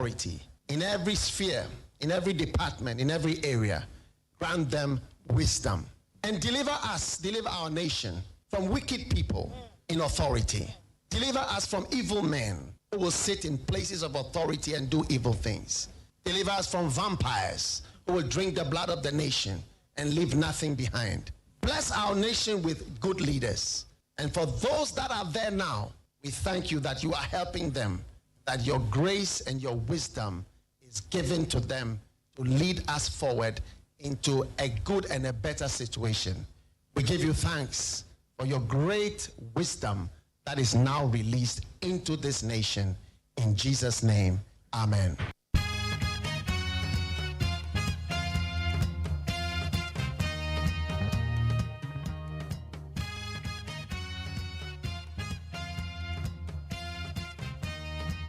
authority in every sphere, in every department, in every area. Grant them wisdom and deliver our nation from wicked people in authority. Deliver us from evil men who will sit in places of authority and do evil things. Deliver us from vampires who will drink the blood of the nation and leave nothing behind. Bless our nation with good leaders. And for those that are there now, we thank you that you are helping them, that your grace and your wisdom is given to them to lead us forward into a good and a better situation. We give you thanks for your great wisdom that is now released into this nation. In Jesus' name, amen.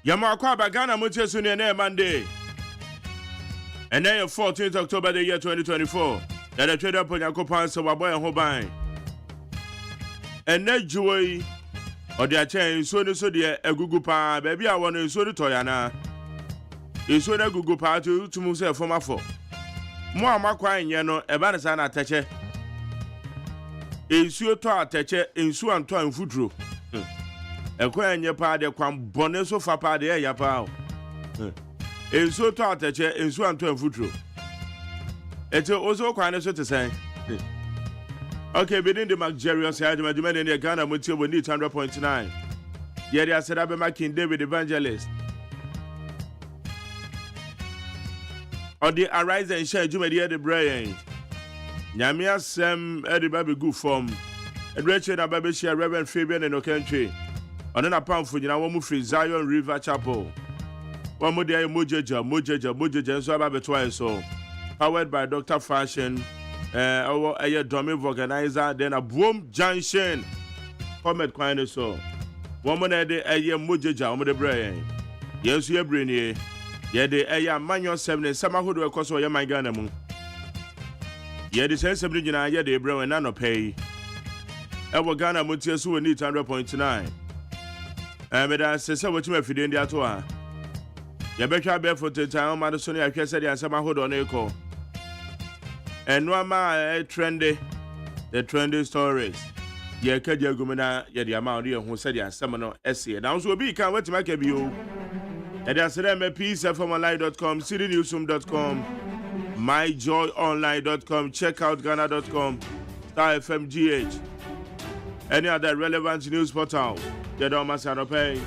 Yamakwa Bagana Mutesuni and Monday. And then 14th October the year 2024. That a trade up on Yakopan Sawaboy and Hobine. And then Joy or the chain so dear a Google Pa, baby, I want to so the Toyana. Is so a Google Pa to Musa for my four. More Makwa in Yano, a Banasana Tache. Is your toa Tache in Suan Toy and Footro. A coin your pa de quam boneso fa pa de ya pa. In so to atache in so anto futuro. It's also quite so to say. Okay, within the luxurious side, my demand in the Ghana Montie will need 100.9. Yet I said I've making David Evangelist. On the arise and share Jumadi the brain. Yamia Sam Eddie Baby good form. And Rachel and Baby share Reverend Fabian in the country. On an apart for you now, one free Zion River Chapel. One more day, Mojaja, so about twice so. Powered by Dr. Fashion, our domain organizer, then a boom junction. Comment quite so. One more day, Mojaja, on the brain. Yes, you're brainy. Yet the manual 7 summer who do a cost of your my Ghana. Yet the sense of the yet the brain and none pay. Our Ghana Montie will need 100.9. But I say, what you have in the Atoa. You better be for the time, Madison. I can say, and some hold on echo. And no ma trendy, the trendy stories. Ye Kadia Gumina, ye the amount who said, yeah, some essay. And also be can't wait to make a view. And I said, I'm a piece from online.com, citynewsroom.com, myjoyonline.com, checkoutghana.com, Star FMGH. Any other relevant news portal. Get on my side of pay.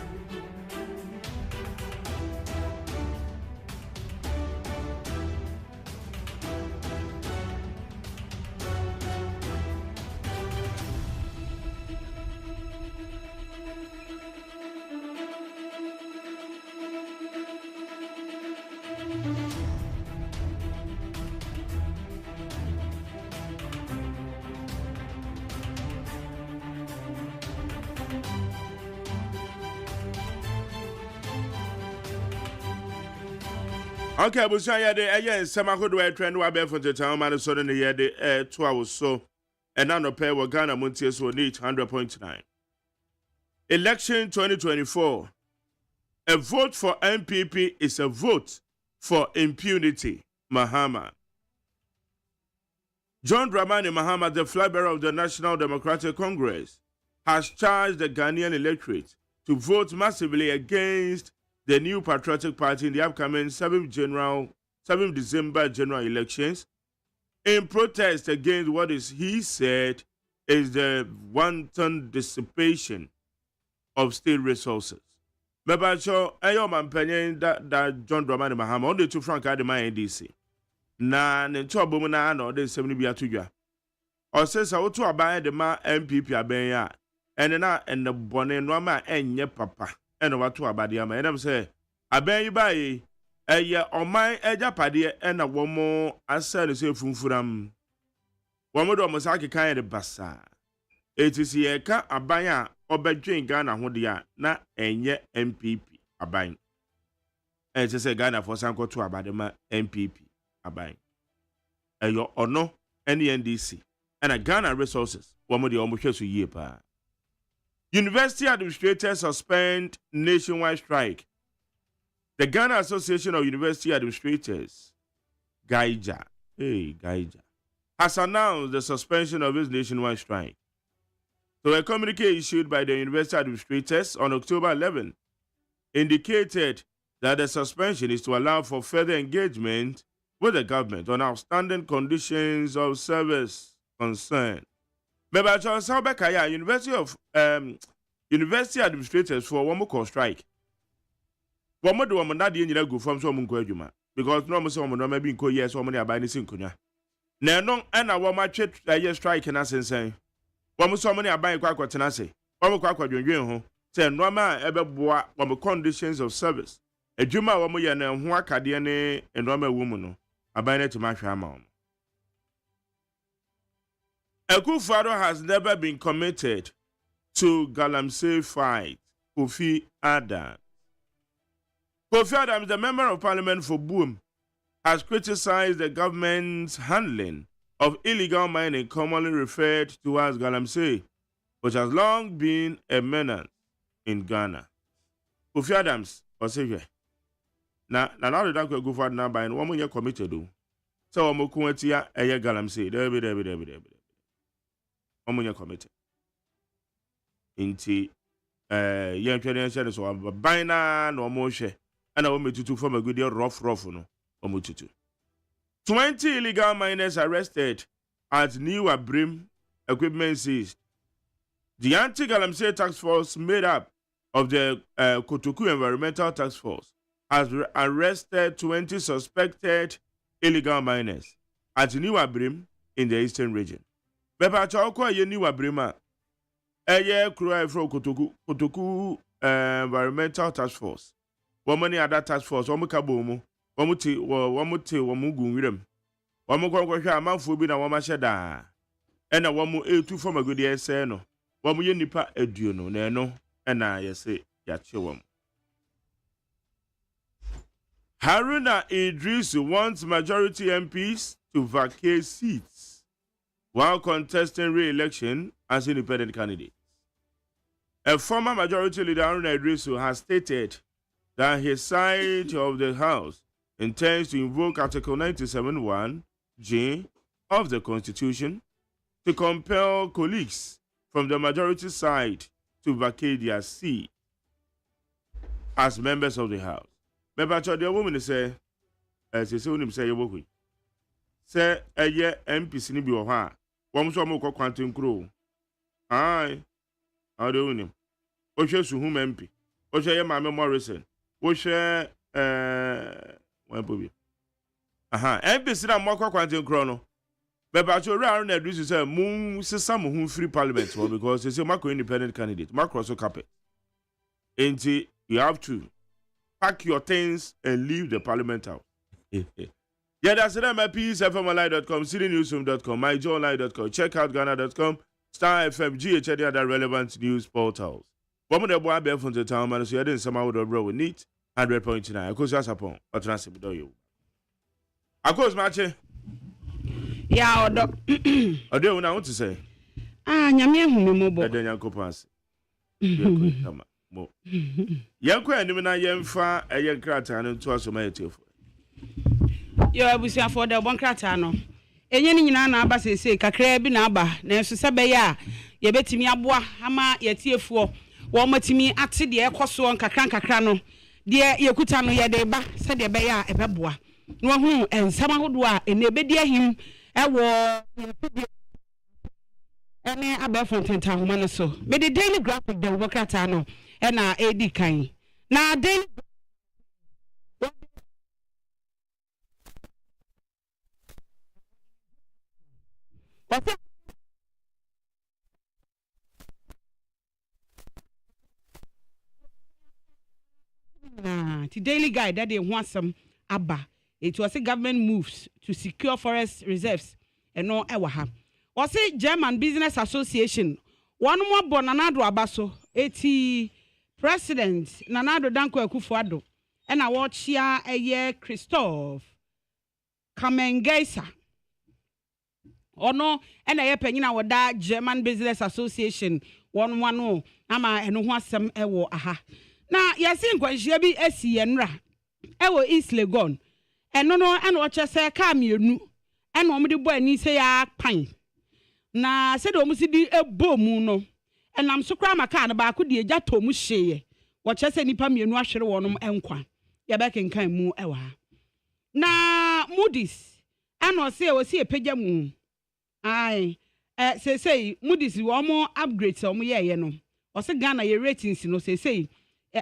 Okay, but say the some could trend wa be for the town man so the year the 2 hours so and now no pay wa Ghana Montie so need 100.9. Election 2024. A vote for MPP is a vote for impunity. Mahama. John Dramani Mahama, the flag bearer of the National Democratic Congress, has charged the Ghanaian electorate to vote massively against the new Patriotic Party in the upcoming 7th December general elections in protest against what he said is the wanton dissipation of state resources. Mebacho, ayo mampenye that John Dramani Mahama on the two frank adema NDC. Na nento abomuna ano de 70 bia tudwa. O se sa wotu aban de ma MPP aban ya. Ene na ene bone no ma enye papa. Ene watu abade ama. Ene se aban yi bayi eye oman ejapade ene womo asa ne se funfuram. Womo do mo sake kan de basa. Etisi ye ka aban a obedwen Ghana ho de a na enye MPP aban. Ene se Ghana for sanko to abade ma MPP aban. Eyo ono NDC and a Ghana resources. Womo de omo hweso yie pa. University administrators suspend nationwide strike The Ghana Association of University Administrators, GAIJA, has announced the suspension of its nationwide strike. So a communique issued by the university administrators on October 11 indicated that the suspension is to allow for further engagement with the government on outstanding conditions of service concerned. But University administrators for one more strike. One more do one not the go from some because no one no maybe in years or money about anything. Now, no, and I want my strike and I say, one more so many are buying quite what I say. One more quite what you're home. Say, no man ever bought one conditions of service. A Juma one more yan and one Cadiane and one woman. I buy it to my family. A good father has never been committed to Galamsey fight. Kofi Adams. Kofi Adams, the member of parliament for Boom, has criticized the government's handling of illegal mining, commonly referred to as Galamsey, which has long been a menace in Ghana. Kofi Adams, Osei. Now the dank go for now by one more committed do. So I'm going to a Galamsey. There. One more committed. Inti young tradition so bina no more share and I want me to form a good deal rough no omututu. 20 illegal miners arrested at New Abrim equipment seized. The anti-Galamsey task force made up of the Kotoku Environmental Task Force has arrested 20 suspected illegal miners at New Abrim in the eastern region. Beba chawko ye New Abrima cry from Kotoku Environmental Task Force. Woman at that task force, Kabomo, Wamuti, Wamugun, Wamuka, Manfubi, and Wamashada. And a Wamu A2 from a good year, say no. Wamu Nipa Eduno, Neno, and I say, Yachewam. Haruna Idris wants majority MPs to vacate seats while contesting re-election as independent candidates. A former majority leader, Haruna Idris, has stated that his side of the House intends to invoke Article 97(1)(J) of the Constitution to compel colleagues from the majority side to vacate their seat as members of the House. But the woman say, as you say, you work say a year MP Sinibi or her. One so more quantum crow. Aye, I don't know. Osha Suhum MP. Osha Mamma Morrison. Osha one booby. Aha, MP sit and more quantum chrono. But you're around that this is a moon, some who free parliament because it's a macro independent candidate. Macro so carpet. Ain't you have to pack your things and leave the parliament out. Yeah, that's it. My piece, fmli.com, citynewsroom.com, myjoyonline.com, checkoutghana.com, Star FM, GH, other relevant news portals. One of the boy bear from the town, man, so you didn't somehow with a bro with neat 100.9. Of course, that's upon, but transfer with you. Of course, Mache. Yeah, or do you want to say? Nyamia Humobo. Then Yanko pass. Yanko and Nimina Yemfa, a young crater, and to us, my two. Yo abusia for the one krata no enye ni nyina na aba sese kakra bi na aba na enso se be ya ye betimi aboa ama yetiefuo wo matimi ate de ekoso nkakra no de yekuta no ye de ba se de be ya ebeboa no hu ensam ahodo a ene bedi ahim ewo ene aba fontenta homa no so me the daily graphic de wo krata no e na edi kan na daily the daily guide that they want some abba. It was a government moves to secure forest reserves and no ewaha. Was a German Business Association. One more bon Nanado Abaso, 80 President Nanado Danko Kufuado, and I watch here a year Christophe Kamengesa. Or no, and I penina with that German Business Association 110 ama and want some ewo aha. Now, yasin kwa shebi esi yenra ewo East Legon eno no eno oche se ka mienu eno omde bo ani se ya pan na se de omusi di ebomu no enam so kra maka na ba ko de eja tomu hyeye wo che se nipa mienu ahwere wonom enkwa ya be kenkan mu ewa na Moody's eno se wo se epagya mu ai say Moody's wo mo upgrade se wo ye no o se Ghana ye ratings no say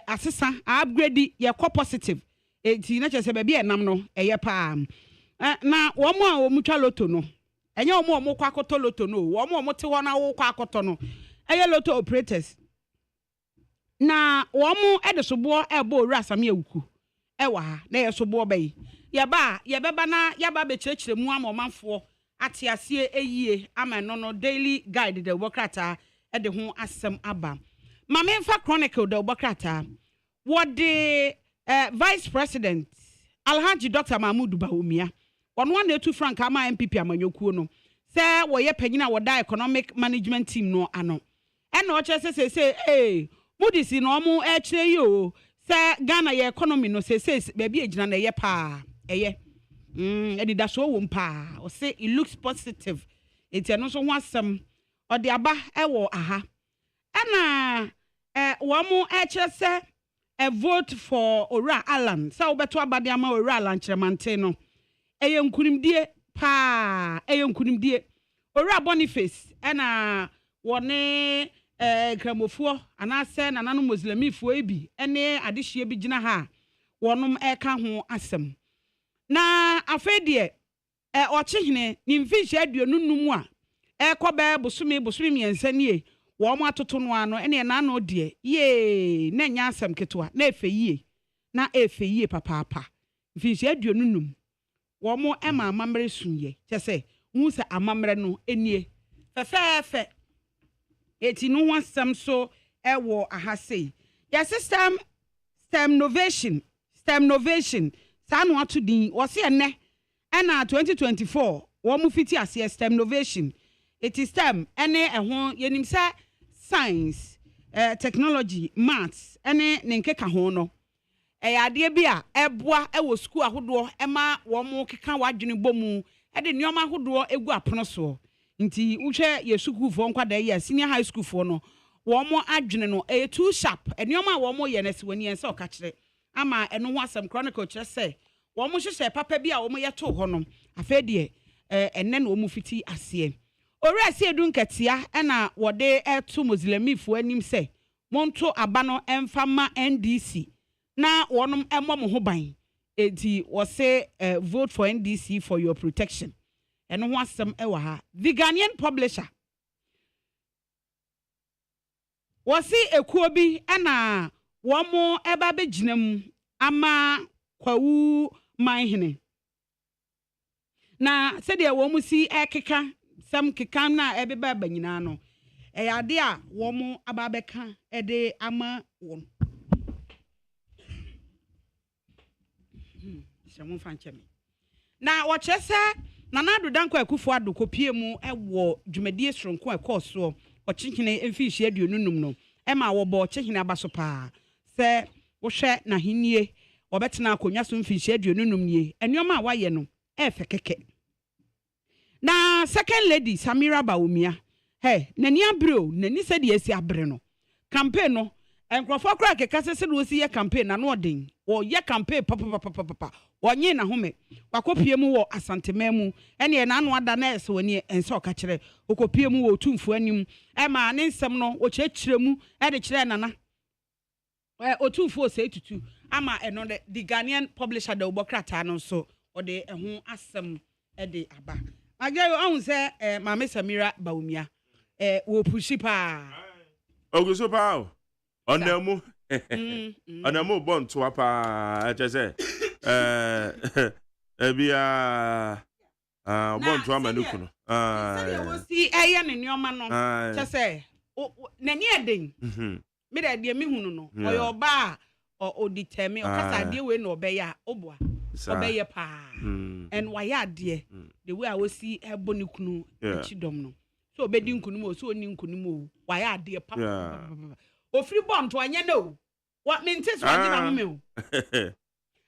asesa upgrade ye ko positive eti na che se ba bia enam no eye pa na wo mo a wo mutwa loto no enye wo mo kwa akoto loto no wo mo te ho na wo kwa akoto no eye loto operators na wo mo edesobo ebo owura asame awuku ewa ha na ye sobo bai ye beba na ya ba be kirekire mu amanfo ate ase eyie ama no daily guide the workrata de ho asem aba ma me mfa chronicle the workrata what the vice president Alhaji Dr. Mahmoud Bawumia ono na etu frank ama MPP amanyokuo no se wo ye panyina wo da economic management team no ano e na o che se Moody's no omo e kire yi o se Ghana ye economy no se baby ejina na ye pa eye edi da so wo mpa o say it looks positive eti no so ho asem o de aba e wo aha ana wo mo e kire se a vote for Ora Alan sa wo beto abade ama Ora Alan kiremante no eye nkunimdie pa eye nkunimdie Ora Boniface ana wone kramofuo anase nananu muslimifo ebi ene adehye bi gina ha wonom eka ho asem na afedie ochihene ni mfishi aduonunum a ekoba bosumi miensa nie wo mo atoto no ano ene na no de ye na nya asem ketwa na efe yie papa mfishi aduonunum wo mo ema amamre sunye kyese hu se amamre no enie fefefe eti no ho asem so ewo ahase ya system novation sanu atu din wo se ene na 2024 wo mu fiti ase STEM novation it is STEM ene ehon yenim sa science technology maths ene nenkeka ho no ade bi a eboa ewo school ahodo ema wo mu keka wadwene bomu de nneoma ahodo egu apono so nti uhwe yesuku fo nkwada ye senior high school fo no wo mo adwene no too sharp nneoma wo mo ye nese wani ense okakire ama eno ho asem chronicle kire se wo mo hyehyɛ papa bi a wo mo yeto ho no afedie enne na wo mo fiti ase ore ase edu nkatia na wo de eto muslimifo anim se monto aba no emfama NDC na wonom emmo ho ban enti wo se vote for NDC for your protection eno ho asem ewa ha the Ghanaian publisher wasi ekuo bi na wo mo eba beginam ama kwawu manhene na sede wo mu si ekeka sam keka na ebeba banyina no eyade a wo mu ababeka ede ama won shamu fanchemi na wo chese na nadu danko akufo ado kopie mu ewo dwumadie soronko ekoso o chinkene emfishi aduonunum no ema wo bo chinkene abaso pa se wo hwe na henie obetena akonya so mfishi aduonunum nie enwoma waye no efe keke na second lady Samira Bawumia nani abro nani se de esi abre no campaign no enkrofo kra keka se de osi ye campaign na no odin wo ye campaign papa wonye na home wakopie mu wo asantema mu ene na anu ada na ese wani ense okakire okopie mu wo tumfo anim ma ne nsem no wo kyekire mu de kire nana otumfo se tutu ama eno the Ghanaian publisher de obokrata no so ode eho asem de aba agayo ahun se Mama Samira Bawumia wo pushi pa oguso pa onamu onamu bon to apa chese ebia bon to amanuku no si eye ne nyoma no chese nani eden me da de me hunu no oyo ba o determine o kasa de we no obeya oboa obeye pa and why de the way I was see eboni kunu chidom no so obedi nkunu mo so oni nkunu mo why de papa o free bomb to anya no what mean tis why na me o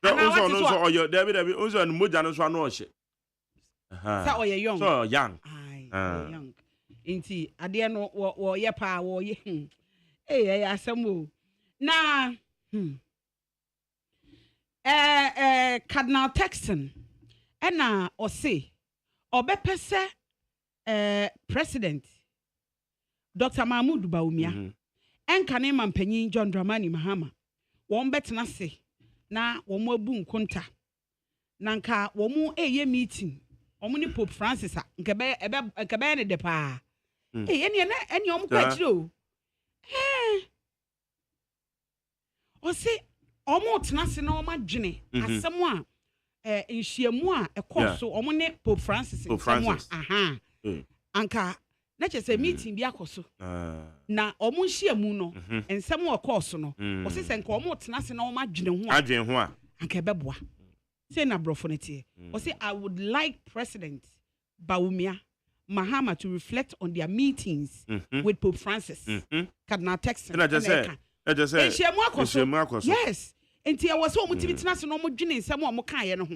So your David also and Mujan so no shit. So you young. So young. Young. Inti ade no wo ye pa wo ye. Asemu. Na Cardinal Texan ena ose obepese President Dr. Mahmoud Bawumia enka ne mampanyin John Dramani Mahama won betena se na won abu nkonta na nka won eye meeting won ni Pope Francis nkebe ne de pa eni won kwa kire o ose omo tena se na oma dwene asem a nhyiamu a ekoso omo ne Pope Francis aha anka na chese meeting bi akoso na omo nhyiamu no ensem a ekoso no ose se nka omo tena se na oma dwene ho a anka beboa say na brofo ne tie ose I would like President Bawumia Mahama to reflect on their meetings with Pope Francis Cardinal Texan yes enti e was omo tibitena se no omo dwene nsem omo kan ye no ho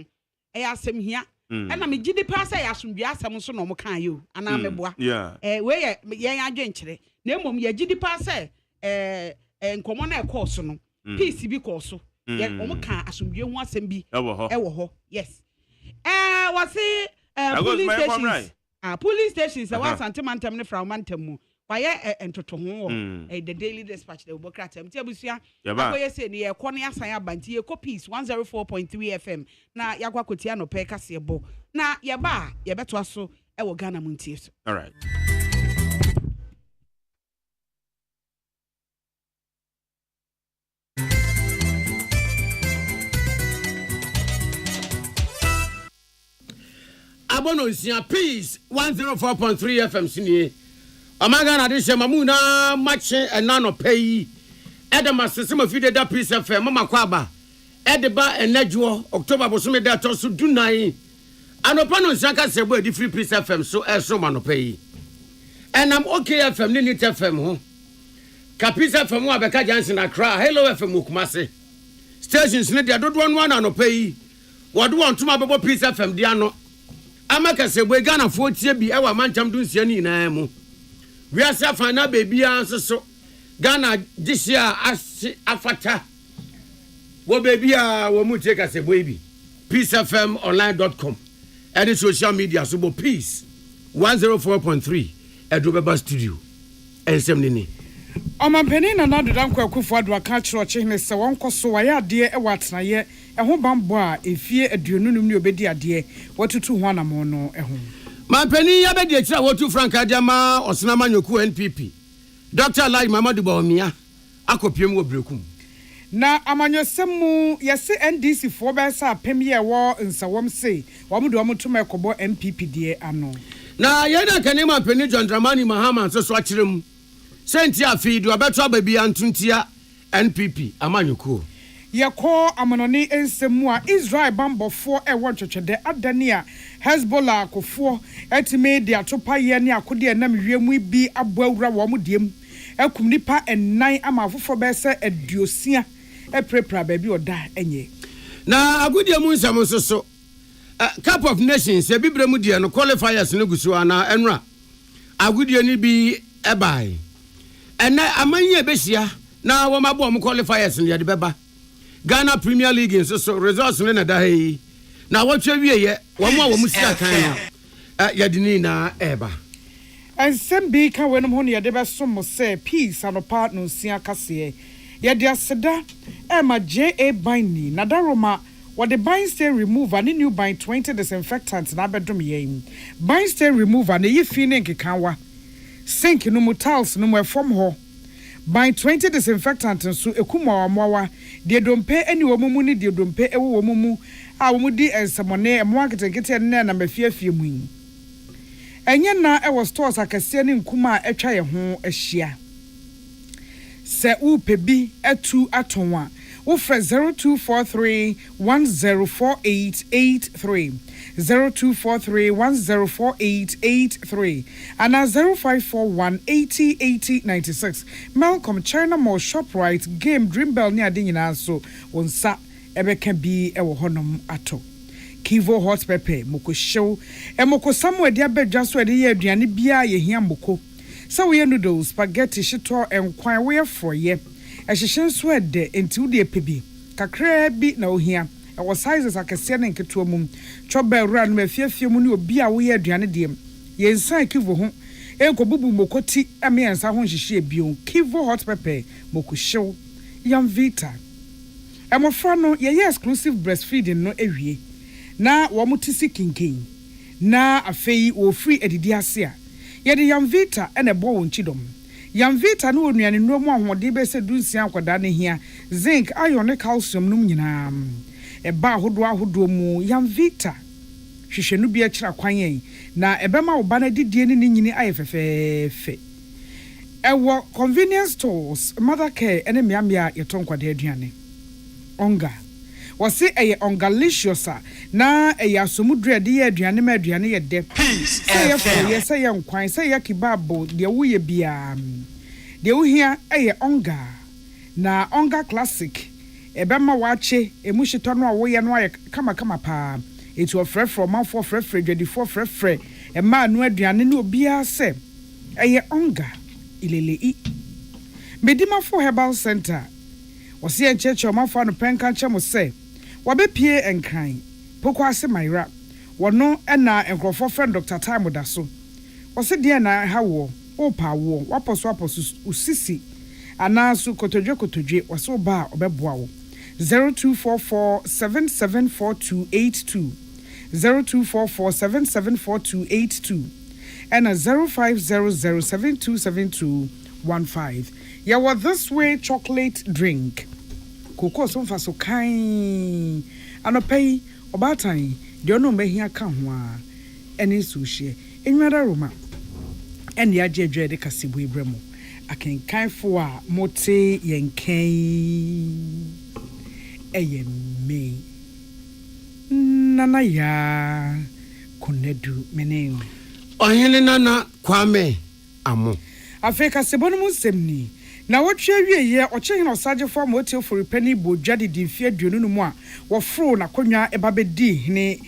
e asem hia na me gidi pa se ya asomdua asem so no omo kan ye o ana meboa we ye adwen kire na emom ye gidi pa se nkomo na ekoso no peace bi koso ye omo kan asomdua hu asem bi e wo ho yes was police stations police stations was antimantem ne from mantem mu why entoto ho the Daily Dispatch the Bokratem ti abusua akoye se ne ye kone asan abanti ye copies 104.3 FM na yakwa kotia no pe kase bo na ye ba ye beto aso e wo Ghana Montie so. All right. Abono sia peace 104.3 FM sinie Amagana de Shemamuna match and nano pay Edema system of feed that piece of Mama Kwaba Edeba and Nedjo October was made that also do nine and upon Shanka said the free piece of FM so as so man pay and I'm okay FM Ninit FM home Capisa from Wabeka Jansen Accra hello FM Mukmase stations need I don't want and pay what do want to my bubble piece of FM Diano Amaka said we Ghana 40 be our man jam do siani na mu we are safana baby answer so Ghana this year afata wo baby wo mu take as a baby peacefmonline.com any social media so bo peace 104.3 Edrobeba studio ensemnini Omampeni na nadodan kwakufu adwa ka kiro chehne se wonko so waye ade e watnaye ho bambo a efie aduonunum ne obedi ade watutu ho anamo no ho Mampeni ya bedi ekira wotu Franka Diama Osnama Nyoku NPP Dr. Lai Mamadu Bawumia akopiem wo brekum na amanyosemu yese NDC fo be sa pemye wo nsawom se wo do omtuma ekobo MPP die ano na yena kanema Mampeni John Dramani Mahama so akirem senti afi do abeto ababi antuntia NPP amanyoko yako amanoni ensemu a Israel bambofo e wonchwechede adania Hezbollah akofo etime de atopa ye ne akode nam wiemu bi aboawura wo mudiem ekum nipa ennan ama afofo be se aduosia eprepra ba bi oda enye na agudie mu nsam so Cup of Nations e bibremu die no qualifiers no gusu ana enra agudie ni bi ebai ena amanye besia na wo mabo mo qualifiers ne de beba Ghana Premier League so results ne na da yi na watwa wieye wo mo a wo musia kan no yadini na eba ensem bi ka wenum ho ne yade besom se peace anopa no sia kase yade aseda ma JA Binding na daroma what the bind stain remover ni new bind 20 disinfectant na bedom yen bind stain remover na yifi ne nkekanwa sink no mu tiles no mu efom ho bind 20 disinfectant nso ekuma amwawa de dompe eni wo mumu ni de dompe ewo wo mumu a wo mudi ensamone emo aketekete ne na mafiafie mu enye na ewo stores akase ne nkuma etwa ye ho ahia se upebi etu atonwa wo fre 0243104883 0243104883 and 0541808096 Malcolm China Mall Shoprite Game Dreambell ni ade nyina so wonsa ebeka bi ewo honom ato Kivo hot pepper moko show moko samu de abedwa so de ye aduane bia ye hia moko so we noodles spaghetti shito enkwan we froye ehihyen so de enti wo de pebi kakra bi na ohia ewo sizes akese na nketo mum choba ewura no afiafie mu ne obi a wo ye aduane de ye nsan kivo ho enkobubu mokoti amiensa ho nhihye bion Kivo hot pepper moko show yam vita emofra no ye exclusive breastfeeding no ewie na wo mutisi kinkin na afei wo free edidi ase a ye de yam vita ene bo won chidom yam vita no onuane no mu ahode be se dunsia akoda ne hia zinc iron calcium num nyina eba ahodo mu yam vita hwehwenu bi akira kwan na ebema wo ba na didie ne nyini ayefefefe ewo convenience stores mother care ene miamia yetonkwade aduane onga wasi eye ongalicious na eye asomudre de ye aduane ma aduane ye de say ye nkwan say ye kebabo de woye bia de wo hia eye onga na onga classic ebema wache emuhito no awoye no aye kama pa etu ofrefro manfo frefre dwadifo frefre ema anu aduane ne obia se eye onga ilelei medimafo herbal center wasi encheche manfo no penka chemo se wabepie enkran poko ase maira wono na enkrofo friend Dr. Time da so wose de na hawo opa wo waposo usisi anasu kotodwe wose oba obeboa wo 0244774282 0244774282 and 0500727215 yeah what this way chocolate drink Koko so mfa so kan anopai obatan de ono mehia ka ho a ene so hye enwara roma ene agedwe de kasibu ibremu akenkan fo a mote yenkan eyemme nana ya kunedu menen ohene nana kwame amo Afrika sebonu musemni na wotwe wieye ochehina osagefo motie for penny bodwade di fie aduonu no mu a wofro na konwa ebabedi hene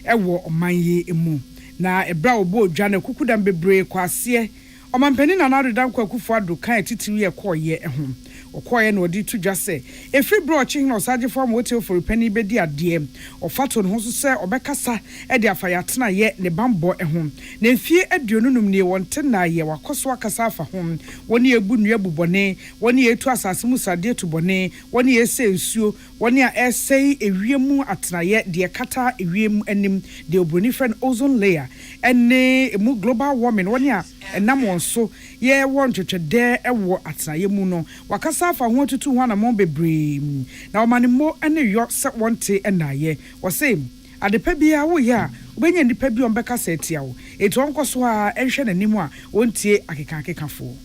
ewo omanye emu na ebra obo odwa na kukudam bebre kwase omampani na nadodan kwakufu ado kan titiwi ekoye eho okoye na odi tudwa se efri bro ochehina osagefo motie for penny bedi ade ofato no so se obekasa e de afayatena ye ne bambo eho na fie aduonu no ne wonte na ye wakoso akasa afa ho woni ebu nua bubone woni etu asase musade tubone woni ese nsuo woni a esei ewiemu atenaye de kata ewiemu anim de obroni friend ozone layer ene mu global warming woni a enam wonso ye won twetwede ewo atenaye mu no wakasa afa ho tutu ho na mo bebre na omane mo ene yo se wonte enaye wose adepa bia wo ya obenya nipa bi ombeka setia wo etu onkoso a enhwe nanimu a wontie akekafo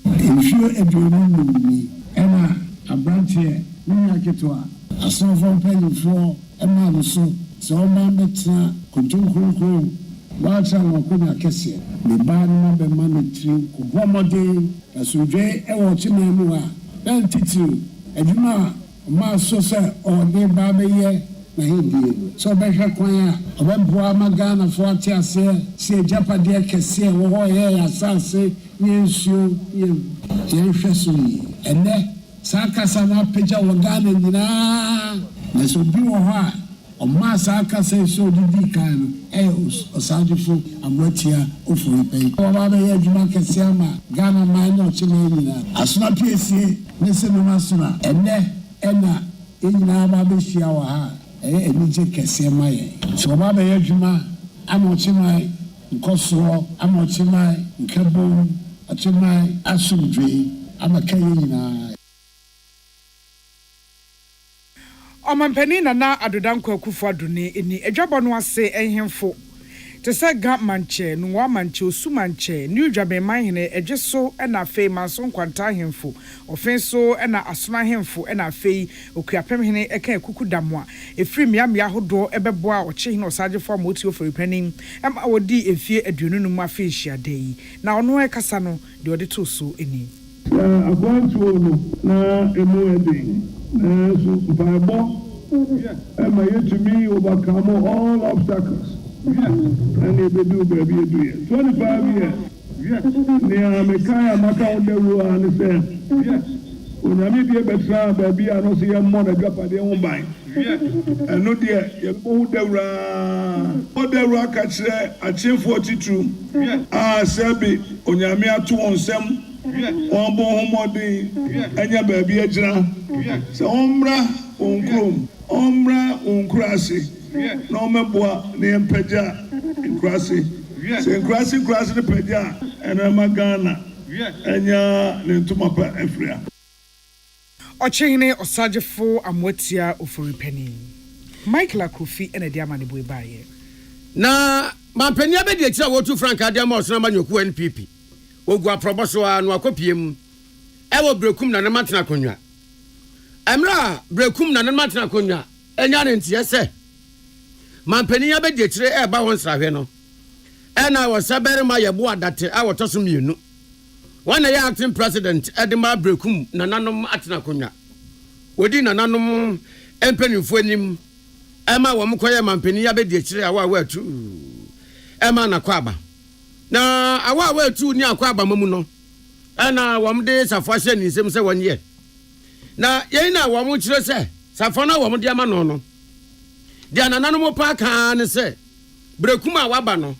Ensure aduonu ni ena abrantie nya keto a asofo mpanyifo ema no so so ma betra konjonkronko wacha wakonya kese me ba no be ma no tri ko bomode asudwe ewo chinemu a dan titi adwuma ma so se o de ba be ye na hindi so be hwe kwan a obemboa magana fo ate ase se japade kese wo ho ye asase nyensu ye hwe so ene saka sama peja wagana nyina na so bi wo ho a Oma saka se so didi kan osajifo amwatia ofuri pe ko ba be adwuma kese ama Ghana man no chile nyina asuna piesie ne se no masuna ene ena nyina ba be hia wa ha enije kese ma ye so ba be adwuma amochimai nkoso amochimai nkabo achimai asumdwe amakaye nyina Omampani na adodan kwakufu adone eni adwabo no ase ehemfo te se ga manche no wa manche osu manche new dwabe manhene edweso na afei manso nkwanta hemfo ofenso na asona hemfo na afei okuapem hene eka kukudamo a efiri miamia hodo ebeboa ochehene osagefo moti oforipanin am awodi efie aduonu no mu afei hyiadai na ono ekasa no de odi to so eni agwantu no na emu ebe so mpabo and may you to me overcome all obstacles. And if you do, baby, you do it. 25 years. Near Mekaya Maka on the road and said, when I meet you, baby, I don't see a mother drop at their own mind. And no dear, you go the rock at 42. Ah, Sebi, on your mere 2 on some. One more day, and your baby ejra. So ombra unkrasi. No me boa ni empeja inkrasi. Se inkrasi the peja and amagana. Enya lentuma pa efria. Ochene osajefo amwetia ofuripeni. Michael Akofi ene diamani boy baye. Na mampenia be de kira wotu Frank Adiamos na manyoku NPP. Ogu aproboso a no akopiem ewo brekum na ne matena konwa emra brekum na ne matena konwa enya ne ntie se mampani ya be de kire e ba won srahwe no ena wo sabere ma yebo adate a wotoso mienu wana ya acting president edema brekum na nanom atena konwa wodi na nanom empanifo anim ema wo mkoye mampani ya be de kire a wa atu ema na kwaba na awa wetu ni akwa abamamu no ana wamde safashe ni nsem se wonye na yeyin na wamu kire se safana wamde ama no no dia nanano mo pa kan ne se brekuma waba no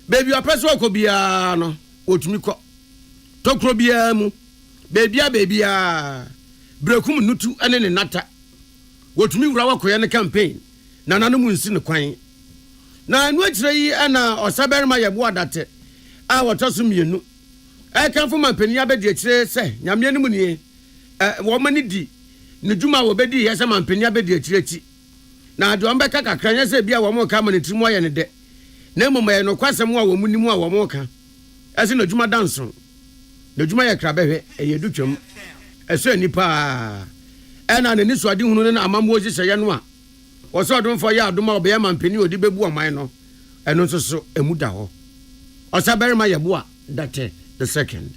bebi opeso okobia no otumi kọ tokro bia mu bebia brekum nutu ene ne nata wotumi wura wakoye ne campaign nanano mu nsi ne kwan na anu akire yi ana osaberma yebo adate a wotoso mienu kan fo mampani abedi akire se nyame anu mu nie wo mani di ne djuma wo bedi ye se mampani abedi akire ti na ade ombeka kakra nya se bia wo mo ka ma ne trimu aye ne de na emoma no kwasem a wo munimu a wo mo ka ase na djuma danso na djuma ye kra behwe eye dutwam eso nipa na ne niso ade hunu na amamwo hye ye no a woso adom fo ya adom a obe mampani odi bebu aman no eno nso so emuda ho osaberima yebo a date the second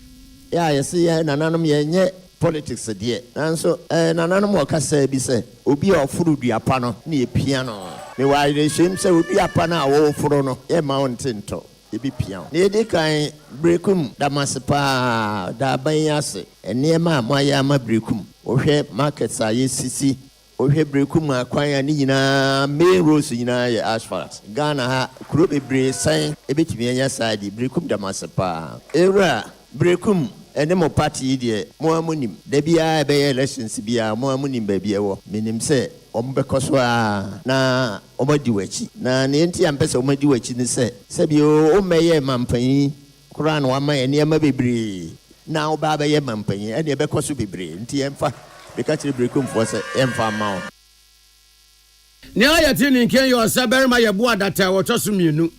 ya yesi ya nananom ye nye politics de nanso nananom okasa bi se obi a ofuru duapa no na ye pia no me wa ire shem se obi apa na wo ofuru no ye mountain to e bi pia na de kan brekum damaspa da ban yase enema amaya ma brekum ohwe market sa ye sisi ohwe brekum akwan ani nyina main roads nyina ye asphalt Ghana ha kuro bebre san ebetimi anya side brekum damaspa era brekum ene mo party de mo amunim da bia be elections bia mo amunim ba bia wo minim se ombekoso a na omadi wachi na ne enti ampese omadi wachi ne se bi o meye mampan kura na wama ene ma bebre na oba ba ye mampan ene e bekoso bebre enti emfa because brekum for se emfa ma ne ayati ni ken yo saberima yebo adata wo toso mienu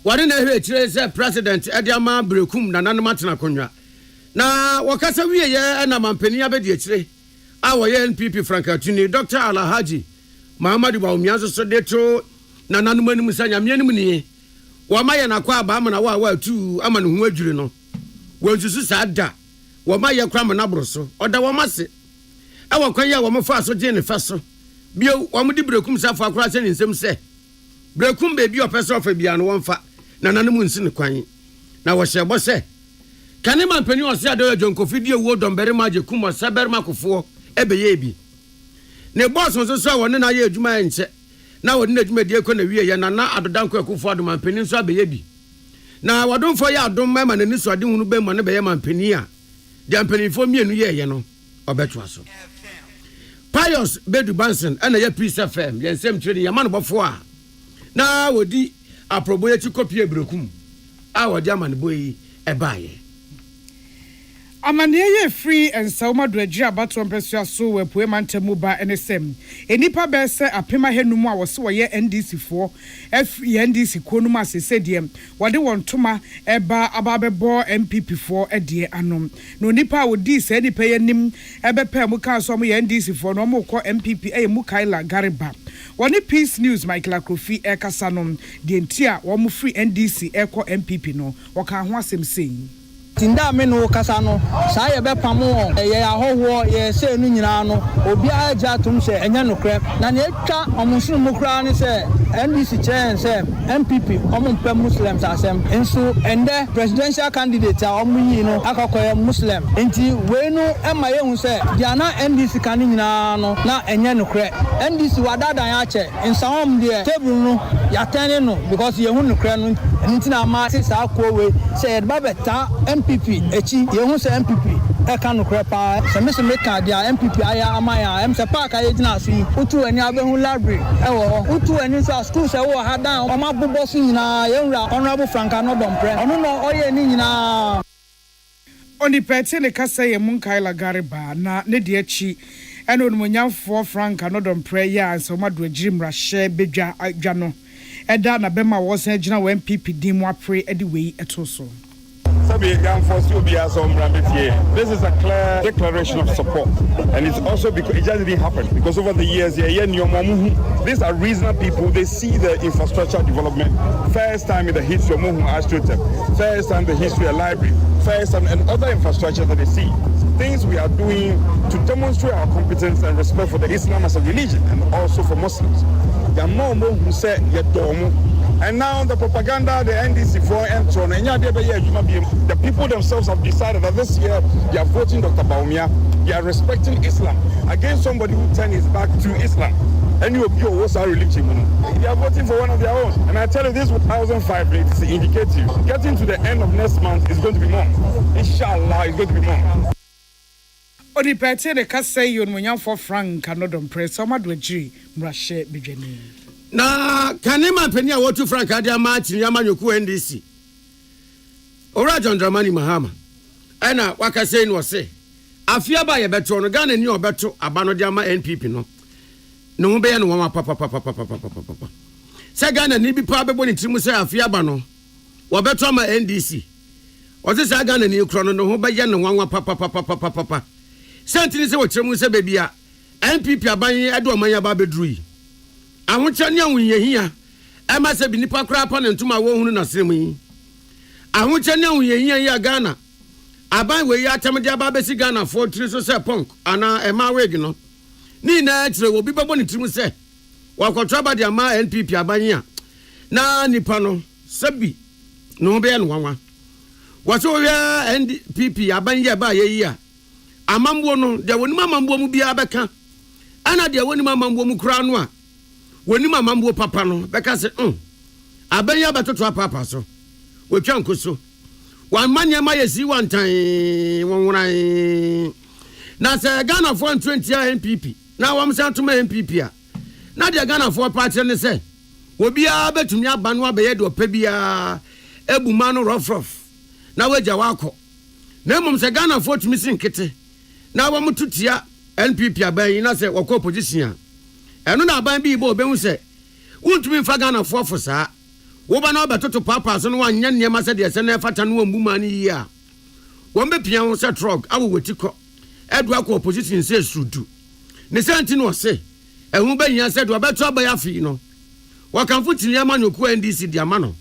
wade na hwe kire se president ediama brekum na nanom atena konwa na wakasa wiye ye na mampani abedi akire a wo ye NPP Frankatuni Dr. Alhaji Muhammadu Bawumianso so deto na nanom anim sanya meanim ni wo ma ye na kwa ba ama na wa atu ama ne ho adwure no wo nsusu sada wo ma ye kra na broso oda wo mase e wo kwan ye wo mfa so je ne faso bio wo mo di brekum safo akora se ne nsem se brekum bebi opeso ofa bia no wonfa na nanom nsi ne kwan na wo hye bo se kane mampani o se ado jonkofidie wo dombere maje kuma saberma kofo ebeye bi ne boss nso so won na ye adwuma enche na won na adwuma die ko na wie ye na adodanko akofo ado mampani nso abeye bi na wadonfo ya adom ma na niso ade hunu be mo ne beye mampani a de ampanifo mienu ye no obeto aso Pius Bedu Banson ana ye Peace FM ye nsem twere ye man bofo a na wodi aproboye chi kopie brekum a wodi amane boyi ebaye Amane ye free and Sauma Dredge abato mpesua so we poema ntemu ba NSM enipa be se apema henum a wo se wo ye NDC fo NDC konum asese de wode won toma eba ababebo MPP fo de anom no nipa wodi se nipa ye nim ebepa mu kan so mo ye NDC fo no mo kọ MPP mu Kaila Gariba woni Peace News Michael Akofi ekasanom de ntia wo mo free NDC ekọ MPP no wo kan ho asem sei tinda me no kasa no saa ye be pamo ye ahoho ye se nu nyina no obi agya tum se enya no krem na ne etwa omunsu mu kra ne se NDC chair se MPP omumpe Muslims asem enso ende presidential candidate a omuyi no akokoye Muslim enti we no ema ye hu se dia na NDC kan nyina no na enya no krem NDC wadada ya che nsawom de table no ya tane no because ye hu no krem no enti na ma se sa kowe se ba beta MPP echi ye hu se MPP e kan no krem pa se me ka dia MPP aya amaya em se park aye dina so yi utu ani abehu library e wo utu ani so school se wo ha dan o ma bobo so nyina ye nra honorable Franka no dompre ono no oye ni nyina oni pete ne kasa ye munkaila gariba na ne de achi eno no nyamfo Franka no dompre ya so ma do agirimra hye bedwa adwa no eda na bema wo san agina wo MPP din mu apre ede wei eto so. This is a clear declaration of support, and it's also because it just didn't happen. Because over the years, these are reasonable people. They see the infrastructure development. First time in the history of Mohu Ashtrotem, first time in the history of library, first time and other infrastructure that they see. Things we are doing to demonstrate our competence and respect for the Islam as a religion and also for Muslims. And now the propaganda, the NDC for and so on. The people themselves have decided that this year they are voting Dr. Baumia. They are respecting Islam against somebody who turned his back to Islam. And you what's our religion? They are voting for one of their own. And I tell you, this 1,005 rate is indicative. Getting to the end of next month is going to be more. Inshallah, it's going to be more. Odi pete de kasa yon munyamfo Franka no dompre so ma do agiri mrahye bedwani. Na kanema penia wotu Franka dia march ni amanyoku NDC. Ora John Dramani Mahama. Ana wakase ni wose. Afia ba ye beto no Ghana ni obeto abano dia ma NPP no. No ho be ye no wa papa. Se Ghana ni bi pa bebo ni timu se afia ba no. Wo beto ma NDC. Ose se Ghana ni kro no ho be ye no wa papa. Sentini se wo kiremu se bebia NPP aban edo omanya ba bedru yi. Ahocha ne awunye hia ema se bi nipa kra pa ne ntuma wo hunu na sremu yi. Ahocha ne awunye hia ya Ghana aban we ya atamde aba besi Ghana for tiri so se punk ana ema wig no ni na kire wo bi bebo ne tirimu se wakotra ba dia ma NPP aban ya na nipa no sabi no be no wanwa waso ya NPP aban ya ba ye yi a amambo no de woni mamambo mu bia beka ana de woni mamambo mu kura no a woni mamambo papa no beka se abanya betoto papa so wotwa nkoso wan manya ma yesi wantan wonwuran na se Ghana for 20 MPP na wam se atoma MPP a na de Ghana for party ne se obia betumi aba no abaye de opa bia ebuma no rough na waja wako na mum se Ghana for tumi sinkete na wa mututia NPP aban na se wako opposition eno na aban bi bo behu se wuntumi fa Ghana for saa wo ba na obetoto papa so no wanya niam se de se na fata no mbuma ni yi a wo mbe pia wo se trog awo wetiko edu akọ opposition se sudu ne senti no se ehun ba nya se do obeto abaya fi no wo kan futini amanyoku NDC di amano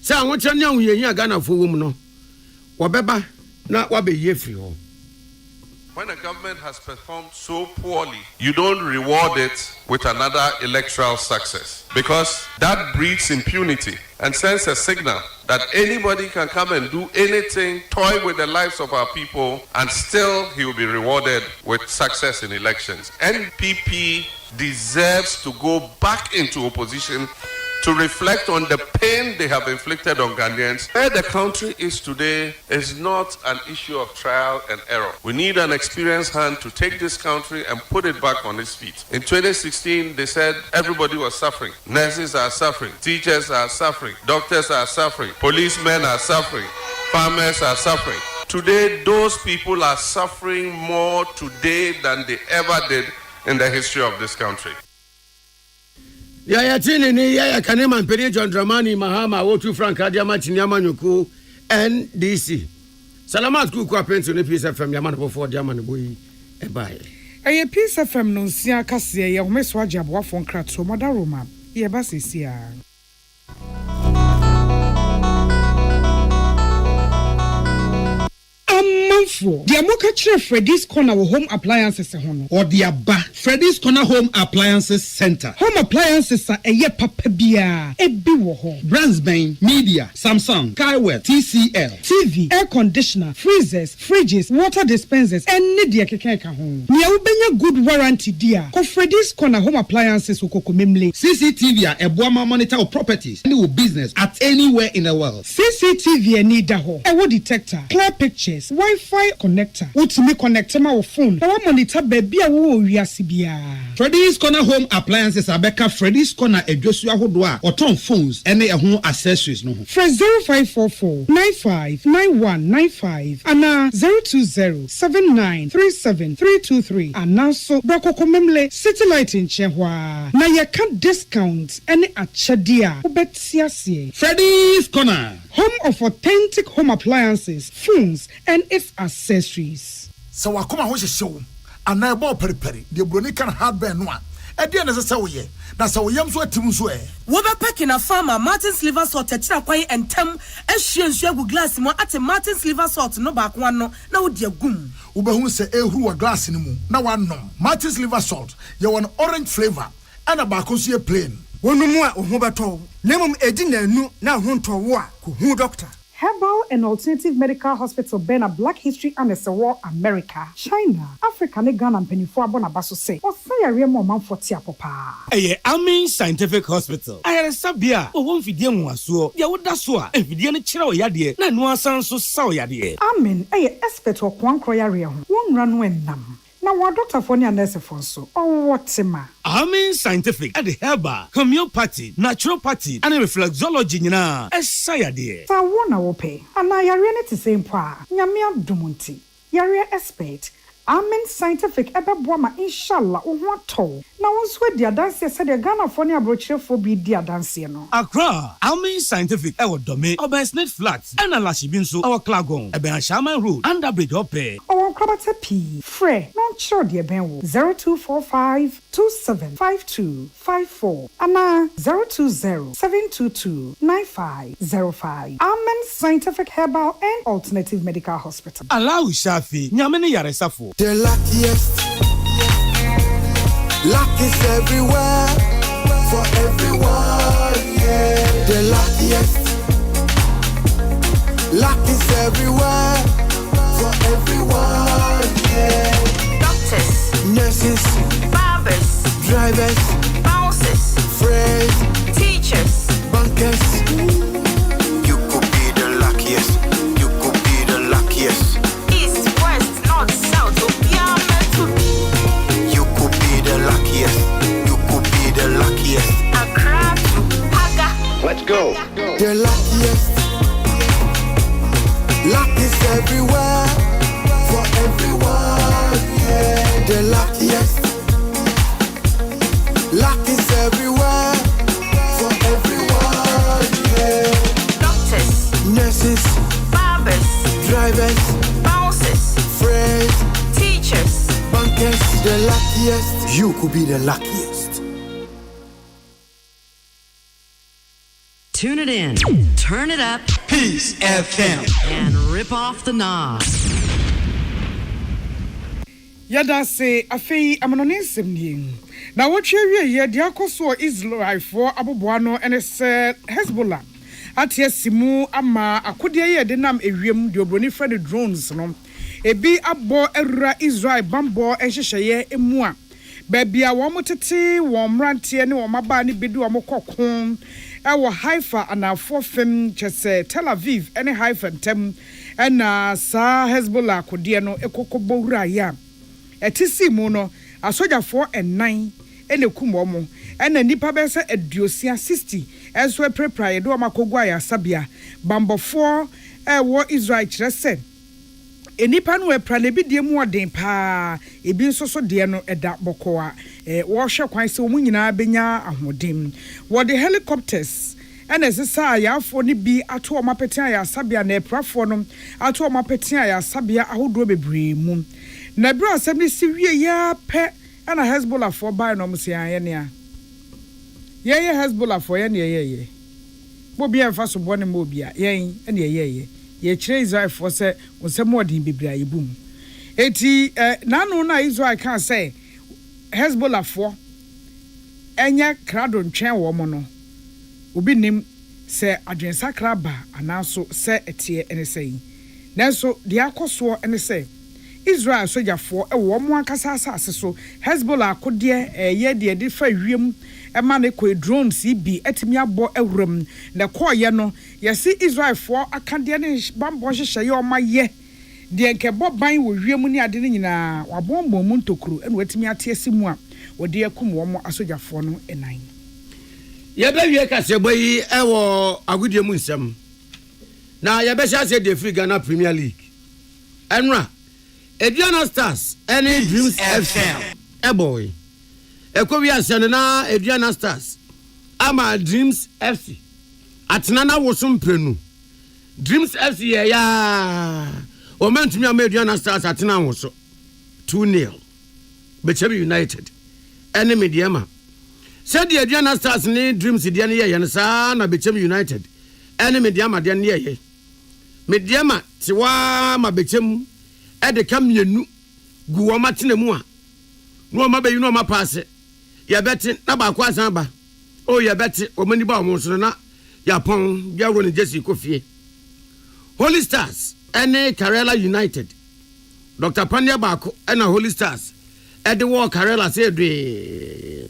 se awon kye ne awon yehin Ghana for wo mu no wo beba na wa be ye fi ho. When a government has performed so poorly, you don't reward it with another electoral success because that breeds impunity and sends a signal that anybody can come and do anything, toy with the lives of our people, and still he will be rewarded with success in elections. NPP deserves to go back into opposition to reflect on the pain they have inflicted on Ghanaians. Where the country is today is not an issue of trial and error. We need an experienced hand to take this country and put it back on its feet. In 2016, they said everybody was suffering. Nurses are suffering. Teachers are suffering. Doctors are suffering. Policemen are suffering. Farmers are suffering. Today, those people are suffering more today than they ever did in the history of this country. Ya tini ni ya kanema mperi John Dramani Mahama wotu Franka dia machini amanyoku NDC. Salamat ku kwa penso ne Peace FM ya manpo for dia manbo yi e bae. Eye Peace FM no nsia kase ye homeso agyaboa fon krato madaroma ye ba sesia. Amanfo, the Amoka Chere Freddy's Corner Home Appliances Hono. Or the Abba Freddy's Corner Home Appliances Center. Home appliances are a ye papabia, a biwo. Brandsbane, Media, Samsung, Skywell, TCL, TV, air conditioner, freezers, fridges, water dispensers, and Nidia Kekeka home. Nia ubenya good warranty dear. Ko Freddy's Corner Home Appliances ukoko memle. CCTV a Buama monitor of properties and business at anywhere in the world. CCTV need daho. Ewo detector, clear pictures, Wi-Fi connector. Ultimate connector ma phone. Na monitor baby a wo wiasibia. Freddy's Corner Home Appliances Abeka Freddy's Corner Ejosua Hodoa or ton phones and their home accessories no. Fresh 0544 959195 and 02079373323 and now so Brako Memle City Light in Chehwa. Na ya can discount any achadia. Ubetiasie. Freddy's Corner, home of authentic home appliances, phones, and its accessories. So wakoma ho hyehyɛ ana ebo periperi de broni kan hardware no a ɛde na sɛ woyɛ na sɛ woyam so atim so wo be pack na farmer Martin's liver salt tira kwan entem ahwie nsu agu glass mu ate Martin's liver salt no ba ko no na wo de agum wo be hu sɛ ehuru wa glass ni mu na wanom Martin's liver salt ye won orange flavor ana ba ko so ye plain wonumu a ho beto nemum edi na anu na ho ntowo a ko hu doctor. Herbal and Alternative Medical Hospital Bena Black History and War America, China, Africa, ne Ghana, and Penifua Bonabaso say, or say a real moment for Tiapopa. AGYEMAN Scientific Hospital. I had a sabia, or one Fidian was so, Yawudasua, and Fidian Chiro Yadi, Nanua Sanso Sao Yadi. Amen, expert or Kwan Croyaria, one run when nam. Now, what Dr. Fonia Nurse Fonso, or what's a ma? AGYEMAN Scientific at the herbal, homeopathy, naturopathy, and reflexology, Sayadi. So I wanna pay, and I are to same pa, Yamia Dumunti, Yaria expert. AGYEMAN Scientific Ebabwama inshallah what to. Now once with the dance said the Ghana Fonia brochure for be dear dance no. Accra, AGYEMAN Scientific our domain, Obersnet Flats, and Alashibinso, our Klagon, Eben Shaman Road, under Bridge Ope. Our Krabata P. Frey, non sure dear Ben 0245 275254 and 020-722-9505. AGYEMAN Scientific Herbal and Alternative Medical Hospital. Allow Shafi, Nyamene Yaresafo. The luckiest. Luck is everywhere. For everyone, yeah. The luckiest. Luck is everywhere. For everyone, yeah. Doctors, nurses, barbers, drivers, bouncers, friends, teachers, bankers. You could be the luckiest. You could be the luckiest. East, west, north, south, you could be the luckiest. You could be the luckiest. Accra to Paga. Let's go. The luckiest. Luck is everywhere. For everyone, yeah. The luckiest. Luck is everywhere. For everyone, yeah. Doctors, nurses, barbers, drivers, bouncers, friends, teachers, bankers. The luckiest. You could be the luckiest. Tune it in, turn it up, Peace FM, and rip off the knob. Yada say afei amanonisem ni. Na wotwe ye de akoso Israel for aboboano ene se Hezbollah. Atie simu ama akode ye de nam ewiem de obroni frɛ de drones no. Ebi abo erura Israel bambo enhyehyeye emu a. Babia wo motete wo mrantie ne wo maba ne bedu wo kokon. Ewo Haifa anafo fem chese Tel Aviv ene Haifa ntem ena sa Hezbollah kodie no ekokobo wura ya. Etisi mu no asojafo enan ene kumo mo ena nipa be se aduosia 60 enso prepare do makogwa ya sabia bambofo ewo Israel kirese enipa no epra na bi die mu oden pa ebi nso so de no eda bokoa wo hwe kwan se omu nyina benya ahodim wo de helicopters ena sesa ayafo ni bi ato o mapeti ayasabia na eprafo no ato o mapeti ayasabia ahodo bebre mu na bro asem si wie ya pe ana Hezbollah for buy no mse an ye Hezbollah for ye ne ye bo bia fa so bone mo bia ye ene ye ye kyerɛ Israel for say onsɛm odin bibira yebum eti nanu na Israel kan say Hezbollah for enya krado ntwen wo mo no obi nim se adwensa kraba anaso se etie ene sei nanso de akoso ene sei Israel sojafo wo mo akasa asase so Hezbollah akode ye de fa wiem ema ne ko drones bi etimi abo ewuram na koye no yesi Israel for akade ne bambo hyehyɛ ye o maye de nke boban wo wiem ni ade ne nyina wabombo mu ntokuru ene watimi ate asimu a wode akum wo mo asojafo no enan ye be wie kase boyi ewo agudie mu nsem na ye be sha se de free Ghana Premier League enra Adriana Stars any Dreams FM boy ekowi asene na Adriana Stars ama Dreams FC atenana wosum prenu Dreams FC ya o mentumi ama Adriana Stars atena woso 2-0 Bechem United enemy diema said the Adriana Stars ni Dreams de ne ye sa na Bechem United enemy diema de ne ye mediema tiwa ma Bechem ede kamienu guwa matene mu a no ma bayi no ma paase ya beti na ba kwa san ba o ya beti o mani ba o so na ya pon ya ro ne Jesse Kofie Holy Stars ene Karela United Dr. Pania Bako ena Holy Stars ede wo Karela say de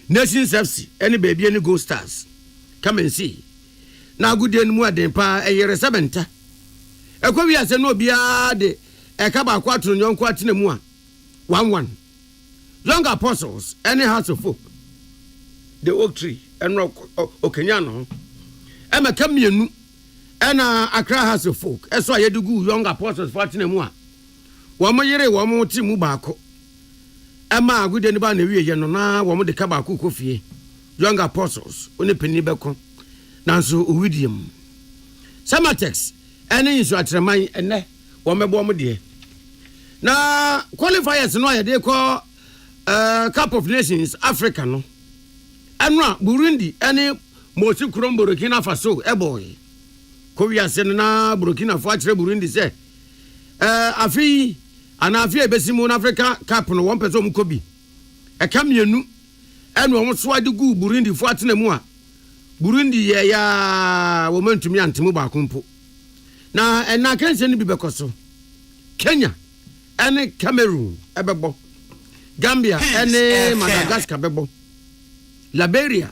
Nations FC ene baby ene Go Stars come and see na good day mu aden pa eyere sebenta ekwawi ase no bia de ekaba kwatro nyonko atene mu a 1-1 Young Apostles any House of Hope the Oak Tree and Okenyano ema kamienu ena Accra House of Folk eso ayedugu Young Apostles fatene mu a wo mo yere wo mo ti mu baako ema agude ni ba na wiye no na wo mo de ka baako kofie Young Apostles oni peni beko nanso uwidiem Samatex ene inso atreman ene wo mebo mo de na qualifiers no ayede ko Cup of Nations Africa no anwa Burundi ene Mosi Kurom Burkina Faso boy ko wi ase na Burkina Faso akere Burundi se afi anafi ebesimu na Africa Cup no one person ko bi kamienu ene wo so ade gu Burundi fo atena mu a Burundi ye ya wo mantumi antemu ba kompo na ena kense ni bi bekoso Kenya ene Cameroon ebebo Gambia ene Madagascar bebo Liberia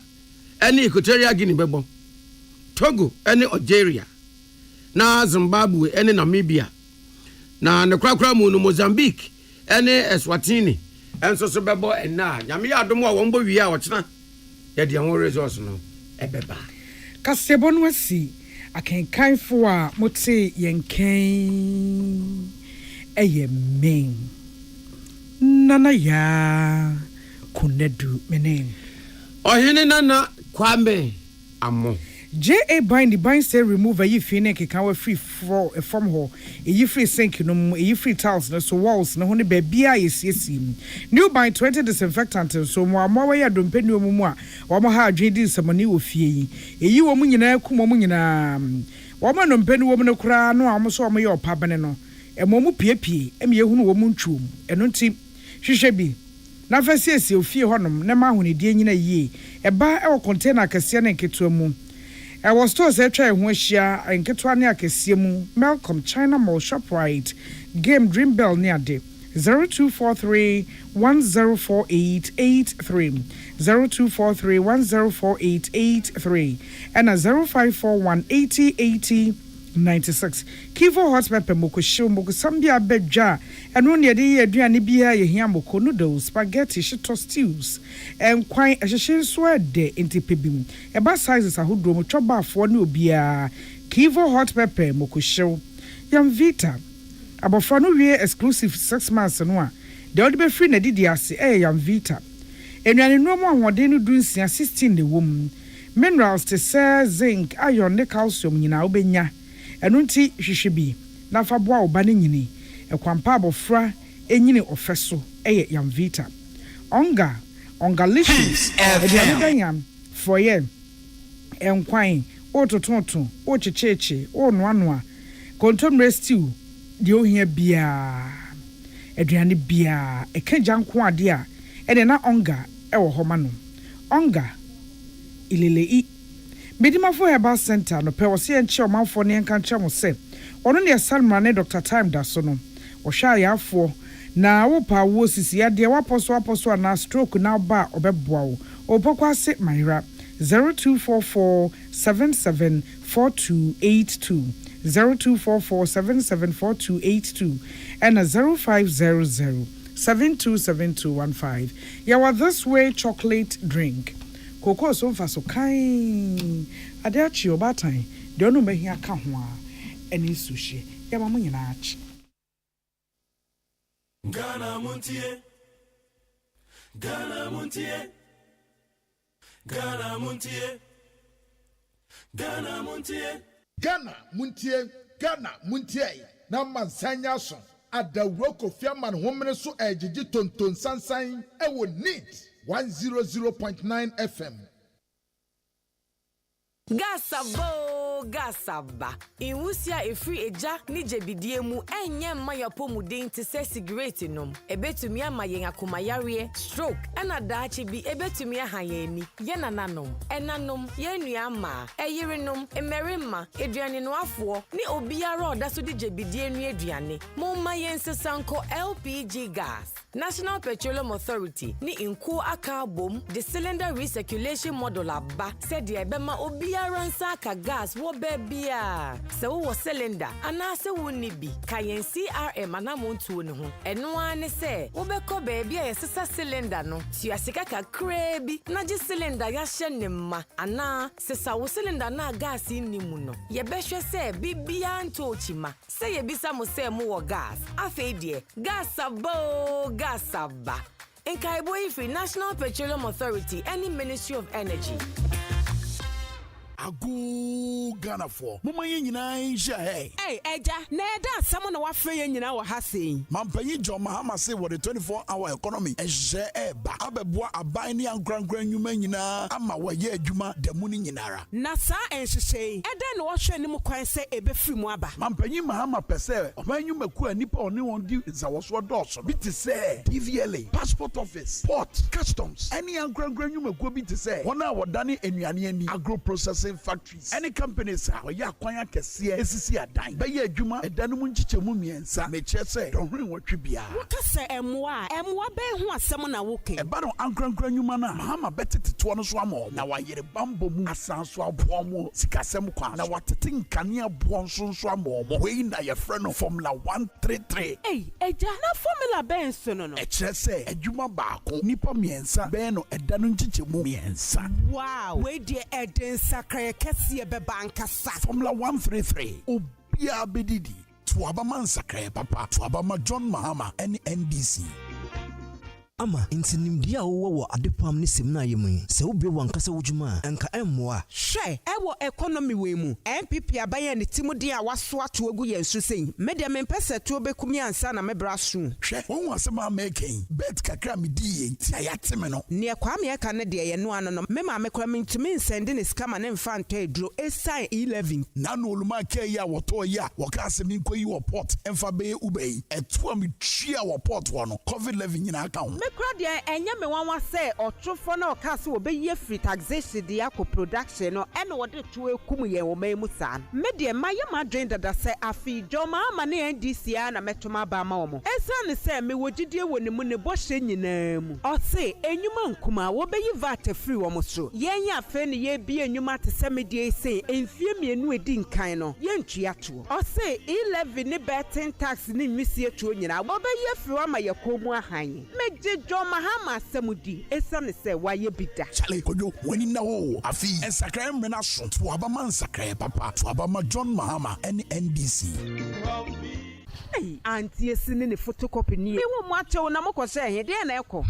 ene Equatorial Guinea bebo Togo ene Algeria na Zimbabwe ene Namibia na nekrakra mu no Mozambique ene Eswatini enso so bebo ena nyame ya adom a won bo wi a ochena ye de ho resource no ebeba kasebo no asi akenkanfo a mote yenken men nana ya kunedu menen ohene nana kwame amo J.A. Bind the bind say remove a yifine keka free from ho a free sink no a free tiles no so walls no hone bebia yes new bind 20 disinfectant so mo ya dompe ni omumu a wo mo ha adwedi samani wo fie yi wo mu nyina kuma mu nyina wo mo dompe ni wo mu no kura no a mo so mo ye opabene no e mo mu piepie e me ehunu wo mu ntwom eno nti hwehwe bi na fasiesi ofie honom na ma honedie nyina yie e ba e wo container kase na nketo mu I was told that I was here and get one near Kesimu, Malcolm, China Mall, ShopRite, Game Dream Bell near day 0243 104883, 0243 104883, and a 0541 8080 96. Kivo hot pepper moko show moko sambia beja and one year de aduane bia ye hia moko noodles spaghetti shito stews and kwan ehye so de intipebim e ba sizes ahodo mo choba afo ne obia Kivo hot pepper moko show yam vita abofra no wie exclusive 6 months no a de odi be free na didi ase yam vita enuane no mo ahode no dunsia 16 de wom minerals te say zinc iron ne calcium nyina obenya enunti hwehwe bi na fa boa oba ne nyini ekwampa abofra enyini ofeso yam vita onga licious ediam foye enkwan ototonto ochecheche onoanoa kontomre stew de ohia bia aduane bia ekaja nko ade a ene na onga ewo homa no onga ilelei Bedimafo Herbal Center no pe wose enche omanfo ne enka nche mo se ono ne Salma ne Dr. Time da so no wo hwa yafo na wo pa wo sisi ya de waposo na stroke na ba obeboa wo opokwase mahira 0244774282 0244774282 and 0500727215 yawa this way chocolate drink Cocoa so fa so kind adachi obatan de onu mahia ka ho a eni sushi ya mamu nyina achi Ghana Montie Ghana Montie Ghana Montie Ghana Montie Ghana Montie Ghana Montie na mansanya so adawro kofiaman homene so ejiji tonton sansan ewo neat 100.9 FM. Gasaba. Iwusia efri eja ni jebidie mu enye mayapo mu den te se cigarette nom. Ebetumi ama yen akomayare stroke ena daachi bi ebetumi ahayeni. Yena nanom. Enanom yenu ama. Eyerenom emerema eduane no afo ni obiara oda so di jebidie nu eduane. Momma yen sesanko LPG gas. National Petroleum Authority ni inko aka bom the cylinder recirculation model aba said the ebema obiara nsa aka gas wo bebia se wo cylinder ana se wo ni bi kayen CRM anamontuo ne ho eno ane se wo beko bebia yesesa cylinder no tiasika kakra bi na je cylinder ya hye ne ma ana sesa wo cylinder na gas ni mu no ye behwe se bibia ntochima se ye bisa mo se mo wo gas afa die gasaba in Kaiboy Free National Petroleum Authority any Ministry of Energy. Agu Ghana for mama nyina insha hey eja na eda samo na wafre nyina wo ha sei mampanyi John Mahama say what the 24-hour economy ehye eba abeboa aban ne ankrankran nyuma nyina ama waye adwuma da mu nyinara na sa enhyehyei eda na wo hwe nim kwan se ebefiri mu aba mampanyi Mahama pese oman nyuma ku anipa oni won di zawoso doso bi te se DVLA passport office port customs any ankrankran nyuma ku bi te se wona wodane enuane ani agro processing factories any companies how ya kwanya kese esisi adan be ya adwuma edanum nchichemu miensa meche se donhwen wotwe bia woka se emwa be ho asem na woke e ba no ankrankran nyuma na Mahama beteteto no so amo na wayere bambo mu asanso abo mu sikasem kwa na watete nkane abo nso amo we na ye frɛ no Formula 133 eja na Formula ben so no e kire se adwuma baako nipa miensa be no edanu nchichemu miensa wow we die eden sakra kese beba ankasa Formula 133 obia bedidi tuabama nsakra papa tuabama John Mahama NDC ama intinimdia wo adepam ne semna yemu se obi wankasa wujuma anka emmoa hwe ewo economy we mu MPP abaye ne timudi a waso ato agu yensu sei media mempese to bekumi ansa na mebra so hwe won asema making bet kakra medi enti ayateme no ne kwa me ka ne de ye no ano no mema mekora mentumi nsende ne skama ne mfa nto edro esai 11 na no oluma ke ya woto ya wakase mi nkoyi wo port emfa be ubei eto am twia wo port wo no COVID-19 nyina aka ho crowd enye me wanwa say otwofo na okase obeyi free taxation de akọ production no ene wode to ekum ye wo mai musa me de maye ma drain dada say afi joma ama ne NDC na metoma ba ma wo esane say me wogidie woni mu ne bohye nyina mu o say enyuma nkuma wo beyi VAT free wo mo so yenya afa ne ye bi enyuma te se me de say enfie mienu edi nkan no ye ntua to o say 11 ne betting tax ne nwisie to nyina wo beyi free wa ma ye komu ahan meje John Mahama samudi esane se waye bida chale kojo wani na wo afi ensakra mena so to abama nsakra papa to abama John Mahama NDC Hey, auntie sini ne photocopy ni. Me wo mo achew na mo kwose he de na ekọ.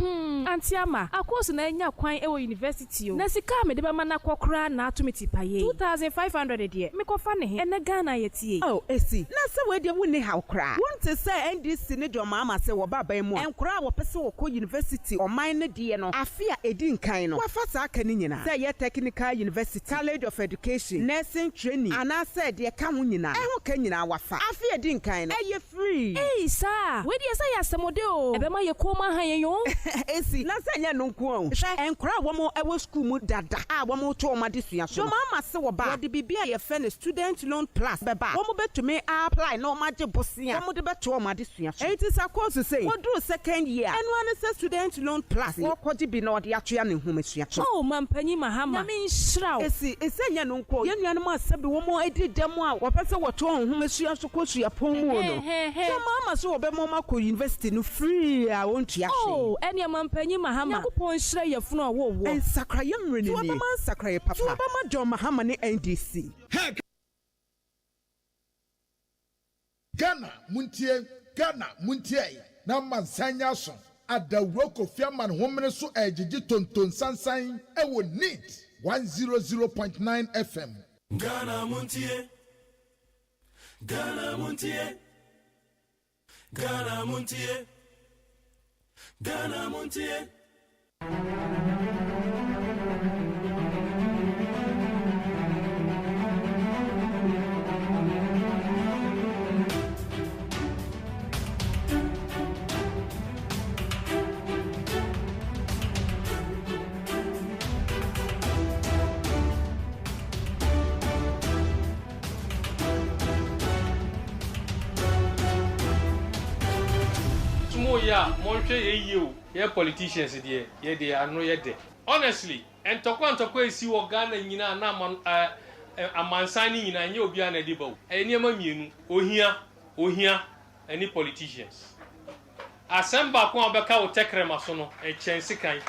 Auntie ama, akoso na enya kwan e wo university o. Na sika me de be ma na kwokra na atomiti paye. 2500 de. Me kofa ne he. Ene Ghana yetie. Oh, esi. Na se we de wo ne ha okra. Wonte se NDC ne de mama se wo baba mu. Enkora wo pese wo ko university o man ne de no. Afia edi nkan no. Wa fa sa aka ni nyina. Se ye technical university, college of education, nursing training, ana se de ka ho nyina. E ho ka nyina wafa. Afia edi nkan no. Eye free. Hey sir, we dey say yasemode o. Ebe ma ye koma han ye yo. Esi, na se nya no nko o. Hwe enkora wo mo ewo school mu dada. Wo mo to ma de sua so. Mama se wo ba. Wo de bibia ye fe ne student loan plus beba. Wo mo betumi apply na wo ma je bosia. Wo mo de beto ma de sua so. It is a course to say. Wo do second year. And one is student loan plus. Wo kwaji bi na wo de atoya ne ho masua so. Oh, mampanyi mahama. Na me nshraw. Esi, nya no nko. Ye nuanu ma sabi wo mo edi dam a wo pese wo to ho masua so ko sua pon mu no. So mama so wo be mo ma ko university no free a won tua hwe. Oh, enya mampanyi mahama. Yakopon nshra ye funu wo wo. Ensakra ye mreni ni. So ba man sakra ye papa. So ba ma John Mahama ne NDC. Ghana muntie na mansanya so adawro Kofi Aman homene so ejiji tonton sansan e wo NEET 100.9 FM. Ghana muntie Ghana muntie Ghana muntie Ghana muntie. Yeah, Montreal, you politicians, dear, I know you're there. Honestly, and Tokwa is you Ghana, you know, a man signing in your Biana Debo. Any Mamun, Ohia, any politicians. Assemble Kwambaka take Remasono, a chance kind.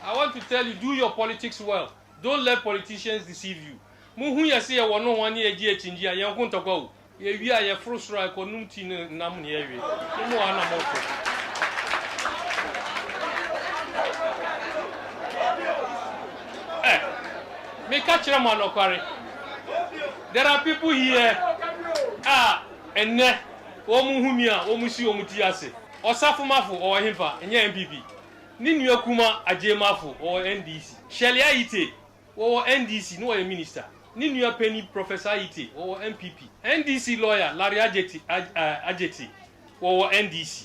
I want to tell you, do your politics well. Don't let politicians deceive you. Muhuya say a 1 year GH, and you're going to go. We are a frustrated community nam near you. No one about it. Me catch them on Okari. There are people here. And ne, Omuhumia, Omusi Omutiase, or Safumafu or Himfa, and MPP. Ninu Kuma, AGYEMAN or NDC. Shall I eat or NDC, no a minister. Ninu Penny Professor Ite or MPP. NDC lawyer Larry Ajeti or NDC.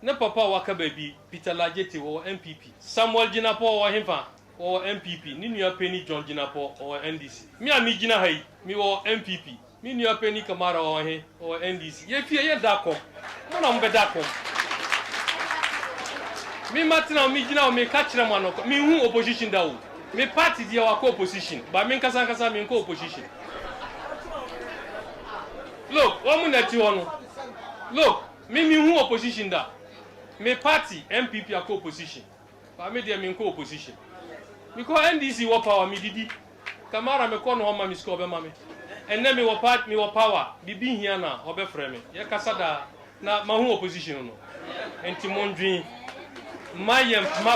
Ne Papa Waka baby Peter Lajeti or MPP. Samuel Jinapo or Himfa or MPP. Ninu Penny John Jinapo or NDC. Me and me Jina Hay, me or MPP. Ninu Penny Kamara or NDC. Ye fear Dako. Monam Bedako. Me Martina me Jina me catch them on me who opposition down. Me party dia wa co-opposition, but me kasa me co-opposition. Look, one minute you ono. Look, me who opposition da. Me party MPP a co-opposition, but me dia me co-opposition. Because NDC wa power me didi. Kamara me kono homa me score be mame. And then me wa power. Bibi here na obe frame. Ye kasa da na ma who opposition no. Enti mondwin my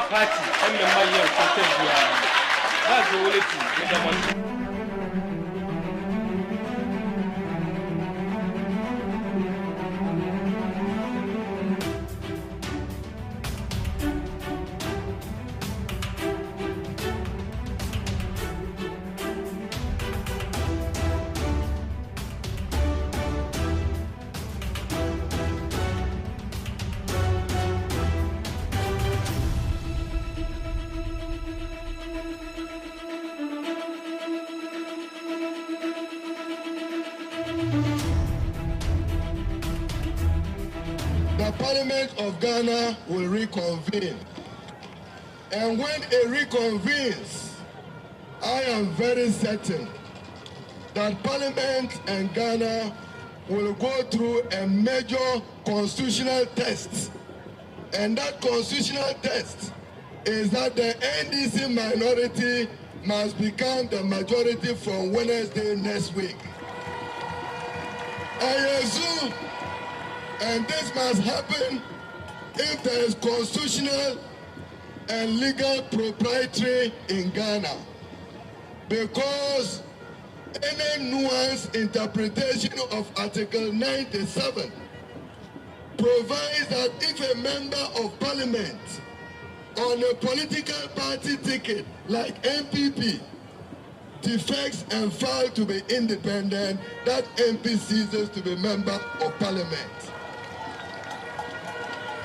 party and my content. That's the only thing in the money. The Parliament of Ghana will reconvene. And when it reconvenes, I am very certain that Parliament and Ghana will go through a major constitutional test. And that constitutional test is that the NDC minority must become the majority from Wednesday next week. I assume, and this must happen if there is constitutional and legal propriety in Ghana, because any nuanced interpretation of Article 97 provides that if a member of parliament on a political party ticket like MPP defects and fails to be independent, that MP ceases to be member of parliament.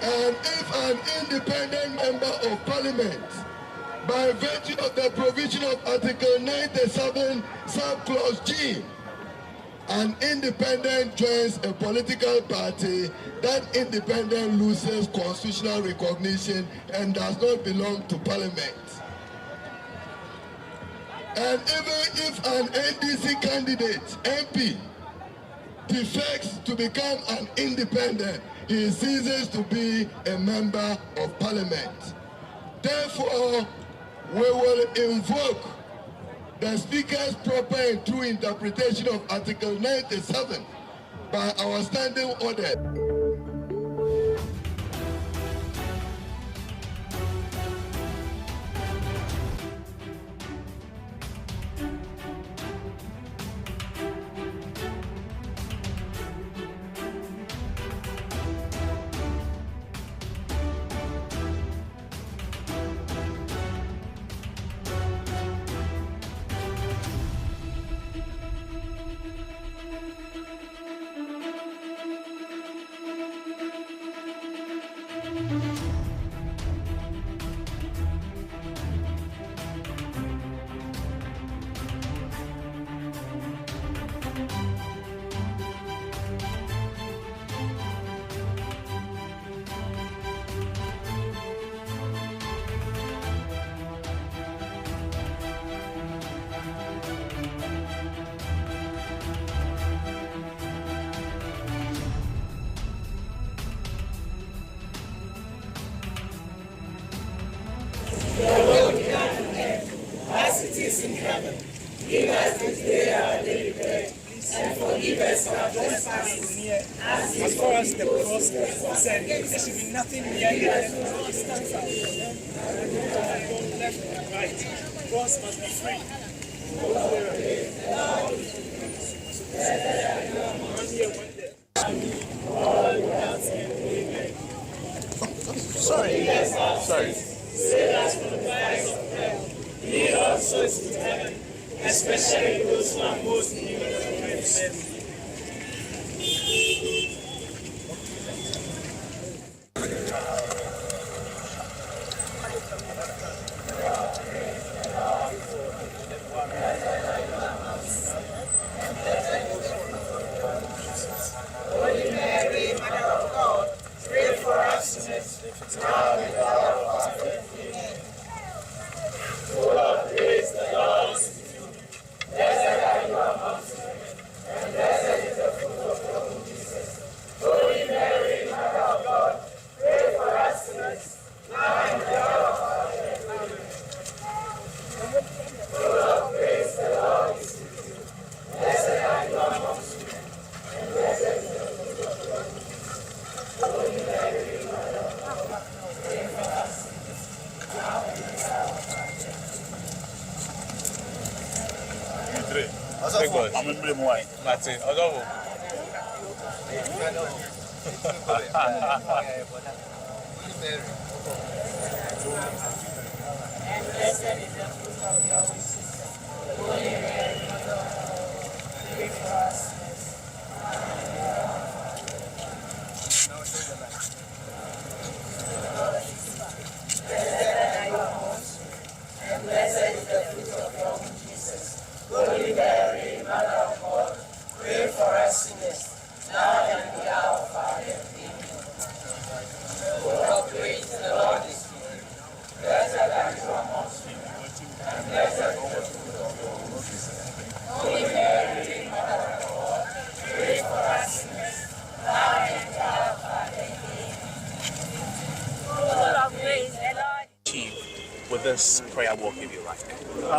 And if an independent member of parliament, by virtue of the provision of Article 97, subclause G, an independent joins a political party, that independent loses constitutional recognition and does not belong to parliament. And even if an NDC candidate, MP, defects to become an independent, he ceases to be a member of parliament. Therefore, we will invoke the Speaker's proper and true interpretation of Article 97 by our standing order. As it is in heaven, give us this day our daily bread, and forgive us our trespasses, as far as the cross is concerned. There should be nothing near you that distance out from them, and don't go left and right. Cross must be free. Sorry. Save us from the fires of hell. Lead our souls to heaven, especially those who are most in need of your mercy. Holy Mary, Mother of God, pray for us sinners, now and at the hour of our death. Amen. Full of grace, the Lord is with you. Blessed are you amongst women, and blessed is the fruit of your womb, Jesus. Holy Mary, Mother of God, pray for us sinners, now and at the hour of our death. Amen. Full of grace, the Lord is with you. Blessed are you amongst women, and blessed is the fruit of your womb. Holy Mary, Mother of God, pray for us sinners, now and at the hour of our death. And blessed is the fruit of your womb, Jesus. Holy Mary, Mother of God, pray for us sinners, now and at the hour of our death. Blessed are you amongst women, and blessed is the fruit of your womb, Jesus. Holy Mary, Mother of God, pray for us sinners, now and at the hour of our death. Amen. Full of grace, the Lord is with you. Blessed are you amongst women, and blessed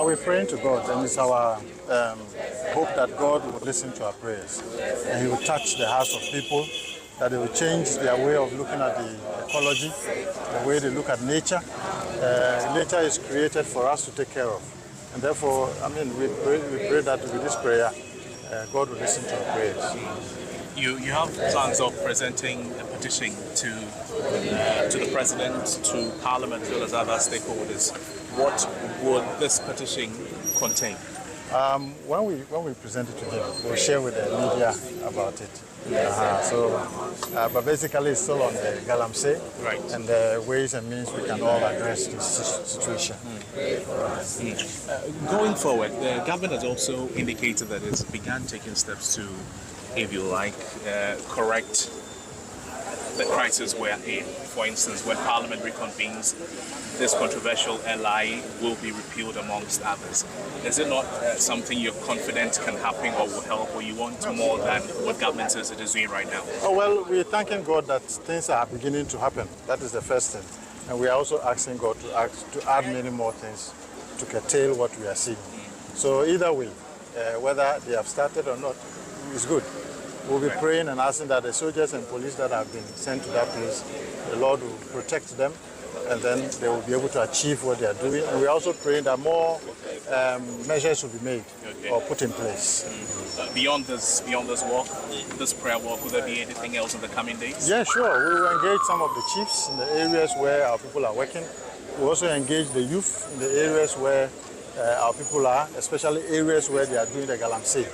We're praying to God, and it's our hope that God will listen to our prayers, and He will touch the hearts of people, that they will change their way of looking at the ecology, the way they look at nature. Nature is created for us to take care of, and therefore, we pray that with this prayer, God will listen to our prayers. You have plans of presenting a petition to the President, to Parliament, as well as other stakeholders. What would this petition contain? When we present it to him, we'll share with the media about it. But basically it's still on the Galamsey, right, and the ways and means we can all address this situation. Going forward, the government has also indicated that it's begun taking steps to, if you like, correct the crisis we're in. For instance, when Parliament reconvenes, this controversial LI will be repealed amongst others. Is it not something you're confident can happen or will help, or you want more than what government says it is doing right now? Oh, well, we're thanking God that things are beginning to happen. That is the first thing. And we are also asking God to add many more things to curtail what we are seeing. So either way, whether they have started or not, it's good. We'll be praying and asking that the soldiers and police that have been sent to that place, the Lord will protect them, and then they will be able to achieve what they are doing. And we're also praying that more measures will be made or put in place. Beyond this walk, this prayer walk, will there be anything else in the coming days? Yeah, sure. We will engage some of the chiefs in the areas where our people are working. We also engage the youth in the areas where our people are, especially areas where they are doing the Galamsey.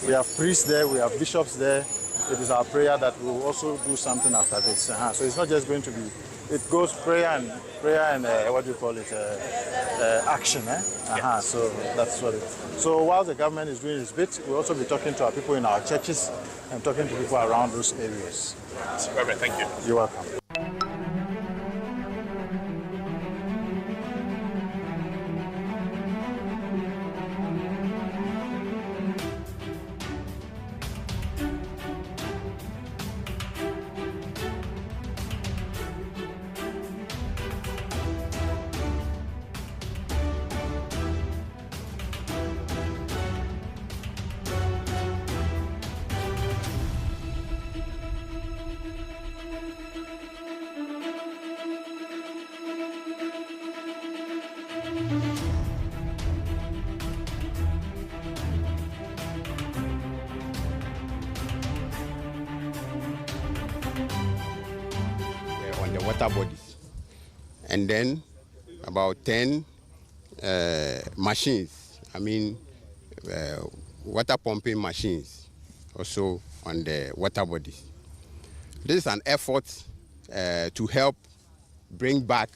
We have priests there, we have bishops there. It is our prayer that we will also do something after this. So it's not just going to be, it goes prayer and what do you call it, action. So that's what it is. So while the government is doing its bit, we'll also be talking to our people in our churches and talking to people around those areas. Reverend, thank you. You're welcome. On the water bodies, and then about 10 machines, water pumping machines also on the water bodies. This is an effort to help bring back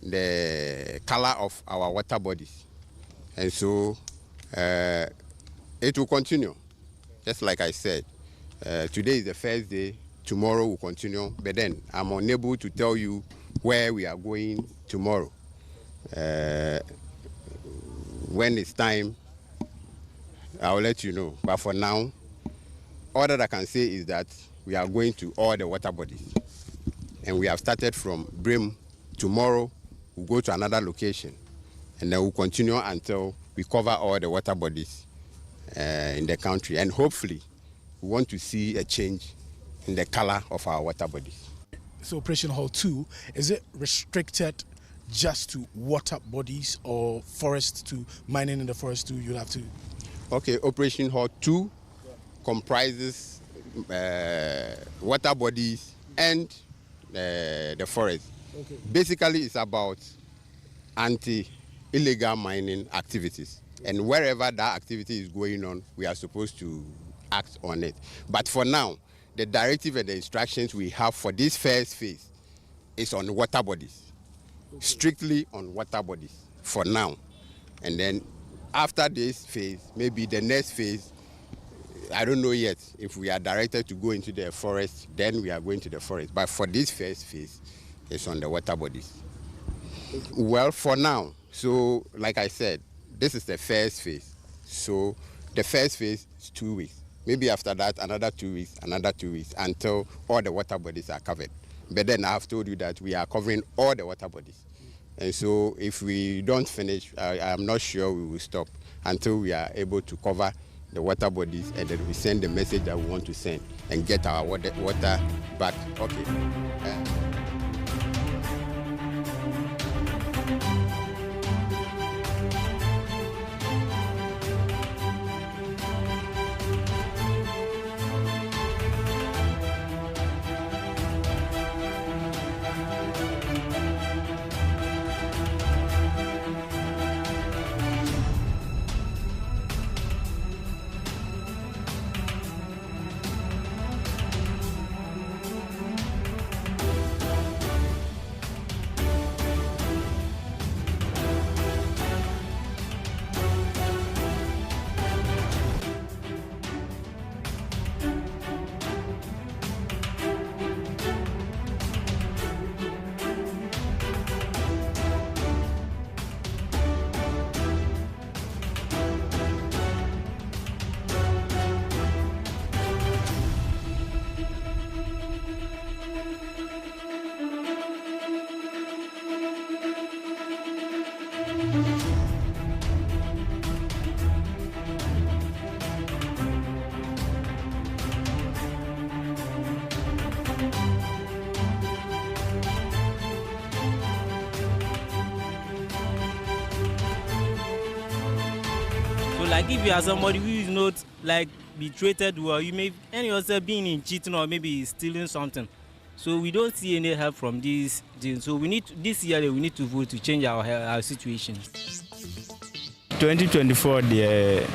the color of our water bodies, and so it will continue. Just like I said, today is the first day. Tomorrow will continue, but then I'm unable to tell you where we are going tomorrow. When it's time, I'll let you know. But for now, all that I can say is that we are going to all the water bodies. And we have started from Brim. Tomorrow, we'll go to another location. And then we'll continue until we cover all the water bodies in the country. And hopefully, we want to see a change in the color of our water bodies. So Operation Hall 2, is it restricted just to water bodies or forest to mining in the forest too? You'll have to... Okay, Operation Hall 2 comprises water bodies and the forest. Okay. Basically, it's about anti-illegal mining activities. And wherever that activity is going on, we are supposed to act on it. But for now, the directive and the instructions we have for this first phase is on water bodies, strictly on water bodies for now. And then after this phase, maybe the next phase, I don't know yet. If we are directed to go into the forest, then we are going to the forest. But for this first phase, it's on the water bodies. Well, for now, so like I said, this is the first phase. So the first phase is 2 weeks. Maybe after that, another 2 weeks, until all the water bodies are covered. But then I have told you that we are covering all the water bodies. And so if we don't finish, I'm not sure we will stop until we are able to cover the water bodies, and then we send the message that we want to send and get our water back. Okay. Like if you are somebody who is not like be treated well, you may end yourself being in cheating or maybe stealing something. So we don't see any help from this. So we need this year we need to vote to change our situation. 2024 the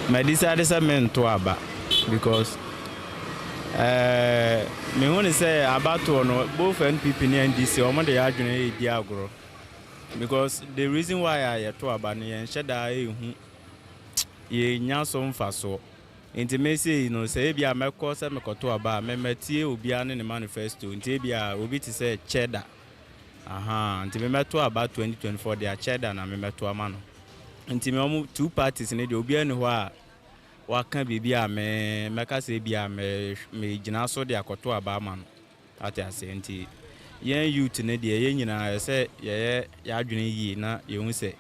my decided to aba because me want to say about both NPP and NDC or the argument diagro because the reason why I to aba and sheda ye nya so mfa so enti me say no say bia mekọ se mekoto aba memetie obi ane ne manifesto enti bia obi ti say cheddar enti me meto aba 2024 dia cheddar na me meto ama no enti me omu two parties ne de obi ane ho a waka bibia me meka say bia me gina so de akoto aba ama no ati ase enti yen youth ne de ye nyina say ye ya adwene yi na ye hu say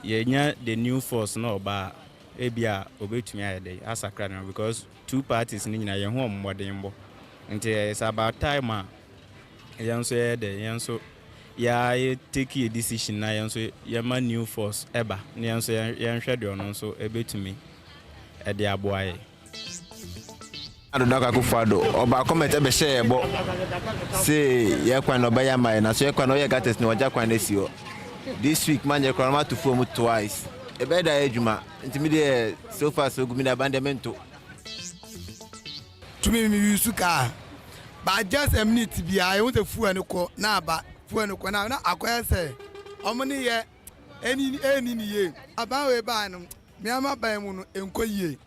ye nya the new force no ba ebia obetumi ayede asakra no because two parties ni nyina ye ho ommodin bo nti it's about time a yenso yede yenso ya take a decision na yenso ye ma new force eba na yenso ye hwede ono so ebetumi ede aboaye Adoda Akufo-Addo oba comment ebe share bo say ye kwan no ba ya mai na so ye kwan no ye gates ni oja kwan esi o this week man ye kwan ma to fuom twice ebe da ejuma intimidate so far so good abandonment to me suka but just a minute bi I want to fu enko na aba fu enko na akoya say omoni ye eni ni ye aba we ba no me ama ban mu no enko ye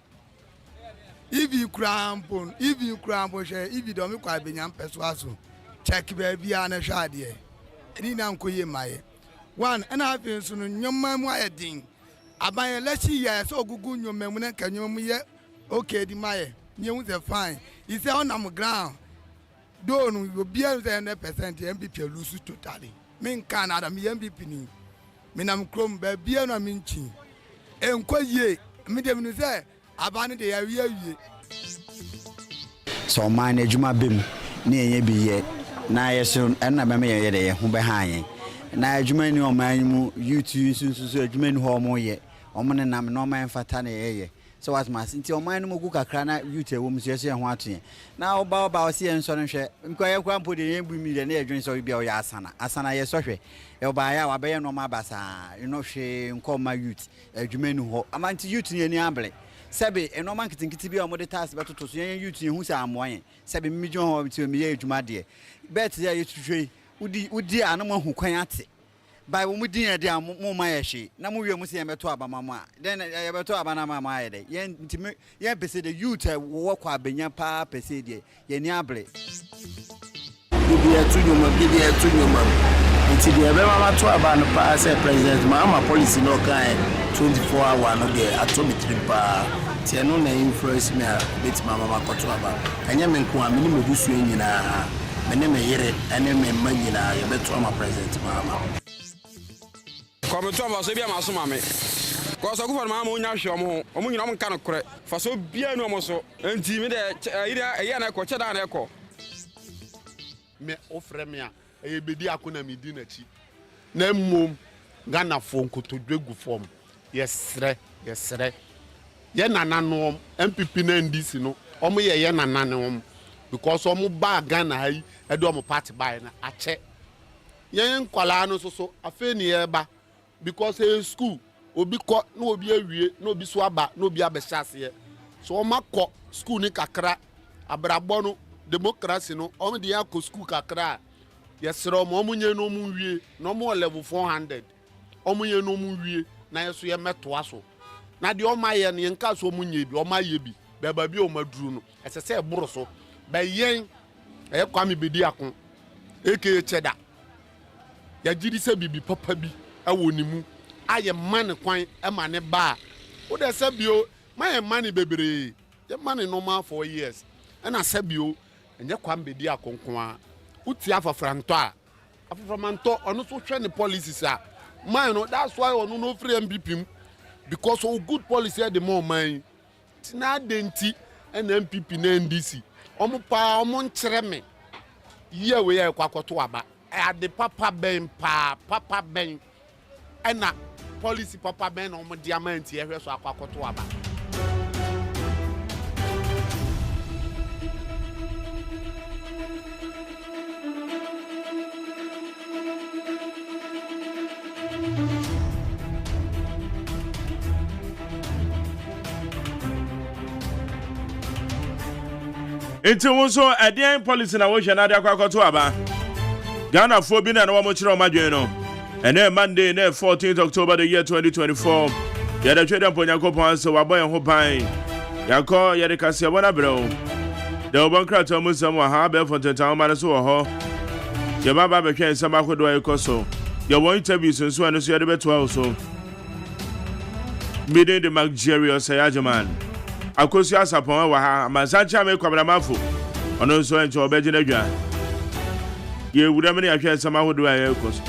ibi krampon she ibi do me kwa benyam peso aso check ba bia na hwa de eni na enko ye maye one and a half so no nyoma mu ayedin aban lechi ya so gugu nyoma mu na kanyom ye okay di maye nyewu the fine he say on am ground do no you be 100% MPP lose totally me kan adam MPP ni me nam krom ba bia no minchi enko ye me dem no say aban de ya wie so man adwuma bem na enye bi ye na yeso na be me ye de ye ho be han na adwuma ni o man mu YouTube so adwuma ni ho mo ye o mo nam no man fata na ye so what mas nti o man mu gu kakra na YouTube wo mso ye ho ato na oba o se enso no hwe nkoye kwa mpo de ye bu mi de na adwun so bia o ya asana ye so hwe e oba ya wa be ye no ma basa no hwe nko ma youth adwuma ni ho amanti youth ni ani able sebe enoma nkitinkiti bia o mo de task betoto so ye youth hu sa amoye sebe mmidwo ho ti me ye adwuma de bet ya ye twhwe udi anamo hu kwan ate by wo mudin ya de mo ma ye hwe na mo wie mo se ye beto aba mama then ye beto aba na mama ye de ye ntimi ye pese de youth wo kwa benya pa pese de ye ni abre bibi etu nyoma nti de be mama to aba no pa say president ma policy no kan 24 hour no de atomic pa ti no na influence me a bit mama makoto aba anya me nko a me ni mebusu nyina mene me yere ene me magina ye beto ma president mama Come to us be ma so mame Cause I go for mama onya hwe omo omo nyina omo kan kore fa so bia no omo so enti me de ira na ko cheda na eko me ofre me a e bedi akona me di na chi na mmom Ghana fo nkotodwegu form yesre ye nananom MPP na NDC no omo ye nananom because omo ba Ghana hai e do omo party buy na ache yen kwala no so afa ni e ba because e school obi ko na obi awie na obi so aba na obi abehase so omo ko school ni kakra abrabo no democracy no omo de yakọ school kakra yesre omo nye no mu wie no omo level 400 omo nye no mu wie na yeso ye metoa so na de omo aye ne nka so omo nye bi omo aye bi be ba bi omo aduru no esese e boro so be yen e kwa me bedi akon eke cheda ya jiri se bibi papa bi awonimu aye man kwan e ma ne ba wo de se bio man man bebre ye man normal 4 years na se bio enye kwa mbedi akonkwa uti afafranto a afaframanto ono so hwe ne policies a man no that's why ono no free MPP because of good policy at the moment tina denti and MPP na NDC omo pa omo nkyere me ye we ye kwakoto aba ade papa ben papa ben ena policy papa ben omo diamant ye hwe so akwakoto aba Enti wonso adien policy na wo hwe na de akwakoto aba Ghana fo bi na wo mo kire o madwen no ene Monday na 14th October the year 2024 ya da twede mponyankopon so waboy ho ban yakọ ya de kase bona bro de obon krato mo sam wa ha be fontentan ma so wo ho ya baba be hwe nsam akodo ayikoso ya won interview so anu so ya de beto so midin the luxurious AGYEMAN akosi asapon wa ha masancha me kwabramafo ono so enche obeje na dwa ye wura me ya hwe nsam akodo ayikoso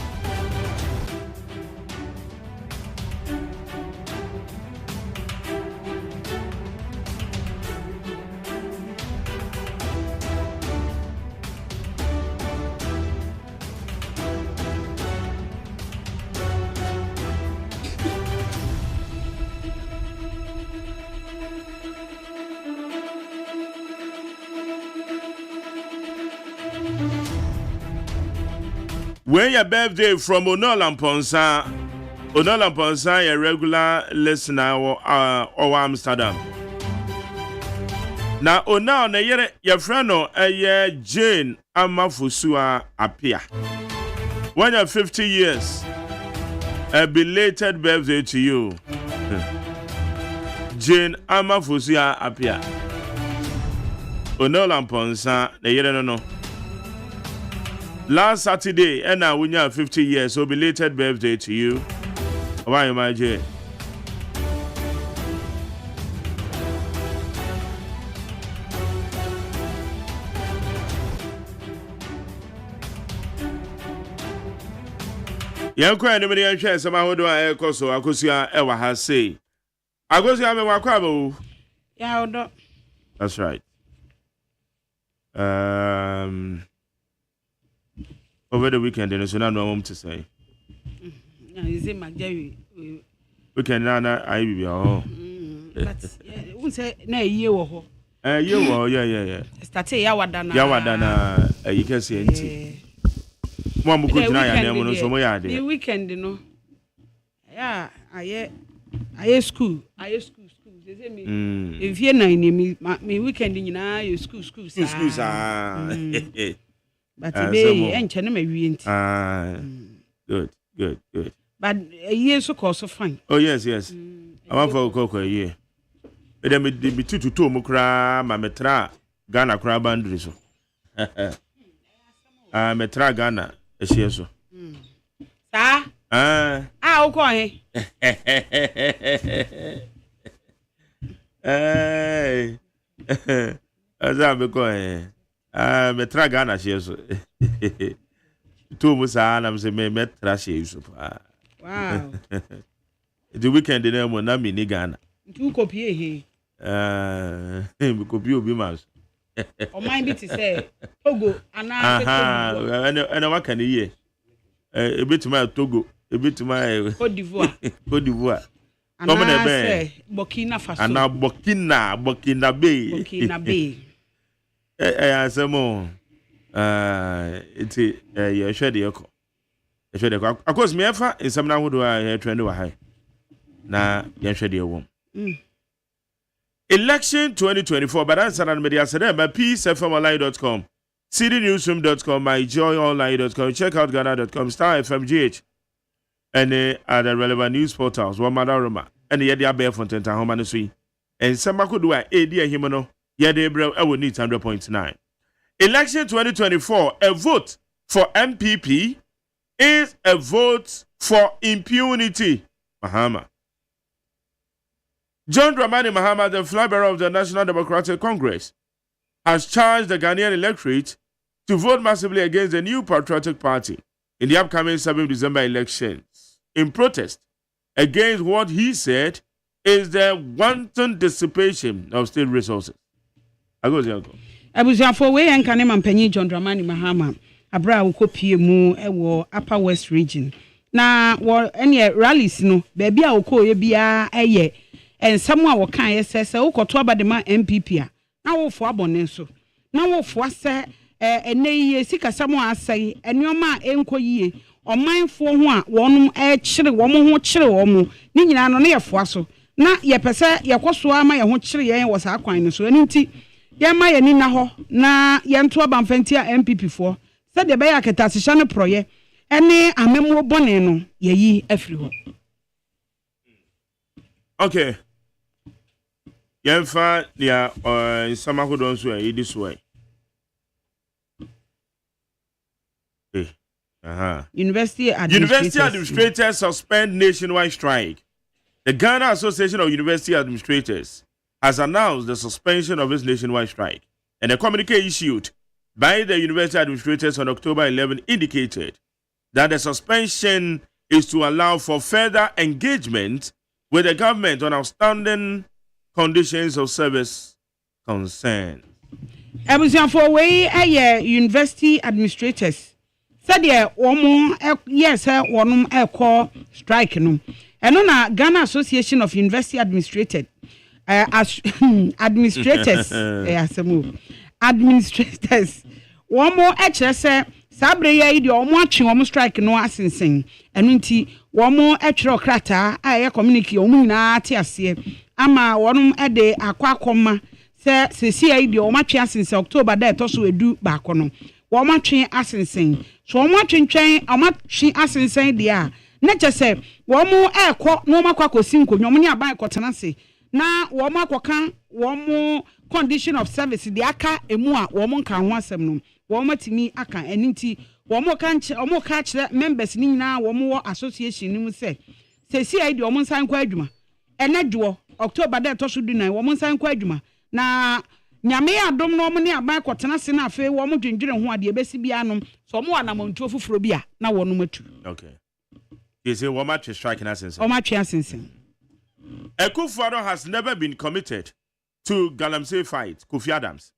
When your birthday from Onola Mponsa, a regular listener or Amsterdam. Now, Ona na your friend Jane Amafusua appear. When you're 50 years, a belated birthday to you. Jane Amafusua appear. Onola Mponsa, no. Last Saturday, and now when you're 50 years, so belated birthday to you. Why, my Jay? Yanko and nobody else shares somehow do I echo so Akosia ever has say. Akosia me wakwabo. Yeah, no. That's right. Over the weekend, there's no one to say. Is it my Jerry? Weekend, I be oh. But won't say, nay, you or yeah. Start Yawadana. Yawadana, you can see it. One good night, and so my the weekend, you know. Yeah, I school. They say me. If you're not me weekend, you know, you school. But today, and China may be good. But a year so cost of fine. Oh, yes. I want for Coco a year. But then be 2 to 2 mukra, my metra, Ghana crab boundary so. Metra Ghana, a year so. Okay. Hey, as I be going. metra Ghana share so. Two musa na mse me metra share so. Wow. The weekend dey mo na me ni Ghana. Ntu kopie he. Me kopie obi mas. O mind bi ti say Togo ana ana waka ne ye. Ebetuma Togo, ebetuma Côte d'Ivoire. Côte d'Ivoire. Ana say Burkina Faso. Ana Burkina Bay. Burkina Bay. Asemo it's you share the echo. You share the echo. Of course me efa nsam na hodo a trend wa high. Na you share the echo. Election 2024 but answer and media said by peacefmonline.com, cdnewsroom.com, myjoyonline.com, check out ghana.com, star fmgh and other relevant news portals one madaroma and the idea bear fontaine home and sweet and some could do a dear himono yede bro I would need 100.9. Election 2024, a vote for MPP is a vote for impunity. Mahama. John Dramani Mahama, the flag bearer of the National Democratic Congress, has charged the Ghanaian electorate to vote massively against the new Patriotic Party in the upcoming 7th December elections in protest against what he said is the wanton dissipation of state resources. I go there. Abusiafo we enka ne mampanyi John Dramani Mahama abra wokopie mu ewo Upper West region na wo ene rallies no baabi a wokoye bia eye ensam a wokan yesese wokoto abadema MPP a na wofo abone so na wofo ase eneye sikasam asai enioma enkoyie omanfo ho a wonum kire womo ho kire womo ni nyina no na yefo aso na yepese yekoso ama ye ho kire yen wo sa kwan no so enti yema ye ni na ho na yento abamfanti a MPP fo se de be yaketa sesha no proye ene amemo bone no yeyi afiri ho. Okay. Yemfa dia samahodon so e this way. University administrators suspend nationwide strike. The Ghana Association of University Administrators has announced the suspension of its nationwide strike, and a communique issued by the university administrators on October 11 indicated that the suspension is to allow for further engagement with the government on outstanding conditions of service concerns. Abusiafo we university administrators said yes wonum call strike no eno na Ghana Association of University Administrators administrators administrators womo ekere se sabre ye di omo atwe omo strike no asensen eno nti womo ekere okrata aye communicate omo nyina te ase ama wonum de akwakoma se sesi ye di omo atwe asensen October da etoso edu ba kono womo atwe asensen so womo atwentwen omo atwe asensen dia na chese womo ekọ no makwakosi nkonyo omo ni aban ekotena se na womo akoka womo condition of service de aka emu a womo nka ho asem no womo timi aka eninti womo ka kire members ni nyina womo wo association ni mu se sesi ai de womo nsan kwa adwuma enadwo October da to so du nan womo nsan kwa adwuma na nyame adom no womo ni aban ekotena se na afi womo dwendwere ho ade ebesi bia no so womo anamontuo fufuro bia na wono matu. Okay. You say womo atwe strike na sense. Womo atwe asensen. Akufo-Addo has never been committed to Galamsey fight. Kofi Adams,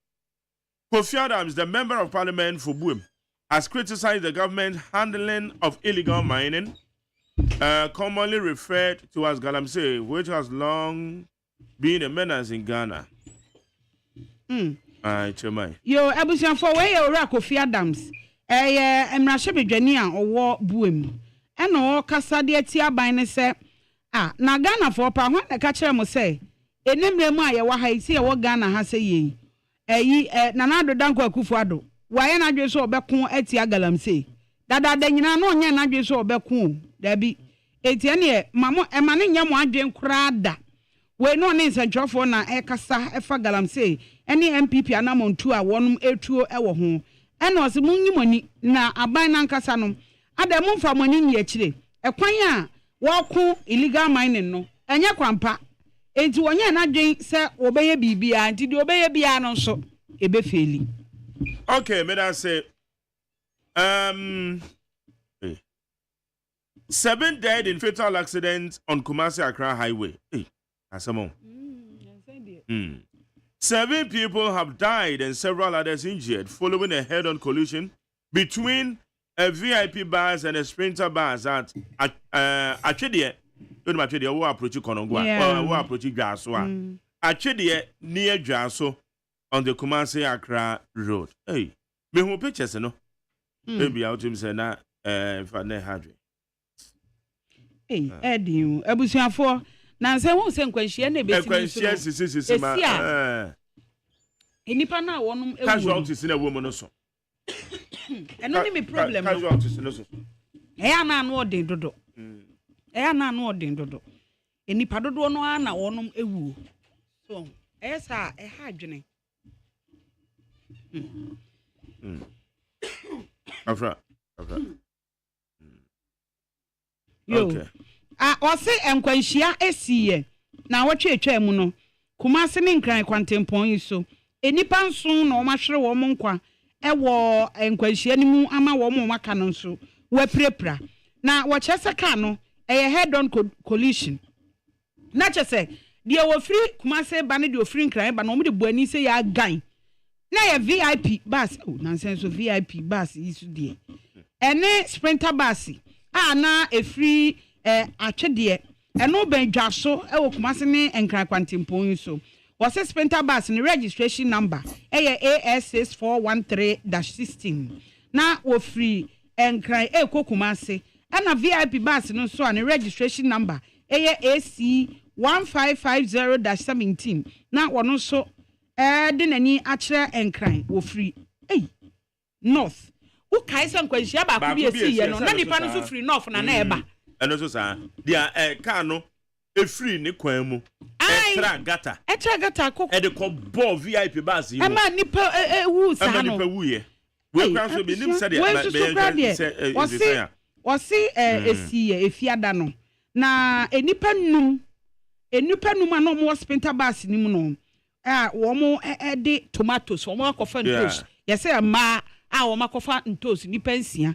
the member of parliament for Buem, has criticized the government handling of illegal mining, commonly referred to as Galamsey, which has long been a menace in Ghana. Yo, abusiafo we ora Kofi Adams. Emrashe bedwani a owo Buem. Eno kasa de ati aban ne se na Ghana for pa ho na ka kire mo se enemre mu aye wa ha isi ye wo Ghana ha se yi na na do danko Akufo-Addo wa ye na dwe so obekun ati Galamsey dada nyina no nye na dwe so obekun da bi eti ne mamo emane nya mo adwen kura da we no ne nsantwofo na ekasa efa Galamsey ene MPP anamontu a wonum etuo ewo ho ene ose munyimoni na aban na nkasa no adamu mfa moni ni akire ekwan a woku illegal mining no enye kwampa enti wonye na dwen se obeye bibia enti de obeye bia no so ebe feli Okay, may I say 7 died in fatal accident on Kumasi Accra Highway. Hey, Asamo. 7 people have died and several others injured following a head-on collision between a VIP bus and a sprinter bus at Achedie. Don't Achedie who approach Konongwa or who approach Jaswa. Achedie near Jaso on the Kumasi Accra Road. Hey, me who pictures no? Maybe out him say na if I ne hadwe. Hey, Eddie, abusuafo na nse won se nkwanhia na besi sisi ma enipa na wonum ewu casualties na wo mu no so eno ni me problem no casualties no so eya na anu odin dodo enipa dodo no ana wonum ewu so esa e ha adwene afra okay ose enkwanhia esiye na wotwetwa mu no Kumasi ne nkran kwantempon yi so enipa nso na o mahwere wo mo nkwa ewo enkwanhia ni mu ama wo mo maka no nso waprepra na wo chese ka no head on collision na chese de wo free Kumasi ba ne de wo free nkran ba na o de buani se ya gan na ye VIP bus na senso VIP bus yi so de ene sprinter bus na e free Achedie eno ben dwaso ewo Kumasi ne nkran kwantempon so was sprinter bus ni registration number AS6413-16 na wo free nkran Kumasi na VIP bus no so ani registration number AC1550-17 na wono so de nani akire nkran wo free north wo kai se nkwanhia ba ko bi esi ye no na nipa no so free north na na eba eno so sa dia car no e free ne kwan mu extra gata ko e de ko ball VIP bus yi ma nipa wu sa no nipa wu ye we kwan so be nim say dia wasi esi efiada no na enipa num ana mo sprinter bus ni mu no wo mo de tomatoes wo mo akofa ntos yes ma wo makofa ntos nipa nsia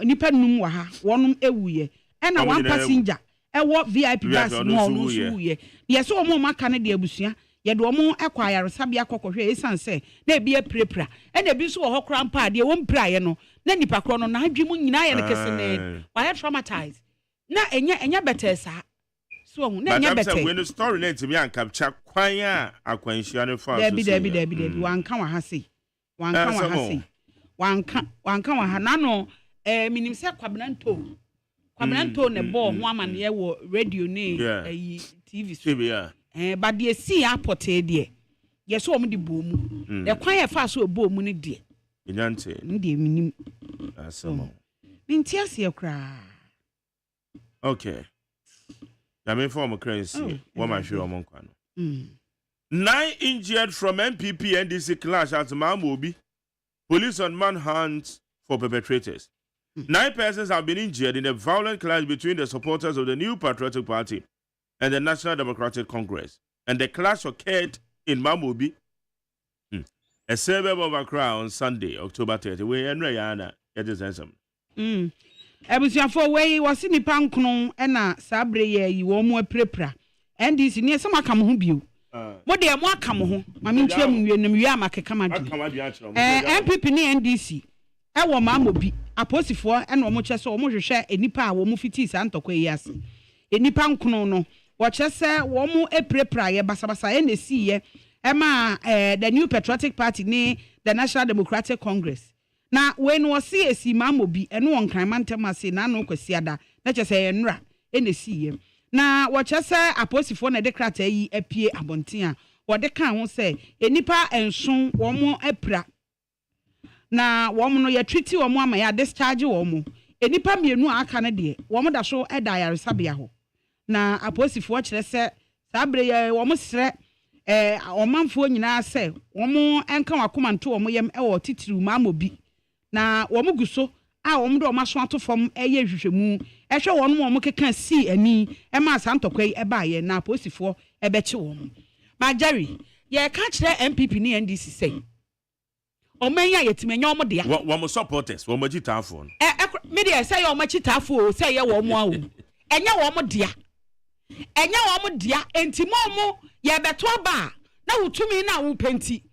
nipa num wa ha wonum ewuye na one passenger ewo VIP bus no no suye yes wo mo maka ne de abusua ye de wo mo ekwa ayaresabia kokohwe esanse na ebi aprepra na ebi so wo hokra mpa de wo mpraye no na nipa kro no na adwemu nyina ye ne kese ne wa traumatized na enya better sa so hu na enya better when the story let me and capture kwan a akwanhia ne fa so debi wanka wa ha sei wanka wa ha na no minim se kwabenanto ne ball ho amane ye wo radio ne TV so but the see airport de yes wo mo de bo mu the kwan ye fa so bo mu ne de enyante ndi minim asamo mintiase kra okay na me form currency what my show on kwa no 9 injured from MPP NDC clash at Mamobi. Police on manhunt for perpetrators. 9 persons have been injured in a violent clash between the supporters of the New Patriotic Party and the National Democratic Congress. And the clash occurred in Mamobi, a suburb of Accra on Sunday, October 30. We are Yana. It is handsome. Ebusiafo we was ni pankron na sabre ye yi wo mu aprepra NDC ne sama kam ho bio mo de mo akam ho ma me ntwe mu wie nem wie amakeka madwe MPP ne NDC e wo ma mobi aposifo na wo mo kyese wo mo hwehwe enipa a wo mo fiti sa ntokwa yi ase enipa nkron no wo kyese wo mo aprepra ye basabasa ye na si ye e ma the New Patriotic Party ne the National Democratic Congress na when was see esi mamobi eno won kan mantem ase na no kwasi ada na kyese ye nra ene siye na wo kyese aposifo na de krata yi apie abonten a wo de kan ho se enipa enson wo mo apra na wo mo no ye treaty wo mo ama ya discharge wo mo enipa mienu aka ne de wo mo da so eda yaresabia ho na aposifo kyere se sabre ye wo mo sre omanfo nyina se wo mo enka wakoma nto wo mo yem e wo titiru mamobi na wo mu guso a wo mu do ma so atofom eye hwehwemu ehwe wo no mo keka si ani e ma santokwa e ba ye na aposifo e be che wo mu ma Jerry ye ka kire MPP ni NDC sei Omenya yetimenya omo dia. Wo supporters, wo magitafo. Me dey say omo chitafo say ye wo mo awu. Enya wo mo dia. Enya wo mo dia enti mo ye beto aba na wutumi na wo penti.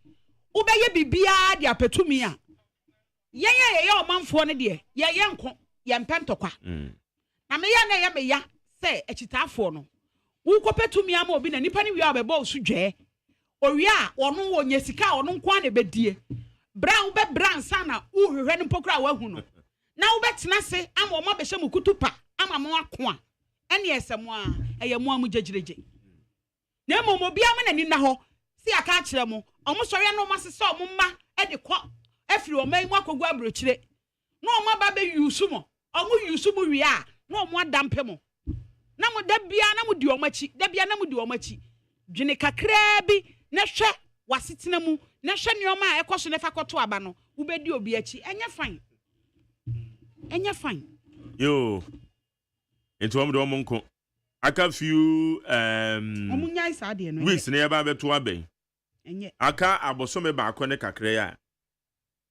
Wo be ye bibia dia petumi a. Ye omanfo ne de ye nko ye mpentokwa. Na me ya na ye me ya say echitafo no. Wo kopetumi ama obi na nipa ne wi abebo osudwe. Owia ono wo nyesika ono nko na bedie. Brown be brown sana uhwehwe no pokra wa hu no. Na wo betena se ama o ma be hye mukutupa ama mo ako a. Ene esemo a eye mo amu jejireje. Na momo bia me na ni na ho si aka akire mo. Omo sori na o ma se o mo ma e de ko afiri o mai mo akogu abrochire. Na o ma ba be yusu mo. Omo yusu mo wi a na o mo adampe mo. Na mo da bia na mo di o machi. Da bia na mo di o machi. Dwene kakra bi na hwe wasetena mu na hwe neoma a ekoso ne fa koto aba no wo bedi obi achi enya fine yo ento am do mo nko aka few omunyai sa de no weeks ne ba beto aben enye aka abosome ba akone kakra ya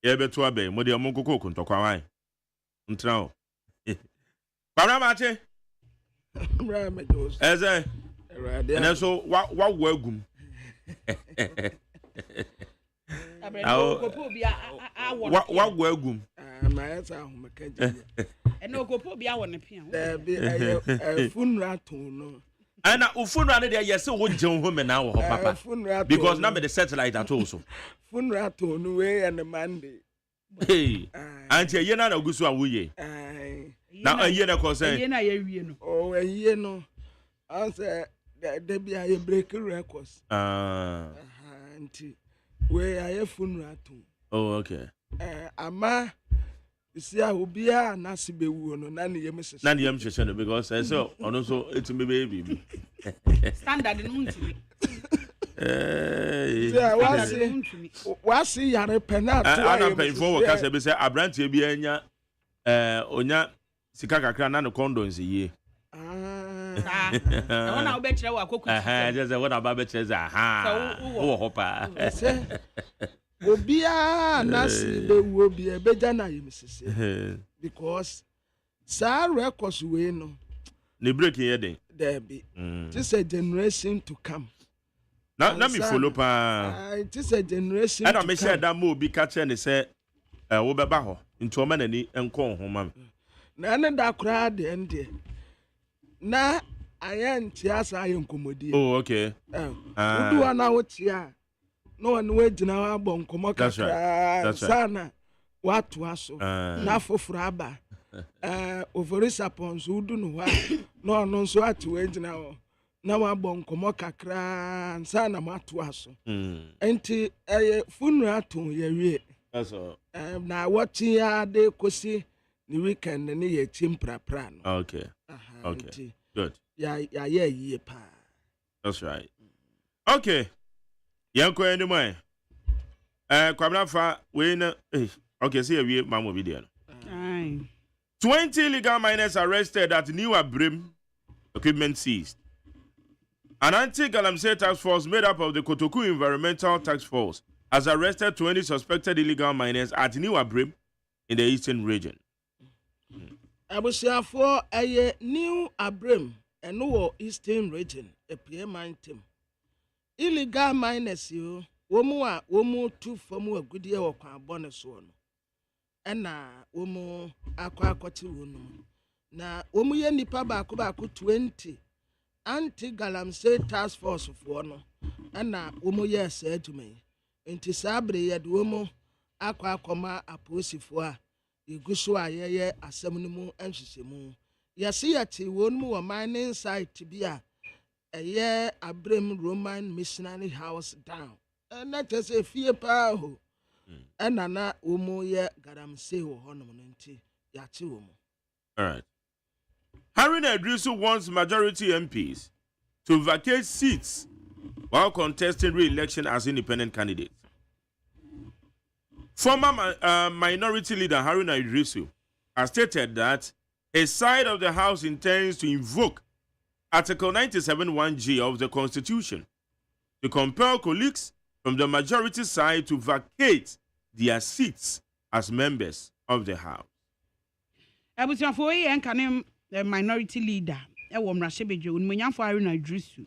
ye beto aben mo de mo nko ko ntokwa wan ntra o para ma che bra me dos eze and so what wagum what wagum ma yesa ahumaka je eno okopo bia won pia bi funeral tone no ana ufunra ne de yese wo gyen ho me na wo papa because na me the satellite at also funeral tone we and Monday hey anti ye na gusu a wo ye na ye na concern ye na ye wie no oh ye no answer there be a break records anti we are funeral tone oh okay ama see a obia na sibewu no na ne yem hye na ne yem hye no because I so ono so etumi baby standard no ntimi wasi yare penalty ana pay for work say be say abrantie bi anya onya sika kakra na ne condoms ye ona wo be kire wo akoku just what about be kire za wo ho pa obia na sibewu obi ebeja na yem sese because sa records we no ne break here den there be this a generation to come na me follow pa this a generation and I me share that mo obi ka che ne say wo beba ho nti o ma nani enko ho ma na ne da kra de ende na ayanti asa ayenkomodi oh okay udu ana wotia no one we gina abon komo kakra sana watu aso na foforo aba overi sapons udu no wa no no so ati we gina ho na wabon komo kakra sana matu aso enti funeral to ye wie aso na watia de kosi ni weekend ni ye chimprapra no okay okay good ye pa that's right okay yanko anymore kwamna fa we na okay see we mamo video no 20 illegal miners arrested at New Abrim, equipment seized. An anti-galamsey task force made up of the Kotoku Environmental Task Force has arrested 20 suspected illegal miners at New Abrim in the eastern region. Abusiafo aye New Abrim and no eastern region a PM team. Illegal miners you womu tu fomu agudie wo kwa bonus one. Ena womu akwakoti wonu. Na womu ye nipa baako 20 anti-galamsey task force for no. Ena womu ye se adwuma. Enti sabre ye de womu akwakoma aposifo a igusu ayeye asem no mu anhwehwemu. Yesi yati wonu wo mining site bia eye Abram Roman Missionary House down. Na tese fie pa ho. Na womu ye galamsey wo honom no nti yachi womu. All right. Haruna Idrisu wants majority MPs to vacate seats while contesting re-election as independent candidates. Former minority leader Haruna Idrisu has stated that a side of the House intends to invoke Article 97(1)(g) of the Constitution to compel colleagues from the majority side to vacate their seats as members of the House. Abusiafo yi enkane minority leader ewo mrashebedwe onimonyafo Aruna Idrisu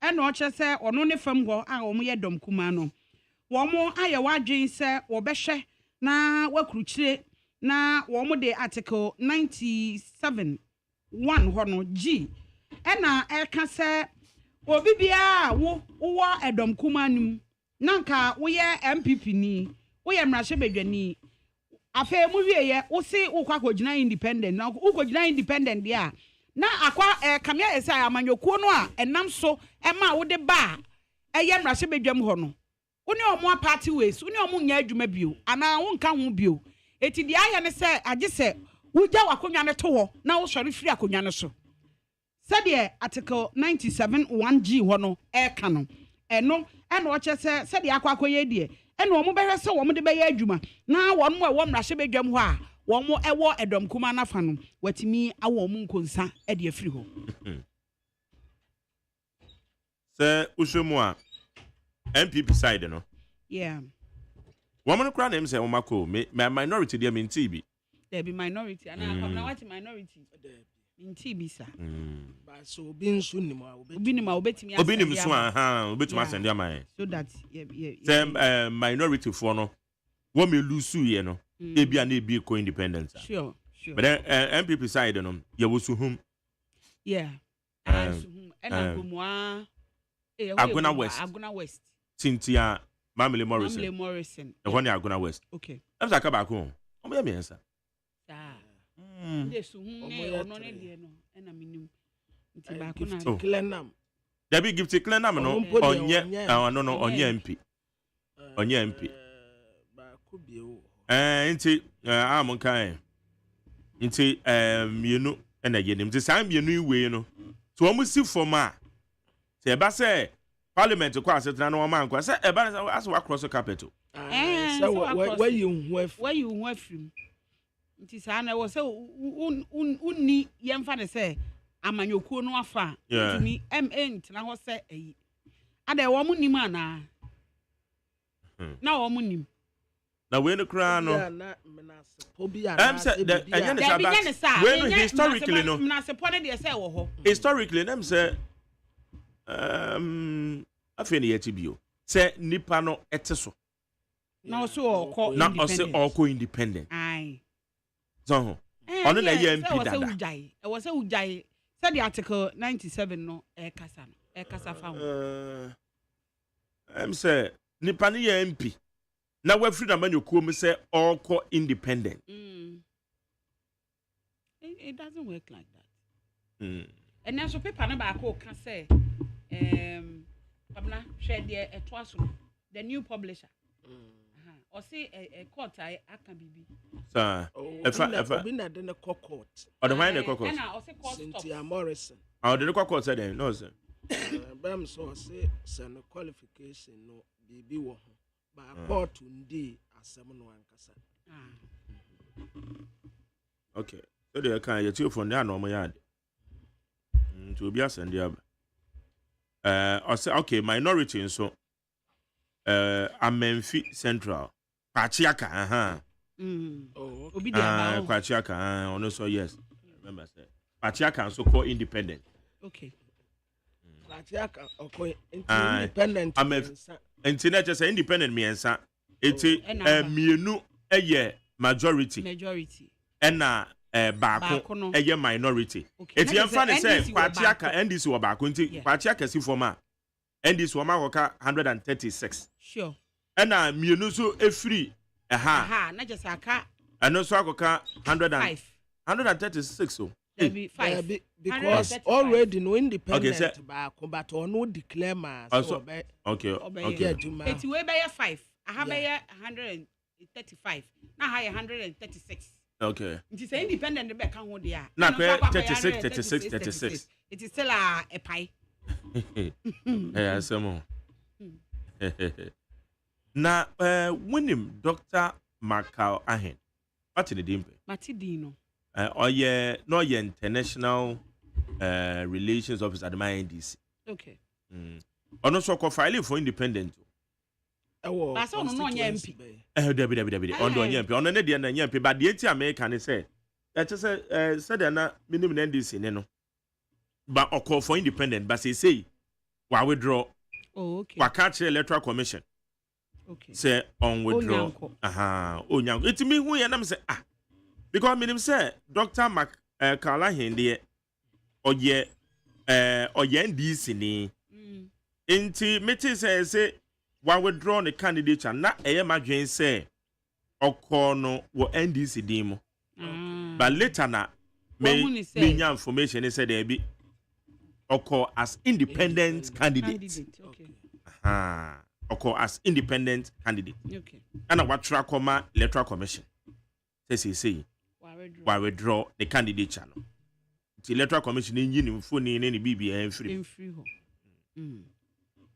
ena o chese ono ne fam ho a omo ye dom kuma no wo mo aye wadwen se wo behwe na wakuruchire na wo mo de article 97 1 ho no G ena eka se obi bia wo edom kuma nim nanka wo ye MPP ni wo ye mrashebedwe ni afa mu wieye wo se wo kwa kogina independent na wo kogina independent dia na akwa kamia esa amanyokuo no a enam so ema wo de ba eye mrahye bedwam ho no woni omo party ways woni omo nya adwuma bio ana wo nka ho bio eti dia aye ne se age se wugya wakonwa ne to ho na wo sori firi akonwa ne so se de article 97 1G ho no ka no eno o che se de akwa akoye die eno omo behwe se wo mo de be ya adwuma na wo no wo mrahye bedwam ho a wo mo ewo edom kuma na fa no watimi awo mo nkonsa e de afiri ho se ushomu a MPP side no yeah woman kra na say omako me minority there mean TB there be minority and na what minority in TB sir ba so obi nso nim a obetimi so aha obetimi asende am so that yeah minority for no wo me lusu ye no ebia na ebi ko independent sure but then MPP side no ye wo suhum yeah suhum ena komua Aguna West Cynthia Mamile Morrison e woni Aguna West okay am saka ba ko o me miensa de suhum ne ono ne de no ena minim nti ba ko na Clenam there be gift Clenam no onye MP onye MP ba ko bi o nti am kan nti mienu ena ye nim nti sam mienu iwe no so o mu si forma se ba se parliament kwa asetna no man kwa se e ba as wa cross carpet so where you afrim nti sa na wo se unni yemfa ne se amanyokuo no afa ntimi MN na ho se eyi ada wo munim ana na wo munim na we no kra no am say when historically no na se pone de se wo ho historically them say afeni yeti bio se nipa no eteso na so oko independent ai so ono na ye MP dada e wo se ujai said the article 97 no kasa fa ho am say nipa no ye MP na we free na manyokuo me say oko independent it doesn't work like that and then so paper na ba ko ka say Pamela share the etwaso the new publisher or say a court I can be sir if been at the court or the wine the court Cynthia Morrison the court said no sir bam so say no qualification no bibi wo ho ba court ndi asem no ankasa okay so they can you two from there no mo yard to be ascend there okay minority so Amenfi Central Pachiaka obi dey about Pachiaka ono so yes remember say Pachiaka so called independent okay Pachiaka independent internet just say independent miensa eti mienu eye majority ena baako eye minority eti emfa ne say Pachiaka NDC wo baako nti Pachiaka si forma NDC wo ma koka 136 sure ena mienu so efiri na just aka eno so akoka 136 so be 5 because already no independent baako but no declare ma so okay eti we be 5 aha be 135 na ha 136 okay nti say independent be ka ho dia na 36 it is still a pie asemo na winim Dr. Makau Ahen what the dimpe Matidino oye no ye international relations officer at the NDC okay ono so ko file for independent But so no MP. Debi. On do MP. On ne de na MP, but the anti America ne say. That just said na minimum NDC ne no. But or call for independent, but say wa withdraw. Oh, okay. Wa catch Electoral Commission. Okay. Say on withdraw. Onyanko. It me who ya na me say because minim say Dr. Callahan de oye NDC ni. Inti meti say wa withdraw the candidature na eye madwen say okọ no wo NDC din mo. But later na me information is said there be occur as independent candidate. Okay. Occur as independent candidate. Okay. And what track Electoral Commission say why withdraw the candidature no. The Electoral Commission in yin phone in any BBN free.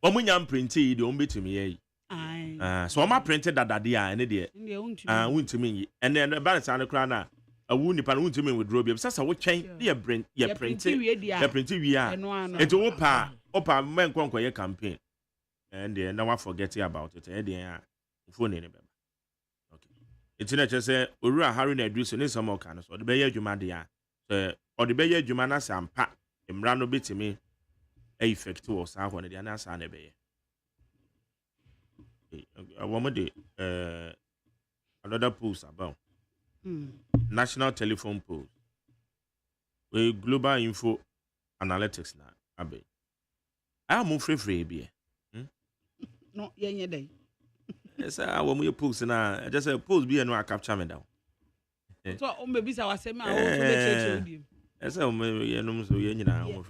Omunyam printed the ombetimi ye. So I'm printed that dia and there. Won't me. And then the balance on the crown. A wound pan won't me with Robbie. Sasa what change? Dear Brent, ye printed. Ye printed we are. It's opa men conquer your campaign. And then now I forget about it. And then phone in okay. It's not just say we are having a dress in some more kind of so the Bayer Jumadia. Or the Bayer Jumana Sampa, Emrano bit to me. Effect to us, I wanted the answer. I want another post about national telephone post with global info analytics now. Abe, I am free be. No, yeah, day. Yes, I want me post now. Just a post be no capture me down. So, maybe I was saying, I want to make you. Yes, I may know so you know.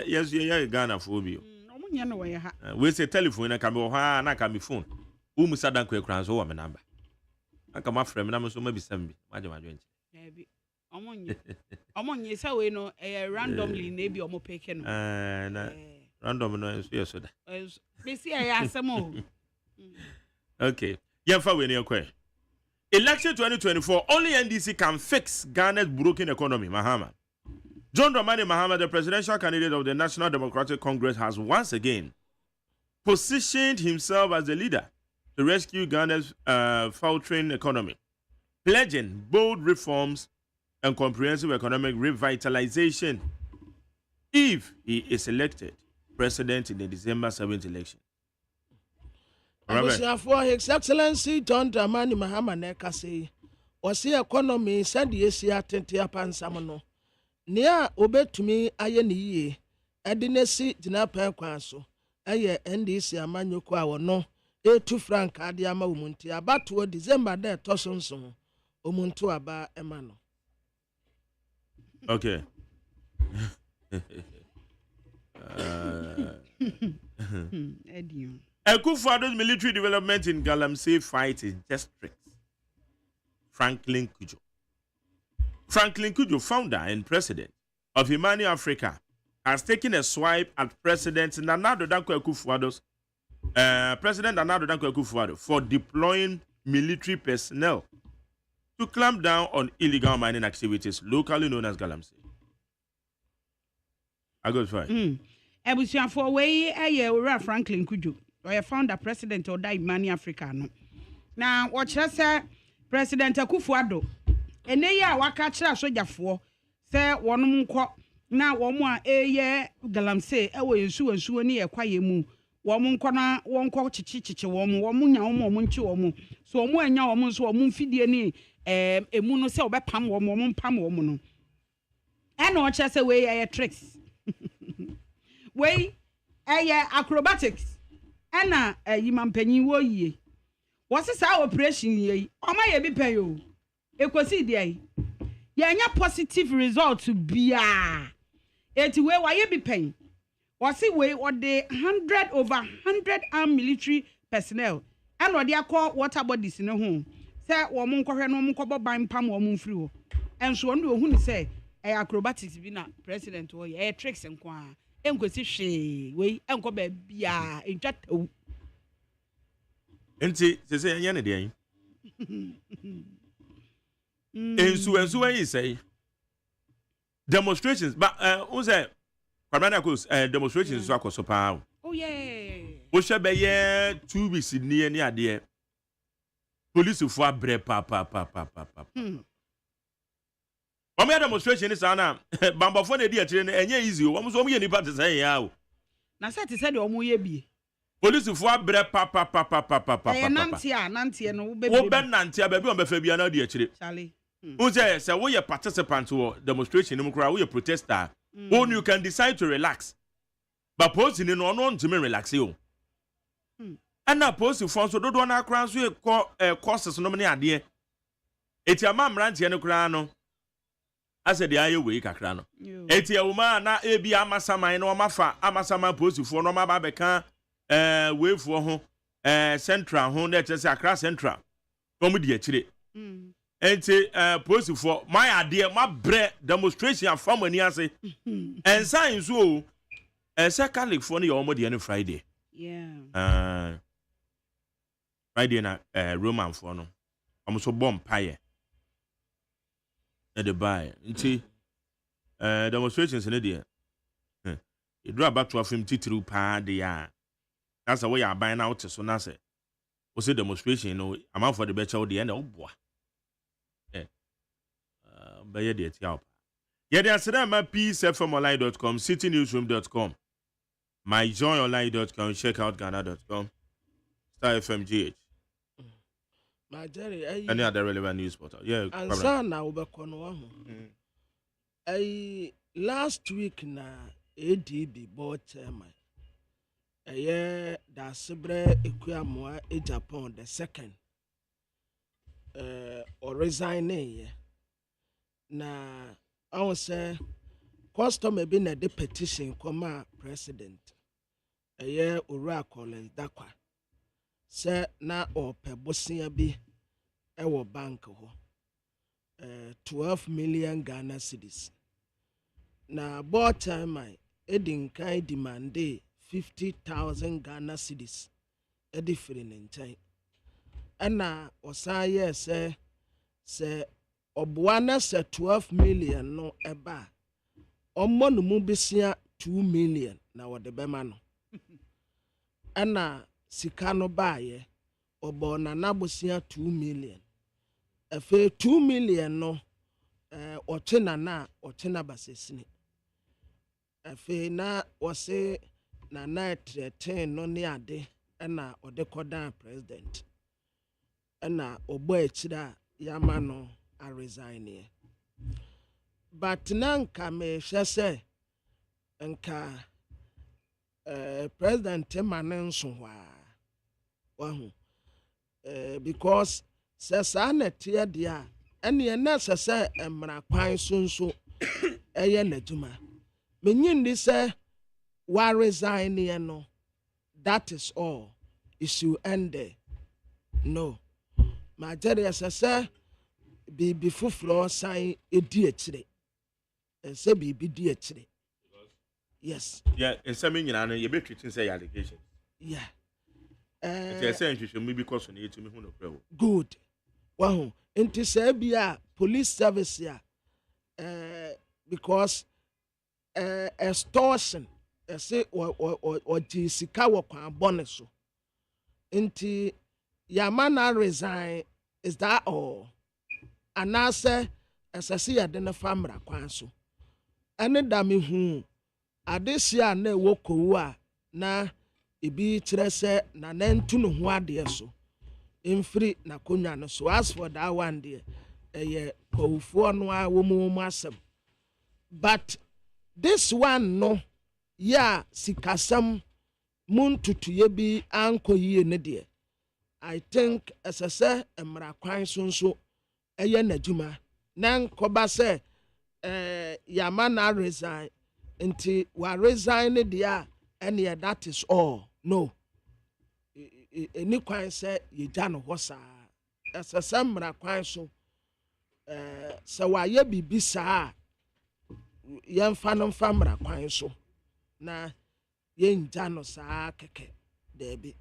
Yes, you Ghana for you. We say telephone, I can be and I can be phone. Who sat down quick crowns over my number. I come up from number so maybe send me. Maybe. Among you, so we know randomly, maybe or more picking. Random noise, yes, we see I ask some more. Okay, yeah, for when you're quick. Election 2024, only NDC can fix Ghana's broken economy, Mahama. John Dramani Mahama, the presidential candidate of the National Democratic Congress, has once again positioned himself as the leader to rescue Ghana's faltering economy, pledging bold reforms and comprehensive economic revitalization if he is elected president in the December 7th election. For His Excellency John Dramani Mahama Neka say, was the economy said the Asia Tentia Pansamano. Near obetumi aye ni ye, Edinesi Jinapan Kwanso, aye NDC Amanyoko awono, 2 franc adiama umunti, abatu December de tosonson, umuntu aba emano. Okay. Ekufuado's military development in Galamsey fight is just tricks. Franklin Kujo. Franklin Kujo, founder and president of Imani Africa, has taken a swipe at President Nana Danko Ekufuado's for deploying military personnel to clamp down on illegal mining activities locally known as Galamsey. I go fine. Ebusian for way a Franklin Kujo, or a founder president of Imani Africa. No. Now, what shall say President Ekufuado? And they are Wakatra Soja for, say one more now 1 more a year Galamsey, away and near Quayemu, one corner, 1 quarter chichi, 1 woman, munchu, so more and now almost 1 moon feed a muno sell by Pam woman, Pam woman. And what shall say way a tricks. Way acrobatics. Anna a Yiman Penny wo ye. What's this our operation ye? Or my be pay you? Equasi day. Yanya positive result to be it way why you be paying. What's it way what the 100 over 100 armed military personnel and what they are called water bodies in a home. Say woman corre no mo kobo ban pam woman free. And so on who say acrobatics be na president or tricks and kwa. Enkwesi hwe we enko ba bia entwata enti se anya ne de ensu yi say demonstrations but who say Parliamentary demonstrations so akoso pa. Oh yeah. Wo hwe be ye 2 weeks ni ade. Police fo abre pa. Omo demonstration ni sana bambofo na di akire na enye easy o. Omo so omo ye nipa te say ya o. Na say te say de omo ye bie. Police fo abre pa. Nantia no wo be nantia ba bi on be fa bia na di akire. Charlie. Say we are participant to demonstration no kra we are protester. When you can decide to relax. But posting no on to me relax you. And now posting for so do na kra so e courses no me ade. Eti amam rantie no kra no. Ase de aye we kakra no. Eti awuma na e bi amasaman no mafa amasaman posting for no ma ba beka we for ho central ho na che se akra central. Kom di akire. Enti post for my idea my bre demonstration from any ase and sign so Catholic for the almost any Friday. Yeah. Friday na Roman for no. I'm so bomb pie. At the buy. Enti demonstrations in the you draw back to a film title pa de ya. That's the way I buy out so na say. Was a demonstration, you know, I'm out for the better the end of boy. By the help. Yeah, there's my peacefmonline.com, citynewsroom.com, myjoyonline.com, checkoutghana.com, Star FMGH. My Jerry, any other relevant news portal. Yeah, and so now we last week na ADB bought chairman. Da Sibre Equamwa Japan the second. Or resigning. Na I will say custom be na the petition come president Ura Collins Dakwa say na or pebosia bi ewo bank ho 12 million Ghana cedis na board time I edin kai demand 50,000 Ghana cedis edi free nchen ana osaye say Obuana se 12 million no eba. Omo no mu besia 2 million na wode bema no. Ana sika no baaye obo na nabosia 2 million. Efe 2 million no ochena na ochena basesini. Efe na wose na na 13 no ne ade ana ode kodan president. Ana obo echira yama no I resign here. But nanka me shese nka President Temanenso wahu because sesa na tie dia ene na sese emra kwan sonso eye najuma menyin di se wa resign here no, that is all issue end there. No my jere sese Bibi fuflo sign edi etire. Say bibi di etire. Yes. Yeah, and some nyina no you be treating say allegation. Yeah. They say you should maybe cause on you to me who no pray. Good. Wow. Enti say bia police service ya because extortion say or sika wo kwan bone so. Enti Yamana resign, is that all? And I say, as I see, I didn't family kwanso. And then dami hu. Adesia ne wokowa na ibi trese na nentu no ho ade so. Imfri na konya no so. As for that one there, kowfo no a wo mu asem. But this one no, ya sikasam muntutuye bi anko yie ne de. I think as I say, emra kwan so eye najuma nan koba se Yamana resign nti wa resign dia and that is all. No any kwan se ye gya no ho saa as I say emra kwan so se wa ye bibi saa yemfa no mfa emra kwan so na ye gya no saa keke debi.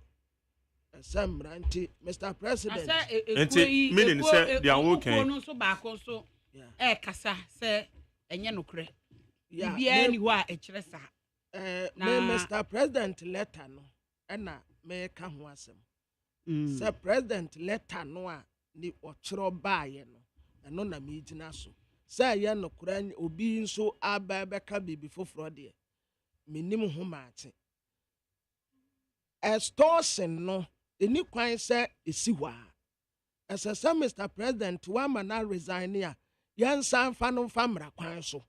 Mr. President. Meaning say they are working. So back also. Kasa say enye no kre. Bibia ni wa e kire sa. Mr. President letter no ɛna mɛka ho asɛm sɛ president letter no a ne ɔkyerɛ baayɛ no ɛno na megyina so sɛ ɛyɛ nokora obi nso aba bɛka biribi foforɔ deɛ menim ho maakye extortion no ɛni kwan sɛ ɛsi hɔ a ɛsɛ sɛ Mr. President wama na resign a yɛnsa mfa no mfa mmara kwan so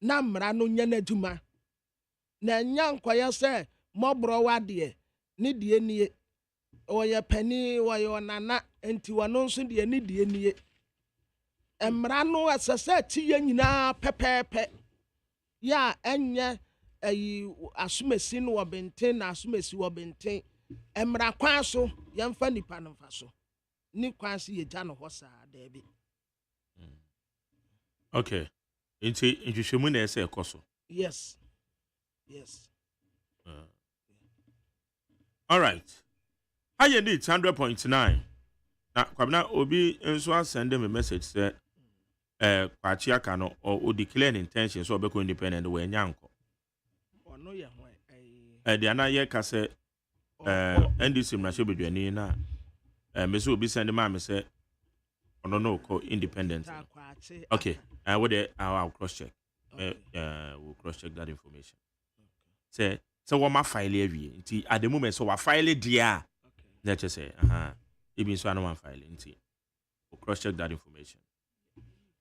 na mmara no nyɛ n'adwuma na nya nkɔyɛ sɛ mɔborɔ wadeɛ ne deɛ nie ɔyɛ pani ɔyɛ ɔnana nti wɔno nso deɛ ne deɛ nie mmara no ɛsɛ sɛ ti yɛ nyinaa pɛpɛɛpɛ yɛ a ɛnyɛ ayi asomasi no wɔ benten na asomasi wɔ benten mmara kwan so yɛmfa nipa no mfa so ne kwan so yɛgya no hɔ saa daabi okay nti nhwehwɛmu na ɛsɛ ɛkɔ so yes all right I need 100.9 na kwabna obi nso asend me message say kwachi aka no o declare an intention so obeko independent we nyanko ono ye ho de ana ye ka say NDC mrahye bedwani na me so obi send ma me say ono no ko independent okay what I'll cross check we'll cross check that information say so what my file every nti at the moment so wa file dia let's just say even so I don't file nti we'll cross check that information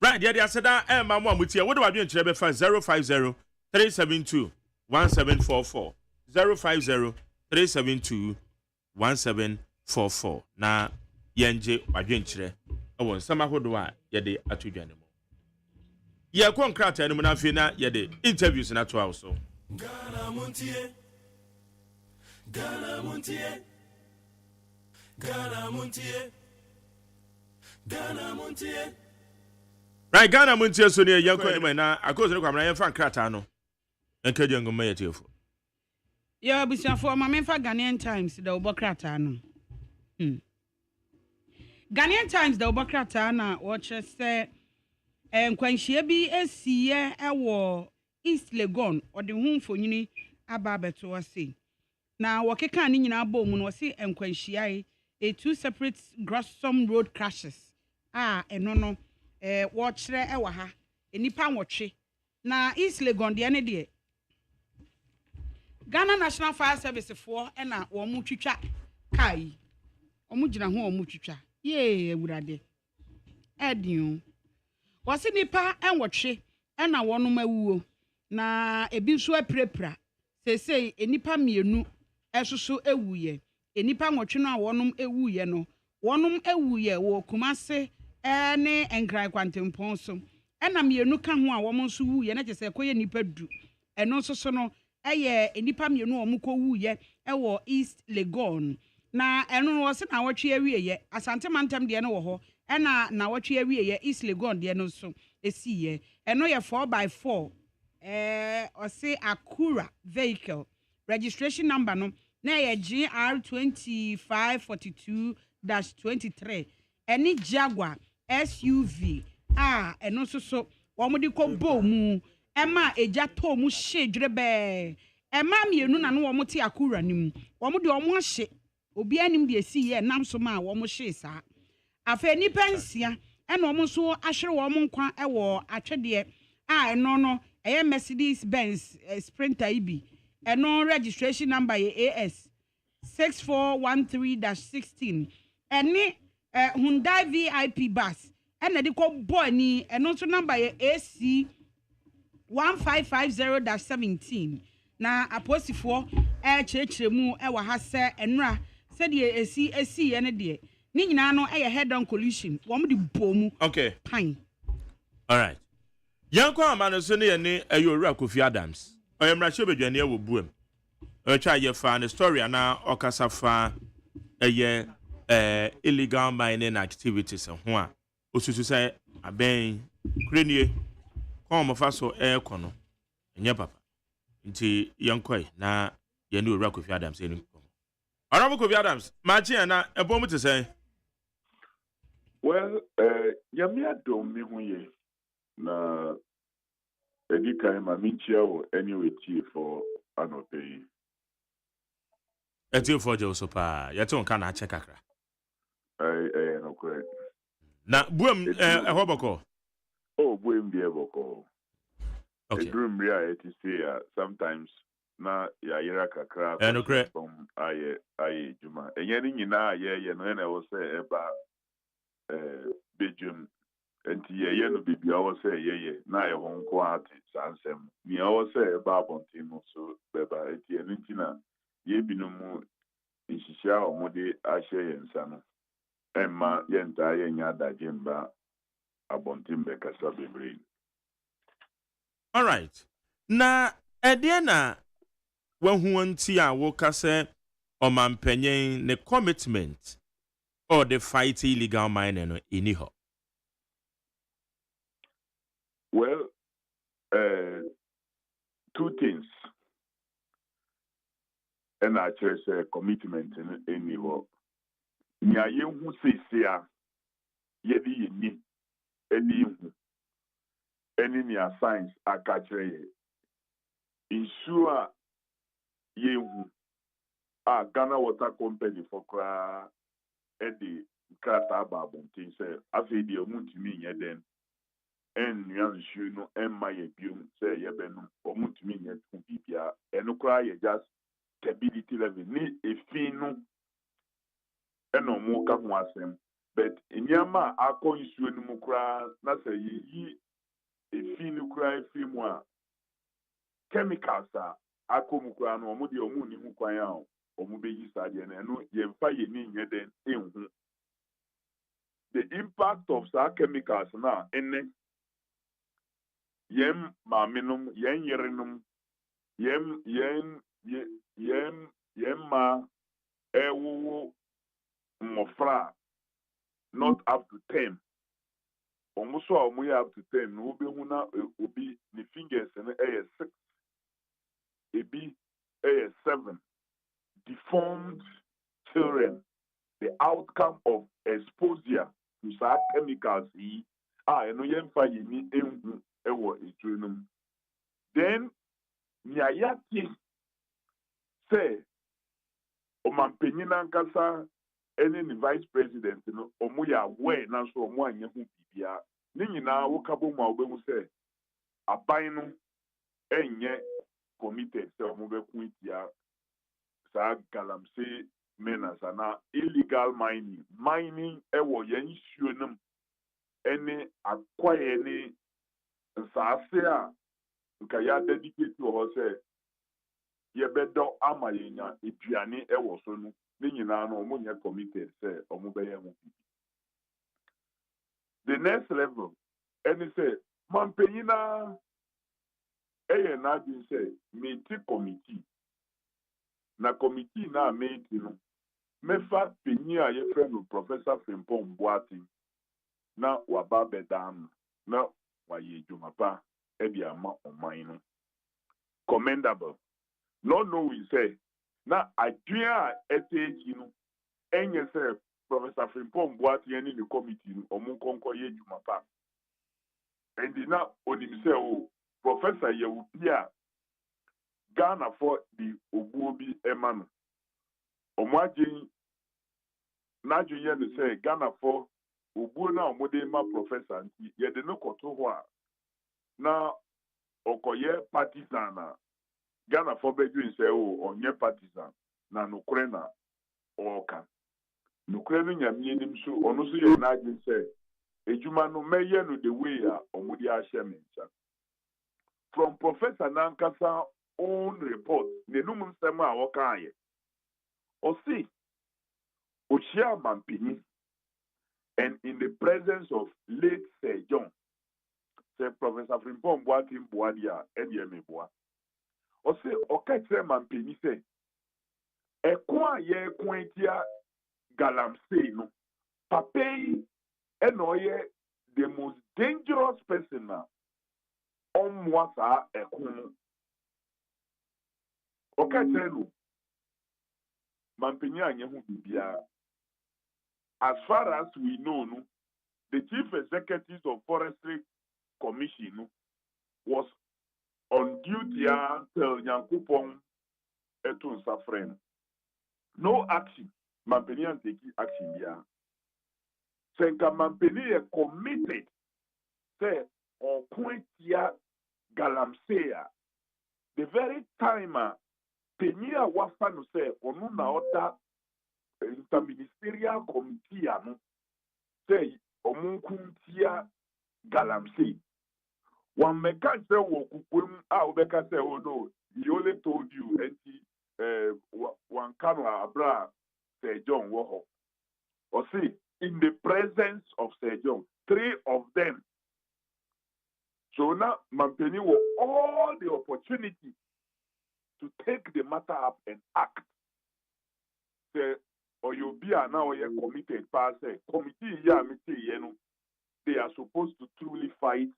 right there I said that mama mutia what do I do in chebe 050 372 1744 050 372 1744 na yenje wadwenkyere awon sama hodo a yede atodwane mo ye konkrata no na fe na yede interviews na to also Ghana Montie Ghana Montie Ghana Montie Ghana Montie right Ghana Montie so ne yanko ne na akoso ne kwamra yɛfa nkrata no enkaje ngoma yɛtiefo ya busiafo ma memfa Ghanaian Times da obokrata no Ghanaian Times da obokrata na wɔkyerɛ sɛ nkwanhyia bi asiye ɛwɔ East Legon ɔde ho mfonyini aba beto ase na wɔkeka ne nyina bɔ mu no wɔse nkwanhyia a two separate gruesome road crashes ɛno no wɔkyerɛ ɛwɔ ha enipa nwɔtwe na East Legon deɛ ne deɛ Ghana National Fire Service for ɛna wɔn mu twitwa kai wɔn gyina ho wɔn mu twitwa ewurade ɛdion wɔse nipa nwɔtwe ɛna wɔn awuo na ebi nso aprepra sesei enipa mienu ɛsoso ewuye enipa nwɔtwe no a wɔnom ewuye no wɔnom ewuye wɔ Kumase ne Nkran Kwantempɔn so ɛna mienu ka ho a wɔn nso wuye na kyerɛ sɛ kɔyɛ nipa du ɛno nso so no ɛyɛ enipa mienu wɔn kɔ wuye ɛwɔ East Legon na ɛno no wɔse na wɔtwe awieye Asante Mantam deɛ no wɔ hɔ ɛna na wɔtwe awieye East Legon deɛ no so esiye ɛno yɛ 4x4 ɔse Akura vehicle registration number no na yɛ GR 2542-23 ɛne Jaguar SUV ɛno so wɔn de kɔ bɔ mu ɛma eja tɔ mu hye dwere ɛma mienu na no wɔn te Akura nim wɔn de wɔn ahye obi anim de esi yɛ nam so ma wɔn hye saa afa nipa nsia ɛna wɔn nso ahwere wɔn nkwa ɛwɔ atwedeɛ ɛno no ɛyɛ Mercedes Benz Sprinter ibi ɛno registration number yɛ AS 6413-16 ɛne Hyundai VIP bus ɛna de kɔ boy ni ɛno nso number yɛ AC 1550-17 na aposifoɔ kyerɛkyerɛ mu ɛwɔ ha sɛ ɛnura sɛdeɛ esi yɛ ne deɛ ne nyinaa no ɛyɛ head on collision wɔn de bɔ mu okay fine all right yanko amano so ne ne ayowura Kofi Adams oyemrahye bedwane wɔ buam ɔtwa yɛ fa ne story ana ɔkasa fa ɛyɛ illegal mining activities ho a osusu sɛ abɛn krenie kɔn fa so ɛkɔ no nyɛ papa nti yankoi na yɛ ne owura Kofi Adams ɛni Honorable Kofi Adams machi na ɛbɔ mu te sɛ well yamia dom mi hu ye na Edi kan ma minchia o anyway tie for anope. Eti for je so pa. Yete on kana check kakra. No correct. Na buem ehoboko. Oh, buem bi eboko. Okay. Edrum ria eti say sometimes na ya yera kakra No correct. from aye juma. Enye ni nyina ye no na wo say eba bejum enti ye no bibia wo say ye na ye ho nko ate sansem. Ni wo say eba abontin no so beba eti enti na ye binom nhihia omode ahye ye nsa no. Emma yenta ye nya daje mba abontin be kasa bebre. All right. Na ede na wahu anti a wo kase omampanyen ne commitment or the fight illegal mining no iniho. Well, two things. And I say commitment in iniho. Nya ye hu sesia ye di ni eni hu. Eni ni science akachre ye. Ensure ye hu. Ghana Water Company for kra edi krata babontin say afi di omuntimi nye den en nsu no emma ye biom say ye benu omuntimi nye tu bibia enu kra ye just stability level ni efin no eno mo ka ho asem but enyama akọ nsu no mu kra na say yi efin no kra efin mu a chemicals a akọ mu kra no omo de omo ni hu kwan a omo be yi sade na enu ye mfa ye ni nye den enhu. The impact of some chemicals now in yem maminum, yen yerinum, yem ma ewu mofra not up to 10. Almost all we up to 10. No be huna obi the fingers and a 6. Ebi a 7. Deformed children. The outcome of exposure to some chemicals eno yem fa yini enhu ewo etunum. Then nyayati say omampenyin ankasa ene ni vice president no omo ya we na so omo anya hu bibia ni nyina wo kabo ma obemu say aban no enye committed say omo be ku itia sa galamsey menas na illegal mining ewo yen hyeonum ene akwaye ni nsaase a nka ya dedicate ho say ye bedo ama yenya eduane ewo so no ni nyina no omo nya committed say omo be ye ho. The next level any say mampanyina eye na din say meeting committee na committee na meeting no mefa penyi a ye friend Professor Frimpong Boati na waba bedam na waye dwumapa e bi ama oman no commendable. No we say na adua eteji no enye say Professor Frimpong Boati ani the committee no omo konko ye dwumapa and na onim say o Professor ye wo bia Ghana for the obuobi emanu omo agin na adwuye no say Ghana for obuo na omo de ma professor nti ye de no koto ho a na okoye partisan na Ghana for bedwin say o onye partisan na nokore na oka nokore no nyame nim so ono so ye na agin say ejuma no meye no the way a omo de ahye mensa from Professor Nankasa own report nenum nsem a wokaye o see Oshia Mampini and in the presence of late Sir John say Professor Frimpong Boati Boadia Edieme Boa o say okatre Mampini say ekwa ye kwentia galamsey no papei enoye the most dangerous person na onwasa ekunu okatre no Mampini anye hu bibia. As far as we know, no, the chief executives of Forestry Commission was bia tell Nyankopon etu nsafren. No action. Mampeni and take action bia. Senka Mampeni e committed. Say or point ya galamsea. The very time Penia wafa no say onu na order interministerial committee ano say omunkuntia galamsey. One meka say wo kukwem a obeka say oh no, he only told you enti one kano abra Sir John Woho. Or see, in the presence of Sir John, 3 of them. So now Mampeni will all the opportunity to take the matter up and act. Say, or you be now committed say committee they are supposed to truly fight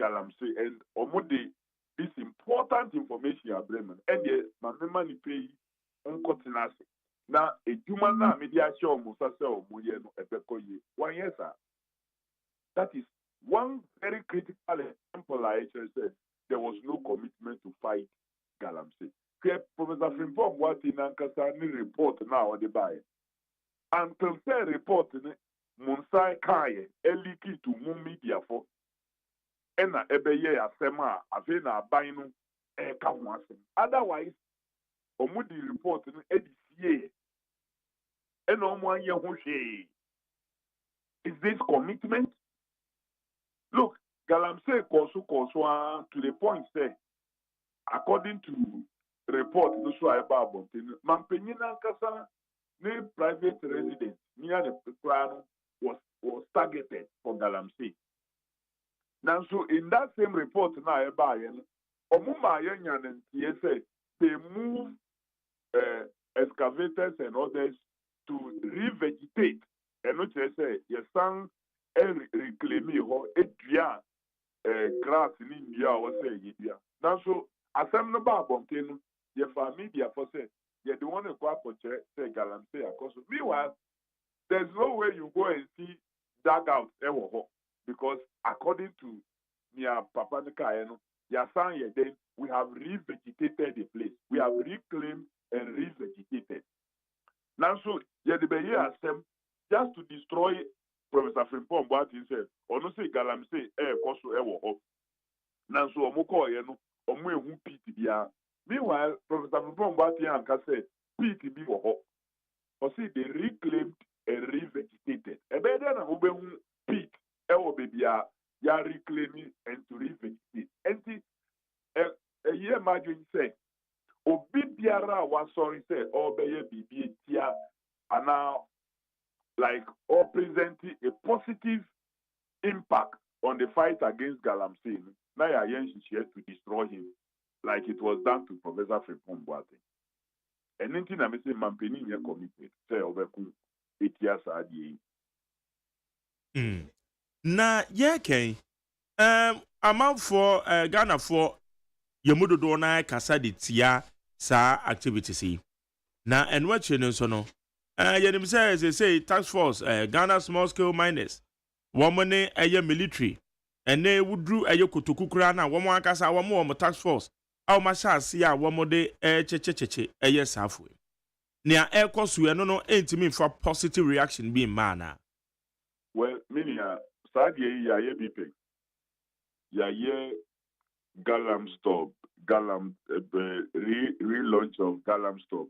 galamsey and omode this important information are bringing and the mamema ni pay unkotinasi na ejuma na media show musa se omoye no ebeko ye 1 year sir. That is one very critical example. I say there was no commitment to fight galamsey. Professor Frimpong what in Ankasani report now on the buy. Until say report Munsai Kaye, Eliki to Moon Media for Ena Ebeye Asema, Avena Bainu, Ekawasim. Otherwise, Omudi report in EDCA. Is this commitment? Look, Galamsey Kosu to the point say, according to report, no so about Mampenina Kasa, ne private residence near the plan was targeted for Galamsey. Now, so in that same report, now about Omuma Yanyan and TSA, they move excavators and others to revegetate. And what they say, your son reclaim grass in India or say India. Now, so as I'm the Babontin, your family, for say, you don't want to go up say Galamsey. Meanwhile, there's no way you go and see dugout because according to Nia Papa Nikayeno, Yasan then we have revegetated the place. We have reclaimed and revegetated. Now, so Yadibeye Asem just to destroy Professor Frimpong what he said, or no say Galamsey koso ewo. Now, so Omoko Yeno, Omwe who PTBA. Meanwhile, Professor Frimpong what he said, PTB wo. Or see, they reclaimed and revegetated. A better than Obehu pit, ewo baby ya reclaiming and to revegetate. And see, a year imagine say, Obi biara was sorry say, Obeye BB tia, and now like or presenting a positive impact on the fight against Galamsey. Now Yen she has to destroy him, like it was done to Professor Frimpong Boateng. And anything I may say, Mampeni here committed. Say Obeku 8 years adi. Na yeke amount for Ghana for yemudo do na kasa de tia sa activities yi. Na and what you know so no. Yenim say task force Ghana small scale miners. Womane military. And they would drew kotoku kura na womo akasa womo task force. Aw masha sia womo de chechecheche safwe. Nia ekosu no entimi for positive reaction being mana. Well, meaning sadie ya ye bipe. Ya ye Galam stop, Galam relaunch of Galam stop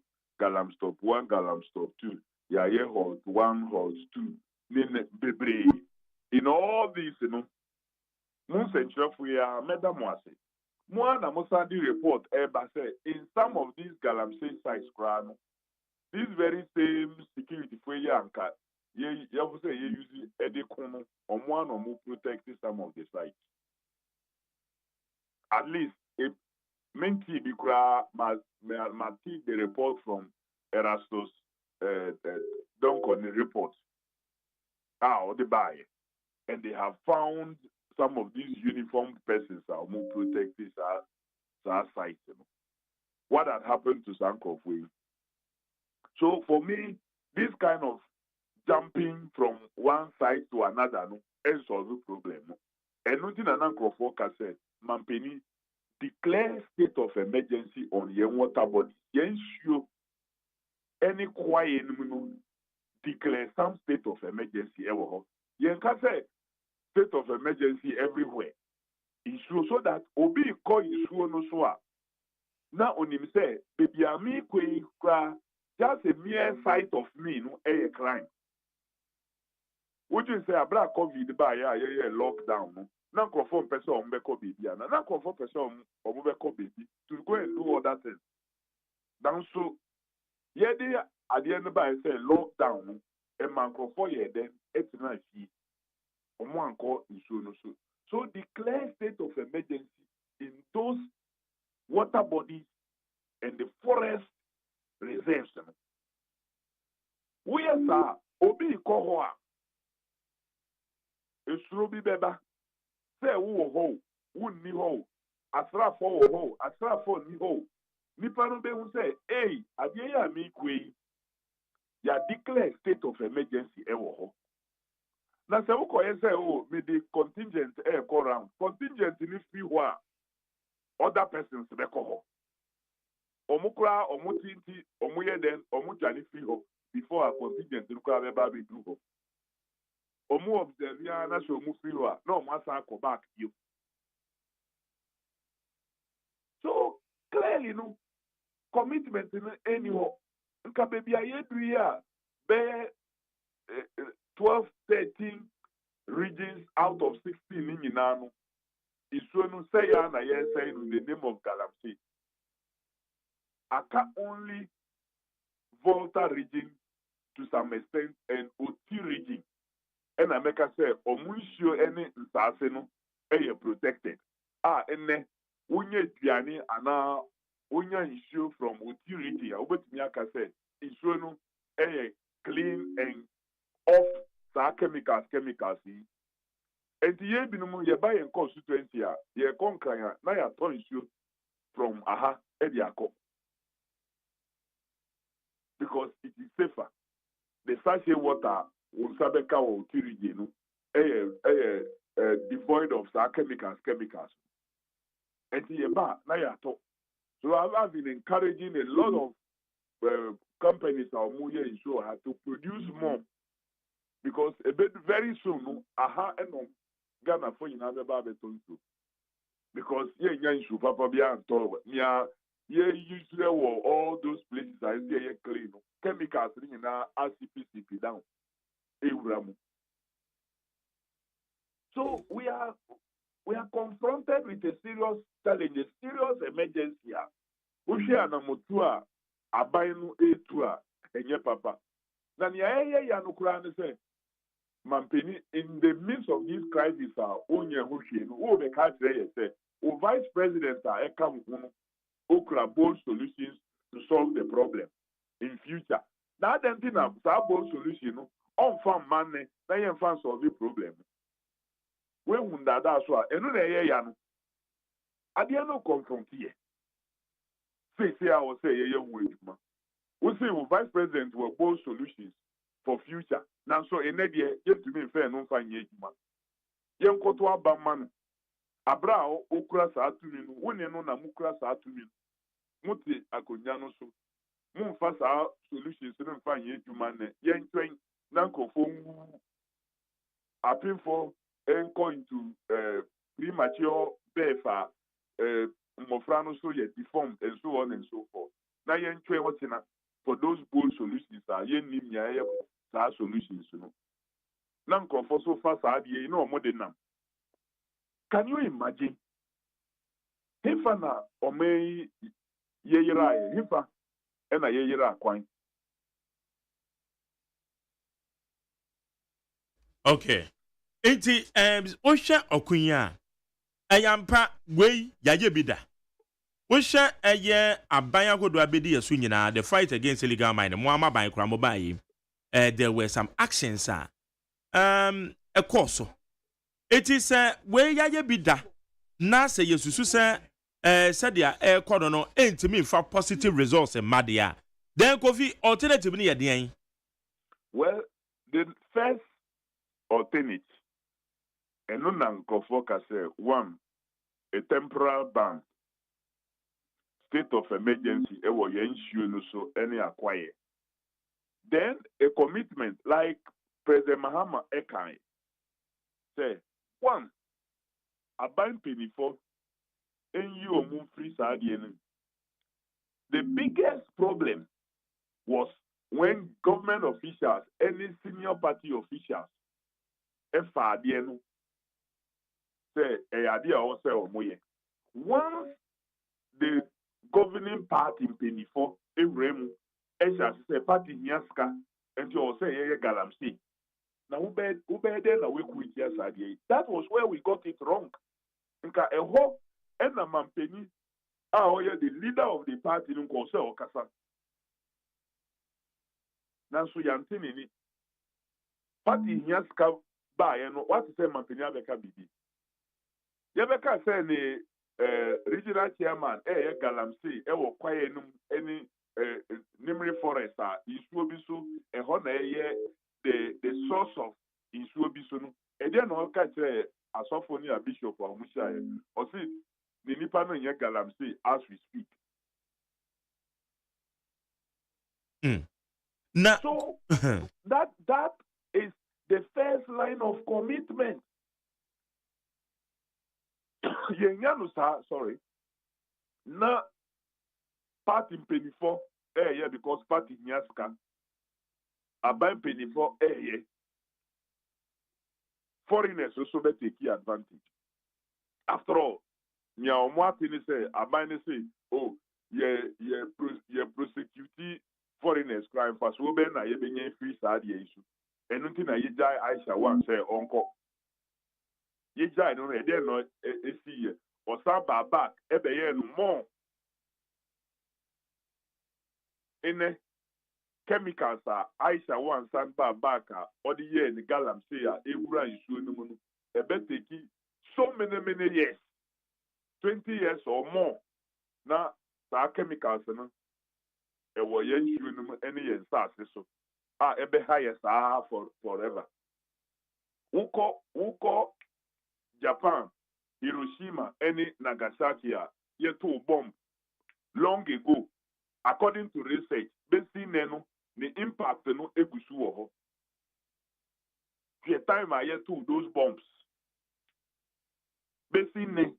1, Galam stop 2. Ya ye halt 1, halt 2. Nene bebre. In all these, Mun central we are Madam Wase. Mwana Mosadi report say in some of these Galamsey sites, this very same security for Yanka, you have to say you use Edekono on one or more protecting some of the sites. At least if Menti Bikra Mati the report from Erastus Duncan report. Or the buy. And they have found some of these uniformed persons are more protected as sites. What had happened to Sankofwe? So for me, this kind of jumping from one side to another is solve the problem. And nothing an Sankofwe said, Mampeni, declare state of emergency on your water body. Ensure any quiet declare some state of emergency. You can say state of emergency everywhere. Issue so that obi call issue no so. Now on him say, baby, me just a mere sight of me no a crime. Would you say abra COVID by lockdown? No? Now conform person on beko baby, now conform person on beko baby to go and do other things. Down so, yeah, at the end by say lockdown, a man conform then it's not fee. One call issue no so. So declare state of emergency in those water bodies and the forest reserves. We are obi kohoa. Esrobi beba. Say wo ho, wo ni ho. Asrafo wo ho, asrafo ni ho. Nipa no be hu say, "Hey, adie ya mi kwei." Ya declare state of emergency e wo ho. Na se wo koye say, "Oh, me the contingent e go round." Contingent ni free ho a other persons be ko ho. Omukura, omutinti, omuye den, omujani free ho before a contingent no kura be ba be do ho. Omu observe ya na so mu free ho a no mu asa ko back you. So clearly no commitment in anyhow. Nka baby aye do ya be 12, 13 regions out of 16 in Yinano. Isuo no say ya na ye say in the name of Galamsey. Aka only Volta region to some extent and Oti region. And I make a say, Omunshio any nsase no protected. Ene unye diani ana unya issue from Oti region. Obetumi aka say issue no clean and off sa chemicals. And the year binumu ye buy in constituency ye konkanya na ya turn issue from aha ediako. Because it is safer. The sachet water will sabeka or tirigenu devoid of chemicals. And the na ya to. So I've been encouraging a lot of companies or muye ensure how to produce more. Because a bit very soon, aha and Ghana for you another babeton too. Because ye issue papa bia and to ye usually all those places I say clean. Chemicals in RCPCP down. So we are confronted with a serious challenge, a serious emergency. Ushia na motua abainu etua enye papa. Na ni ayeye ya nukura ne say mampeni in the midst of this crisis onye huhie no o be ka kire say o vice president eka mu okra bold solutions to solve the problem in future. Now then thing na bold solution on farm man na yen fan solve the problem. We hunda da so enu na ye ya no ade no confront here. Say I will say ye hu adwuma. We say vice president will bold solutions for future. Now so ene de ye to me fair no fa nye adwuma. Yen koto aba man abra okura sa atumi no woni no na mukura sa atumi muti akonya no so mumfa sa solutions no mfa nye adwuma ne yen twen na nkofo appeal for into premature birth mofrano so yet deformed and so on and so forth. Now yen twen what for those bold solutions yen nim nya sa solutions no na nkofo so far sa ade no mo de nam. Can you imagine hifa na omei yeyira hifa ena yeyira kwan. Okay. Enti ohwe okunya ayampa wei yaye bida. Ohwe eye aban agodo abedi yesu nyina the fight against illegal mining mo amaban kra mo bayi. There were some actions a course. It is wei yaye bida na se yesusu se said ya kodo no entimi fa positive results in madia. Then Kofi alternative ni yedien. Well, the first alternative and no say one, a temporal ban state of emergency ewo yensuo no so any acquire. Then a commitment like President Mahama Ekai say one aban penifo enyi omun free sadie no. The biggest problem was when government officials, any senior party officials, FADie no say eyade a wo say omoye. Once the governing party penifo Evremu Esha say party hiaska and you say ye galamsey. Now ube then na we quit sadie. That was where we got it wrong. Nka eho ena mampeni the leader of the party no ko say okasa. Nanso yantini ni party hiaska ba ye no what say mampeni abeka bibi. Yebeka say ni regional chairman galamsey wo kwaye num any Nimri forest isuo bi so eho na the source of isuo bi so no e dey no ka kire asofo ni a bishop a mushia ye o si the nipa no ye galamsey as we speak. So that is the first line of commitment. Sorry. Na party penifo because party nyaska. Aban penifo foreigners also be take advantage. After all, nya omwati ni say aban ni say ye prosecute foreigners crime fast wo be na ye benye free side issue. Enu nti na ye jai Aisha wan say onko. Ye jai no e dey no esi ye. Osaba back ebe ye no more. Ene chemicals Aisha wan samba back or the year in the galam say ewura issue no mu. Ebe take so many years. 20 years or more. Na sa chemicals no e wo ye issue no mu any year start so. Ebe higher for forever. Uko Japan, Hiroshima, any Nagasaki ye two bomb long ago. According to research, basi neno the impact no egusu wo ho. The time I hear two those bombs. Basi ne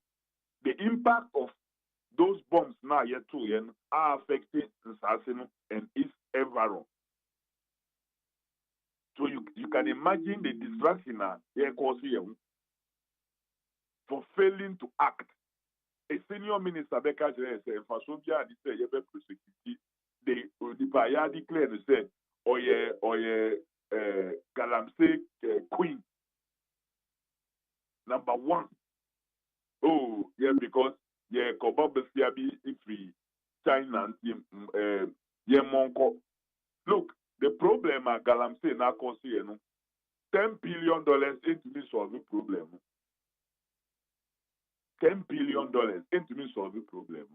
the impact of those bombs now yet two are affecting Nsasino and its environment. So you can imagine the distraction for failing to act. A senior minister Becca said, "Fasobia say you be prosecute." The Paya declared said, "Oye Galamsey Queen number one." Oh yeah, because Kobabesia be free China Monko. Look, the problem at Galamsey now cause $10 billion into me solve the problem. $10 billion into me solve the problem.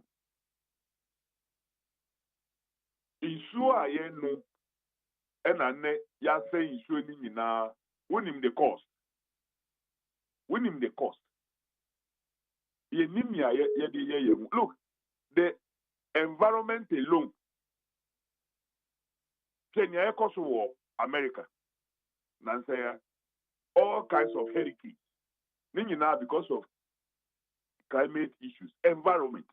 Issue I no, and I ya say issue ni na win him the cost. Win him the cost. Look, the environment alone. Kenya cost war America. Nansaya all kinds of hurricanes. Now because of climate issues, environment.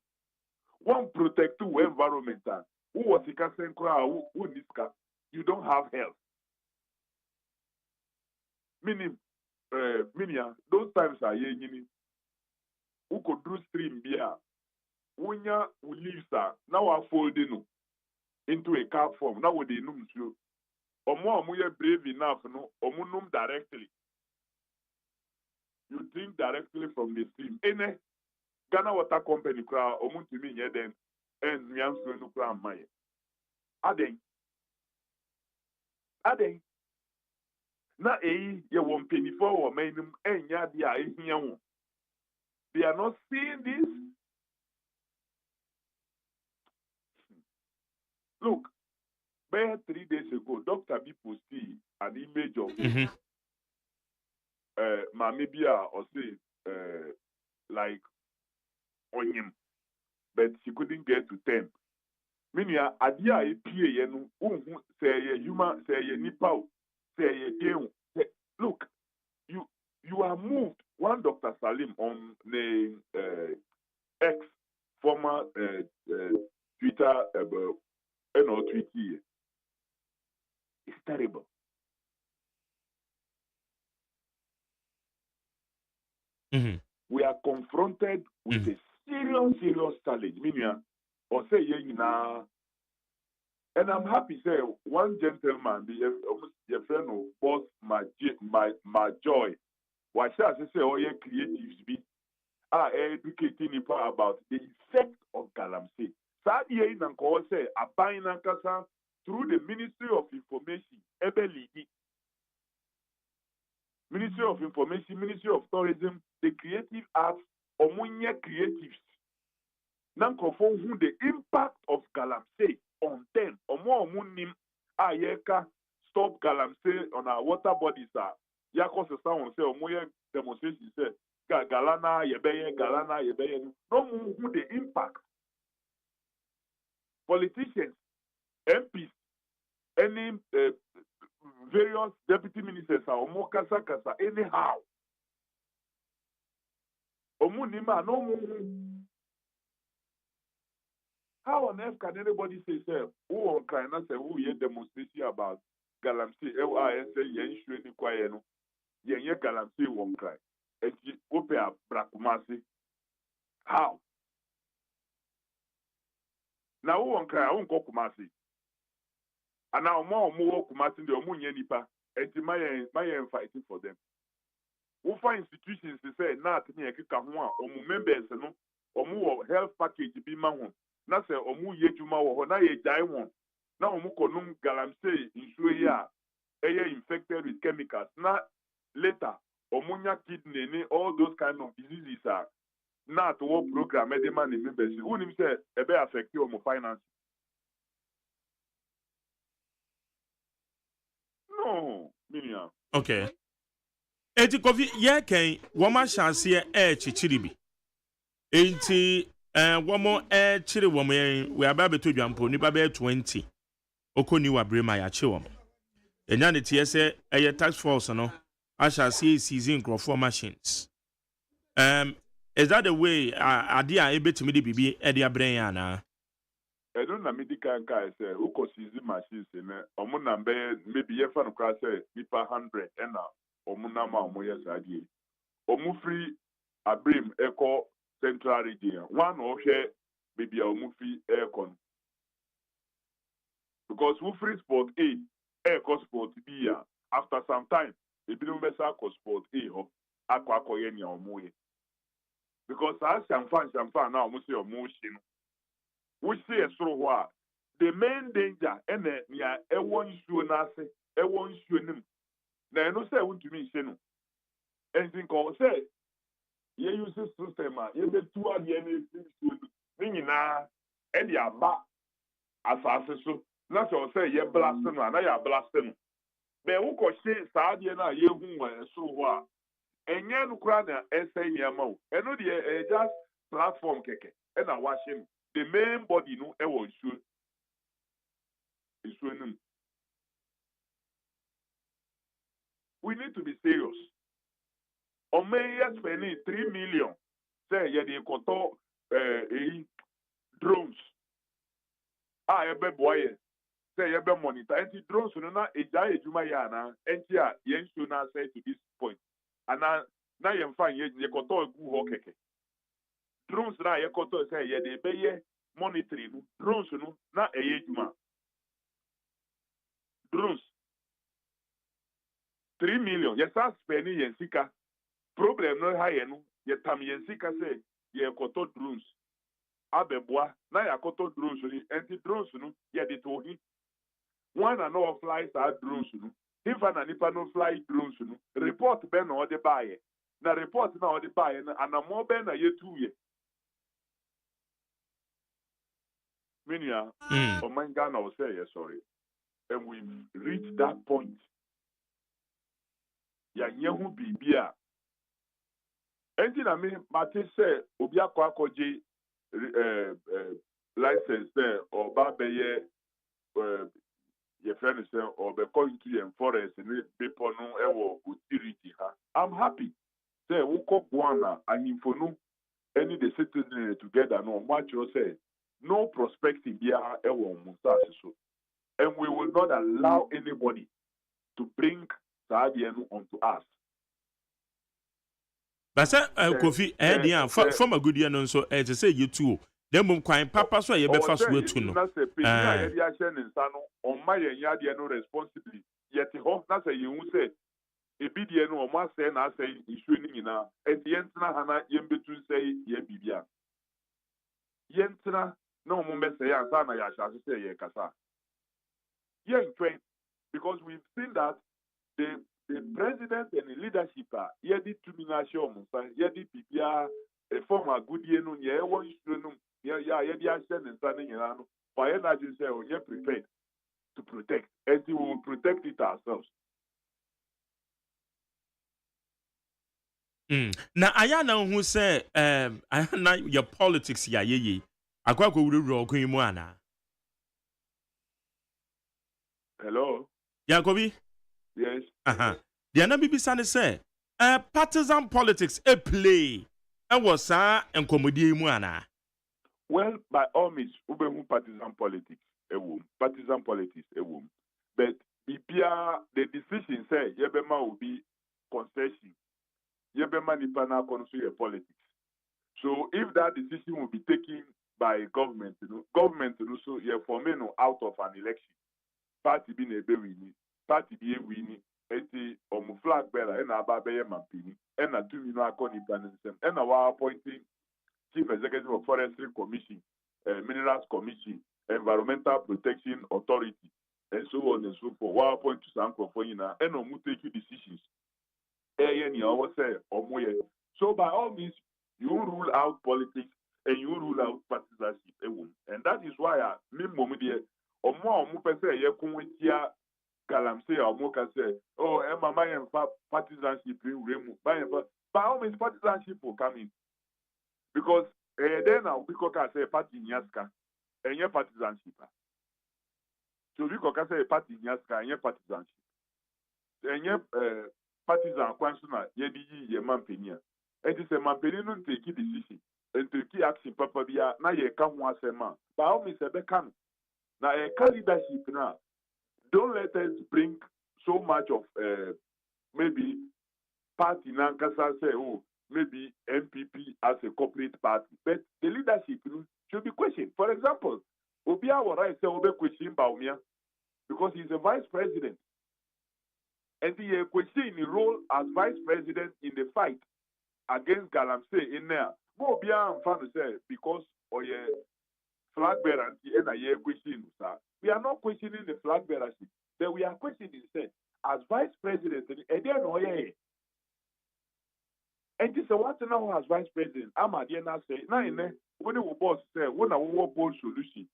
One protect two environment. Who was the cancer crowd? Who this car? You don't have health. Meaning, those times are ye who could do stream beer. Unya who leaves now are folding into a car form. Now they know you. Omo brave enough, no, omunum directly. You drink directly from the stream. Ene Ghana Water Company crowd omun to me here then and Nyansu no crowd my. Aden. Na ye won penny for or mainum enya dia ehia. They are not seeing this. Look, about 3 days ago, Dr. B posted an image of Mamibia or say like onion. but she couldn't get to 10. Meaning, idea APA, say human, say nipa, say game. Look, you are moved. One Dr. Salim on the X, former Twitter, tweet here. It's terrible. We are confronted with a serious challenge. Meaning, or say, and I'm happy say one gentleman, your friend of boss my joy. Why should I say all your creatives be are educating people about the effect of galamsey. Sadie in and say a buying through the Ministry of Information, Ministry of Information, Ministry of Tourism, the creative arts, omunya creatives. Nankofo who the impact of galamsey on them, omunim ayeka stop galamsey on our water bodies. Yako se sound say omuye demonstration say galana yebeye. No who the impact. Politicians, MPs, any various deputy ministers are omokasa anyhow. Omunima no. How on earth can anybody say, who on crying and say, who ye demonstration about galamsey? Say, yen shweni kwaye no. Yen galamsey won't cry. And she open a brakumasi. How? Now, who on cry? I won't go kumasi. And now, more kumasi, the omunye nipa. And my fighting for them. Who find institutions to say, not me, a kikahuan, or members, no, or more health package be mahon. Na se omu yejuma wo na ye jai won na omu konum galamsey insu ya infected with chemicals na later omu nya kidney ni all those kind of diseases are na to work program edema ni members unim say ebe affect your finance. No minia. Okay, eti kofi ye kan wo ma chance e chichiri bi enti womo chiri womo we aba beto dwampo ni ba be 20 okoni wa brema ya chi womo enya ne tie se eye tax force no asha season crofo machines. Is that the way adia ebetimi de bibi e de abren ya na I don't know medical guy say who ko season machines na omo na be maybe ye fa no kra say nipa 100 na omo na ma omo yes adie omo free abrim eco central region one of here maybe a movie aircon because we free sport A aircon sport B after some time the bill mesa sport A ho akwa koye omuye because as chamfan now we say omushi we say so the main danger and near e won issue na ase e won issue nim na no say want to me say no anything call say ye use system ye be two ade ni nyina e de aba asase so na so say ye blast no na ya blast no be wo ko she saa de na ye hu wa so ho a enye no kura na essay ye ma wo eno de just platform keke e na wa she the main body no e wo issue no. We need to be serious. O may spending 3 million say ye de koto drones ebe boye say ebe monitor anti drones no na eja ejuma ya na enti a yen show na say to this point and na yen fan ye koto egu ho keke drones na ye koto say ye de be ye monitoring drones no na ejuma drones 3 million yes are spending yen sika problem no ha ye no ye tam yen sika say ye koto drones abeboa na yakoto drones ni anti drones no ye de to hi one and all flies are drones no if an nipa no fly drones no report be na ode bae na report na ode bae na anamo be na ye 2 ye minia o man Ghana will say yes sorry and we reached that point ya nyehu bibia enti na me mate say obi akọ akọje license there or babeye your friend say or be going to your forest and people no ewo utility ha. I'm happy. Say we ko guana and info no any the citizens together no much you say no prospective here ewo musasi so. And we will not allow anybody to bring Sadienu onto us. But sir, Kofi, from a good year, no, so to say you too. Then mum quite papa so you be fast way to no. That's a penny. I on my yard, no responsibility. Yet, hope that's a you say. A BDN or must say, I say, is shooting in a at the end, Hana, Yembetu say, Yebibia. Yentna, no moment say, Sana Yasha say, Yakasa. Yen train, because we've seen that the president and the leadership are yedi tumination yedi bibia a former good year no ye one no yedi action and standing in ano for energy say we are prepared to protect and we will protect it ourselves. Na aya na who say aya na your politics ya ye akwa ko wuri ro kun mu ana. Hello. Yakobi. Yes. The other BBC say, partisan politics a play. And was sa and comedy muana. Well, by all means, partisan politics partisan politics But the decision say Yebema will be concession. Yebema nipana konsuye politics. So if that decision will be taken by government, government so you for me out of an election. Party being a winning, party be a winning. Eti omu flag bearer and ababeye mampini and a 2 million akoni planism and our appointing chief executive of forestry commission, minerals commission, environmental protection authority, and so on and so forth. Our point to Sanko for and omu take decisions. So by all means, you rule out politics and you rule out partisanship. And that is why me momidie omu pese ye kunwetia Galamsey or Moka say, oh, Emma, my partisanship in Remu. By all means, partisanship will come in. Because then now, we can say party in Yaska, and your partisanship. So we can say party in Yaska, and your partisanship. And your partisan, Kwansuna, Yedi, Mampenia. And it's a Mampenian take decision. And to key action, Papa, now you come once a month. By all means, a become. Now, a leadership now. Don't let us bring so much of maybe party Nankasa say, oh, maybe MPP as a corporate party. But the leadership should be questioned. For example, Obia Warai say Obe question Baumia because he's a vice president. And he questioned the role as vice president in the fight against Galamsey in there. Obia I'm trying to say because flag bearer and I question. We are not questioning the flag bearership, but we are questioning say as vice president and then and this is what now as vice president. I'm at the end say now when the boss say when I want bold solution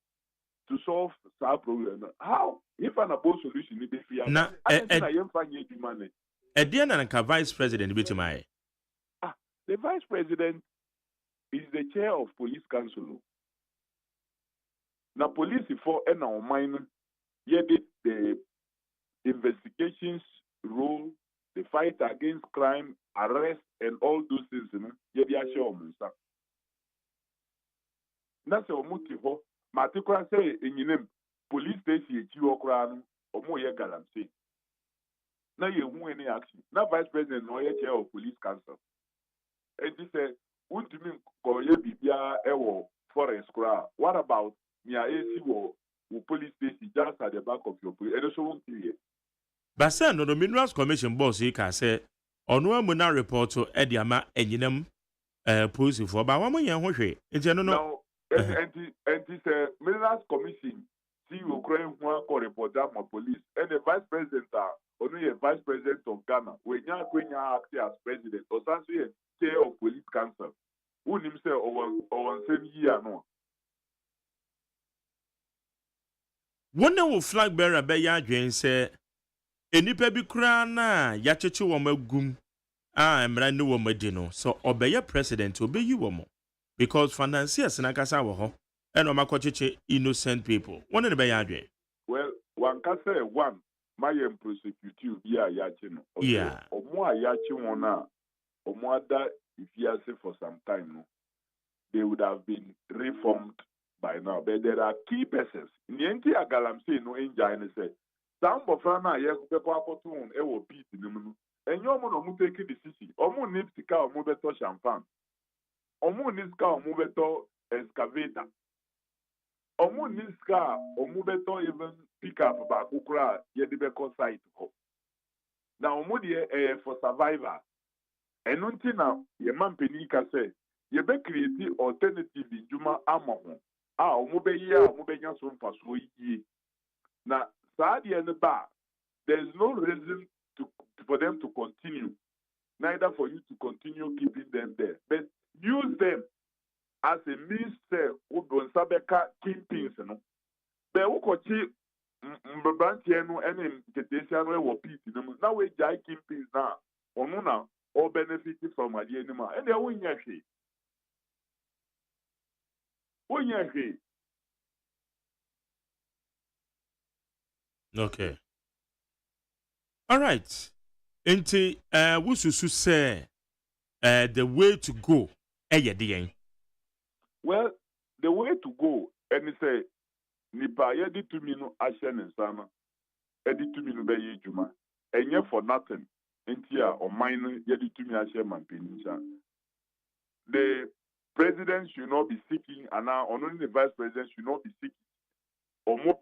to solve our problem. How if an bold solution be fair? Na money. At the end of vice president bit my the vice president is the chair of police council. Now, police for our mind, the investigations role, the fight against crime, arrest, and all those things. Yet they are sure. That's a motive. Matikwa say in your name, police station you okran or more galamsey. Now you won't any action. Now vice president no chair of police council. And this say, "Won't you mean go ye bibia ewo forest crowd? What about?" Near AC or police station just at the back of your police. And also won't clear. But sir, no the Minerals Commission boss he can say on one muna report to Ediama and Yinam police for about 1 million hoshe. It's no now and this Minerals Commission see Ukraine one report that my police and the vice president are only a vice president of Ghana. When you are acting as president or something chair of police council. Who himself or same year no. One will flag bearer by Yadrin say, any baby crana, Yachichu Woma Gum, I'm brand new Womadino, so obey your president to obey you, Womo. because financiers na kasa wo ho e no makocheche innocent people one ne be ya adwen. Well, one can say one my prosecute ya yachi no. Yeah. Omo ayachi wona omo ada if you say for some time no, they would have been reformed by now. But there are key persons. In the entire galamsey no engine say some bofana ye ko akotun e wo beat ni mu. Enyo mo no mu take decision. Omo need sika omo beto champagne. Omo need sika omo beto excavator. Omo need sika omo beto even pick up ba kukura ye de be site ho. Now omo de for survivor. Enunti na ye man penika say ye be create alternative in juma amaho. Omo be ye omo be nya so mfa so yi. Na saadi and the bar, there's no reason for them to continue, neither for you to continue keeping them there. But use them as a means to sabeka kingpins. But who could see Mbrantiano and Ketesiano or peace? Now we jai kingpins now, or no now, or benefiting from a anima. And they're winning actually. Okay. All right. Enti wususu say the way to go Well, the way to go and say nipa yedi to me no ashen nsana edi to me no be yejuma enye for nothing enti a o mine yedi to me ashen mampenisha. The president should not be seeking and now only the vice president should not be seeking or more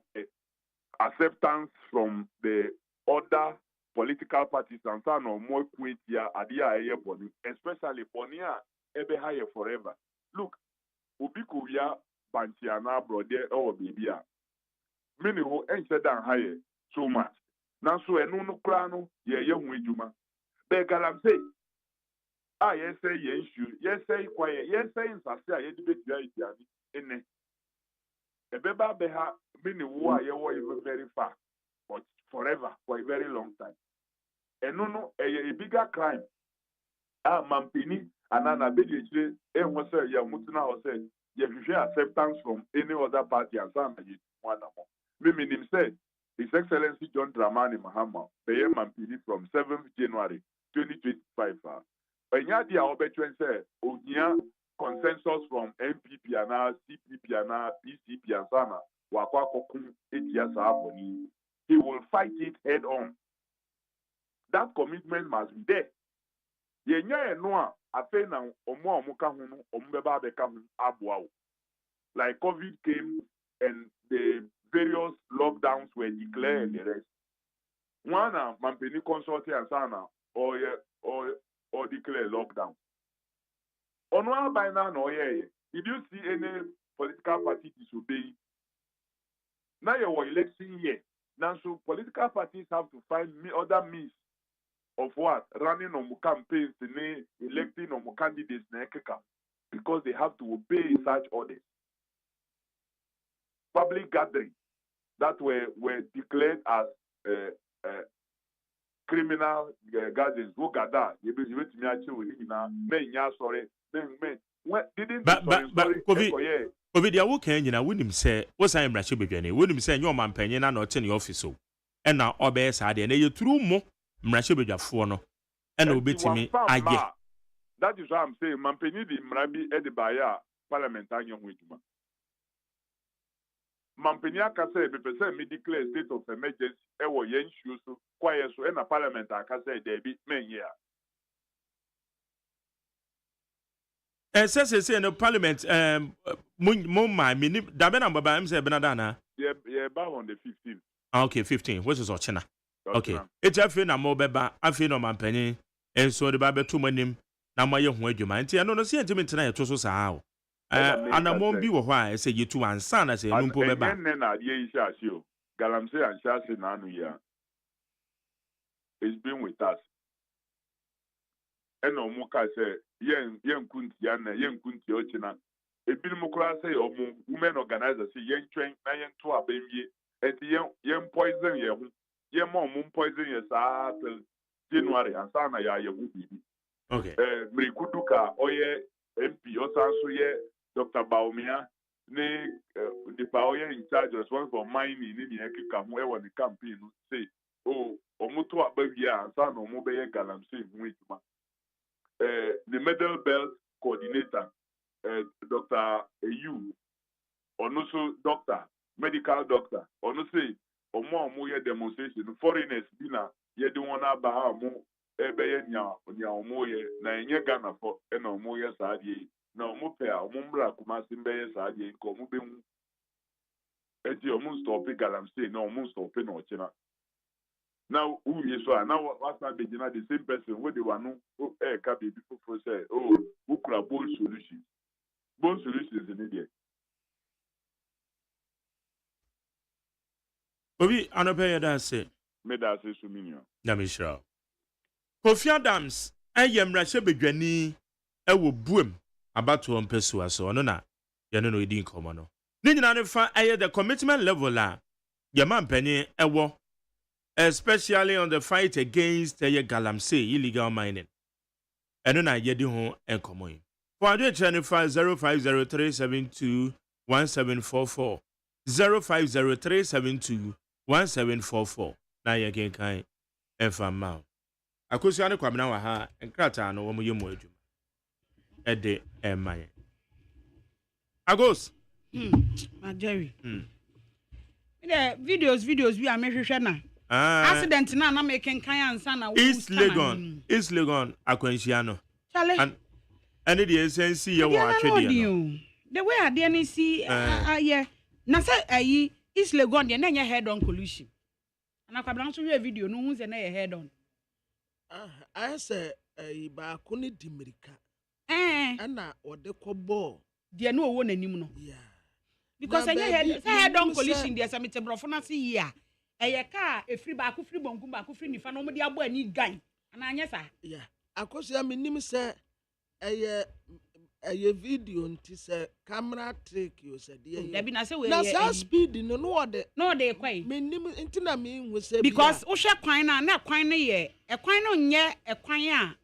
acceptance from the other political parties and so on more quit here at the area body, especially Bonia ebe higher forever. Look, Ubiku ya Bantiana brother or baby. Many who ain't said down higher so much. Now so a no crano, ye young wijuma. Begalam say, yes say yes say quiet, yes say in Sasia, ye debate in a beba beha many who are even very far, but forever for a very long time. And no, a bigger crime. Mampini and an ability, and was say, Mutuna was saying, you share acceptance from any other party and some one more. Mimi him said, His Excellency John Dramani Mahama, Peye Mampini from 7th January 2025. When you are obetuen say, Ogia consensus from MPP and CPP and PCP and Sana, Wakwa Kokum 8 years aboni. He will fight it head on. That commitment must be there. Yenya enwa afe na omo omuka hunu ombeba beka hunu abuao. Like COVID came and the various lockdowns were declared and the rest. One Mampeni consulting and Sana or declare lockdown. On one by now no did you see any political party disobey? Now your election year. Now so political parties have to find other means of what? Running on campaigns, electing on candidates, because they have to obey such orders. Public gatherings that were declared as criminal gatherings. Who gather? You bet me actually now. Sorry. Didn't COVID ya woke nyina wonim say wosan mrache bedwane wonim say nyo mampanyin na no te ne office o e na obe sa de na ye turu mo mrache bedwafo no e na obetimi aye. That is why I'm saying mampanyin di mrabi e de baya parliamentary ho eduma. Mampanyin aka say be person me declare state of emergency e wo yen show so kwaye so e na parliament aka say there be men here. Say no parliament my mini dabena baba am say benadana. Yeah, back on the 15th. Okay, 15, which is Ochina. Okay. It's afi na mo beba afi no mampanyin enso de ba beto manim na moye ho adwuma nti eno no say ntimi ntena yeto so saa o. Anamon bi wo ho a say yetu ansa na say no mpo beba. Enne na de yi sha shi o. Galamsey and Shasi na anu ya. It's been with us. Eno mo ka say yen kunti ochina ebin mo kura say omo women organizer say yen twen na yen to abemie enti yen poison ye hu yen mo poison ye sa till January and sana ya ye hu bibi. Okay. Mrikuduka oye MP also ye Dr. Baumia ne the power in charge responsible for mining in the Ekika who won the campaign say oh omuto abavia and son omo be galamsey huituma the medal belt coordinator Dr. Ayu also doctor medical doctor ono say omo ye demonstration foreigners bi na ye de won aba ha mo ebe ye nya omo ye na enye Ghana for na omo ye saadie na omo pe a omo mbra kuma simbe ye saadie nko omo be hu eti omo stop galamsey na omo stop na ochina now who is so now what's not be the same person where they were no can be people say oh who could have bone solutions in India. Obi anope that say me that say so minion na me sure Kofi Adams ayemra bedwani ewo buem abato ompesu aso no na ye no edi nkomo no ni nyina ne fa aye the commitment level a ye man pani ewo especially on the fight against galamsey illegal mining eno na ye di ho enkomo yi for adu channel 0503721744 0503721744 na ye gen kan efa ma akosia ne kwamna wa ha enkrata no wo mo yemu adwuma ede emaye agos ma Jerry the videos we are mehwehwe na accident na making kan ansa na East Legon akwanhia no chale and the essence ye wo atwede the way I dey see yeah na say East Legon dey na nya head on collision na kwabran so we video no hu say na head on I say ba ko ni dimirika ana ode ko ball dey no owo nanim no because anya head on collision dey say me tebrofo na see here eye ka efiri ba ko firi bonkum ba ko firi nifa no mo de abo ani gan ana anya sa akosia menim say eye video nti say camera trick you say dey na bi na say we na speed no de kwai menim nti na me hu say because wo hwe kwan na kwan no ye kwan no nye kwan a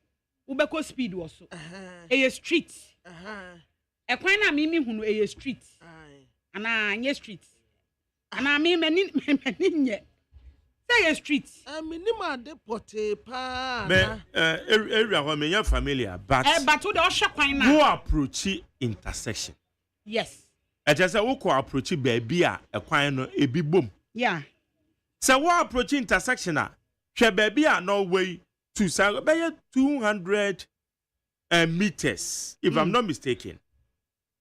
wo be ko speed wo so eye street kwan na me hu no eye street ana nye street ana me mani nye say street minima de pote pa me area ho me familiar but but wo de o hwekwan na who approach intersection yes say wo ko approach baby a ekwan no ebi bom say wo approach intersection a hwe baby a no way to say be 200 meters if I'm not mistaken.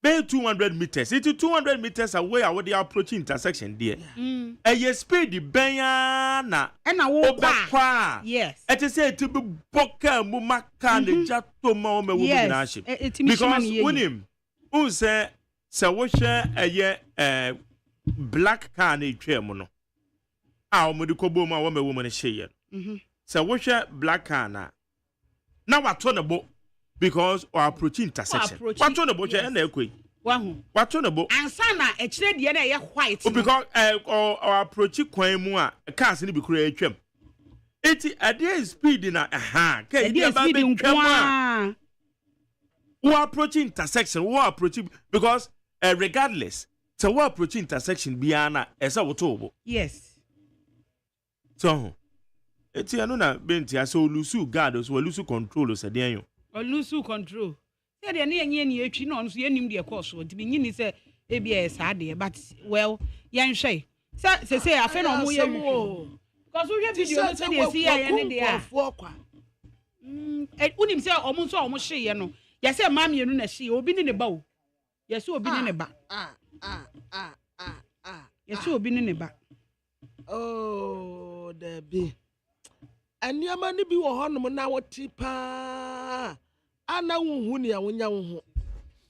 Be 200 meters. It's 200 meters away I would approach intersection there. A speed benya and a walk. Yes. It is said to be boka mumaka the jato ma me yes. Because when him who say what a black car ni twem no. Ah mo di kobo ma wo me woman share. So what black car na. Now what on the boat because or approaching intersection. What on the boat and ekwe. What on the boat? Ansa na e kire de na ye white. Because or approach kwan mu a cars ni bi kura atwam. Eti ade speed na ke e ba be twam. Who approaching intersection, who approaching because regardless, so who approaching intersection biana esa wotobo. Yes. So eti anu na benti aso lusu guard so lusu control so den yo. Lusu control. Say de na yenye ni etwi no so yenim de course so nti nyini say e bia sa de but well yen hwe. Say afa na omo ye because we video no say dey see ya ne de a. Unim say omo so omo hwe ye no. Ya say ma mienu na hwe obi ni ne ba o. Ya say obi ni ne ba. Ya say obi ni ne ba. Oh, there be. Anyama ni bi wo honom na woti pa. Ana hunhu ni awonya wo.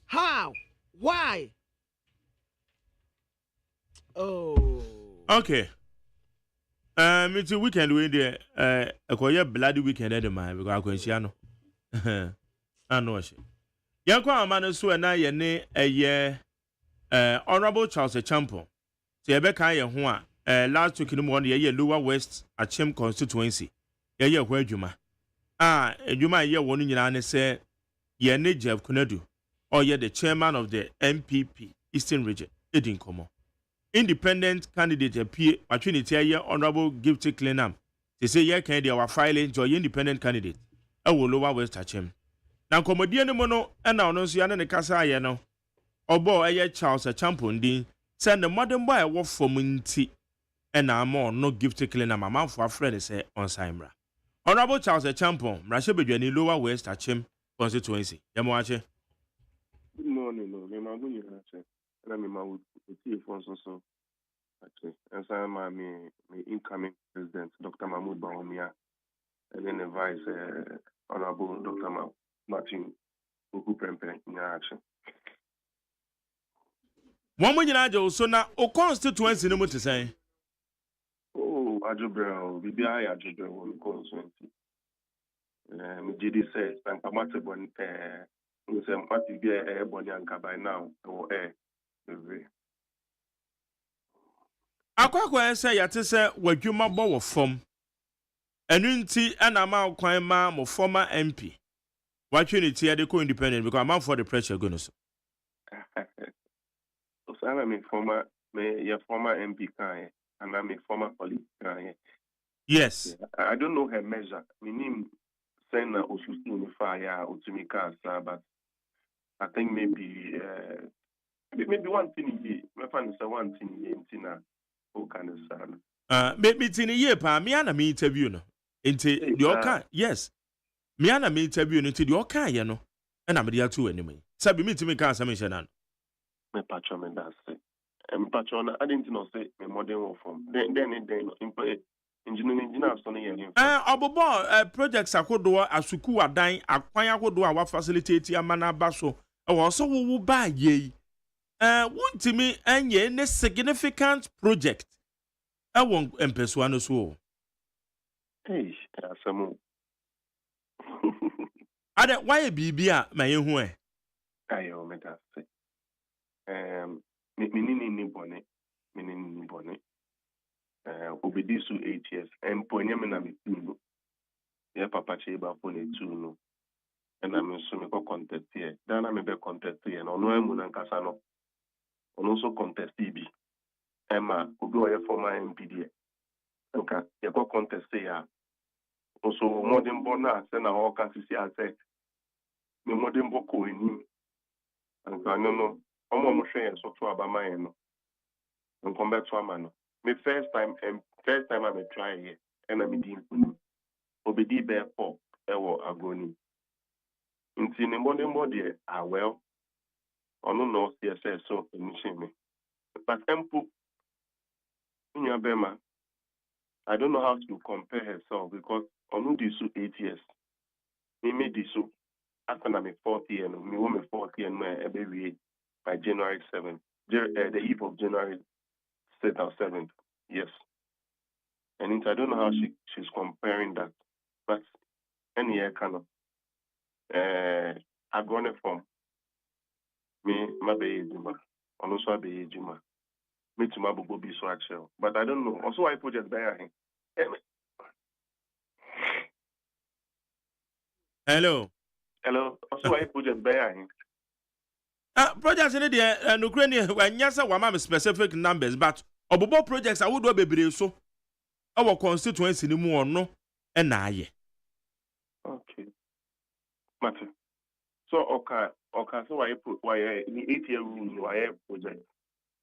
How? Why? Oh. Okay. It's a weekend we there. Akoye bloody weekend at the man because akwanhia no. Ano she. Yanko amano so na ye ne Honorable Charles Champo. Se ebe kan ye ho a last week no mo ye Lower West Achem Constituency. Ye ho adwuma. Adwuma ye wonu nyina ne se ye ne Jeff Kunadu or you're the chairman of the MPP Eastern Region. Edin Komo. Independent candidate appear opportunity here Honorable Gifty Clenham. They say yeah can they are filing to independent candidate. I will lower West Tachem. Now comedy no mono and now no see an kasa ye no. Obo eye Charles a champion din send the modern boy work for Montie and now more no Gifty Clenham a man for a friend say on Simra. Honorable Charles a champion, Rashebedwani lower West Tachem constituency. Yamoache. Good morning, no. Me magu ni rache. Na me ma would see for so. Okay. And so my incoming president, Dr. Mahmoud Bawumia, and then the vice Honorable Dr. Martin Uku Prempe in action. One more you so now o constituency no mo to say. Oh, Ajobrel, BBI Ajobrel constituency. Me GD says, and Pamate Bon, we say, Mati be a Bonyanka by now, or Akwa say yate say wadwuma bo wo fom. Enu nti ana ma kwan ma mo former MP. Opportunity dey co independent because I'm for the pressure go no so. So I'm a former MP kan and I'm a former police kan. Yes. I don't know her measure. My name saying na osusu ni fire utumika but I think maybe one thing here. My friend say one thing here intina o kan sana. Maybe tini ye pa me ana me interview no. Enti the oka yes. Me ana me interview no, enti the oka ye no. Na me dia tu anim. Sabi me timi kan asem hye na. Me patron me that say. Patron I didn't know say me modern work from. Then engineer so no ye. Obobo projects akodo asuku adan akwan akodo a wa facilitate amana ba so. E wo so wo ba ye. Wontimi enye ne significant project. I won't empeso no so. Hey, asamo. Ade why bibia ma ye hu e? Ayo me that say. Minini bone. Obedisu 8 years. Emponya me na me tuno. Ye papa cheba for ne tuno. And I'm so me ko contest here. Then I me be contest here. No emu na nkasa no. On also contest bi. Emma obi o ye former MPD. Nka ye ko contest here. Also modern bona say na all can see say me modern boko ni. Nka no. Omo mo hwe so to abama ye no. Come back to amano. My first time I may try here, and I'm doing Obedi bear pop, ewo agoni. In the morning body, well, on no CSS so in me. But Empu in your bema, I don't know how to compare herself because on this 8 years, me made this after I'm 40 year, me woman 40 and my by January 7th, the eve of January 6th or 7th. Yes. And I don't know how she's comparing that. But any year kind of I've gone from me, my baby Juma, and also a baby Juma. Me to my bobo be so actual. But I don't know. Also I project by him. Hello. Also I project by him. Projects in the Ukraine when yes wa specific numbers but obobo projects I would do bebre so our constituency ni mu ono na aye. Okay. Matter. So okay so why in 8 year rule why project.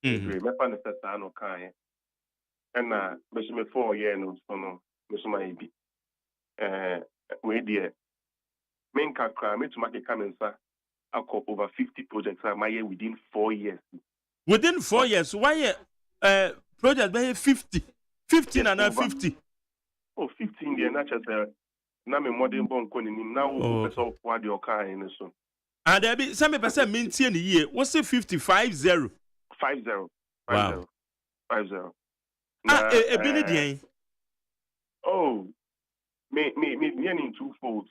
Me fa na set no kan and na me 4 year no so no me so my bi. We there men kakra me to make kamensa over 50 projects are my year within 4 years. Within 4 years, why project by 50? 15 and 50. Oh, 15 years, not just now me modern born konim now person for the oka in so. And there be some person maintain the year. What's it 55 0? 50. Wow. 50. A billion. Oh, me in two folds.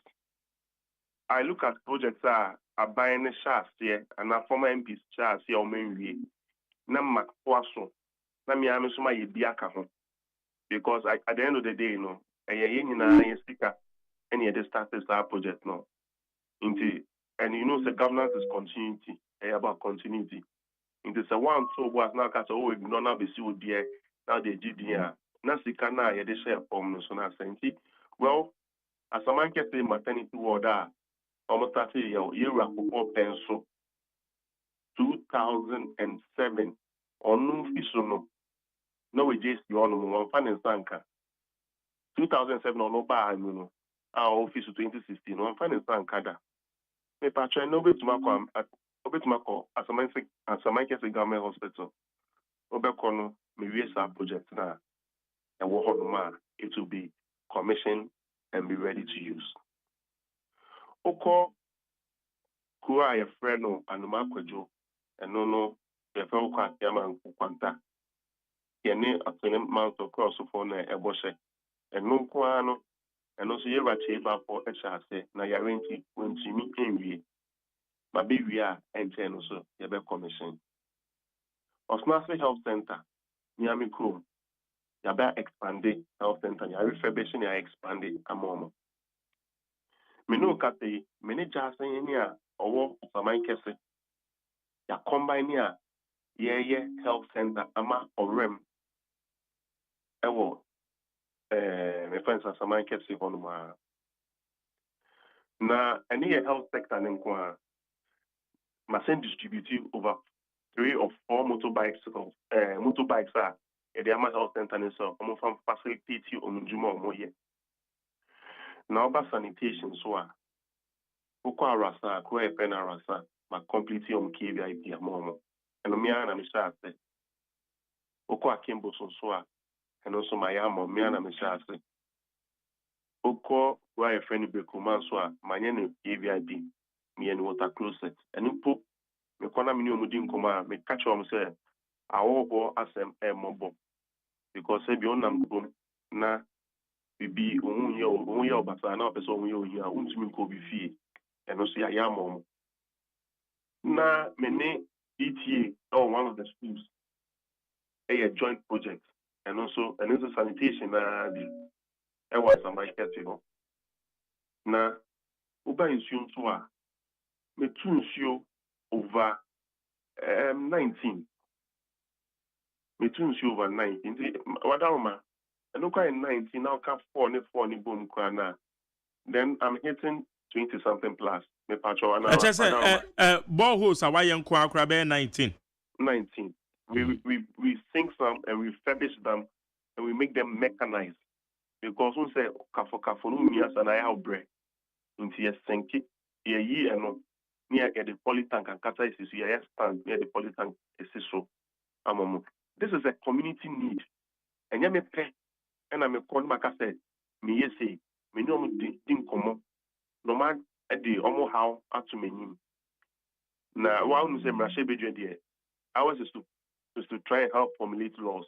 I look at projects are buying the shafts here and a former MP's shafts here on main way. Na makwaso. Na me am so my biaka ho. Because at the end of the day, you know, speaker any of the starters our project no. Into And you know, the governance is continuity, about continuity. In the one so was now cast we no now be see there now the GDR. Now sika na ye de share form no so na senti. Well, as a man can say maternity ward almost 30 year penso 2007 onu fiso no we just you on one fan sanka 2007 ono ba anu no our office 2016 one fan sanka da me patch no betuma ko as a man can say government hospital obeko no me we sa project na and it will be commissioned and be ready to use. Oko kuwa ya freno anuma kwejo enono ya fe kwa AGYEMAN kwanta yene atene mount across for na eboshe eno kwa no eno so yeba cheba for echase na ya renti wentimi enwie ma be wi a ente no so ye be commission Osnafe Health Center Miami Chrome ya be expanded health center ya refurbishing ya expanded amomo menu kate many jasen ni a owo saman kese ya combine ya ye health center ama orem ewo me friends saman kese honuma na any health sector nkwa masen distribute over 3 or 4 motorbikes are the ama health center ni so omo fam facilitate onjuma omoye na oba sanitation so a ukwa arasa ko e pen arasa ma complete KVIP amomo eno mi ana mi sha ase ukwa kimbo so a eno so ma ya mo mi ana mi sha ase ukwa wa e friend be kuma so a manye no KVIP mi en water closet eno po me kwana mi ni omudi nkoma me catch am say awo asem mobo because e bi onam ko na bibi ohun ye obasa na opeso ohun ye oyi a untumi ko bi fie eno so ya mom na mene ETA or one of the schools a joint project and also sanitation na the e was some like that na uba insuo so a me tunsuo over 19 me tunsuo over 19 wadawma and okay 19 now can 4 ni boom na then I'm hitting 20 something plus me patrol na boreholes are why nko akra be 19 we sink some and we refurbish them and we make them mechanized because we say kafo no mi asa na ya bre nti ye sink ye yi eno near the polytank and kata is ya stand near the polytank is so amomo this is a community need and ya me pe and I me call maka said me ye say me no mo din komo no man e dey omo how atu menim na wa unu say mrashe bedwe dey ours is to try and help formulate laws.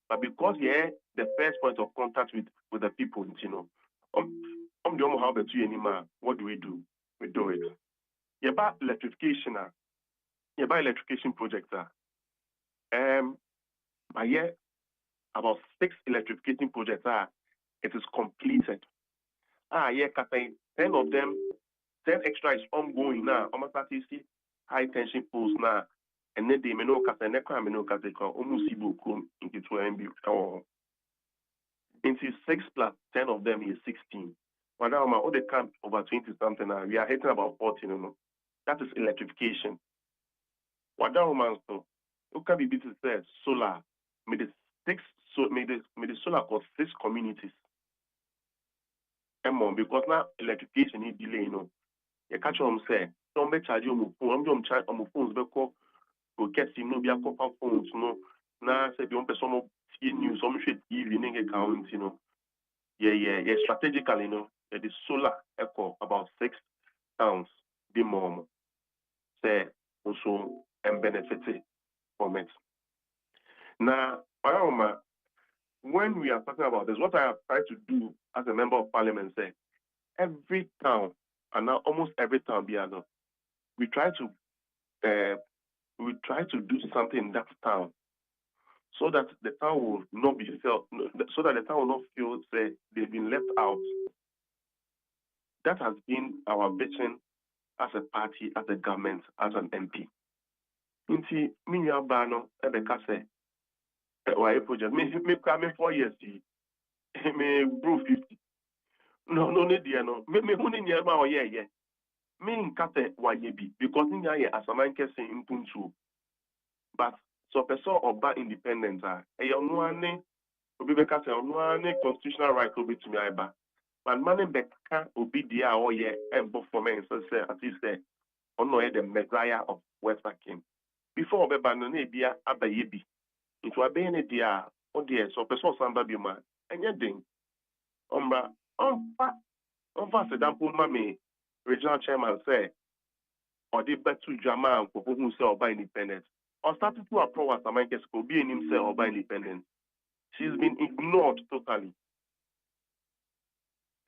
But because the first point of contact with the people, you know, how about you anymore? What do? We do it. Yeah, about electrification, electrification projects. But yeah, about 6 electrification projects it is completed. Yeah, 10 of them, 10 extra is ongoing now. Almost 30 high tension poles now. And then they may know because they know almost into 2 or into 6 plus 10 of them is 16. But now all the camp over 20 something now. We are hitting about 14, you know. That is electrification. What that man so look at the says solar. May the solar cause 6 communities. And more because now electrification is delay, you know. You catch what I'm saying. Don't be charge you on charge on phones because we get no be a copper phones, no. Na say the person no see news, some shit evening account, you know. Yeah. Strategically, you know, the solar echo about 6 towns the more say also and benefited from it. Now, when we are talking about this, what I have tried to do as a member of parliament say every town and now almost every town we try to do something in that town so that the town will not be felt, so that the town will not feel say they've been left out. That has been our vision as a party, as a government, as an MP. Inti minya bano ebeka say why project me come 4 years me bro 50. No dear no. Me hu ni nyama o ye. Me nkate waye bi because nya ye asaman kese impuntu. But so person oba independent e no ane obi beka say no ane constitutional right obi to me aiba. But man beka obi dia o ye embo for me so say at least say ono ye the messiah of West Africa. Before obeba no na ebia abaye bi. Into abeye ne dia o dia so person samba bi ma enye den. Ombra onfa sedampo ma me regional chairman say or the betu drama and who say oba independent. Or started to approve as a man will be in himself oba independent. She's been ignored totally.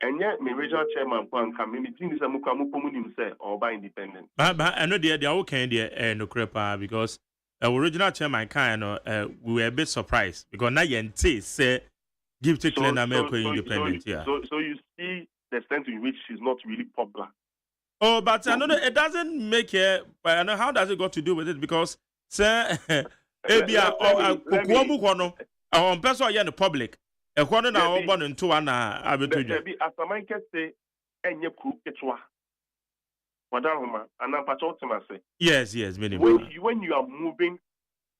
And yet, my regional chairman can come in between this and Mukamukumun himself oba independent. But I know they are okay there no crepa because original chairman kind we were a bit surprised because now you say give to clean America independent. So you see the extent in which she's not really popular. Oh, but I know it doesn't make it. But I know how does it got to do with it? Because say, Abia or person in the public, a corner now born into one abetuja. As a man can say, and you cook it. Madam, and I'm say. Yes, minimum. When you are moving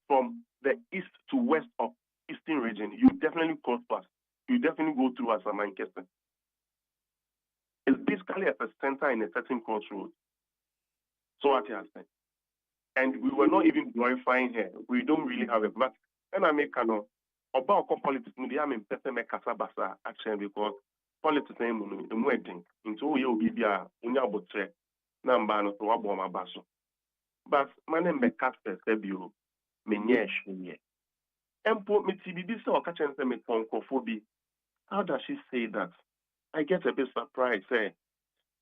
from the east to west of Eastern region, you definitely cross past. You definitely go through as a man can say. It's basically as a center in a certain crossroads. So what you saying? And we were not even glorifying her. We don't really have it. But and I make about politics, I mean, person make kasabasa action because politics name the wedding into you be a unya botre number no to aboma baso. But my name be caster sebio menye shunye. Empo me TBB so catch and say me tonkophobia. How does she say that? I get a bit surprised, say,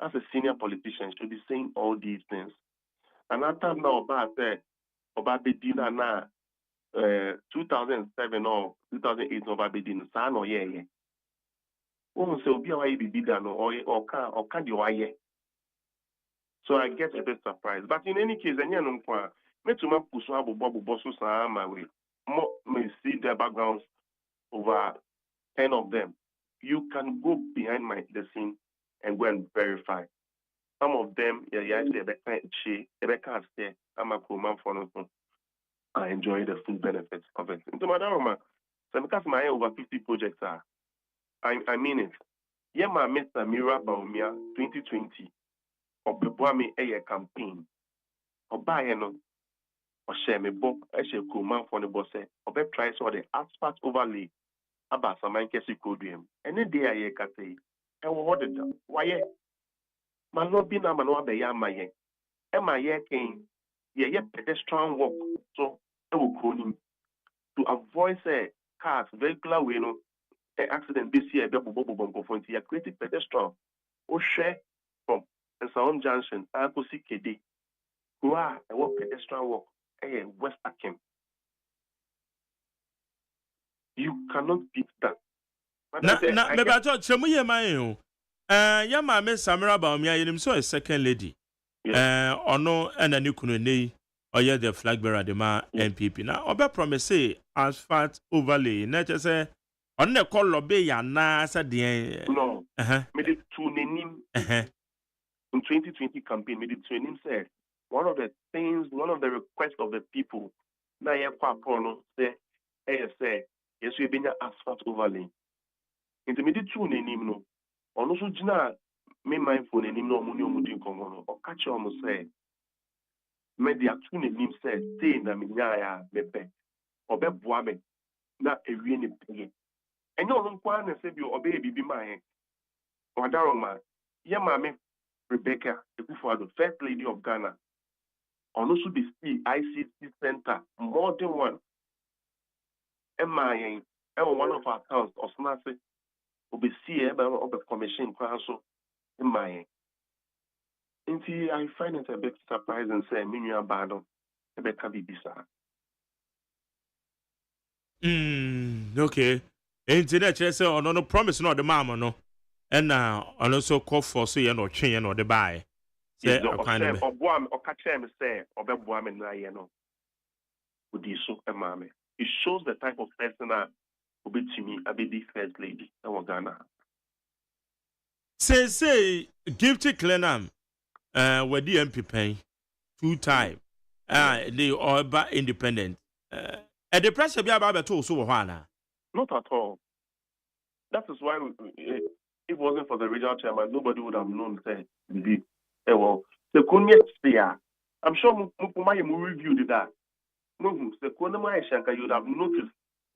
as a senior politician, should be saying all these things. And after now, about Bedina na 2007 or 2008, about Bedina, san or yeah. Won't say be away be done or can you aye. So I get a bit surprised. But in any case, and you know, me to my pusuabu bobu bosu sa my way. More may see their backgrounds over 10 of them. You can go behind the scene and go and verify. Some of them, I enjoy the full benefits of it. Into my dharma, so because my over 50 projects are, I mean it. Yeah, my Mr. Mira Baumia 2020, or Bebuami a campaign, or buy no, or share me book, I shall go man for the boss, or be try so the asphalt overlay. About some man kesi kodiem. And then they are kate. And what did why? Man not be na man wa be ya maye. E maye ken ye pedestrian walk. So e will him to avoid say cars vehicular way no accident this year be bobo bongo for you create pedestrian. O share from and Sound Junction Akosi Kede. Who are a walk pedestrian walk West Akem. You cannot beat that. Na maybe I thought Chemuye Mayo. Yama Miss Samira Baumia, you so a second lady. Ono and a new Kunune, or yet the flag bearer, the ma MPP. Now, Oba promise say, asphalt overlay, not just say, on the call of Bay and Nasa the. No, made it to name in 2020 campaign, made it to name said, one of the requests of the people, na ya kwa prono, say, say, yes, we've been asphalt overlay. Intermediate two name no. On also jina me mindful name no money omudi kongono. Or catch almost say. Media two name say stay na minya bebe. Or be boame na ewie ne peye. And you don't want to say you obey be my or daroma. Ye mame Rebecca, the first lady of Ghana. On also be ICT center more than one. MIA, one of our accounts or snazzy. Be see of the commission council in my I find it a bit surprising say Minya Bado a bit can be bizarre. Okay. Internet say on no promise no the mama no. And now also call for say no chain or the buy. Say the akwan Oshem or Boam or Kachem say or Bebuam and Nayano. Udiso and Mame. It shows the type of person that will be to me, I be the first lady. I want Ghana. Say Gifty Clenham with the MP paying 2 times. They are about independent. And the pressure be about to so Hana. Not at all. That is why if it wasn't for the regional chairman, nobody would have known say well the Konya sphere. I'm sure Mupumaya reviewed that. No, the Konamaya Shanka, you would have noticed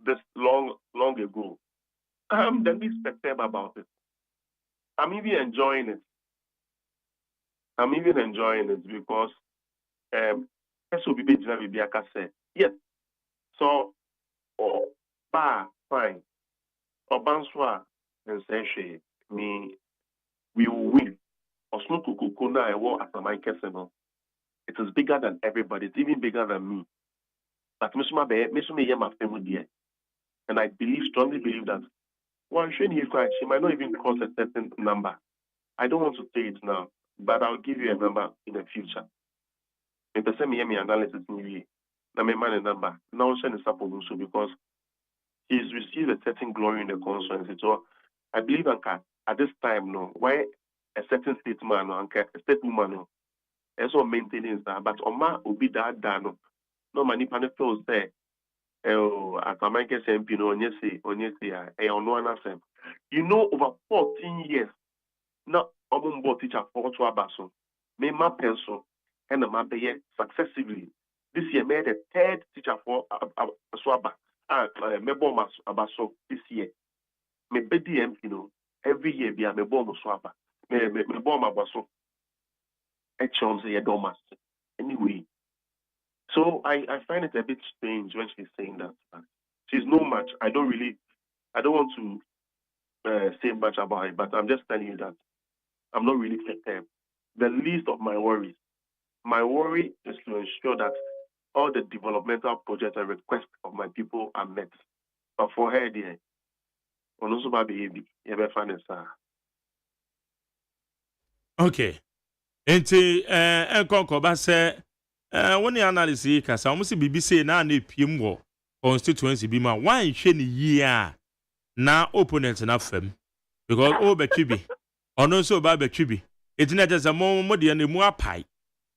this long ago. Then be spectacle about it. I'm even enjoying it because SOB say yes. So fine. Obanswa and say me we will win. Osnuku Kukuna I war at my casino. It is bigger than everybody, it's even bigger than me. But my family dear. And I strongly believe that one she might not even cross a certain number. I don't want to say it now, but I'll give you a number in the future. If the same analysis in the man number, now send is up also because he's received a certain glory in the constituency. So I believe at this time, no, why a certain statesman or a state woman, also maintenance that, but Oma will be that done. No money panel say, oh, as a man can say, you know, over 14 years, now, I'm going teacher for to Abaso, made my pencil, and my pay successively. This year, made the third teacher for Swaba, Mebo Abaso this year. Me BDM, every year, be a Mebo Swaba, me bomb Abaso. Anyway, so I find it a bit strange when she's saying that. She's no match. I don't want to say much about it, but I'm just telling you that I'm not really prepared. The least of my worry is to ensure that all the developmental projects and requests of my people are met. But for her, dear, on also my baby, you ever find it, sir. Okay. Enti enkonkoba se woni analysis ka sa omusi bibi say na piem wo constituency bi ma wan hwe ni yi a na opponent na fam because o betwi bi ono so ba betwi bi etina just mo de na mu apai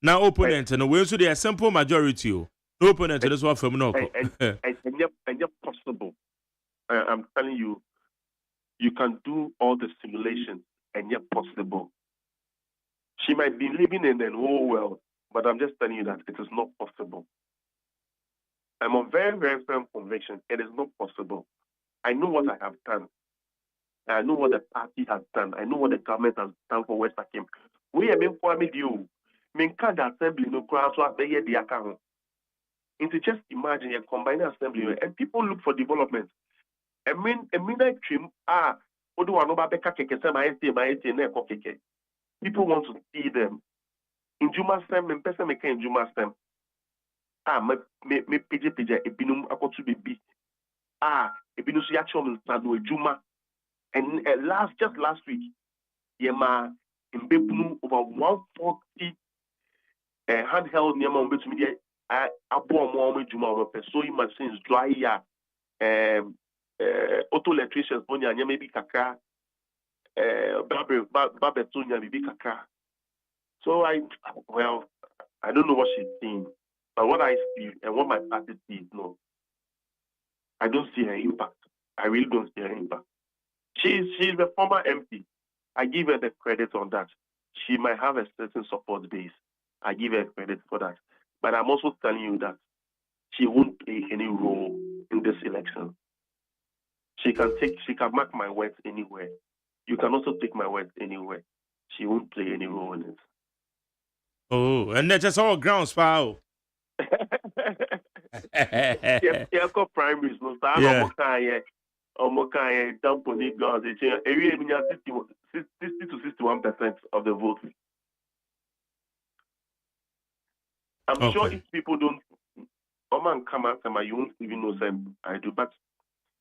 na opponent no we so the simple majority o no opponent no so fam no ko and yet possible. I'm telling you, you can do all the simulations and yet possible. She might be living in an whole world, but I'm just telling you that it is not possible. I'm on very, very firm conviction. It is not possible. I know what I have done. I know what the party has done. I know what the government has done for West Hakim. We have been for me you. Minka the assembly no crowd so they hear the account. Into just imagine a combined assembly and people look for development. I mean a minute trim odo anoba beka keke se my na keke. People want to see them. In Juma Stem, in person make in Juma Stem. Me pije ebinum akotu bebi. Ebinu si actually stadu Juma. And just last week, yema in Bebunu over 140 handheld nyama umbetu media abo mo Juma o sewing machines, dryer, auto electricians bonya nyama bi kakra. Babetunya bibi kakra. So I don't know what she's seeing, but what I see and what my party sees, no, I don't see her impact. I really don't see her impact. She's a former MP. I give her the credit on that. She might have a certain support base. I give her credit for that. But I'm also telling you that she won't play any role in this election. She can mark my words anywhere. You can also take my words anywhere. She won't play any role in it. Oh, and that's just all grounds, pal. Yeah, primaries, no, Omokaya, Tamponi girls, 60 to 61% of the vote. I'm sure if people don't, Oman come out, you won't even know them. I do, but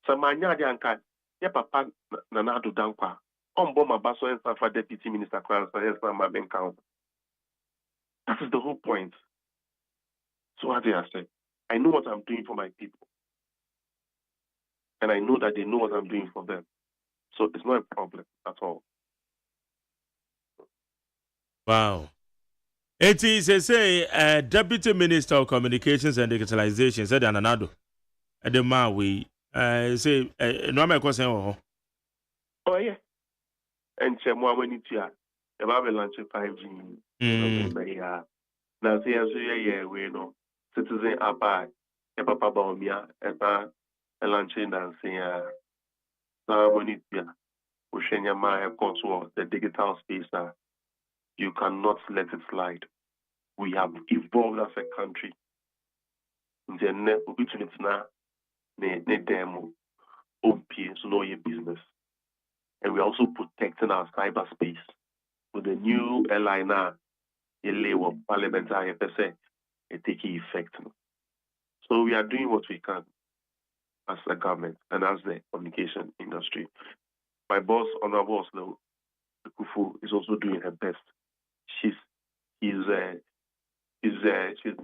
Samanya Janka, yeah, Papa Nanado Dankwa, Boma Baso and Safa Deputy Minister Clarence and my bank account. That is the whole point. So as I said, I know what I'm doing for my people. And I know that they know what I'm doing for them. So it's not a problem at all. Wow. It is a Deputy Minister of Communications and Digitalization said Ananado. At the man we say no my question. Oh yeah. And Chemwa when it's here, about launch 5G. Now say yeah we know citizen apa e papa ba omia e ba launching and say now when it's here, Oshenya ma e the digital space you cannot let it slide. We have evolved as a country. Ne opportunity na ne demo OP so know your business. And we're also protecting our cyberspace with the new airliner Parliamentary taking effect. So we are doing what we can as a government and as the communication industry. My boss, Honorable Oslo Kufu, is also doing her best. She's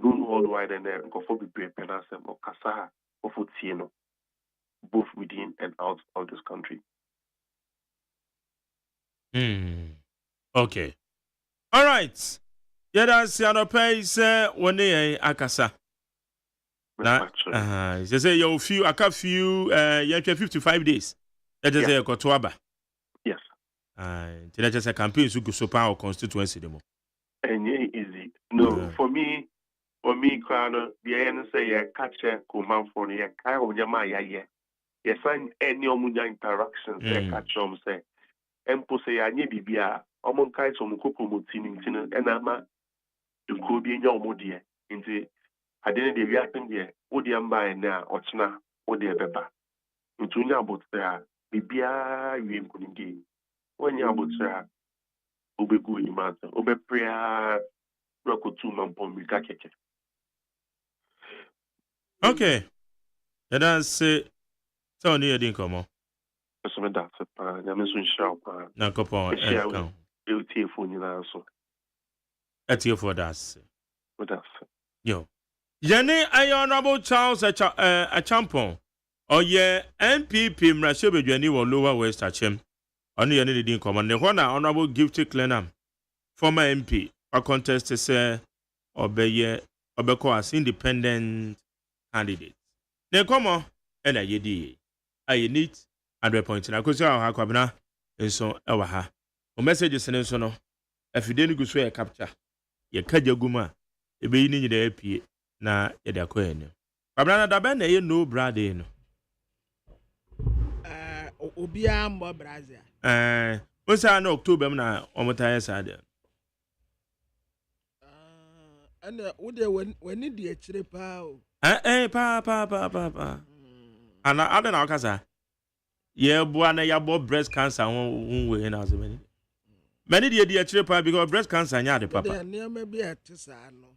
known worldwide and both within and out of this country. Okay. All right. Yeah, that's the pace one day akasa. Na they say you few aka few 55 days. That is a Kotoaba. Yes. That is a campaign to go support our constituency demo. And yeah, easy. No, for me, Krano, the end say a catcher command for the Kyle Yama yeah. Yes, sign any omunya interactions catch say. Empo say I need bibia, omon kai some cocoa mutinin and ama to go be in your modia into I didn't the reacting there, Odiam by now, or Chna, or dear Beba. Into Yabot there, bibia you couldn't give. When Yabot there, Obe good matter, Obe prayer, Rocco 2 months on Mikake. Okay. That's it. So near the income. So that's a Yamesun sharp. Na coupon. You tear for you also. At you for that. But that's yo. Jenny, Honorable Charles a champon. Oh, yeah, MPP Mrashebe Jenny will lower West Achem. Only any didn't come on the one Honorable Gifty Clenham, former MP, a contest to say, Obey, Obeko as independent candidate. Then come on, and I did. I need 100 points. And I could say, how come now? And so, our messages and so no. If you didn't go through a capture, you cut your guma, a be in the AP, na yada coin. Abrana da ben, you know, brother. Obia Mbo Brazil. What's an October na Omotaya side? And when it be a tripa. Pa. And I don't know, Casa. Yeah, Buana Yabo breast cancer won't win as many. Many dear tripa because breast cancer, yeah, the papa. Near maybe a Tisano.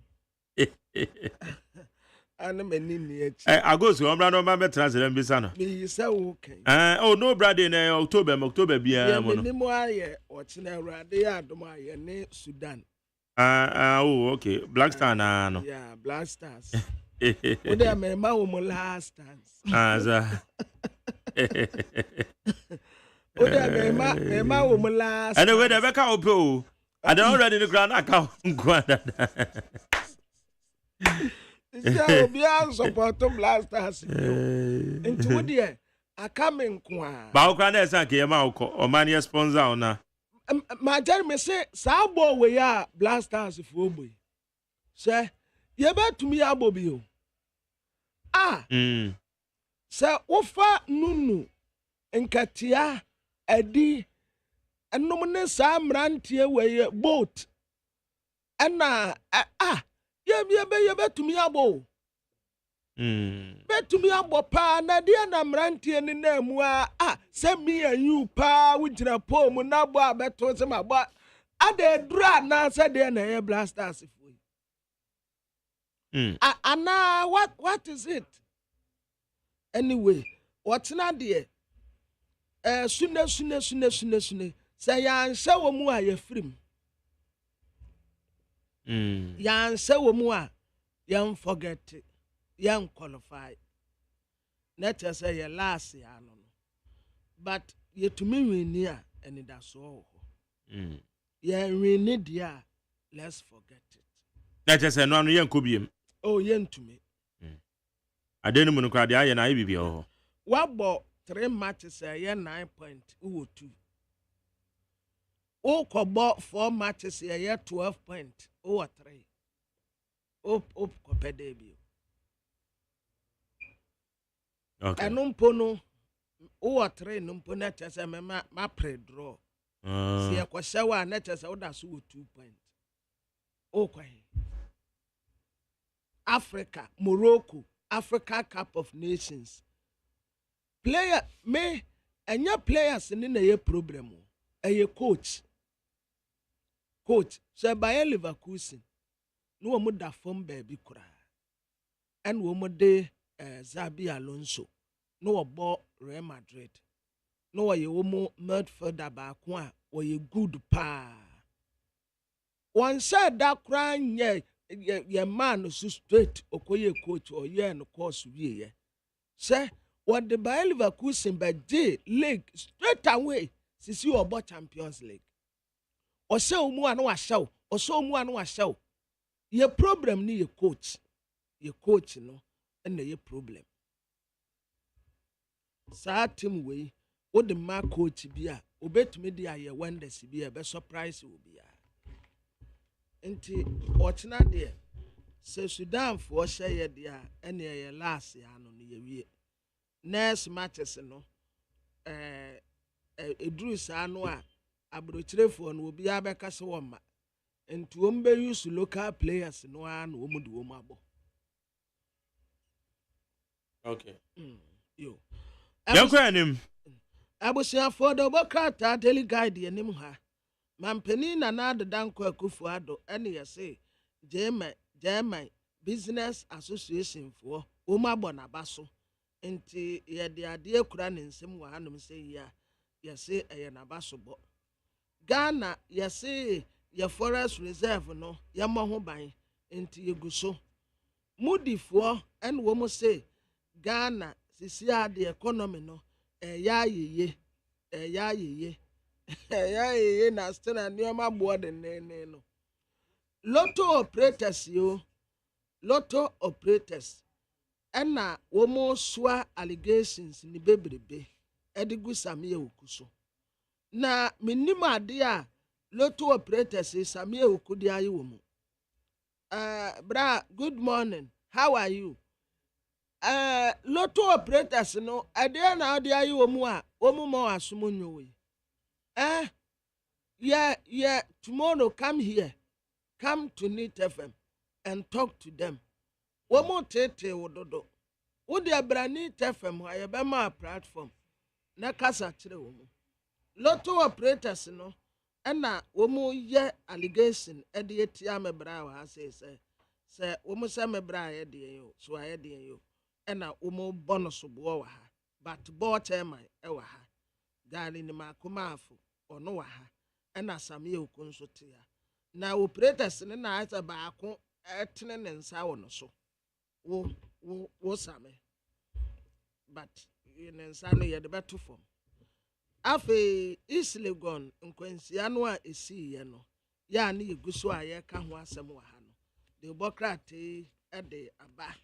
And many I go to Ombrano Mamma Transit Bisano. Me so okay. Oh, no, brother in October, be a Moya or Chinera, they are Domaya, ne Sudan. Oh, okay. Black Star, no. Yeah, Black Stars. What are my mom last dance? What are my mom last? And the way the back out, I don't already the grand account. So be support to Black Stars. Into what dear? I come in Kwa. Baukane Saki, or mania sponsor on her. My gentleman say, Sabo, we are Black Stars if we be. Say, you bet to me, Abobio. Say, Ofa Nunu, and Katia, Eddie, and no one Sam Rantia way boat. And you bet to me, Abo. Bet to me, Abo, pa, Nadia, Namrantia, and Nemwa, send me and you, pa, which in a poem, Nabba, bet to some about. I did drag now, said the air blasters if we. And now, what is it? Anyway, what's not there? Sooner. Say, I show more your frame. yan say wo mu a yan forget yan qualify net say ye last ya no but ye to me win a and that's so ye win dia let's forget it net say no yan ko biem oh yen to me adenu mu no kra de aye na aye bibia ho wabo 3 matches ye 9 point wo 2 o kobo 4 matches ye 12 point o 3 op ko pede bi okay enumpo no o 3 numpo na chese me ma pre draw si e ko hyewa na chese o da so 2 point o kwa Africa Morocco Africa Cup of Nations player me enya players ni na ye problem o eye coach so Bayer Leverkusen no wo mu da form baby kura en wo mu de Xabi Alonso no wo bo Real Madrid no wo ye wo mu midfielder ba ko a wo ye good pa one said that kura nye ye man so straight okoye coach or ye no course wie ye say what the Bayer Leverkusen by J League straight away sisi obo Champions League o se omu anu ahyew o so omu anu ahyew ye problem ni ye coach no na ye problem sa team we o de ma coach bi a obetumi de aye wonders bi a be surprise obi a enti ochina de se Sudan fo hye ye de a ene ye last ya no ye wie next matches no eduru sa no a abrochirefo no obi abeka se wo ma enti wo mbe use local players no a no mu de wo mu abo okay yo yakwanim abusia for the bokata daily guide ye nim ha mampeni na na adanko akufu ado ene ye se German business association for wo mu abo na baso enti ye de ade akura ne nsem wa hanom se ya ye se eye na baso bo Ghana ye se ye forest reserve no ye mo ho ban enti ye guso mudifo en wo mo se Ghana sisi ade economy no ya yeye na still nioma bo de ne no lotto operators ena wo mo sua allegations ni bebrebe edigu samie okuso na minim ade a lotto operators samie okudi ayi wo mu bra good morning how are you lotto operators no ade na ade ayi wo mu a wo mu mo asomo nyowe yeah tomorrow come to Neat FM and talk to them wo mu tete wododo wo de abrani FM ha ye be ma platform na kasa kire wo mu lotto operators no na wo mu ye allegation e de etia mebra wa say wo mu se mebra ye de yo so aye de yo na wo mu bonus bo wa ha but bo chairman e wa ha gani ni makoma afu ono wa ha na samie okunso te ya na operators ne na asa ba ko etene ne nsa wo no so wo same but ne nsa no ye de beto form afi islegon nkwansia no a esi ye no ya na yeguso a ye ka ho asem wa ha no de bokrate e de aba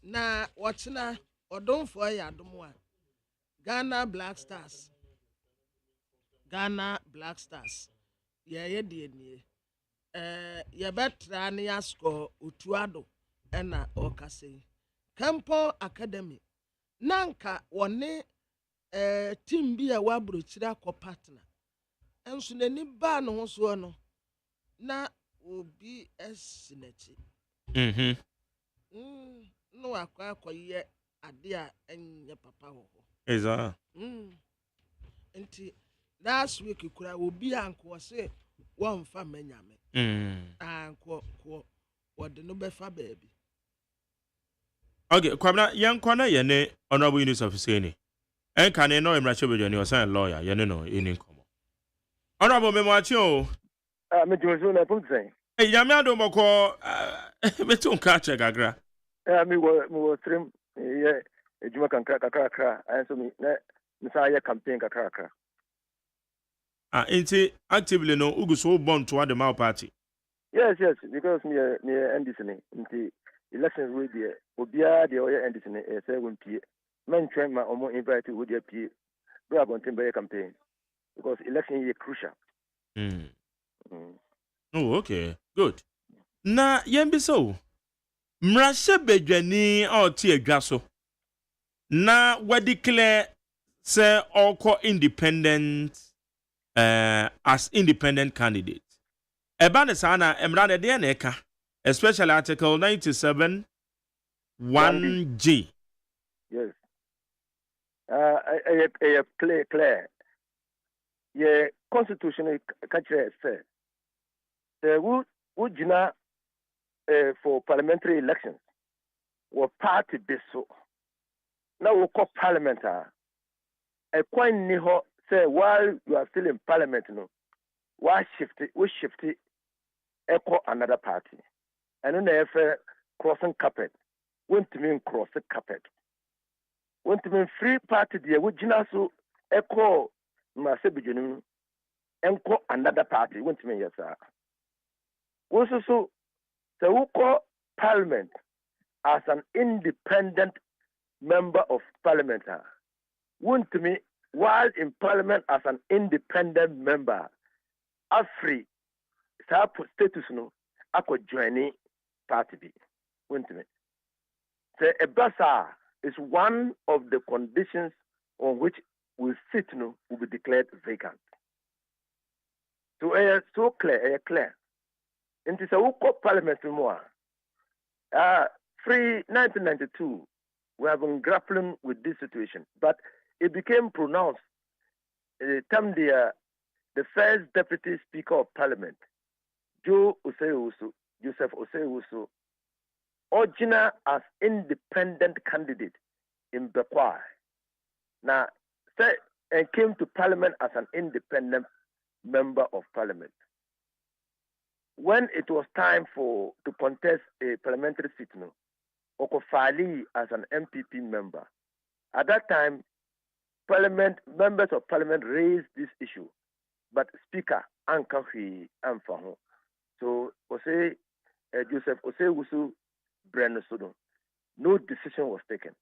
na wochina odonfo ya adomo a Ghana Black Stars ye de nie ye betra ne asko otuado na okase Campo Academy nanka wone team bi a wabrochira ko partner enso nani ba no ho so no na obi esinachi no akwaye ade a enye papa ho eza enti last week kura obi anko se won fa manyame anko wode no befa baby okay kwabna yankwa na ye ne honorable units of sene en kan no emrache bedwani o san lawyer ye ne no eni komo honorable memwachi o me jimeso na pumtsen Yamia do moko betu nka gagra. Me was trim yeah ejuma kan kakra and so me na campaign kakra. Inti actively no uguso born to the Mao party. Yes, because me NDC nti election we there obia the oya NDC say won pie men train ma omo invite we there pie we are going to campaign because election is crucial. Oh, okay. Good. Na yembi so mrashe bedwani o ti adwa so na we declare say all independent as independent candidate. Ebane sana emrade de na eka, especially article 97 1G. Yes. Clear. Yeah, constitutional culture say would jina for parliamentary elections were party beso. Now we call parliament a quite niho say while you are still in parliament no why shift it echo another party. And then if crossing carpet, went to mean cross the carpet. Went to mean free party there would jina so echo Masebijunu enko another party went to me yes sir. Also so we call parliament as an independent member of parliament went to me while in parliament as an independent member afri status no ako joining party B went to me. So a basa is one of the conditions on which will sit no will be declared vacant. So so clear. And it's a parliament more. Free 1992, we have been grappling with this situation, but it became pronounced the time the first deputy speaker of parliament, Joseph Osei, original as independent candidate in Bekwai. Now, and came to parliament as an independent member of parliament. When it was time to contest a parliamentary seat, Okofali as an MPP member. At that time, members of parliament raised this issue, but Speaker Ankahi Amfaho. So Joseph Osei Brenno Sodo, no decision was taken.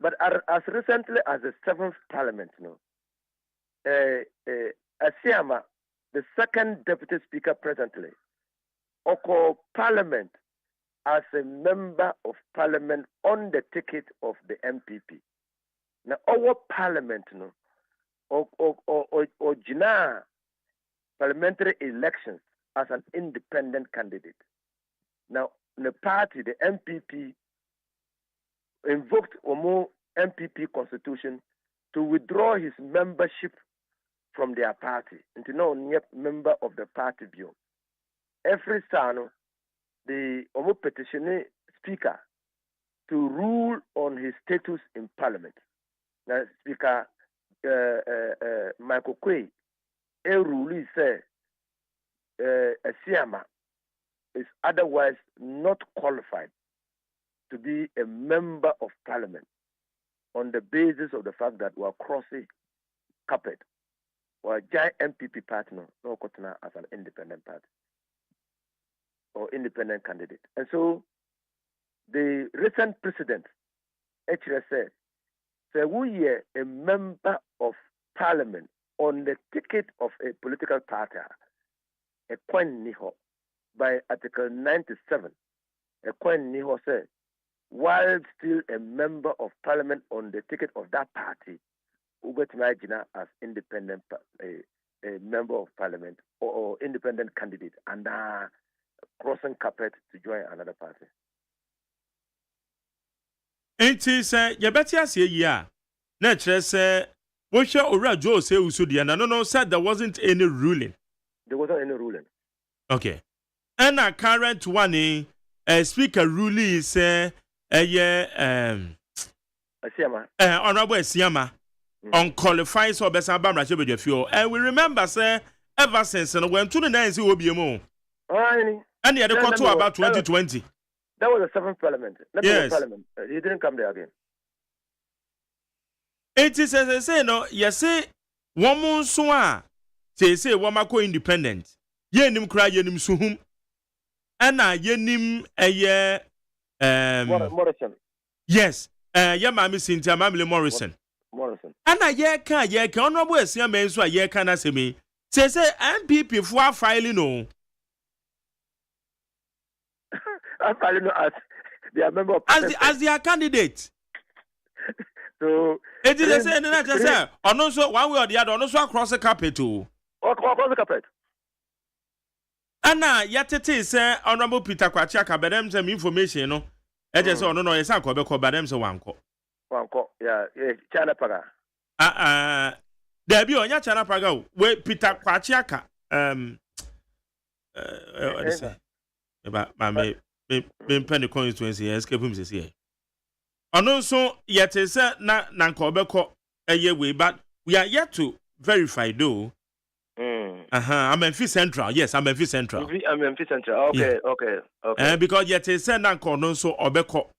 But as recently as the 7th Parliament, Asiama, the second Deputy Speaker presently, Oko Parliament as a member of Parliament on the ticket of the MPP. Now, our Parliament, or Jina parliamentary elections as an independent candidate. Now, the party, the MPP, invoked Omo MPP constitution to withdraw his membership from their party and to now member of the party view. Every Sano, the Omo petitioning speaker to rule on his status in parliament. Now, Speaker Michael Quay, a ruling say Asiama is otherwise not qualified to be a member of parliament on the basis of the fact that we are crossing carpet or a giant MPP partner, no Kotana as an independent party or independent candidate. And so the recent president, HRS, said we are a member of parliament on the ticket of a political party, a coin niho, by Article 97. A coin niho said, while still a member of parliament on the ticket of that party, Ubetimajina as independent a member of parliament or independent candidate and crossing carpet to join another party. It is Yabetia say, yeah. Nature say, Washa Ora Joe say Usudia, no, said there wasn't any ruling. There wasn't any ruling. Okay. And a current one, speaker ruling is Asiama. Honorable Asiama unqualified so best Abam Rachel. And we remember, say, ever since and when 29 will be more. And the court to about 2020. That was the 7th parliament. Yes. Parliament. He didn't come there again. It is as I say, no, yes, say, woman swa, say, wamako independent. Yenim cry, yenim suhum. Anna, yenim a year, Morrison. Yes, Mami Cynthia, Mamily Morrison. Anna, ye can, honorable as your men, so ye can as me. Say, MPP for filing, no. I'm filing as their member of as their candidate. So it is the same, and I say, or no, so one way or the other, also across the carpet too. Across the carpet. Anna, yet it is Honorable Peter Kwachaka, but them some information, no. I just no, it's not called but them so one call. Yeah, China Paga. There be on your China Paga, where Peter Kwachaka, what is it? About my penny constituency, escape him this year. And also, yet is na Nankobeko a year way, but we are yet to verify though. I'm Memphis Central. Yes, I'm Memphis Central. I'm Memphis Central. Okay, yeah. okay. Because yet is Nanko no so Obeko.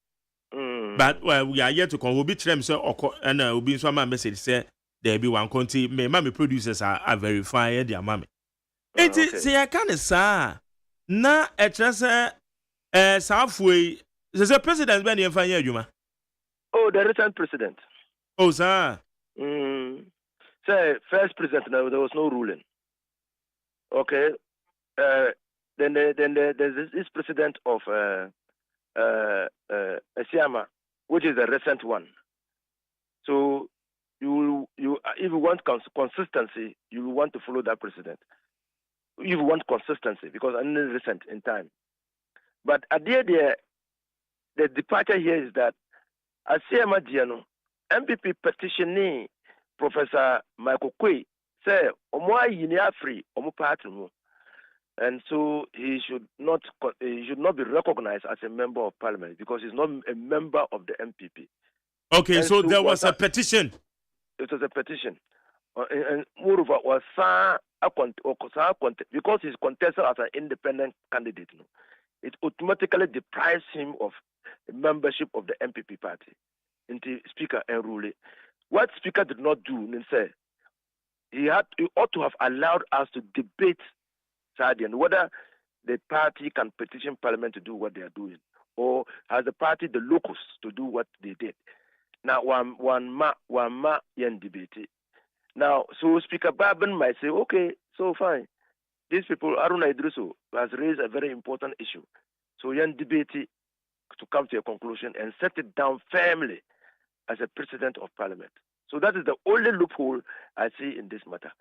But we are yet to come. We'll be them so and will be so my message say there be one county. My mommy producers are verified their mommy. It is say I can't say na etrese Southway. There's a president when you find you. Oh, the recent president. Oh, sir. Say, first president, there was no ruling. Okay. Then there's this president of Asiama, which is the recent one. So you if you want consistency, you want to follow that president. If you want consistency, because only recent in time. But at the departure here is that Asiama Diano, MPP petitioning Professor Michael Kwe say Omoa Yinia free Omo party mo. And so he should not be recognized as a member of parliament because he's not a member of the MPP. Okay, so there was a petition. It was a petition. And moreover was because he's contested as an independent candidate. It automatically deprives him of membership of the MPP party into Speaker Enrule. What Speaker did not do, say, he ought to have allowed us to debate Sadian whether the party can petition Parliament to do what they are doing, or has the party the locus to do what they did. Now, one ma yen debate. Now, so Speaker Baben might say, okay, so fine. These people, Aruna Idrisu, has raised a very important issue. So yen debate to come to a conclusion and set it down firmly as a president of Parliament. So that is the only loophole I see in this matter.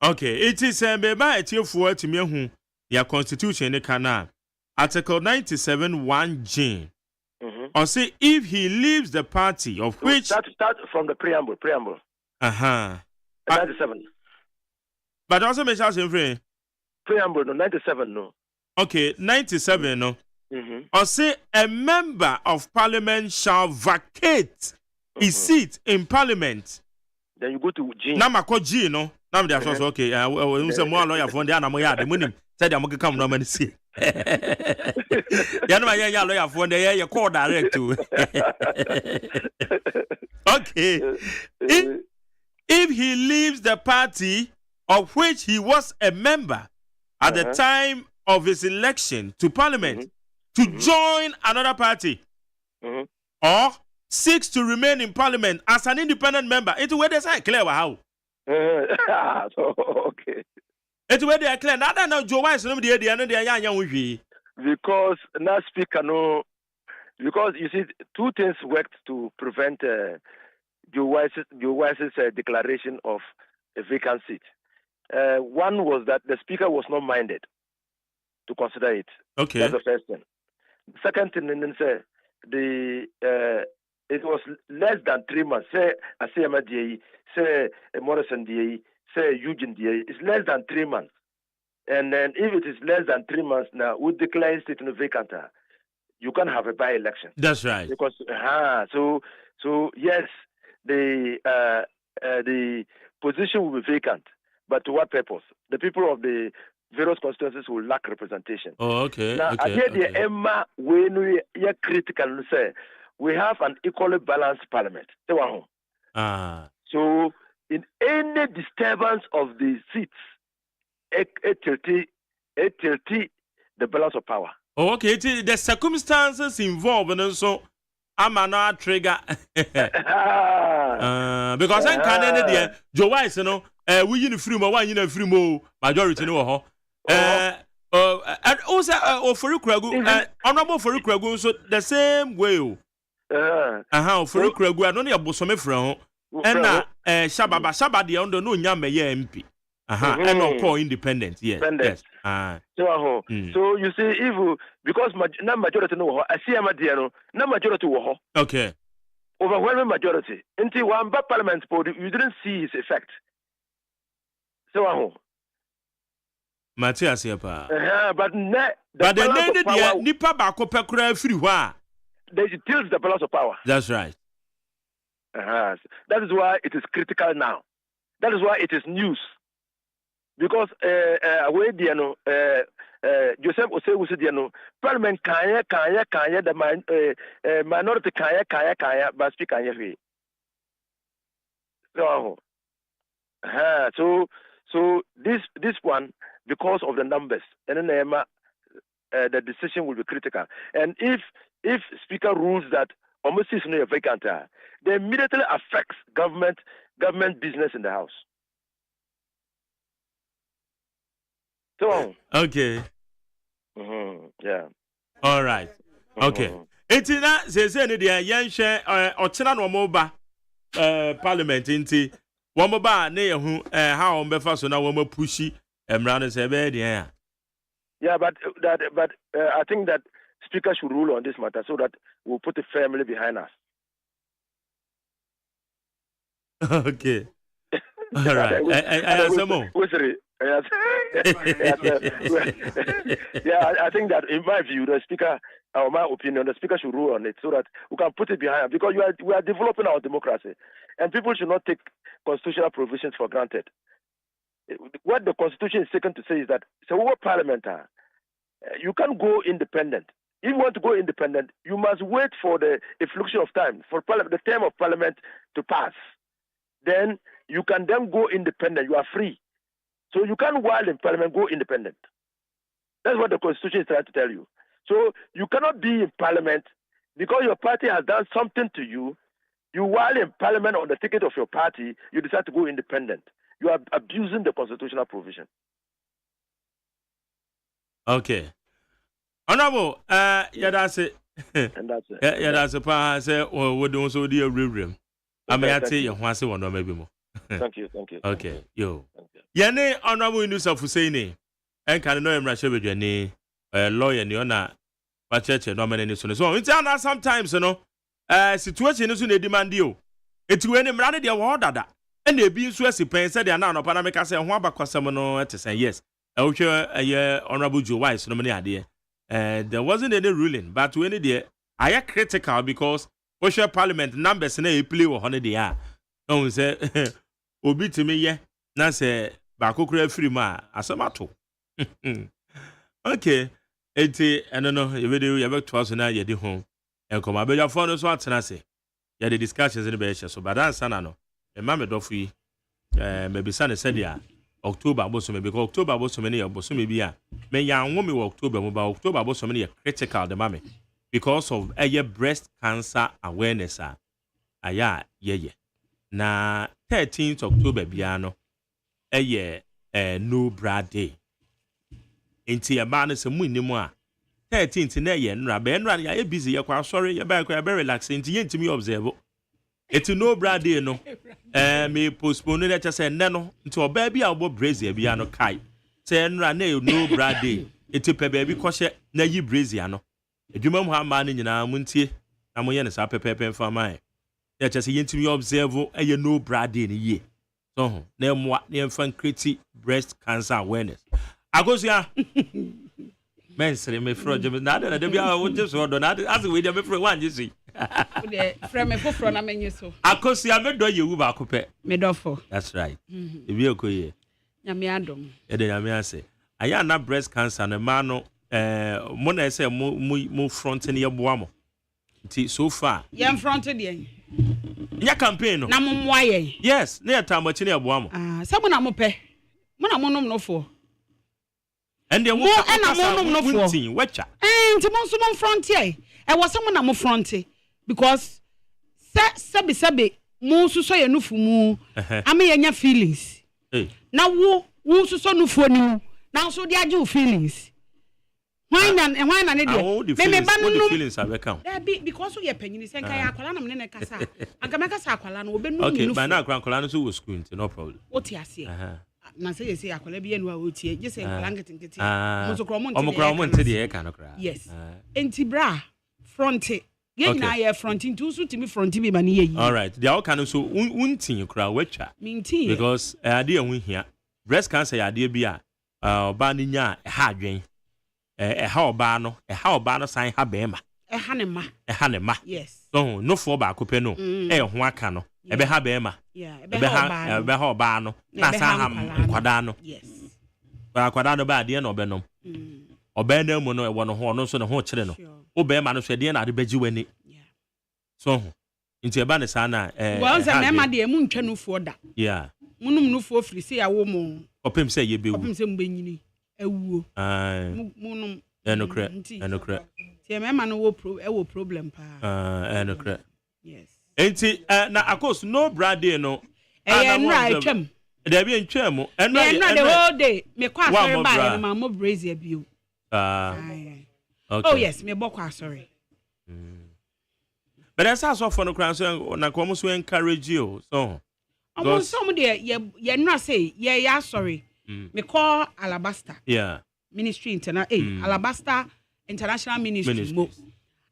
Okay, it is Beba Etiofor to me your constitution in Article 97 1G. Or say if he leaves the party of which start from the preamble. 97. But also make sure free. Preamble no 97 no. Okay, 97 no. Or say a member of parliament shall vacate his seat in parliament. Then you go to G. Namako G no. Nam they are okay. We say more lawyer for there na mo ya the money. Said am come no man see. Ya no ya lawyer for there you call direct to. Okay. If he leaves the party of which he was a member at the time of his election to parliament to join another party or seeks to remain in parliament as an independent member, it's where they say clear how. Okay. It's where they are clear. Now that Joe Wise no the other young because now speaker no, because you see two things worked to prevent Joe Wise's declaration of a vacant seat. One was that the speaker was not minded to consider it. Okay. That's the first thing. The second thing, and then say it was less than 3 months. Say Asiama DA, say Morrison DA, say Eugene DA. It's less than 3 months. And then if it is less than 3 months now, we declare it vacant. You can have a by-election. That's right. Because so yes, the position will be vacant, but to what purpose? The people of the various constituencies will lack representation. Oh, okay. Now, Okay. the Emma, when we are critical, say we have an equally balanced parliament. So, in any disturbance of the seats, it the balance of power. Oh, okay. The circumstances involved, and so I'm not trigger. Because I'm kind of Joe Wise, you know, we in the free more, one in a free more majority, no, and also for you, honorable for you, so the same way. For you, I don't know about some from and Shabba, the under no Yama MP. And not call independent, yes. So you see, if because not majority no, I see a Madiano, not majority wo. Okay. Overwhelming majority. Until one bad parliament you didn't see his effect. So Matthias Yapa. But the Nipa Bako Pekura free wa. It tilts the balance of power. That's right. That is why it is critical now. That is why it is news. Because Joseph Osei Parliament kaya the minority kaya but speak kaya we. So this one, because of the numbers, and then the decision will be critical. And if Speaker rules that almost is no vacant, they immediately affects government business in the House. So okay. Yeah. All right. Okay. Etina say ne dia yen hwe otena no moba parliament nti wo moba na yehu how on befa so na wo ma pushi emra no say be dia. Yeah, but I think that Speaker should rule on this matter so that we'll put the family behind us. Okay. All right. Yeah, I think that in my view, the Speaker, or my opinion, the Speaker should rule on it so that we can put it behind, because we are developing our democracy, and people should not take constitutional provisions for granted. What the Constitution is seeking to say is that, so we're parliamentary, you can't go independent. If you want to go independent, you must wait for the effluxion of time, for the term of parliament to pass. Then you can then go independent. You are free. So you can't, while in parliament, go independent. That's what the Constitution is trying to tell you. So you cannot be in parliament because your party has done something to you. You, while in parliament on the ticket of your party, you decide to go independent. You are abusing the constitutional provision. Okay. Honorable, yeah, that's it. And that's it. Yeah, that's a part. Say, oh, we don't so dear room. I may tell you once one or maybe more. Thank you. Okay, yo. Yane honorable news of Hussein. And can know him Rasha with your name, a lawyer, and you're not. But church, no man, any soon. So it's sometimes, you know, situation is in a demand you. It's when him rather their water. And they be Swiss paying said they are now no Panamica say one back was someone to say yes. I wish a year honorable Joe Wise, no many idea. There wasn't any ruling, but when it did, I are critical because Osha Parliament numbers in a play or holiday are. No one say, Obi to me, yeah, na say, Bakukre free ma, as a matter. Okay, 80, I don't know, you video, you have 12 and I did home. And come about your phone as well, and I say, yeah, the discussions in the best, so but that's no. And Mamma Doffy, maybe Sunday said, yeah. October was so maybe October was so many of so maybe may young woman October about October was so many critical the mommy because of a breast cancer awareness yeah na 13th October biano a year no bra day into a man is a winning more 13th in a year no ya busy ya kwa sorry ya back ya relaxing to me observe it's no bra day no me postpone it just say no into a baby I'll brazier biano kai say no bra day it's a baby koshe na yi braziano edwuma mu ha ma ne nyina muntie na mo ye ne sa pepepe mfa mai ya just yintimi observe eye no bra day ne ye so na mo na mfa create breast cancer awareness agosia men sere me fro je na da bia wo je so do na as we dey me fro wan je si From me for na menyu so. Akosia me do yewu ba ko pe. Me do for. That's right. Ebi okoye. Nyame adom. E de nyame ase. aya na breast cancer na ma no mo na say mo front ne yeboa mo nti so far ye front de nya campaign no na mo moa ye yes na yata machi ne yeboa mo se mo na mo pe mo na mo nom no fo and the mo na mo nom no fo wecha nti mo so mo front ye e wo se mo na mo front because sabi mo so so ye nufu mu ama ye nya feelings na wo so so nufu ni mu na so de age feelings why na ne de me ba no feelings abeka because we penyin sen kai akwala na me ne kasa agama kasa akwala na obenu okay ba na akwala no so wo school no problem what you say na say say akwala bi enu a otie je say akwala nketenkete mo so kro mo nte de e ka no kra yes enti bra front ye na ye front nti so timi front bi ma ne ye yi all right they all can so untin kra wecha mintin because ade ehun hia breast cancer ya ade bi a oba ni nya ha adwen ha oba no san ha be ma ha ne ma yes so no for ba ko pe no ho aka no ebe ha be ma ebe ha oba no na san ha kwada no yes ba kwada no ba ade na obenom oba na mu no e wo no ho no so ne ho kire no oba ma no so ade na ade baji wani so nti eba ne san na well say me ma de mu ntwa no fo da yeah munum no fo firi say ya wo mo opem say ye bewu opem say mbenyini ewuo munum enokre tie me ma no wo problem pa enokre yes enti na akos no brade no nra atwam there be ntwam nra the whole day me kwa sorry ba ma mo brazier bio okay oh yes me bokwa sorry but that's also for no crown so na ko mo so encourage you so almost some there ye nra say ye ya sorry me call Alabaster Ministry Alabaster International Ministry mo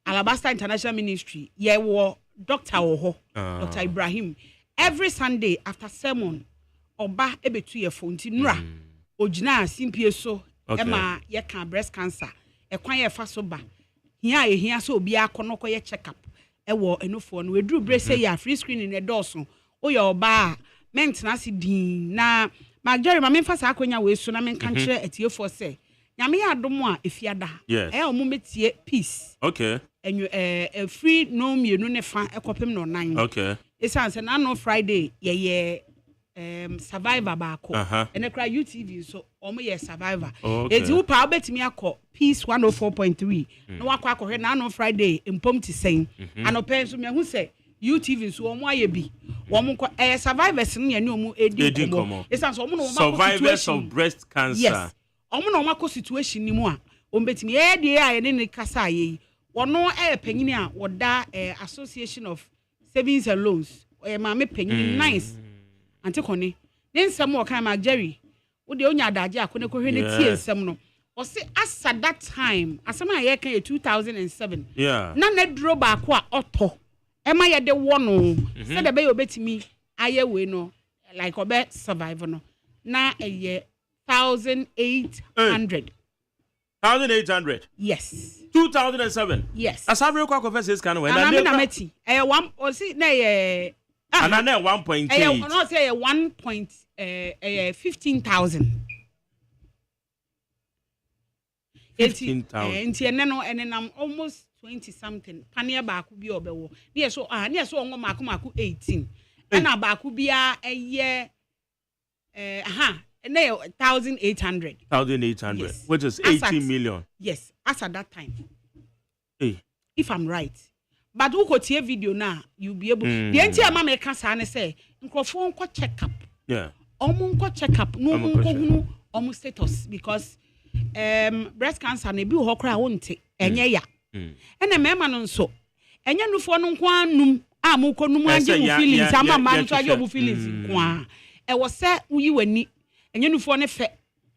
Alabaster International Ministry ye wo doctor wo Dr. Ibrahim every Sunday after sermon oba ebetu ye fonti nra ogina simpie so ema ye kan breast cancer e kwan ye fa so ba hia so obi akono ye check up e wo enofo no wedru brese ya free screening e doso o ye oba maintenance din na Jerry ma memfa sa akonya we so na menka kire atiefo se nyame ya adom a efiada omo metie peace okay enyu free no mienu ne fa ekopem no nan okay esanse na no Friday ye survivor ba ko ene kra UTV so omo ye survivor eti wo pa obetimi akọ peace 104.3 na wakọ akọhwe na no Friday empom ti sen anopen so me hu se UTV so omo aye bi womo ko survivors no ye ne omo edi komo esanse omo no omo survivors of breast cancer yes omo no omo situation ni mu a ombetimi ye de aye ne kasa aye wono panyini a woda Association of Savings and Loans ma me panyini nice ante kone ne nsem wo kan ma Jerry wo de onya adaje akone ko hwe ne tie nsem no o se asa that time asema ye kan 2007 na ne dro ba ko a oto ema ye de wo no se de be ye obetimi aye we no like obe survive no na ye 1800 1800 yes 2007 yes asabre kwa confess is kan we na me na meti one o si na ye and na 1.8 no say 15,000 enti no enenam almost 20 something pania ba ku bi obewo ne so onwo mako 18 na ba ku bia eye na 1,800 yes. Which is 18 million yes as at that time if I'm right but who could see a video now you be able the entire mama can say say microphone ko check up omo check up no hunu omo status because breast cancer na bi ho kra wonte enye ya ena mema no nso enye nufo no nko anum mo konum anje mu feelings ama ma nso aje mu feelings nko a e wo se uyi wani enye nufo ne fe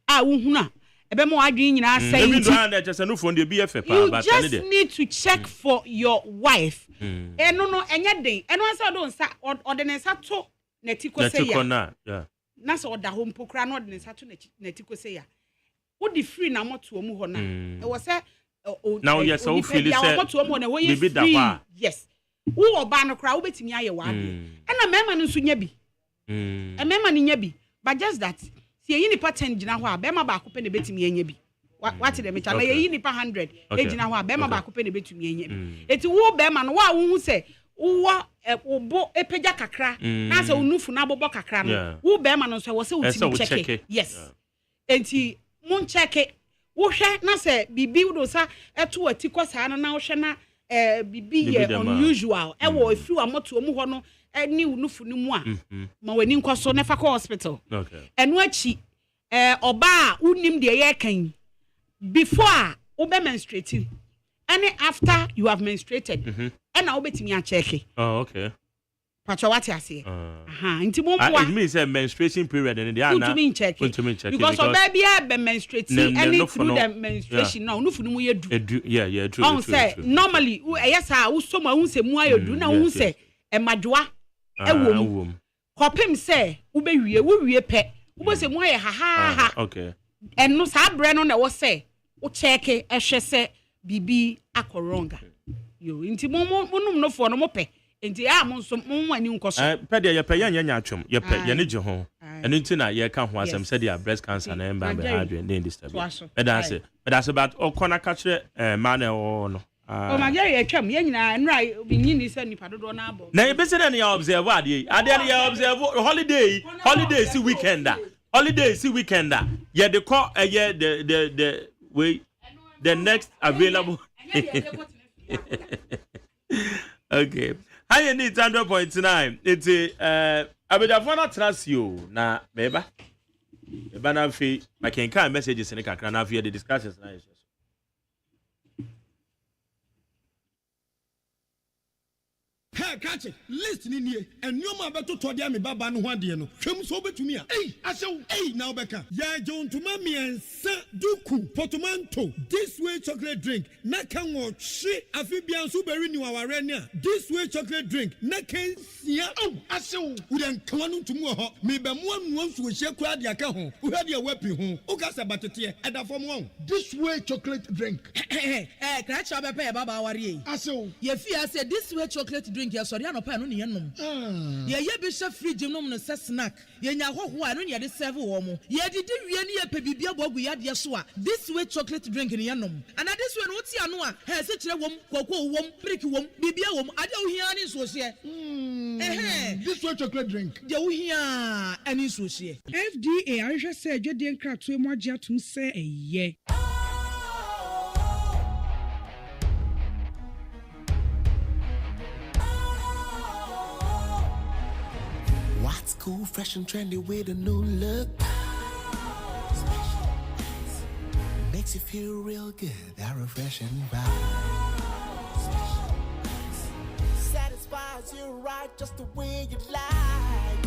wo hunu ebe mo adwen nyina say you just need to check for your wife no enye den eno asa do nsa odene nsa to na tiko say ya na so oda ho mpokra na odene nsa to na tiko say ya wo di free na moto mu ho na e wo say now yes so feel say baby da ba yes wo oba no kra wo betimi aye wa ade na mema no nso nya bi mema no nya bi but just that si ye nipa 10 gina ho a be ma ba ko pe ne betimi enya bi what the mecha na ye nipa 100 e gina ho a be ma ba ko pe ne betimi enya bi eti wo be ma no wa wo hu se wo obo epeja kakra na se unufu na bobo kakra no wo be ma no so wo se utimi check yes enti mun check wo hwe na se bibi do sa eto atiko sa na wo hwe na bibi ye unusual e wo efi wa moto mu ho no ni unufu ni mu a ma wani nkoso na fa ko hospital eno achi oba unim de ye kan before wo be menstruate and after you have menstruated and now betimi a check okay pacho what you say nti mo mpo it means a menstruation period and they are not check because baby be menstruate any through the menstruation no no funu mu yedu yeah true on say normally yes ah wo so ma hu se mu ayedu na hu se emadwa ewom kopim say wo be wie pe wo se mu aye ha okay eno sa bre no na wo say wo check ehwe se bibi akoronga yo nti mo no fo no mo pe enti mo so mo ani nkoso pede ye pe nya atwom ye pe ye ne je ho eno nti na ye ka ho asem said ya breast cancer na emba be hardware dey disturb that's but okona ka kire man no o ma je ye twam ye nyina nra binyi ni se nipa dodo na abo na ye be se na ya observe ade ya observe holiday si weekender ye de call ye the way the next available okay I need 100.9 it's abedafo na trasio na beba na fi makenka messages ne kakra na fi the discussions na yeso hey catch it list ni nie enyo beto to dia me baba no ho ade no hwem so betumi a asew na obeka ya jontuma miensa duku portmanteau this way chocolate drink na kan wo hwe afi bia so beri ni waware ne this way chocolate drink na kan sia asew udan kanu ntumu ho me be mo anu nsu hye kura de aka ho wo hwe de wapi ho o ka sa batete edafo mo this way chocolate drink crash obepe e baba aware asew ye fi ase this way chocolate drink ya sorry anopa no ne yenom ye be chef fridge nom no se snack ye nya hoho a no ne de serve wo mo ye didi wie ne ye pe bibia bogu ya de so a this way chocolate drink ne yenom and this way no ti ano a he se kire wom koko wom brick wom bibia wom ade wo hia ne so se this way chocolate drink de wo hia ani so se FDA ahwe se adwede nkrato mu agye atum se eye What's cool, fresh and trendy with a new look? Makes you feel real good, that refreshing vibe. Satisfies you right just the way you like.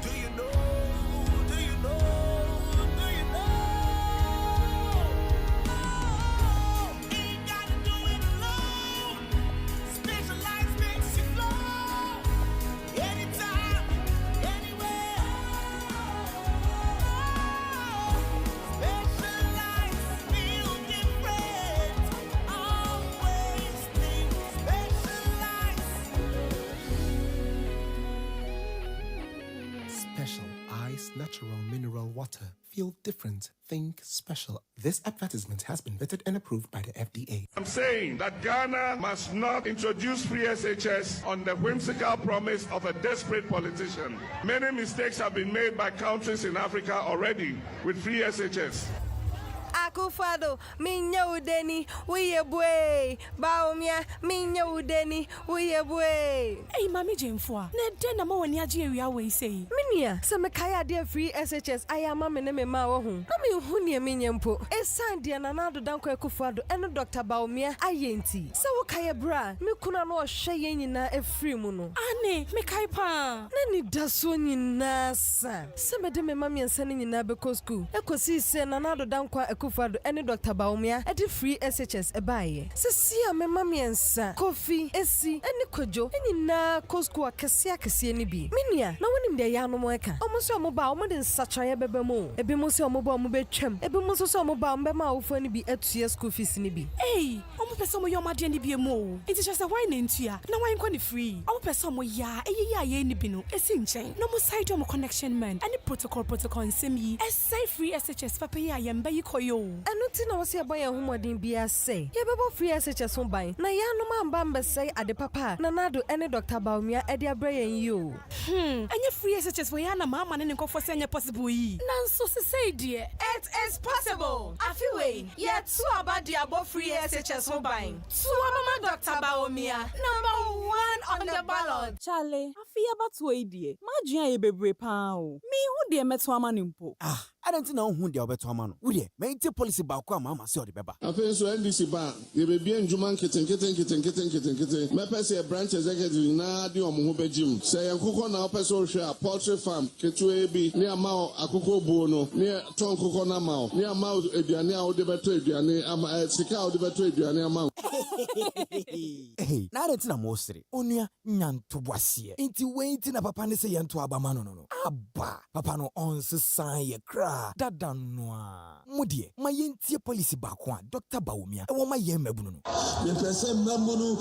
Do you know? Do you know? Do you know? Ain't gotta do it alone. Specialized makes you flow. Anytime, anywhere. Specialized, feel different. Always think specialized. Special Ice Natural Mineral Water. Feel different. Think special. This advertisement has been vetted and approved by the FDA. I'm saying that Ghana must not introduce free SHS on the whimsical promise of a desperate politician. Many mistakes have been made by countries in Africa already with free SHS. Akufado, minya udeni, uye bwe. Baumia, minya udeni, uye bwe. Hey, Mami Jemfua, ne dena mo wani aji area we say. Minia, sa mekaya dia free SHS ayama meneme ma wo hu. Na mi hu ne minya mpo. Esan dia nanado danko Akufado eno Dr. Baumia ayenti. Sa wo kaya bra, mi kuna no hwe yen nyina efri mu no. Ane, mekai pa. Na ni daso nyina sa. Sa mede me mami ensa ni nyina be ko school. Ekosi se nanado danko Akufado ene Dr. Baumia edi free SHS ebaye. Sisi a me mami ensa, Kofi, Esi, ene Kojo, eni na ko school akese ni bi. Minia, na wonim de ya no mo eka. Omo se omo ba omo de nsachaye bebe mo. Ebi mo se omo ba omo be twam. Ebi mo so omo ba omo be ma ofo ni bi atue school fees ni bi. Hey, omo person mo yoma de ni bi mo. Enti just why na ntua. Na why nkwa ni free. Omo person mo ya ye ni bi no esi nchen. No mo side mo connection man. Any protocol nsem yi. Say free SHS papa ya yemba yi koyo. Enu ti na wo se ban ya homodin bia say. Ye bebo free SHS ho ban. Na ya no ma mba say ade papa. Na nado ene Dr. Baumia e de abrayen yo. Anya free SHS wo ya na mama ne nkofo se anya possible yi. Na nso se say dear. It is possible. Afiwe, yet two about the above free SHS ho ban. Two mama Dr. Baumia. Number 1 on the ballot. Charlie, afia batu idie. Majia ye bebre pa o. Mi hu de meto ama nimpo. I don't know who they are better man. Would you maintain policy about Mama saw the beba? I think so. NDC bar, you may be in Juman kitten. My person branch executive na di omo Jim. Say Kuko na person share poultry farm. Ketu be near Mao Akuko Bono near Ton Kuko na Mao near Mao Ediane au de beto Ediane ama Sika au de beto Ediane ama. Hey, na don't know mostly. Onya nyantuwasie. Inti waiting na papa ne say yantu abamano no. Abba, papa no on sign ye cry. Dada noa. Mudie, ma yentie policy bakwa Dr. Baumia. E wo ma ye mebunu no. Me pese mebunu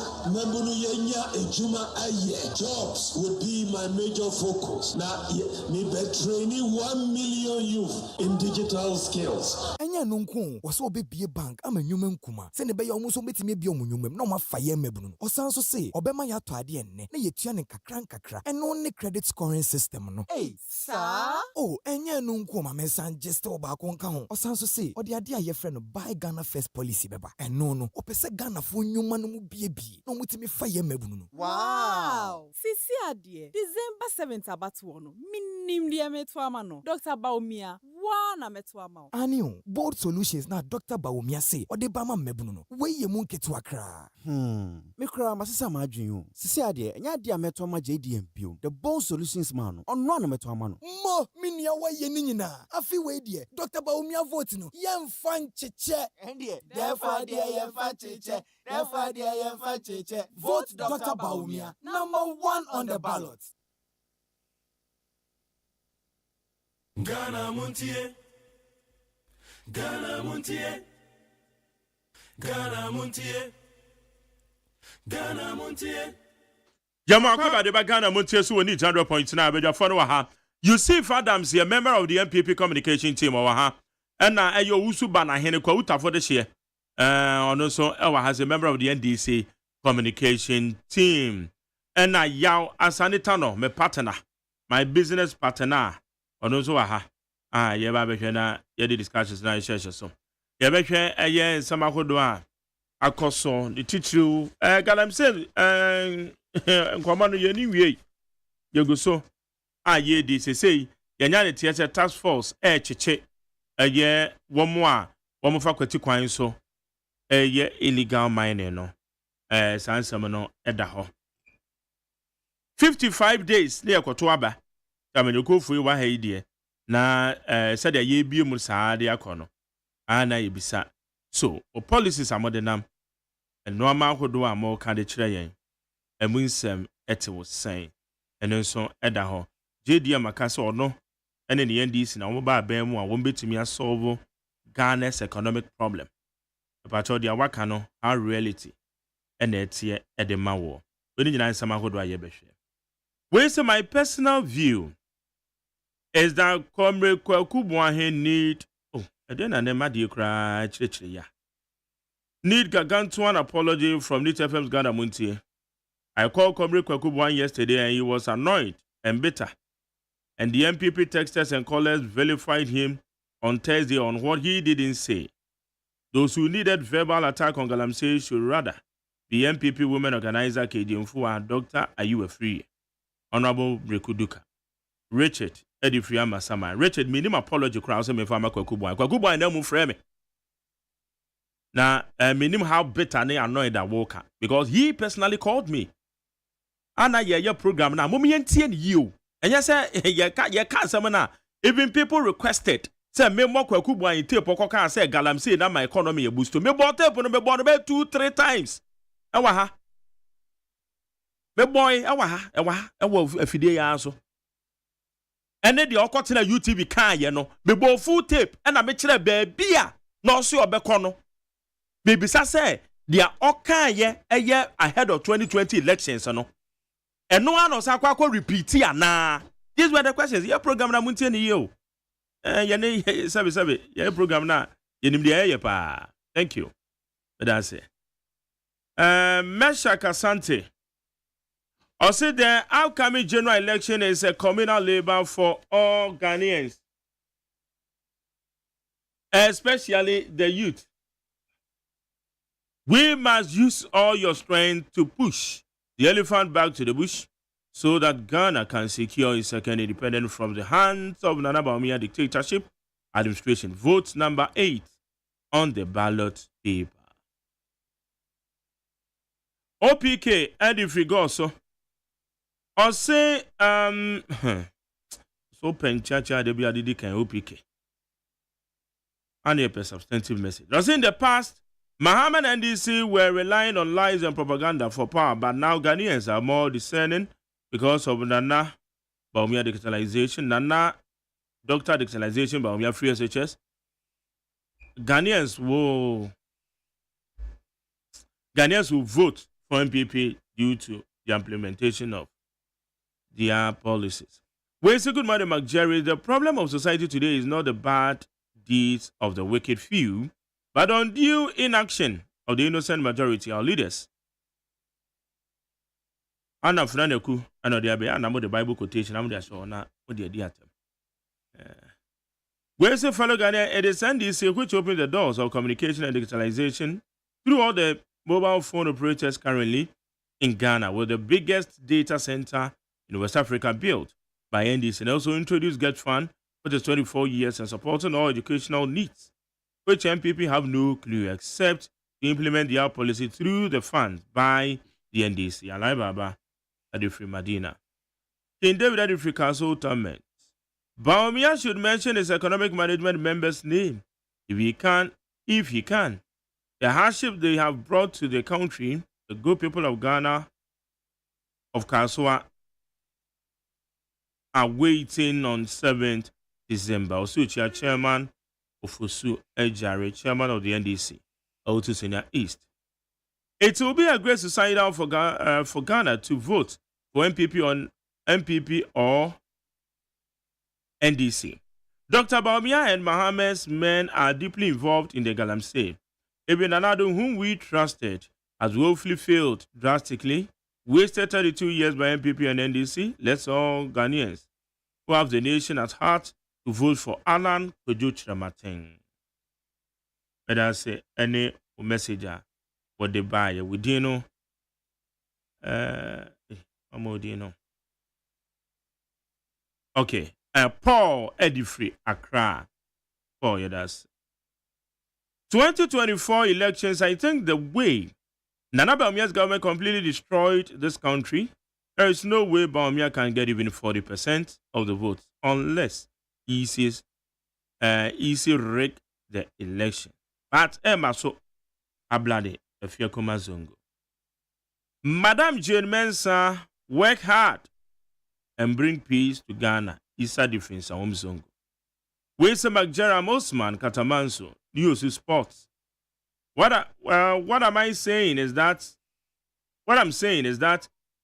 yenya ejuma aye. Jobs would be my major focus. Now me be training 1 million youth in digital skills. Enya nunku, wo so obebie bank ama nyuma nkuma. Se ne be ya omo so betime bie omunyumem na o ma fa ye mebunu no. Osan so say obema ya to ade enne na yetua ne kakra. Eno ne credit scoring system no. Hey, sir. Oh, enya nunku ma san just oba konka ho osanso say odi ade a ye friend no buy Ghana first policy beba no opese Ghana fo nyuma no mu biebie no mutimi fa ye mabunu no. Wow, sisi ade December 7th abatu no minim de meto ama no Dr. Baumia na meto ama. Anio bold solutions na Dr. Baumia say odi ba ma mabunu no we ye mu nketu akra. Me kra masesa ma adwen o sisi ade nya ade a meto ama JDM bio the bold solutions man no na meto ama no mo minia wa ye ni nyina afi we die Dr. Baumia vote no yemfa ncheche endie therefore die yemfa cheche vote Dr. Baumia number 1 on the ballot. Ghana Montie Jama kwaba de ba Ghana Montie so woni 100.9 abedwafo no wa ha. Yusuf Adams, a member of the MPP communication team over her, and now a Usu Bana Henekwa Uta for this year. And also, Ewa has a member of the NDC communication team. And now, Yao Asanitano, my partner, my business partner. And also, Yabashana, Yadi discussions now, so. Yabasha, a year, Samahodua, Akoso, the teacher, Galam said, Command Yeni, you go so. Ye di say yanya ne task force cheche ye womo fa kwati kwan so ye illegal mining no sansam no eda ho 55 days na yakoto aba tamenyokofu wa ha idie na said ye bie mu saa de akono ana yebisa so o policies amodenam normal hodo amo ka de kire yen emunsem ete wo sen eno so eda ho JDM akasa ono ene ne NDC na wo ba ban mu a wo betumi asolve Ghana's economic problem. But dia waka no how reality ene etie edema wo. We ni nyina nsama hodo aye behwe. We say my personal view is that Comrade Kwaku Boahen need then na nema de kra chire ya. Need gargantuan apology from Nit FM's Ghana Montie. I called Comrade Kwaku Boahen yesterday and he was annoyed and bitter. And the MPP texters and callers vilified him on Thursday on what he didn't say. Those who needed verbal attack on Galamsey should rather the MPP women organizer KD Mfua Dr. Ayuwe Free, Honorable Brekuduka, Richard Edifria Masama. Richard, minimum apology crowd me for Kwakuboy. Kwakuboy na mu frame. Now, minimum how bitter and annoyed that Walker because he personally called me. And I your program now, mommy and you. And yes, you can't summon. Even people requested. Say me more Kwakuboy in tape or say Galamsey na my economy a boost to me bought tape on me born about 2-3 times. Awaha. Me boy, awaha, a fide yaso. And then the Okotina UTV car, you know, me bought full tape and I make sure baby no see obekono. Baby say They are okay a year ahead of 2020 elections, no. And no one else repeat here now. These were the questions. Your program na muntie ni yo. Sabi. Your program na yenim de pa. Thank you. That's it. Mesha Kasante. I said the upcoming general election is a communal labor for all Ghanaians, especially the youth. We must use all your strength to push the elephant back to the bush so that Ghana can secure its second independence from the hands of Nana Bawumia dictatorship administration. Vote number 8 on the ballot paper. OPK Eddie Frigoso. I say so penchacha de bia didi can OPK. And a substantive message. I say in the past, Mohammed and DC were relying on lies and propaganda for power, but now Ghanaians are more discerning because of Nana Bawumia digitalization, Nana Doctor digitalization, Bawumia free SHS. Ghanaians will vote for MPP due to the implementation of their policies. Well, it's a good morning, McJerry. The problem of society today is not the bad deeds of the wicked few, but undue inaction of the innocent majority, our leaders. Anna Franeku, and the Bible quotation, I'm there, so now, what the idea? Where's the fellow Ghanaian? It is NDC which opened the doors of communication and digitalization through all the mobile phone operators currently in Ghana, with the biggest data center in West Africa built by NDC, and also introduced Get Fund, which is 24 years and supporting all educational needs, which MPP have no clue except to implement their policy through the funds by the NDC. Alai Baba, Adifri Madina. King David Adifri Council Tournament. Bawumia should mention his economic management member's name if he can. The hardship they have brought to the country, the good people of Ghana, of Kaswa, are waiting on 7th December. Osuchia Chairman Ofosu Ejare, Chairman of the NDC, Otu Senior East. It will be a great society for Ghana to vote for MPP or NDC. Dr. Bawumia and Mohammed's men are deeply involved in the Galamsey. Ibn Anado, whom we trusted, has woefully failed drastically, wasted 32 years by MPP and NDC. Let's all Ghanaians who have the nation at heart to vote for Alan Kojo-Chiramaten. Let us say any messenger what they buy. We didn't know. Okay. Paul Edifrey Accra. Paul, yeah, that's 2024 elections. I think the way Nana Bawumia's government completely destroyed this country, there is no way Bawumia can get even 40% of the votes unless EC rig the election. But Emma so ablade Efiakoma Zongo. Madam Jane Mensah work hard and bring peace to Ghana. Isa defense and Zongo. Wesa Magjaram Osman Katamanso, News Sports. What am I saying is that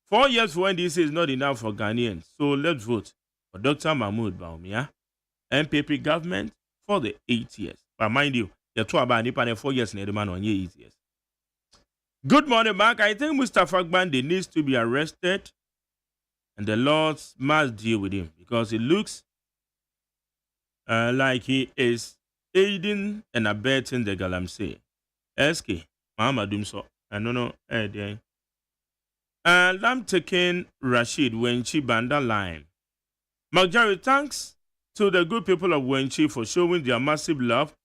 4 years for NDC is not enough for Ghanaians. So let's vote for Dr. Mahmoud Bawumia, MPP government for the 8 years. But mind you, the two about Nipan 4 years in the man on 8 years. Good morning, Mark. I think Mustafa Gbande needs to be arrested and the Lord must deal with him because it looks like he is aiding and abetting the Galamsey. SK, Mama Dumso, I don't know, I'm taking Rashid Wenchi Banda Line. Marjorie, thanks to the good people of Wenchi for showing their massive love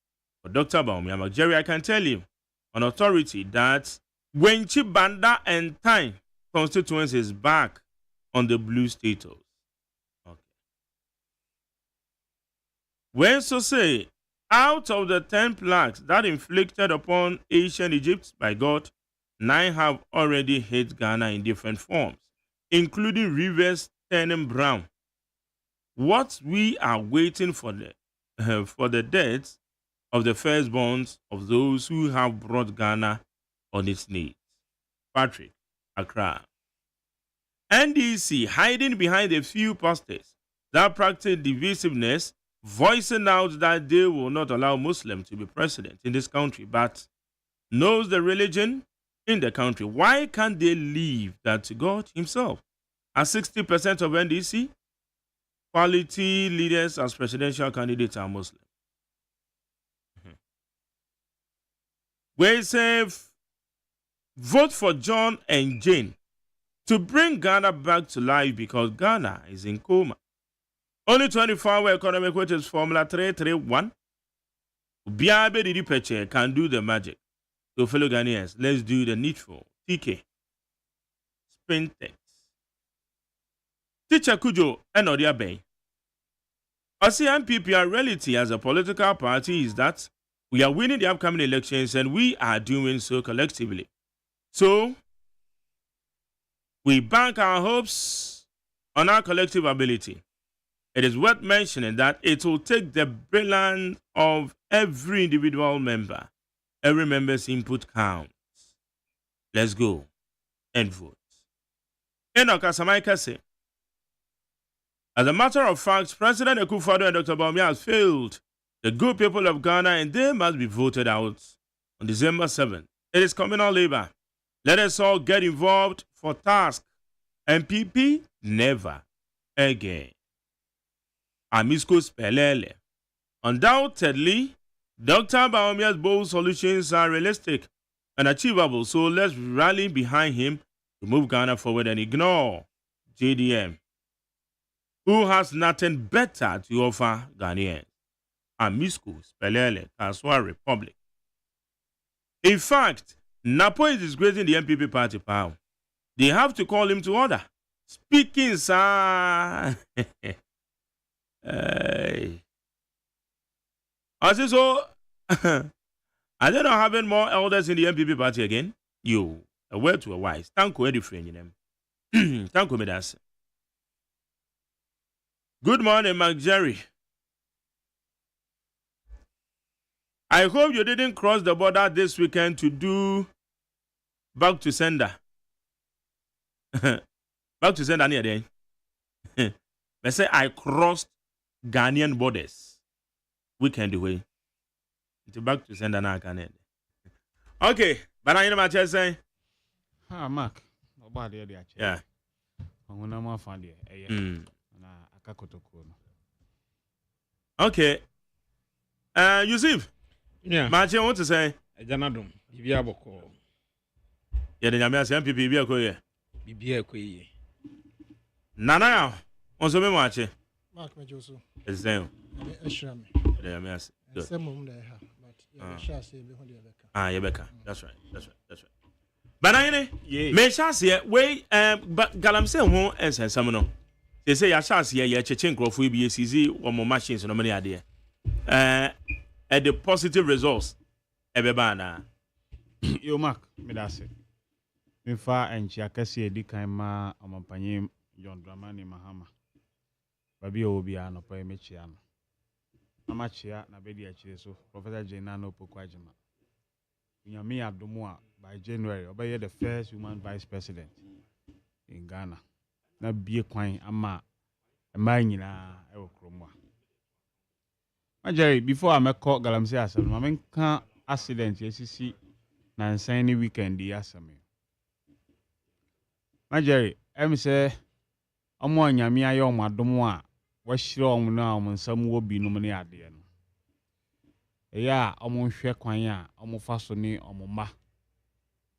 for Dr. Bawumia. Marjorie, I can tell you on authority that Wenchi Banda and Time constituency is back on the blue status. Okay. When so say, out of the 10 plagues that inflicted upon ancient Egypt by God, 9 have already hit Ghana in different forms, including rivers turning brown. What we are waiting for the deaths of the firstborns of those who have brought Ghana on its needs. Patrick, Accra. NDC hiding behind a few pastors that practice divisiveness, voicing out that they will not allow Muslims to be president in this country, but knows the religion in the country. Why can't they leave that to God himself? At 60% of NDC, quality leaders as presidential candidates are Muslim. We say vote for John and Jane to bring Ghana back to life because Ghana is in coma. Only 24-hour economic which is Formula 331. Biabe Didi Peche can do the magic. So fellow Ghanaians, let's do the needful. TK. Spintex. Teacher Kujo and Odia Bay. OSEI MPPR reality as a political party is that we are winning the upcoming elections and we are doing so collectively. So, we bank our hopes on our collective ability. It is worth mentioning that it will take the brilliance of every individual member. Every member's input counts. Let's go and vote. Enoch Asamaika say, as a matter of fact, President Akufo-Addo and Dr. Bawumia has failed the good people of Ghana and they must be voted out on December 7th. It is communal labor. Let us all get involved for task. MPP, never again. Amisco Spelele. Undoubtedly, Dr. Bawumia's bold solutions are realistic and achievable, so let's rally behind him to move Ghana forward and ignore JDM, who has nothing better to offer Ghanaians. Amisco Spelele, Kaswa Republic. In fact, Napo is disgracing the MPP party power. They have to call him to order. Speaking, sir. I say so. Are they not having more elders in the MPP party again? You, a word to a wise. Thank you, Eddie friend in them. Thank you, Medas. Good morning, Mark Jerry. I hope you didn't cross the border this weekend to do back to sender. Back to sender near there. They say I crossed Ghanaian borders weekend away. To back to sender now Ghanaian. Okay, but I know my chest say. Ah, Mark. Nobody there. Yeah. I'm gonna find it. Okay. Yusuf. Yeah. Machi, I want to say. Janadum. Bibia boko. Yeah, the Nyamia MPP Bibia Koye. Bibia Koye. Nana, on se me machi. Mark Mejoso. Ezem. Eshrami. The Nyamia. Good. Same mum there, but yeah, shall say behind the Rebecca. Ah, Rebecca. That's right. But I me shall say we but galam say ho ensen sam no. They say ya shall say ya cheche nkrofo bi esizi wo mo machines no many ade. At the positive results ebeba na. Yo Mark, me da say. Me fa enchi akase edi kan ma omampanye John Dramani Mahama. Babi obi ano pa emechi ano. Amachia na bedi achire so Professor Jena no pokwa AGYEMAN. Nyame adomo a by January obeye the first woman vice president in Ghana. Na bie kwan ama ema nyina e wo kromo a. Jerry, before I make call Galamsey asem, I mean can accident yesisi na nsan ni weekend di asem. Jerry, em say omo anyame aye omo adomo a wa hire omo na omo nsam wo bi no ne ade no. Eya omo hwe kwan a omo fa so ni omo ma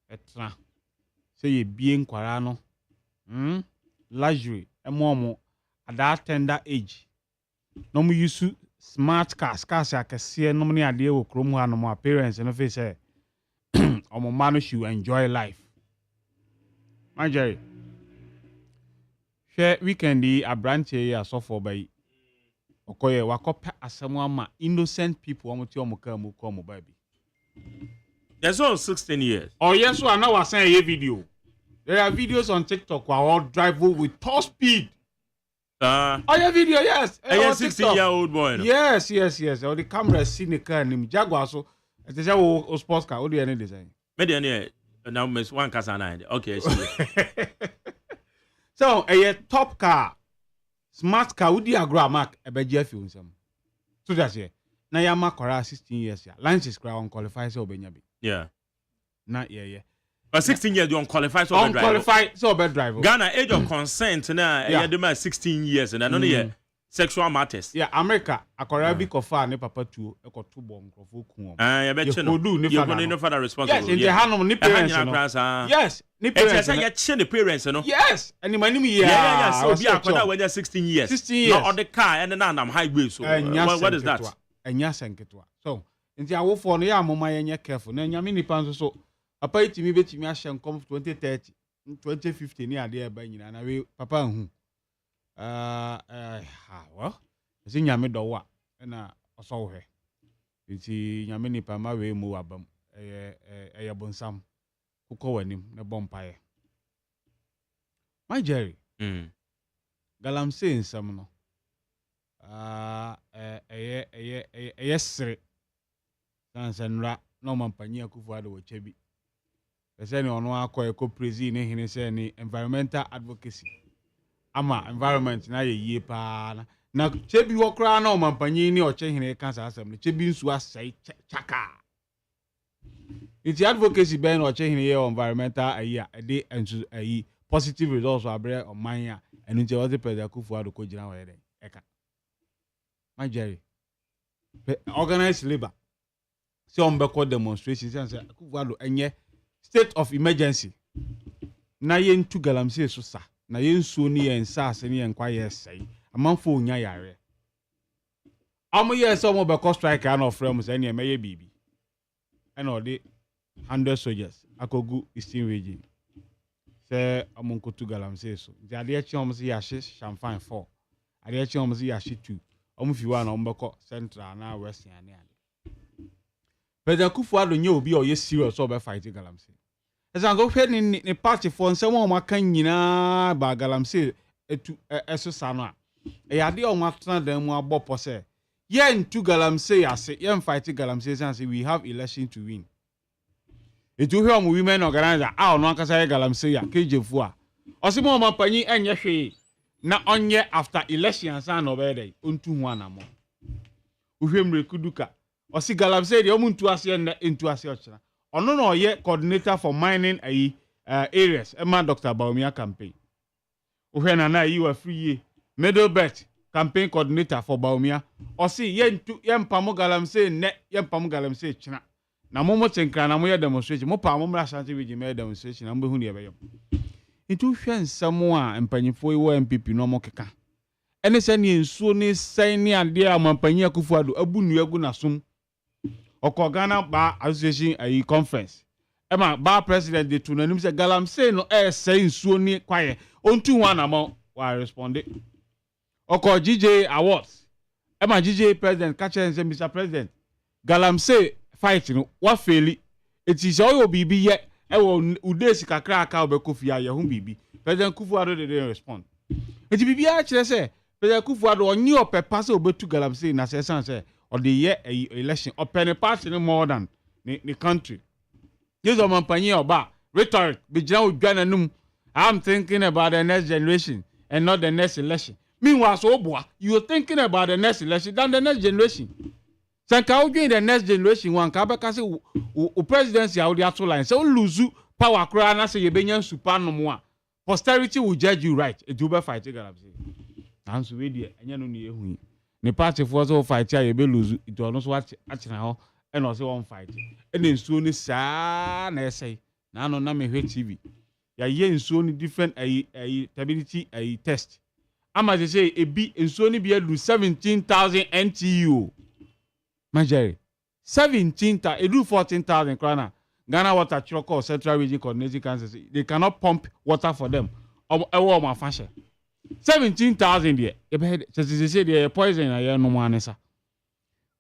etra. Say ye bie nkwara no. Luxury omo at that tender age. No mu use smart cars akese no ne ade wo krom ha no mo parents no fe say omo ma no should enjoy life. My Jerry. Share weekend abranche ya so for by okoye wakopa asemu ama innocent people omuti omuka mu ko mo baby. There's all 16 years. Oh yes, so now I send a video. There are videos on TikTok where all drive with top speed. Oh yeah, video, yes. A 16-year-old boy. No? Yes. The camera see the car name Jaguar so it is a sports car. What do you any design? Median Now miss one kasa nine. Okay, so a top car, smart car would agro mark a beje fi unsam. So that's it. Na ya makora 16 years ya. License crown qualifies so benyabi. Yeah. Not yeah. But 16 years you unqualified so unqualified so bad driver. Ghana age of consent na yeah. 16 years and I don't know sexual matters. Yeah, America akora bi kofa ne papa tuo e ko to bom krofo ku. Ya be che no. You go no father responsible. Yes, in the hand ni parents no. Yes, ni parents. Say ya che the parents no. Yes, and my name yeah. So be akoda when 16 years. 16 years. Not on the car and then am highway so. What is that? Enya senketwa. So, nti awofo no ya moma yenye careful. Na nyame nipa nso so papa itimi betimi ahye nkom 2030, 2050 ni ade eba nyina na we papa hu. Well, esi nyame dowa na oso hwe. Nti nyame nipa ma we mu abam eye bonsam kokọ wanim na bompaye. My Jerry. Galamsey nsam no. Sere. Sansanra no mampanya kufuado wachebi. Pese ni ono akọ eko prezi ne hene se ni environmental advocacy. Ama environment na ye yie pa na chebi wo kra na mampanya ni oche hene kansa asem ni chebi nsu asai chaka. Iti advocacy be na oche hene ye environmental ayi a ede ensu ayi positive results abre oman a enu nche wote pede kufuado ko jina wa yede eka. My Jerry, organized labor. See on backward demonstrations and say, "Enye state of emergency." Na yen tu galamsey so sa. Na yen so ni en sa se ni en kwa yesai. Amanfo onya yare. Amo yes omo backward strike an of frame say ni emeye bibi. And all the 100 soldiers akogu Eastern region. Say amonko tu galamsey so. The ade chi omo say yashe champagne 4. Ade chi omo say yashe 2. Omufiwa na ombeko central na west ya ne ade. President Kufuor nye obi o ye serious o be fight galamsey. Esa go hwe ni party for nsem o maka nyina ba galamsey etu eso no a. E yade o matena dan mu abopo se ye ntu galamsey ase ye fight galamsey say we have election to win. Etu hwe o women organizer a ono akasa ye galamsey ya kejefu a. Osimo o mapanyi enye hwe na onye after election san no be dey ontu hu anamo uhwemre kuduka osi galamsey dey omuntu ase na entu ase ochira ono na oye coordinator for mining areas ema Dr. Baumia campaign uhwe na yi wa free middle belt campaign coordinator for Baumia osi ye ntu ye mpamo galamsey ne ye mpamo galamsey china na momo chenkra na mo ye demonstration mo pa mo mra Ashanti region me demonstration na mbe hu ne ye beyom. Itu hwe nsamo a mpanyifo iwo MPP no mo keka ene se ne nsuo ne sai ne ade a mampanyi Akufuado abunu agu nasom okọ Ghana ba association ayi conference ema ba president de tu nanim se galamsey no sai nsuo ne kwaye ontu hu anamo wa responde okọ GJ awards ema GJ president catch say Mr. President galamsey fight no wa faili eti se oyo bibi ye ewo udesi kakra aka obekofia ye hu bibi President Kufuor didn't respond eti bibi a kire se President Kufuor onye opepa se obetu galamsey na se san se or the year election open party no more than the country this o mampanyi oba rhetoric bijina odwana num I'm thinking about the next generation and not the next election meanwhile so oboa you are thinking about the next election than the next generation. Sanka in the next generation one ka beka say o presidency a odi ato line say o lose power kra na say ye benya super no mo a posterity will judge you right e do be fight galamsey nanso we die enya no ne ehu ni party for so fight a ye be lose it ono so achina ho e no say one fight e na nsuo ni saa na esai na no na me hwe TV ya ye nsuo ni different stability test ama say ebi nsuo ni bi adu 17,000 NTU. Majari 17,000 edu 14,000 krana Ghana Water Choko Central Region Coordinating Council they cannot pump water for them ewo ma fashion 17,000 there e say they poison na ye no manesa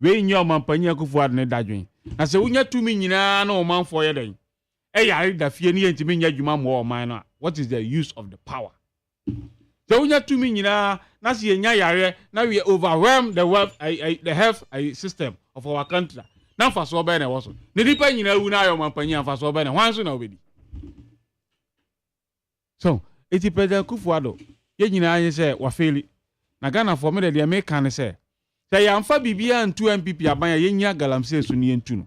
we nyo mampanyi Akufuor ne dadwen na se unya tumi nyina na o manfo ye den e yare da fie ne yentimi nya dwuma mo o man no what is the use of the power se unya tumi nyina na se nya yare na we overwhelm the health system of our country na faso be na woso ne dipa nyina wu na ayo mampanyi faso be na hwanso na obedi So, iti President Kufuado, ye nyina anye se wa faili. Na Ghana for me de make kan se. Se ya mfa bibia ntu MPP aban ye nya galamsey so ne ntu no.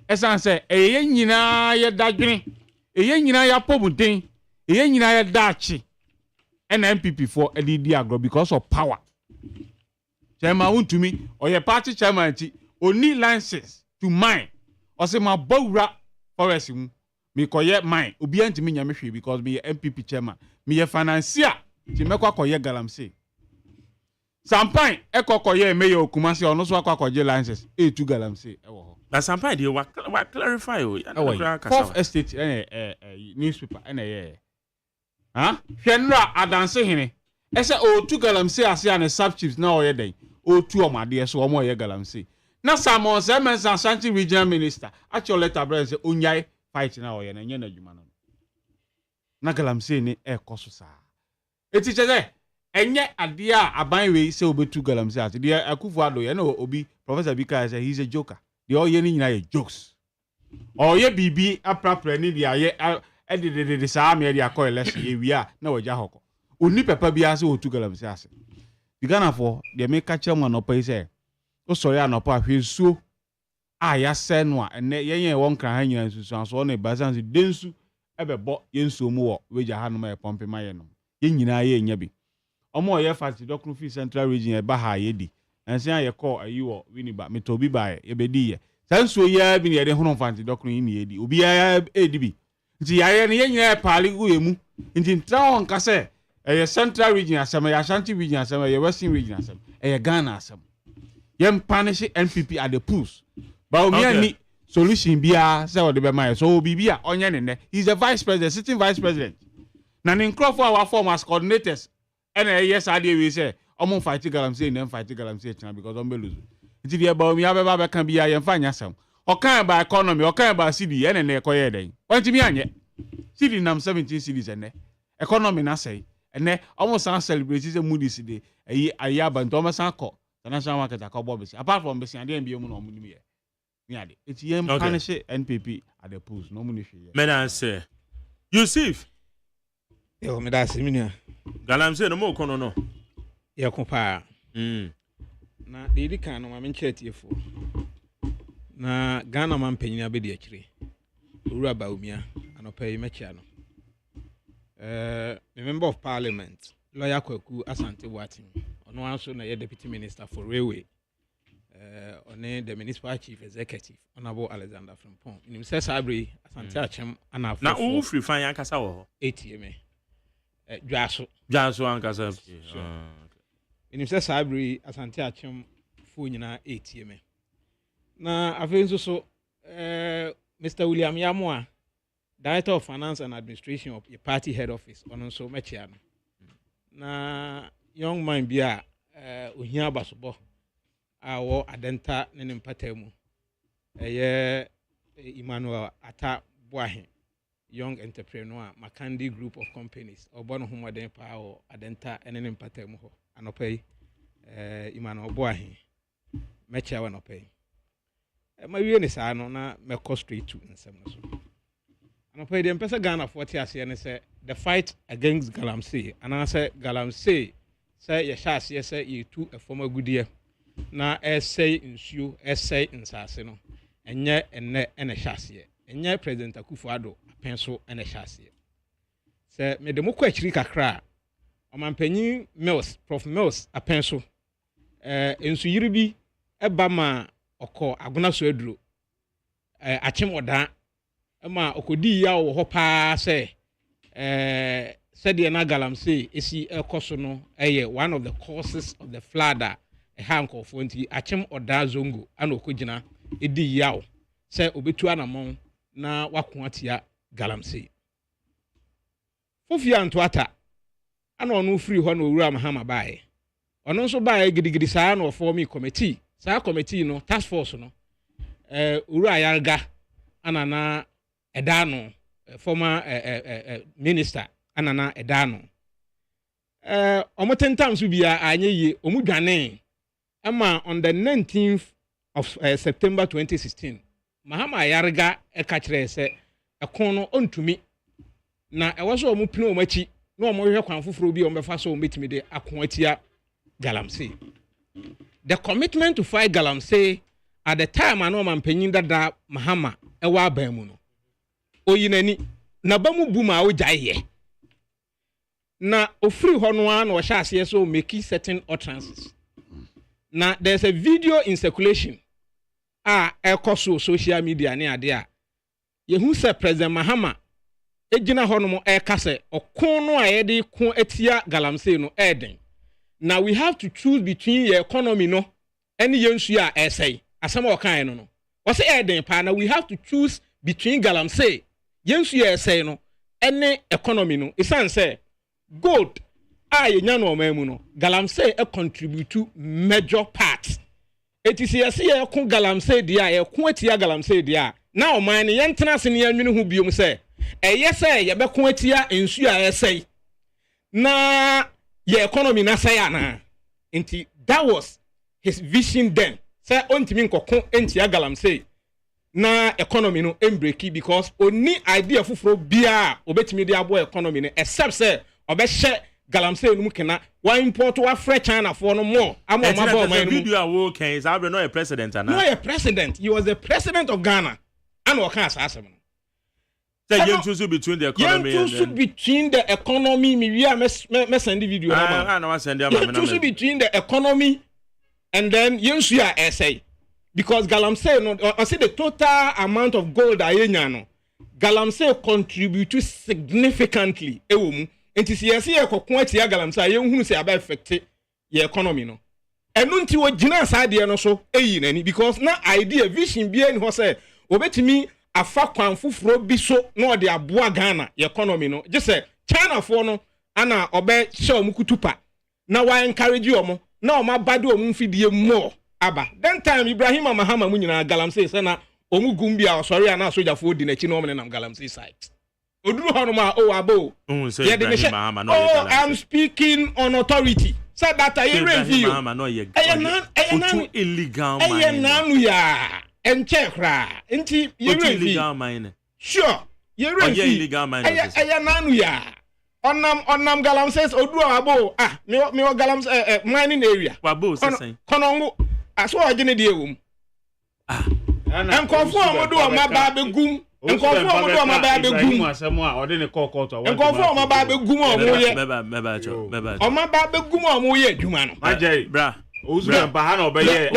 Esan se ye nyina ye dadwene. Ye nyina ya pobuden. Ye nyina ya dachi. And MPP for EDD agro because of power. Chairman untumi or your party chairman o need license to mine. Or say my bowra forest me koye mine. Obi antimi nyame hwe because me MPP chairman. Me financier ti mekwa koye galamsey. Sampan koye mayor Kumasi ono so koye license e2 galamsey e wo ho. Na sampan dey wa clarify o. Fourth estate newspaper Hwenra adanse hene. Ese o2 galamsey ase an sub chiefs na oye den. O2 omade so omo oye galamsey. Na Samon Semen Ashanti regional minister actually letter brand say onyai fight na oye na nye na dwuma no. Na galamsey ni koso sa. Eti cheze enye ade a aban we say obetu galamsey ase. De Akufuado ye na obi Professor Bika say he's a joker. De oye ni nyina ye jokes. Oye bibi aprapra ni dia ye de saa me dia call election ye wi a na wagya hoko. Oni papa bia say otu galamsey ase. The Ghana for the make chairman no pay say o sorry anopa ahwesuo a ya se no a ene yen won kan ha nyina nsusu so na basansi densu ebebo yensu mu wo weja ha no ma pompe maye no yen nyina ye nya bi omo ye fast doctor fi central region e ba ha ye di ense ye call ayi wo winiba metobi ba ye bedi ye sanso ya bi ne de hono fast doctor ni ye di obi ya edi bi nti ya ye ne yen nyina paali gu emu nti ntra on ka se eye central region asem ya Ashanti region asem ye western region asem eye Ghana asem yem punish NPP at the pools but omi ni solution bia say o de be my so bibia onye ne he's a vice president sitting vice president na ne crop our form as coordinators and yes ade we say omo fight galamsey na fight galamsey chana because on be lose nti de ba omi abeba be kan bia yem fa anya asem o kan ba economy o kan ba cedi ene ne ekoye den wanti mi anye cedi nam 17 cities ene economy na say ene almost san celebrate say Moody's day ayi abantu almost san ko national market akobo besi apart from besi ade mbie mu no mu nim ye ni ade eti yem punish NPP at the pools no mu ni hwe ye men say Yusuf yo me da se minia galamsey no mo kono no ye ko pa na de kan no ma men chetiefo na Ghana man panyin abedi akire owura baumia anopa yi mechia no the member of parliament lawyer Kwaku Asante Watim ono also na deputy minister for railway on the municipal chief executive honorable Alexander Frimpong in say Sabri Asante Achem ana na who free fan yankasa wo ATM dwaso ankasa in say Sabri Asante Achem fu nyina ATM na afenso so Mr. William Yamoa Director of Finance and Administration of your party head office on so mechiano. Na young man bia ohia basobo awo adenta ne mpatemu. Emmanuel Ata Boahe, young entrepreneur, Makandi group of companies. Obono humaden pa o adenta ne mpatemu ho. Anopay Emmanuel Boahe. Mechia wanopay. Ma wie ne sa no na me cost straight to nsem no so. Anopay dem pesa Ghana 40 ase ne say the fight against galamsey and I say galamsey say ye sha ase say ye tu a former goodie na essay nsuo essay nsase no enye enne ene sha ase enye president Akufuado apenso ene sha ase say me dem ko akiri kakra omampanyin Mills Prof Mills apenso ensu yiri bi eba ma okọ aguna so aduro achem oda ma okodi ya wo ho pa se said na galamsey esi ekoso no one of the causes of the flood a hank of nti achem oda zongo ana okogina edi yawo se obetu anamon na wako atia galamsey fofia ntoata ana onu free ho na owura mahama bae ono nso bae gidigidi saa na form committee saa committee no task force no owura yarga ana na edano former minister anana edano omotentam so bia anyeye omudwane ama on the 19th of September 2016 Mahama Yarga ekachire se ɛkon no ontumi na ɛwɔ so ɔmo pino ɔmo akyi na ɔmo hwehwɛ kwan foforo bi ɔmo bɛfa so ɔmo betumi de akon atia galamsey. The commitment to fight galamsey at the time ano mampanyin dada Mahama ɛwɔ aban mu no oyinani na ba mu bu ma ogyae na ofiri hɔ no a na ɔhyɛ aseɛ so make certain utterances. Now there's a video in circulation ɛkɔ social media ne ade a yehu sɛ President Mahama egyina hɔ no mo ɛka sɛ ɔkon no a yɛde ko etia galamsey no ɛden. Now we have to choose between your economy no and yensu a ɛsɛe asɛm a ɔkan no no wɔsɛ ɛden pa na we have to choose between galamsey yensu a ɛsɛe no ɛne economy no isan sɛ gold yenya no ɔman mu no galamsey contribute to major part. It is yɛsɛ yɛko galamsey dia yɛko atia galamsey dia na ɔman ne yɛntena se ne yɛnwene ho biom sɛ ɛyɛ sɛ yɛbɛko atia nsu a ɛsɛe na your economy na say ana nti that was his vision then say ontimi nkoko entia galamsey na economy no embreki because oni idea fufuro bia obetimi de abo economy no except say obehye galamsey no mu kena wa import wa fresh China for no more ama ma ba man no video awo kan is Abre no a president ana no a president, he was the president of Ghana and o kan asasem no. Say you choose between the economy and then between the economy me send the video na send am you choose between the economy and then yensu a essay because galamsey no I say the total amount of gold ayenya no galamsey contribute significantly ewo mu enti se yesi ekokon atia galamsey yenhunu se aba affect your economy no enu nti wo gina asade no so eyi nani because na idea vision bia ni ho say obetimi afa kwan fufuro bi so na ode aboa Ghana economy no je say China for no ana obe show mu kutupa na wa encourage omo na o ma bade o mu fidie more aba then time Ibrahim Mahama mu nyina galamsey say na o mu gumbia o sorry na soldier for di na chi no nam galamsey site oduru ho no ma o abo say Ibrahim Mahama no galamsey. I'm speaking on authority say that I review Mahama no ye illegal nanu ya enche kra nti ye illegal mining sure ye illegal mining nanu ya onam galamsey oduru abo me galamsey mining area wabo sesen konongo aso ogene de ewum enkofo omodo o ma ba begum enkofo omodo o ma ba begum asem a ode ne kokot o enkofo o ma ba begum o mo ye beba o ma ba begum o mo ye adwuma no majai bra ozu ba ha na obeye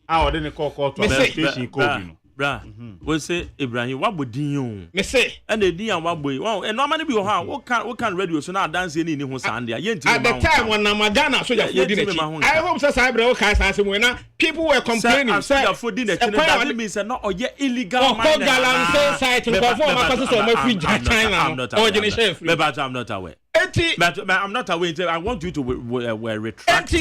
ode ne kokot o station kobi no bra we say Ibrahim wabodin yo me say and the din waboy wow and normally be ha we can radio so na dance ni ho sande ya ntimi at the time when Namagana so ya fodi na I hope say Cyber o kai say we na people were complaining say ya fodi na chi that means no oye illegal mining galamsey site go for ma pass so ma free China or the chef but I'm not aware but I'm not aware. I want you to retract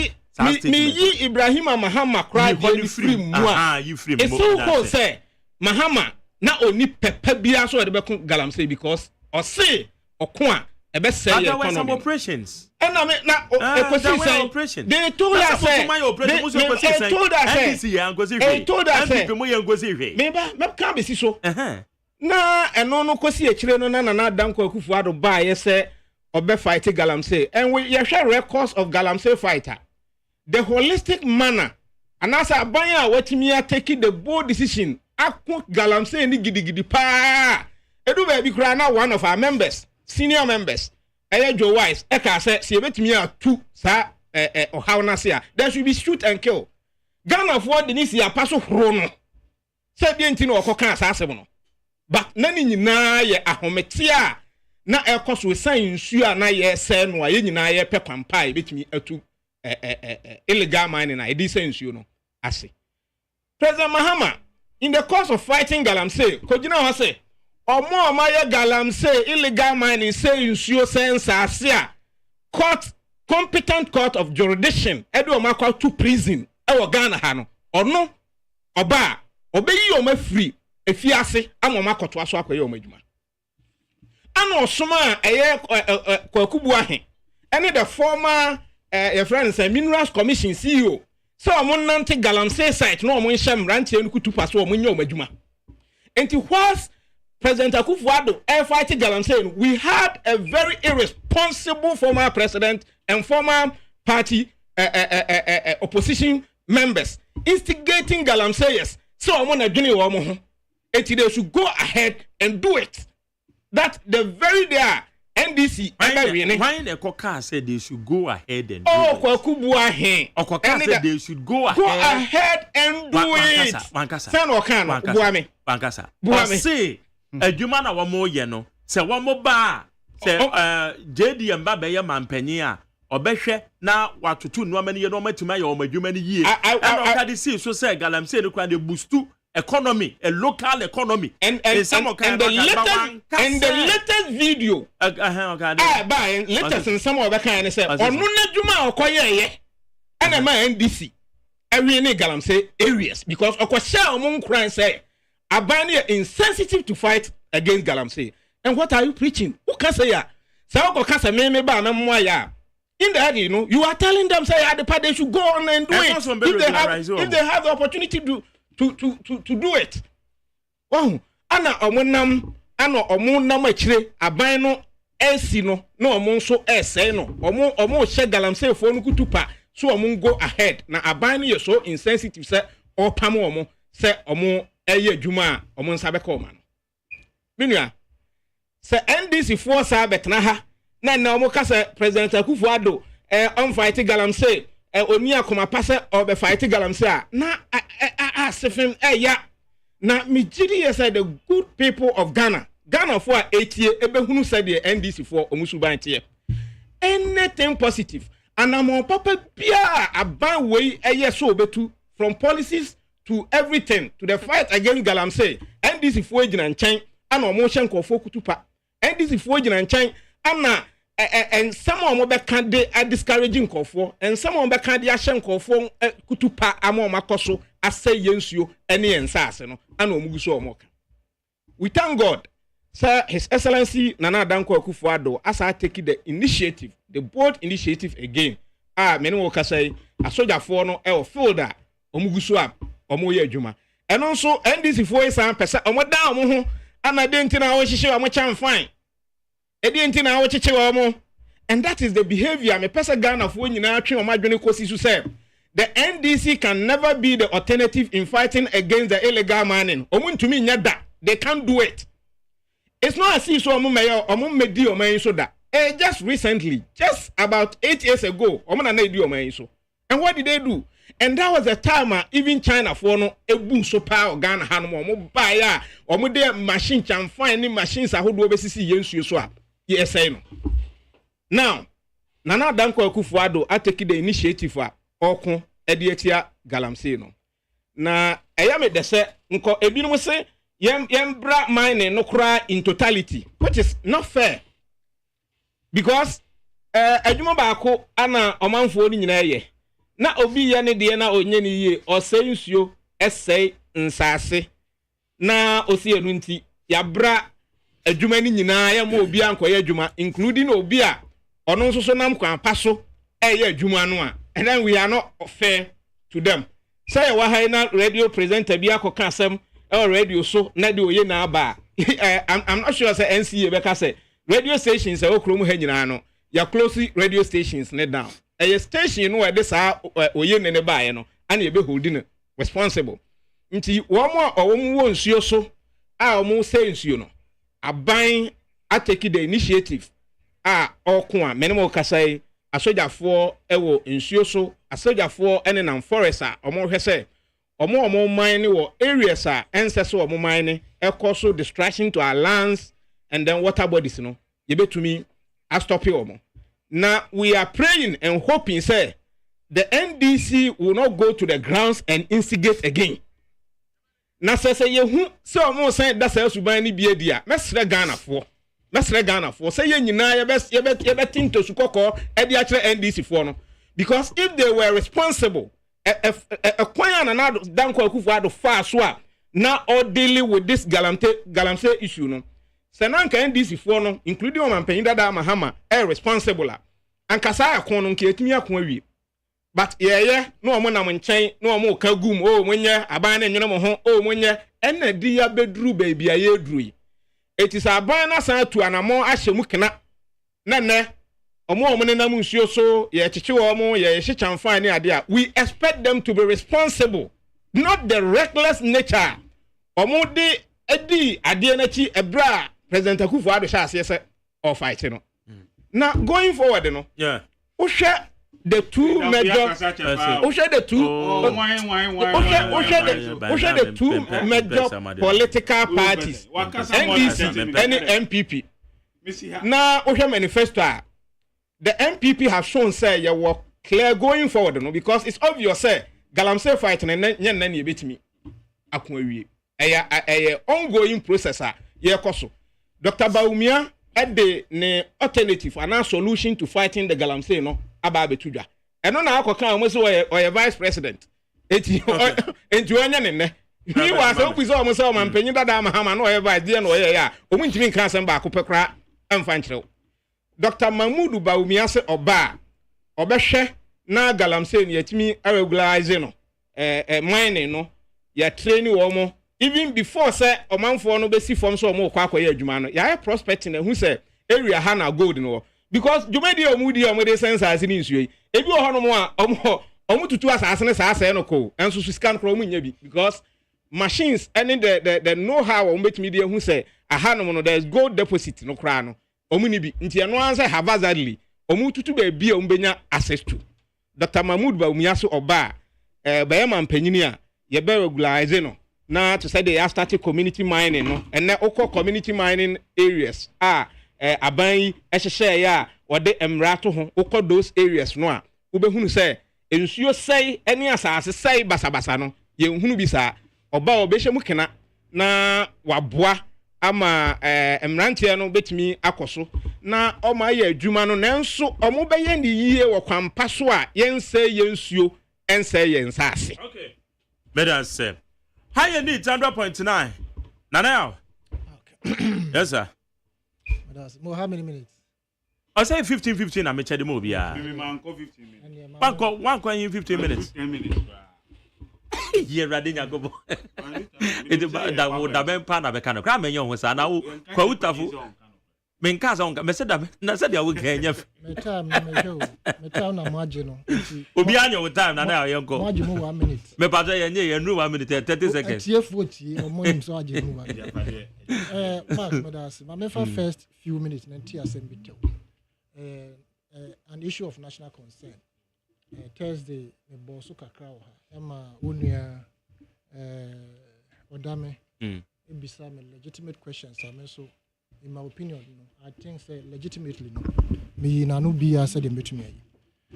me yi Ibrahim Mahama cry free mu you free it's so cool say Mahama na oni pepe bia so de be galamsey because o say okon a e be say your economy. Some operations and na operation they told us say me can be so na eno no kosi akire no na danko akufu ado ba ye say obe fight galamsey and we share records of galamsey fighter the holistic manner and as a buyer watimi taking the bold decision akko galamsey ni gidigidi pa edu ba bi kra na one of our members senior members Joe Wise eka say se betimi atu sa ohaw na se a there should be shoot and kill Ghana for the nisi apaso horo no say bi enti no okoka asase no but nani nyina ye ahomete a na ekoso san nsu a na ye se no a ye nyina ye pepampa e betimi atu illegal mining na e di san nsu no ase President Mahama in the course of fighting galamsey kojina ho say omo maye galamsey illegal mining say nsuo sense ase a court competent court of jurisdiction edo o makwa to prison e wo Ghana ha no ono oba obeyi o ma free efi ase ama makoto aso akoye o madwuma ana osoma eye kwakubu ahe ene the former your friend say minerals commission CEO so omo nante galamsey site no omo nhyem rantie no kutu paso omo nya o madwuma enti whilst President Akufo-Addo fighting galamsey, we had a very irresponsible former president and former party opposition members instigating galamseyers. So I want to do it. They should go ahead and do it. That the very day NDC. Why the Koka said they should go ahead and do it? Koka said they should go ahead and do it. Wankasa. Say adwuma na wamo ye no. Se wamo ba se JD mba be ye mampanyi a obehwe na watoto nuama ne ye no matuma ye omadwuma ne yie. And okade see so say galamsey no kwa de boostu economy, a local economy, and the latest video. By latest in some of the kind of say, or no Juma or Koye, and a man NDC. Every galamsey areas because Okosha among crime say, Abania insensitive to fight against galamsey. And what are you preaching? Who can say ya? Sao Kasa meme ba memoya. In the end, you are telling them say the party should go on and do it if they have the opportunity to do it. Oh, ana omunam achire aban no esi no na omun so ese no omun she galamsey fo no kutupa so omun go ahead na aban no ye so insensitive say opam omun say omun eye adwuma omun sa beka oman minua say NDC for sa betna ha na omun ka say President Akufo-Addo on fight galamsey oni akoma pase obe fight galamsey na asifim ya na mijiri said the good people of Ghana for 8 years ebehunu said the NDC for omusuban tie anything positive and am papa bia aban way so betu from policies to everything to the fight against galamsey NDC for gina nchen ana omo hye kutupa NDC for gina nchen ana and some of them can they are discouraging kofo and some of them can they are shen kofo kutupa amo makoso asay yensuo ene ensase no ana omuguso omoka. We thank God sir His Excellency Nana Danko Akufo-Addo as I take the initiative, the bold initiative again. Many wo kasai asojafo no e o folder omuguso a omoye adwuma and also NDC for san pesa omoda omo ho ana denti na wo hihye omo chan fine. And that is the behavior me pesa Ghana for nyina atwe o madwene kosi so say the NDC can never be the alternative in fighting against the illegal mining. Omuntumi nya da, they can't do it. It's not as if so medi o man so da. Just recently, just about 8 years ago, omuna na edi o man so. And what did they do? And that was the time even China for no ebu so pa Ghana hanom omo ba ya omo de machine chan fine ni machines ahodo obesisi yensuo so a yes I know. Now, Nana Danko Akufo-Addo I take the initiative for okun edietia galamsey no. Na eyame de se nko ebinom se yembra mine no kra in totality, which is not fair. Because adwuma baako ana omanfo ni nyina ye. Na obi ya ne de na onye ni ye osei nsuo esei nsase. Na osi enu nti ya bra adwuma ni nyina ya mo obi ankoye adwuma including obi a ono nso so nam kwan paso adwuma no a, and then we are not fair to them. Say wa ha na radio presenter bi akoka asem radio so na de oye na aba. I'm not sure say NCA be ka say radio stations e okrom ha nyina no ya close radio stations ne down. A station no e de sa oye ne baaye no ana e be holding responsible. Nti wo mo wo nsuo so a wo say nsuo no aban ateki the initiative okun a menemo kasai asojafo ewo nsuo so asojafo ene na forest a omo hwese omo mine wo areas a enseso omo mine cause distraction to our lands and then water bodies no yebetumi stop omo. Now we are praying and hoping say the NDC will not go to the grounds and instigate again. Na say yehu say omo say that say suban ni bia dia mesre Ghana for say ye nyina ye betin to sukoko e dia kire NDC for no, because if they were responsible a kwan na Danko Akufo-Addo fa so a na all dealing with this galamsey issue no senanka NDC for no including Omampanyin Dada Mahama responsible a ankasa akon no nke etimi akon awie. But yeah, no omo na nchen no omo ka gum o monye aban na nwene mo ho o monye ena di ya bedru baby aye dru. it is aban na san to anamo ahye mu kena na ne omo ne nam nsuo so ye cheche omo ye hye chamfan ne ade a we expect them to be responsible, not the reckless nature omo de edi ade na chi ebra President Akufo-Addo sha ase se or fight no. Now going forward no. Yeah. The two major political parties, NDC and MPP. Now, manifesto. The MPP have shown say you were clear going forward, no, because it's obvious say Galamsey fighting and then you beat me. A ongoing process. Dr. Bawumia had the alternative and a solution to fighting the Galamsey no. Aba betudwa eno na akoka omo so o vice president enti onya ne he was opiso omo so man panyin dada mahama no o vice dia no ya omo ntimi nka asem ba akopekra amfa nkyerɛw Dr. Mahmudu Bawumia se oba obehwe na Galamsey ne yatimi regularize no mining no ya train wo mo even before say omanfo no be si form so omo kwa akoya adwuma no ya prospecting na hu say area ha na gold no because jumedi omudi sense as ni nsuyi ebi ohono mo a omo tutu asase ne saase no ko enso su scan kro omunya bi because machines and the know how omo betimi de hu say ahano no there is gold deposit no kra no omo ni bi nti eno anse haphazardly omo tutu ba bi omo benya access to Dr. Mahmoud Bawumia so oba bayema mpanyini a ye be regularize no na to say they have started community mining no and na okọ community mining areas aban ehhehye ya wode emrato ho ukọ those areas no a ubehunu say ensuo sei ene asase sei basabasa no ye hunu bi sa oba obehye mu kena na waboa ama emrantie no betimi akoso na oma ye adwuma no nanso omo beye ne yie wo kwampa so a yense yensuo ense yensase. Okay, better say high need 100.9 Nana. Okay. Yes sir. More how many minutes? I say 15 I me check the movie ya. Man go 15 minutes. One coin in 15 minutes. 10 minutes. Yeah, radin go. It da wo da ben pa na be kan. Kra me yon ho sa na wo kwa utafu. Me nka sa on me se da na se dia wo ganya. Me time me show. Me time na maje no. Obi anyo wo time na na yon go. Maje mo 1 minute. Me pa ye nye ye 1 minute 30 seconds. Tie 40 o mo nim so aje mo 1 minute. Mark Medasi, my first few minutes and assembly an issue of national concern. Thursday, the boss of Kakao, Emma Unia Odame, Ibisa, legitimate questions. So, in my opinion, I think say legitimately, me nanu be said in between me.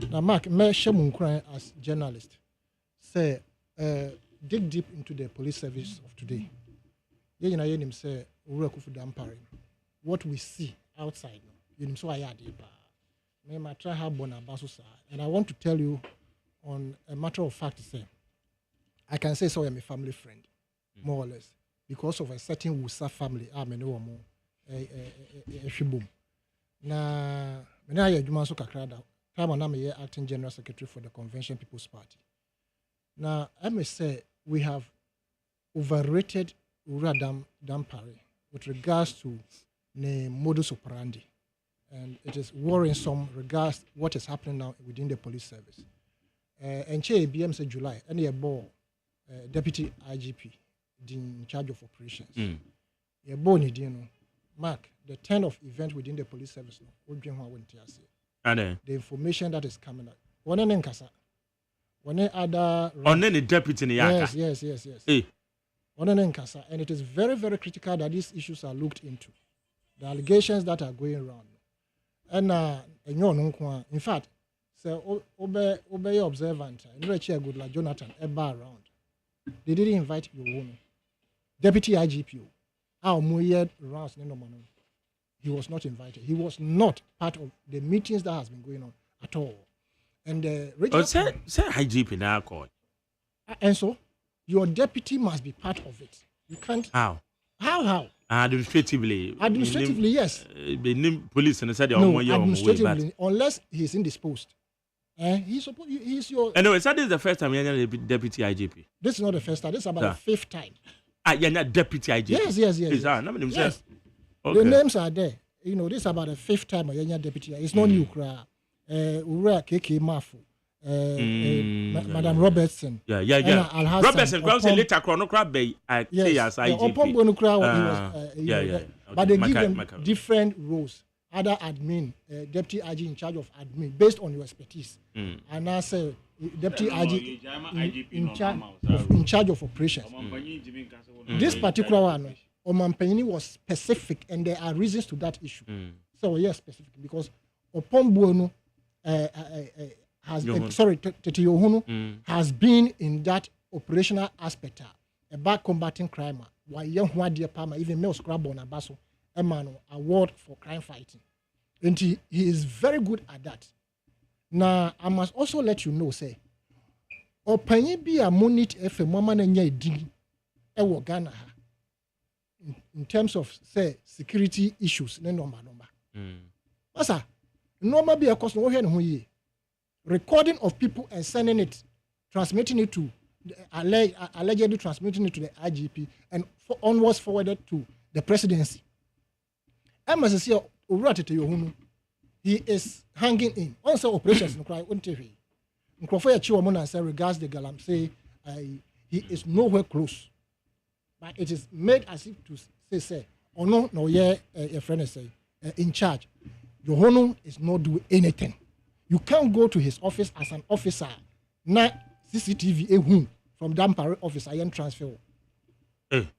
Now, Mark, me shamun as journalist say dig deep into the police service of today. Say what we see outside, so I and I want to tell you on a matter of fact, say I can say so I'm a family friend, more or less, because of a certain Wusa family. I'm a no more a shibum. Na I Juma so kakrada. Time I'm a acting general secretary for the Convention People's Party. Now I may say we have overrated Dampare with regards to the modus operandi, and it is worrisome regards what is happening now within the police service. And BM said July, and a ball deputy IGP in charge of operations. A bone, Mark, the 10 of event within the police service. The information that is coming out. One in Kasa, one other. On any deputy in Yes. Hey. And it is very, very critical that these issues are looked into. The allegations that are going around. And in fact, so obey observant, and good like Jonathan Ebba around. They didn't invite your own deputy IGP. He was not invited. He was not part of the meetings that has been going on at all. And say IGP now call. And so your deputy must be part of it. You can't. How? Administratively, yes. The police and said, no, administratively, unless he's indisposed. He's your. Anyway, so this is the first time you're a deputy IGP. This is not the first time. This is about the fifth time. You're not deputy IGP. Yes. Yes. The names are there. You know, this is about the 5th time a deputy. It's not new cry. Ura KK Mafu. Madam Robertson. Yeah. Robertson, crowd say later chrono crowd bay at yes, IGP. But they give them different roles. Other admin, deputy IG in charge of admin, based on your expertise. And I say deputy IG in charge of operations. This particular one, Omampeni was specific, and there are reasons to that issue. So yes, specific because Opombuonu has has been in that operational aspect about combating crime. Why young Huadia Palmer even male scrub on a basso Emmanuel award for crime fighting. And he is very good at that. Now I must also let you know, say, Opanyi be a monit if a woman and ye dig ewo Ghana in terms of say security issues, number. Masa, normal be a cost no here no ye. Recording of people and sending it, transmitting it to allegedly transmitting it to the IGP and onwards forwarded to the presidency. He is hanging in. Also operations no cry on TV. Regards the galam say he is nowhere close. But it is made as if to say or no a friend say in charge. Yohono is not doing anything. You can't go to his office as an officer. Not CCTV from Dampare office. I am transfer.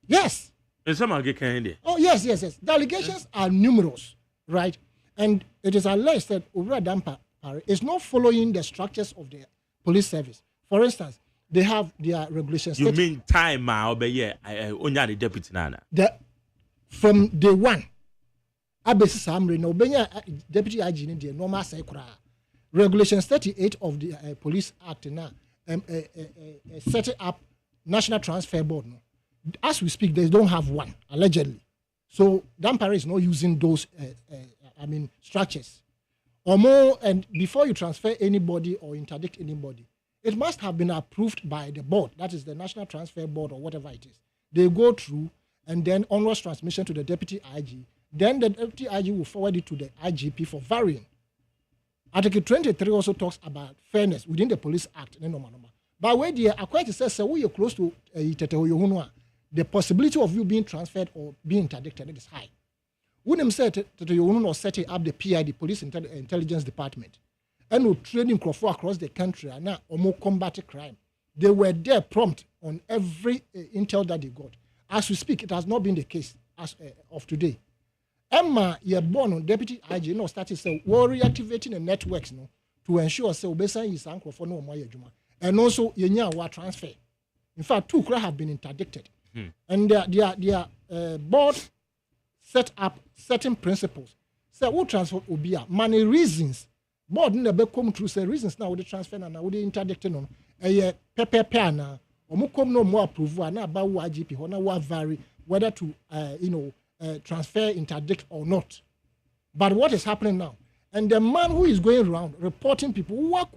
Yes. Oh yes. The allegations are numerous, right? And it is alleged that Ura Dampare is not following the structures of the police service. For instance, they have their regulations. You mean time only the deputy nana? From day one, Abesi Samre no benya deputy IG in the normal say Regulations 38 of the Police Act now setting up National Transfer Board. No? As we speak, they don't have one, allegedly. So Dampare is not using those structures. Or more, and before you transfer anybody or interdict anybody, it must have been approved by the board, that is the National Transfer Board or whatever it is. They go through and then onwards transmission to the Deputy IG. Then the Deputy IG will forward it to the IGP for varying. Article 23 also talks about fairness within the Police Act. But where the according to say we are close to the possibility of you being transferred or being interdicted is high. When said or setting up the PID, Police Intelligence Department, and will training across the country and now or more combat crime. They were there prompt on every intel that they got. As we speak, it has not been the case as of today. Emma, you're born on Deputy IG, started say we're reactivating the networks to ensure say obesa is uncle for no more juma. And also yenya transfer. In fact, 2 have been interdicted. And their board set up certain principles. Say who transfer obia money reasons. Board never come through say reasons now with the transfer and now with the interdicted on pepe na omukom no more approval na about IGP or now vary whether to transfer, interdict or not. But what is happening now? And the man who is going around reporting people who are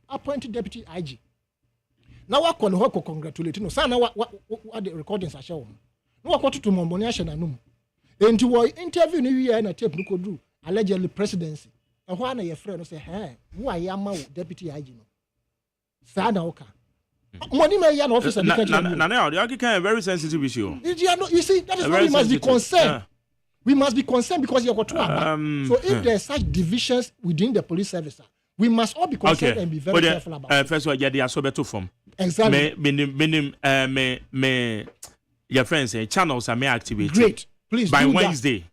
appointed Deputy IG. Now what can we congratulate? No, sir, now what the recordings are showing. No, what to Momboniation and Num. And to our interview in the and a tape no could do allegedly presidency. And one of your friends say, hey, who I am Deputy IG? Sada Oka. Money may an officer. Now, the very sensitive issue. You see, that is why we must be concerned. Yeah. We must be concerned because you're got so if there are such divisions within the police service, we must all be concerned and be very careful about it. First of all, they are so better form. Exactly. Me, your friends say channels are may activate. Great. Please by do Wednesday.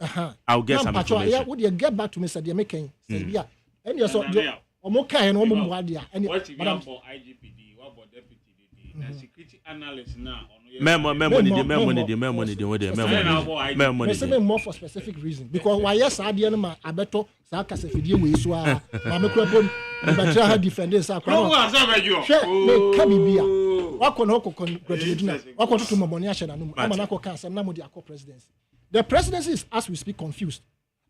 I'll get some information. Would you get back to Mr. Diameken? Yeah. And you're so Omoka and Omowadia. And IGPD, what about deputy? Security analyst now. More for specific reason because why yes I didn't ma abeto sa kase fidie we so a ma me kura better ha defenders sa kwa no answer you me ka bibia wako na wako congratulate na wako to maboni ahye na no ama na ko kan asem na mo di akọ presidency. The presidency is as we speak confused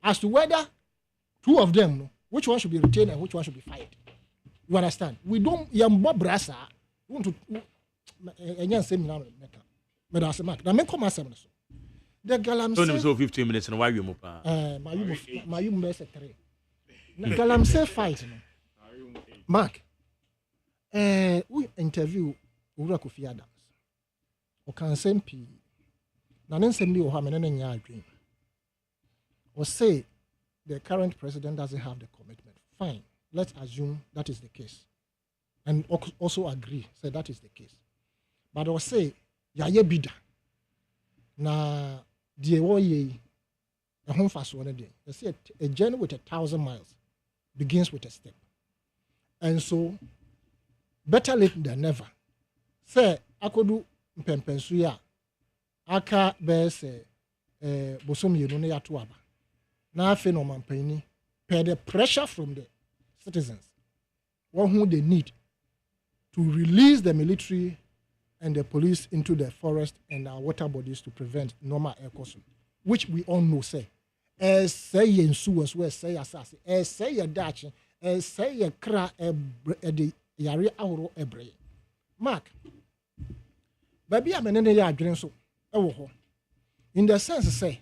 as to whether 2 of them which one should be retained and which one should be fired. You understand? We don't yambo brasa want to enyan sem na meka me da asem na me come asem so. The Galamsey. Don't so 15 minutes and why you move? My you mess 3. Galamsey fight. Mark. We interview Ura Kofi Adams. O can send P. Nanen Sembi or Hamenen dream. Or say the current president doesn't have the commitment. Fine. Let's assume that is the case. And also agree, say that is the case. But I will say, Yaye Bida. Na die woye a home fast one day. They say a journey with 1,000 miles begins with a step. And so, better late than never. Say, akodu mpempensuya aka be se bosom yenu ne yato aba. Na afe no mampani per the pressure from the citizens. What who they need to release the military and the police into the forest and our water bodies to prevent normal air course, which we all know say say in suwas where say assassin say a Dutch say a cra the yari auro ebre. Mark baby I'm an ya so in the sense say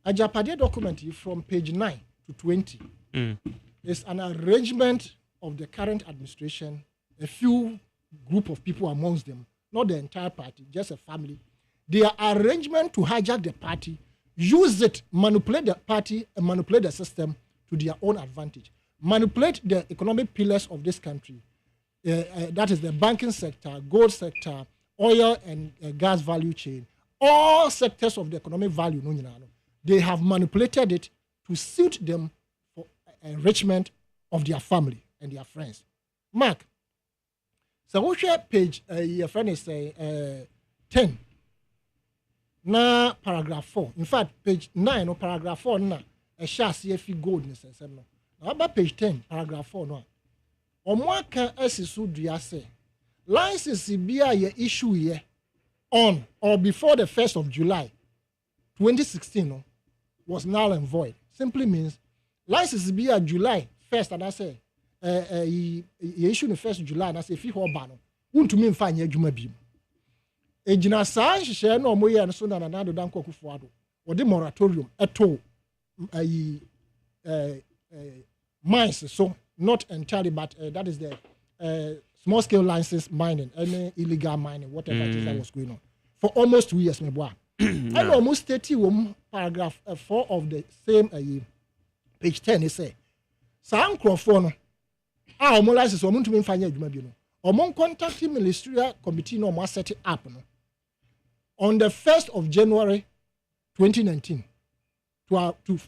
a Japade document from page 9 to 20 is an arrangement of the current administration, a few group of people amongst them, not the entire party, just a family. Their arrangement to hijack the party, use it, manipulate the party, and manipulate the system to their own advantage. Manipulate the economic pillars of this country. That is the banking sector, gold sector, oil and gas value chain. All sectors of the economic value, they have manipulated it to suit them for enrichment of their family and their friends. Mark, so we share page your friend is 10. Na paragraph 4. In fact, page 9 or paragraph 4 na a share CFE gold in sense no. Now about page 10, paragraph 4 no. Omo kan esisu dua say license bia ye issue ye on or before the 1st of July 2016 no, was null and void. Simply means license bia July 1st and I say he issue the 1st of July and I say if you hold ban won't mean fine adwuma bi ejina saa nhyehyɛ na ɔmo yɛ no so na nanado danko akufuado wɔde moratorium ɛto mines so not entirely but that is the small scale license mining any illegal mining whatever it is that was going on for almost 2 years me boa and almost 30 paragraph 4 of the same page 10 is say saa nkrɔfoɔ no a ɔmo license ɔmo ntumi mfa nyɛ adwuma bi no ɔmo contact ministerial committee no ɔmo set up no on the 1st of January 2019 to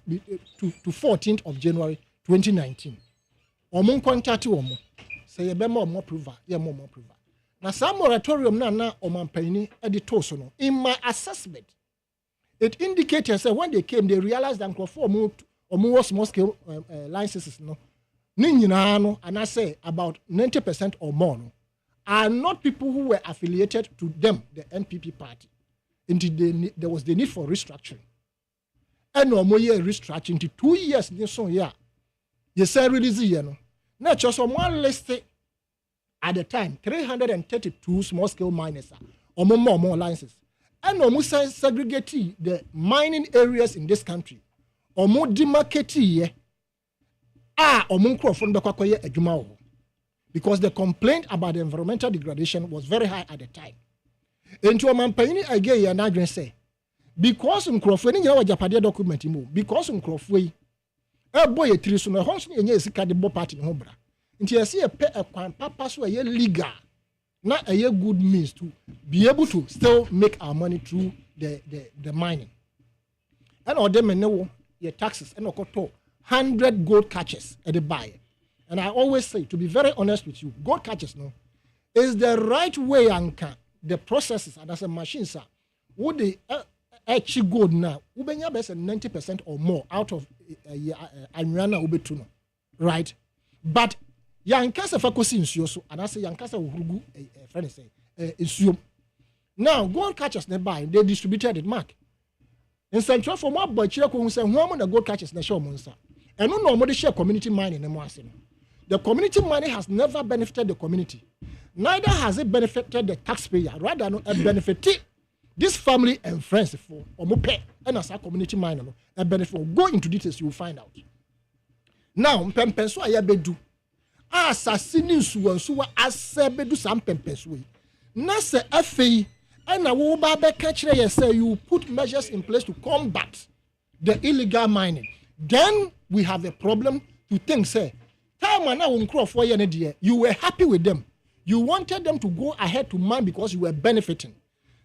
14th of January 2019 ɔmo contact ɔmo say yɛbɛma ɔmo approval yɛma ɔmo approval na saa moratorium na ɔmo ampanyini de to so no in my assessment it indicated say when they came they realized that nkrɔfoɔ ɔmo was small scale licenses no ne nyinaa no and I say about 90% or more no, are not people who were affiliated to them, the NPP party. Indeed, there was the need for restructuring. And no more year restructuring into 2 years. You say release no. Now just on one list at the time 332 small scale miners or more licenses. And no more segregate the mining areas in this country or more demarcate because the complaint about the environmental degradation was very high at the time. Into a mampaini again and say because Mcroftway in your Japadia document because Mcroftway a boy a tree soon a horse in yes cardboard party in Hobra. Until I see a papa so a year legal, not a year good means to be able to still make our money through the mining. And all them know your taxes and okoto 100 gold catches at the buy. And I always say, to be very honest with you, gold catches no is the right way and the processes and as a machine sir would the actually gold now ubenya best 90% or more out of anyana ubetuno, right? But yankasa fakosi insuo so and I say yankasa urugu friend say insuo. Now gold catchers they buy they distributed it mark. In central for more but chile ko say who the gold catchers na show monster. And no normally share community mining no more. The community money has never benefited the community. Neither has it benefited the taxpayer. Rather, no, it benefited this family and friends for omope and as a community minor and benefit. Go into details, you will find out. Now, mpempenso ayabedu. Assassinin suwa asebedu sam pempenswe. Na se afei and a wo ba be catch say you put measures in place to combat the illegal mining. Then we have a problem to think say time na unkro for you were happy with them. You wanted them to go ahead to mine because you were benefiting.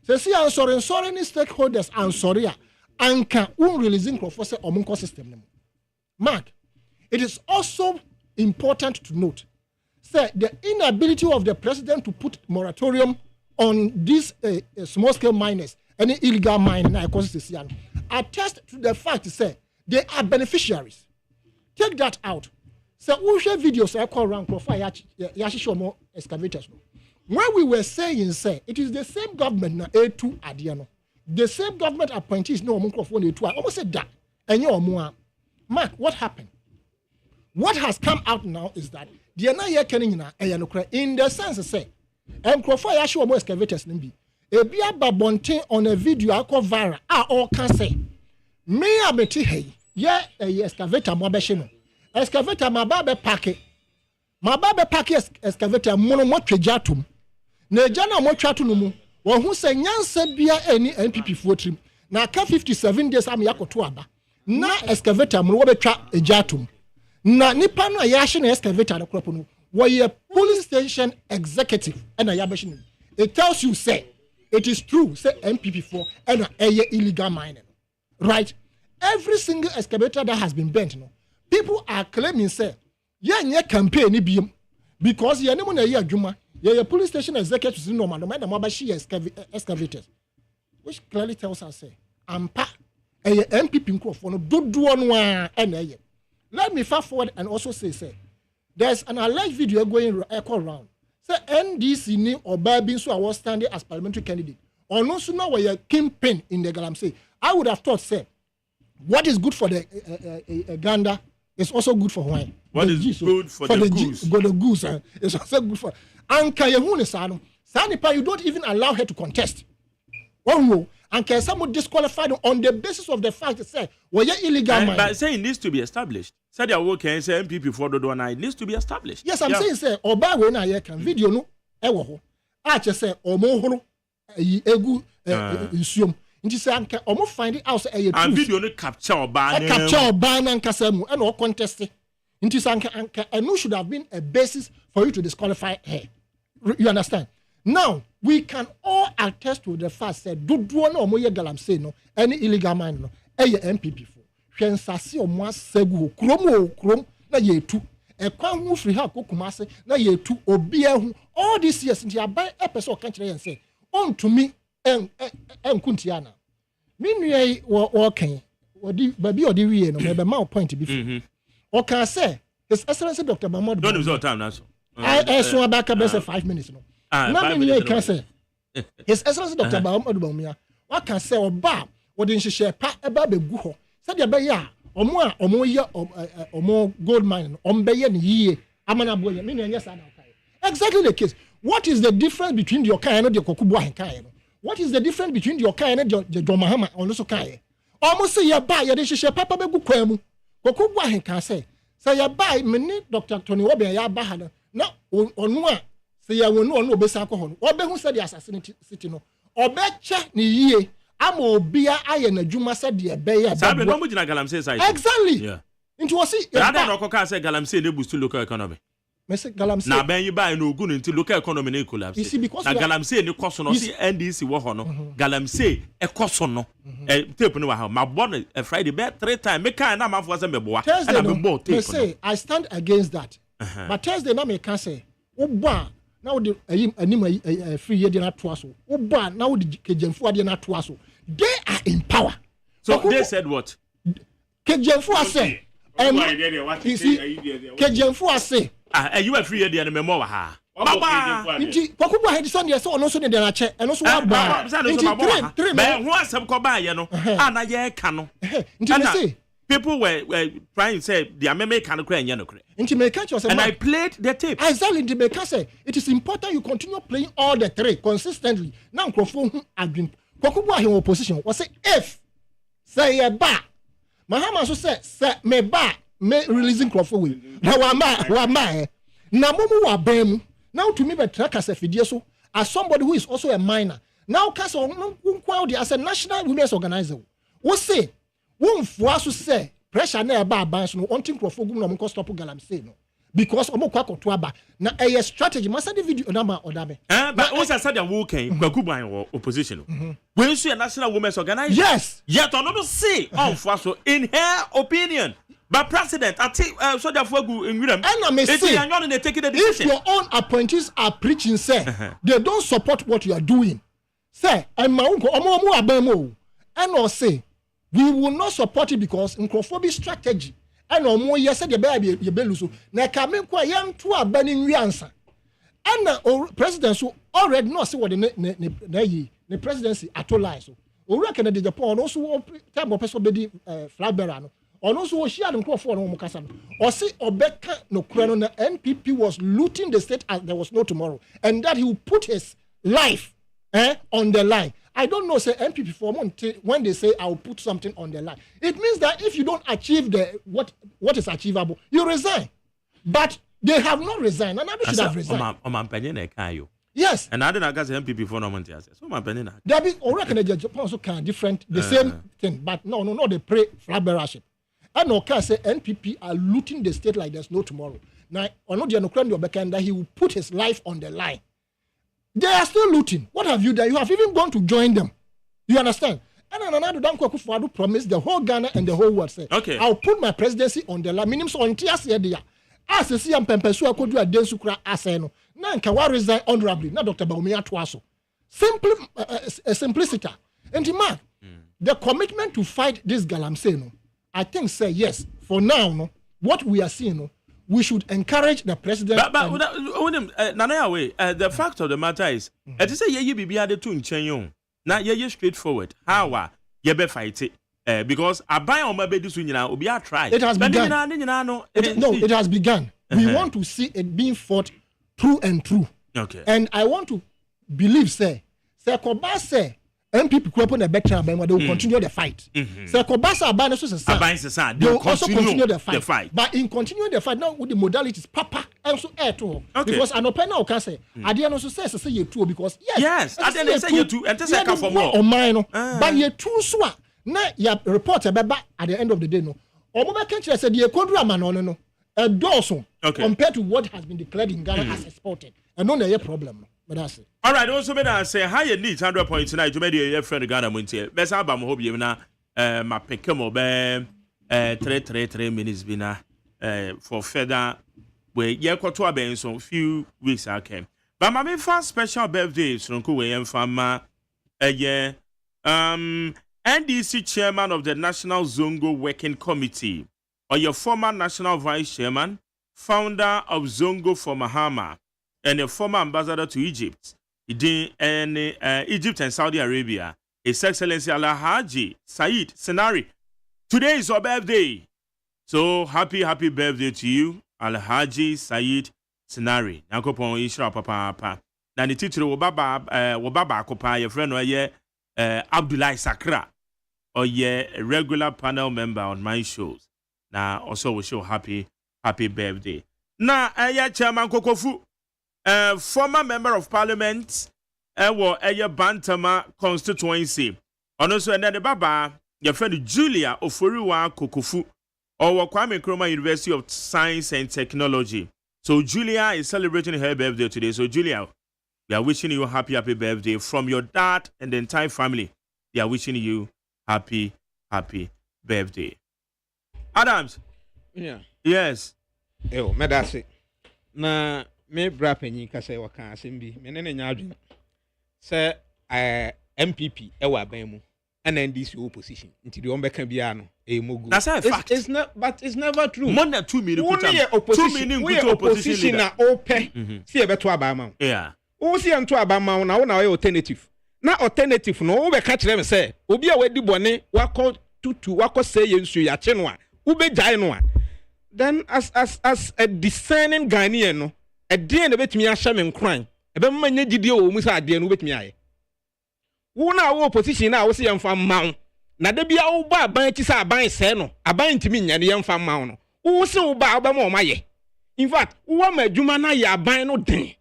So see sorry any stakeholders and sorry anka releasing for say omunko system. Mark, it is also important to note say the inability of the president to put moratorium on these small-scale miners, any illegal mining, attest to the fact say they are beneficiaries. Take that out. So we share videos I call around Yashishomo excavators. When we were saying say it is the same government na A2 Adiano, the same government appointees no microphone A2. I almost said that. And you more. Mark, what happened? What has come out now is that the Anaya Kenina in the sense say and Crawford Yashu almost excavators nimbi. Ebia babonte on a video I call viral. All can say. Me abeti hey. Yeah, a excavator mabeshino. Excavator mababe pake. Mababe pake excavator mono mo twejatum. Ne jana mo twatunumu. Wo hu se nyanse bia any NPP fuotrim. Na ka 57 days am yakoto aba. Na excavator mo wo betwa ejatum. Na nipa no yashi na excavator na kropo no. Where police station executive and a yabeshin. It tells you say it is true say MPP4 and a illegal mining. Right? Every single excavator that has been bent, people are claiming say yeah campaign because you know na juma yeah police station executives no man no mabashi excavators, which clearly tells us say ampa a MPP nkrofo no dodo no a. Let me fast forward and also say there's an alleged video going around. Say NDC ni Oba Binsu was standing as parliamentary candidate. Or no sooner were a campaign in the Galamsey. I would have thought, say, what is good for the Uganda is also good for wine. What is good for the goose? The goose is also good for. Anka Yehune Sano. Sanipa, you don't even allow her to contest. Oh, and can someone disqualify them on the basis of the fact that say, well, you're illegal. But saying it needs to be established. Say they are working, say MPP for the one, it needs to be established. Yes, I'm saying, say, Oba when I can video no, ewo. I just say, Omo egu insume. Inti say, anka Omo find it out say and video no capture Oba. Capture Oba and kasemu and all contesting. Inti say anka and no should have been a basis for you to disqualify her. You understand? Now, we can all attest to the fact that do no moye Galamsey no any illegal mine no MPP for. Hwen sase o mo asegu krom na ye tu e kwan hu free ha kokumase na ye tu obi ahu all these years nti aban epeso kan kire yen say ontumi enkuntiana me nua wo kan odi baby odi wie no me ma point bi o kan say His Excellency Dr. Mahmoud don't use all time now so I so back about 5 minutes no na me nua kan say His Excellency Dr. Mahmoud Bawumia what can say oba wodi nhihye pa eba begu ho said be ya omo ye omo gold mine ombe ye ne yie amana boye me nua sa na kai exactly the case. What is the difference between your kai and the kokubu ahenkai no? What is the difference between your kai and the Domahama on also kai? Almost say ya buy ya de hihye papa begu kwamu kokubu ahenkai say ya buy me Dr. Tony Obe ya ba ha na onu a say ya wonu onu obesa akọ obe hu say the assassinate city no obe che ne yie ama obia aye na dwuma say de ebe ya sabe no mo gina Galamsey side exactly yeah into was see that no koka say Galamsey dey boost local economy Mr. Galamsey na ben you buy no ogun into local economy na collapse you see because na Galamsey ni koso no see NDC wo ho no Galamsey e koso no tape no wa ha ma born Friday be 3 times me kan na ma for say me boa na me bo tape say I stand against that but Thursday na me can say oba na wo de anim free ye de na to aso oba na wo de kejemfu de na to aso they are in power so they said what kejemfu say you see kejemfu say you are free there me more ha baba nti kwakubu ha de Sunday so ono so ne de na che eno so wa ba nti 3 me ho asem ko ba ye no ana ye ka no nti me say people were trying to say the meme can cry and nti me catch yourself and I played the tape exactly the me say it is important you continue playing all the 3 consistently now microphone adwin Kwakubu ahe opposition was say if say ye ba Mahama so say me ba me releasing Crawford we na wa ma na momu wa bam now to me be track as afidie so as somebody who is also a minor now case on kwao as a national women's organizer wo say wo mfua so say pressure na e ba ban so no ontin Crawford gum na mo stop galamsey no because omo kwa koto aba na a strategy masa the video na ma odame but once I said that we can Kwakubu opposition when you see a national women's organizer yes yet another say on so in her opinion but president I think so therefore in William and I may say if your own appointees are preaching say they don't support what you are doing say and my uncle omo abemo and or say we will not support it because in strategy and omo yes said the baby ye beluso na kamen kwa yan to abani nwiansa and president so already know say what the presidency atolai so owura kana de Japan also time person be di flag bearer no ono so share dem crop for no mukasa no o say obeka no kura no na NPP was looting the state as there was no tomorrow and that he would put his life on the line. I don't know say NPP for Montie when they say I'll put something on the line. It means that if you don't achieve the what is achievable, you resign. But they have not resigned, and I should have resigned. Yes. And I didn't ask NPP for no Montie. So my penny. There be already Japan also can different the same thing, but no, they pray flag bearership. And no can say NPP are looting the state like there's no tomorrow. Now, on the Ukraine, that he will put his life on the line. They are still looting. What have you done? You have even gone to join them. You understand? And another Danko Akufo-Addo promised the whole Ghana and the whole world say, okay, I'll put my presidency on the line. Minimum so on TS here. As a CM Pempesu could do a densukra aseno. Now can resign honorably. Now Dr. Bawumia Twaso. Simplicity. And the commitment to fight this galamsey, I think say yes. For now, no, what we are seeing, we should encourage the president. But the fact of the matter is, it is a ye be the two in Chenyon. Now ye straightforward. How ye be fight it? Because I buy on my bed soon now, we are trying. It has begun. It has begun. We want to see it being fought through and through. Okay. And I want to believe, say Koba say. MPP crop on the better, they will continue the fight. So Kobasa Abana, they will also continue the fight. But in continuing the fight, now with the modalities, Papa, and so air too. Because an open now can say, I didn't also say you too, because yes, I didn't say you too, and just come for more. Or mine, but you too swa. Now you report at the end of the day, no. Or more country said, you could raman no. A dozen compared to what has been declared in Ghana as exported. And no, no problem. But that's it. All right, also better I say higher needs 100 points tonight to make your friend Ghana Montie. Best album hope you na my pekemo be 3 minutes bina for further we ye kwato aben so few weeks okay. But my first special birthday from ku we fama NDC chairman of the National Zongo Working Committee or your former national vice chairman, founder of Zongo for Mahama, and a former ambassador to Egypt, Egypt and Saudi Arabia, His Excellency Alhaji Said Senari. Today is your birthday. So happy birthday to you, Alhaji Said Senari. Nankopon Ishra Papa. Na the title Wababa Kopa, your friend Abdullah Sakra, or a regular panel member on my shows. Now also we show happy birthday. Now Chairman Kokofu, former member of Parliament, Bantama Constituency. And also another Baba, your friend Julia Oforiwa Kokofu, or Kwame Nkrumah University of Science and Technology. So Julia is celebrating her birthday today. So Julia, we are wishing you a happy birthday from your dad and the entire family. They are wishing you happy birthday. Adams. Yeah. Yes. Ewo, medase. Na me bra panyin ka say waka asem bi. Me ne nya adwene. Say MPP e wa ban mu and NDC opposition. Nti de on beka bia no e mogu. That's a fact. It's not, but it's never true. More than 2 million put 2 million opposition na ope. See e beto aba ma. Yeah. O see ento aba ma na wo alternative. Na alternative no wo be ka kire me say obi a wadi bone wakọ tutu wakọ say yensu ya che no a ube jai no a. Then as a discerning Ghanaian no a day na betumi ahye me nkran e be manya gidie wo mu say ade no betumi aye. wo na wo opposition na wo se yemfa mawo na da bia wo ba aban ti sa aban se no aban ntimi nya ne yemfa mawo no wo se wo ba obema o maye in fact wo ma adwuma na ya aban no den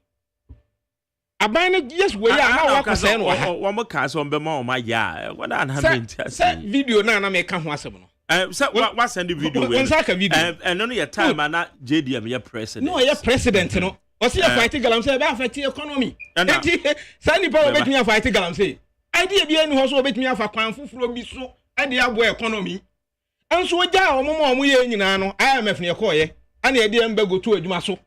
aban no yes we ya na wa kwase no ha wo mo ka so obema o maye a what an happen say video na me ka ho asem no say what send the video we and no your time na JDM your president no your president no o se fight galamsey be affect economy enti say ni power betumi fight galamsey idea bi enu ho so betumi afa kwan fufuro bi so ade abo economy enso oja omo ye nyina no IMF ne ekoye ana ede emba gotu adwuma so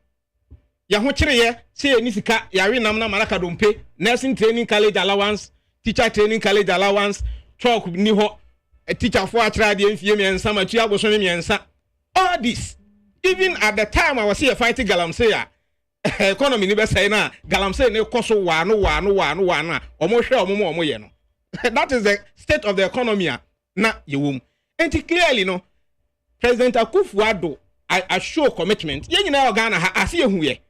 ya ho kireye say ni sika ya we nam na maraka dompe nursing training college allowance teacher training college allowance talk ni ho teacher for atra de mfie miensa matu aboso miensa all this even at the time I was here fighting galamsey economy ni be say na galamsey ne koso wano omo hwe omo ye no that is the state of the economy na yewum and clearly no President Akufo-Addo I show commitment ye nyina organa ha ase ehu ye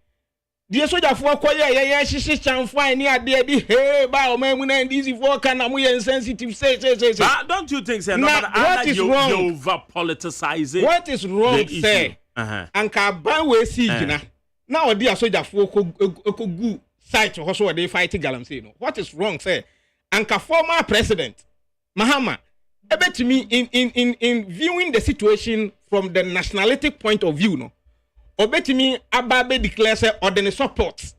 die sojafo koye ye hihye chanfan ni ade bi he ba o mamu na ndisi for kana mu ye insensitive say don't you think say no what is wrong over politicizing what is wrong say anka ban we si gina na odi asojafo ko gu site ho so dey fight galamsey no what is wrong say anka former president Mahama ebetimi in viewing the situation from the nationalistic point of view no obetimi ababe declare say ordinary support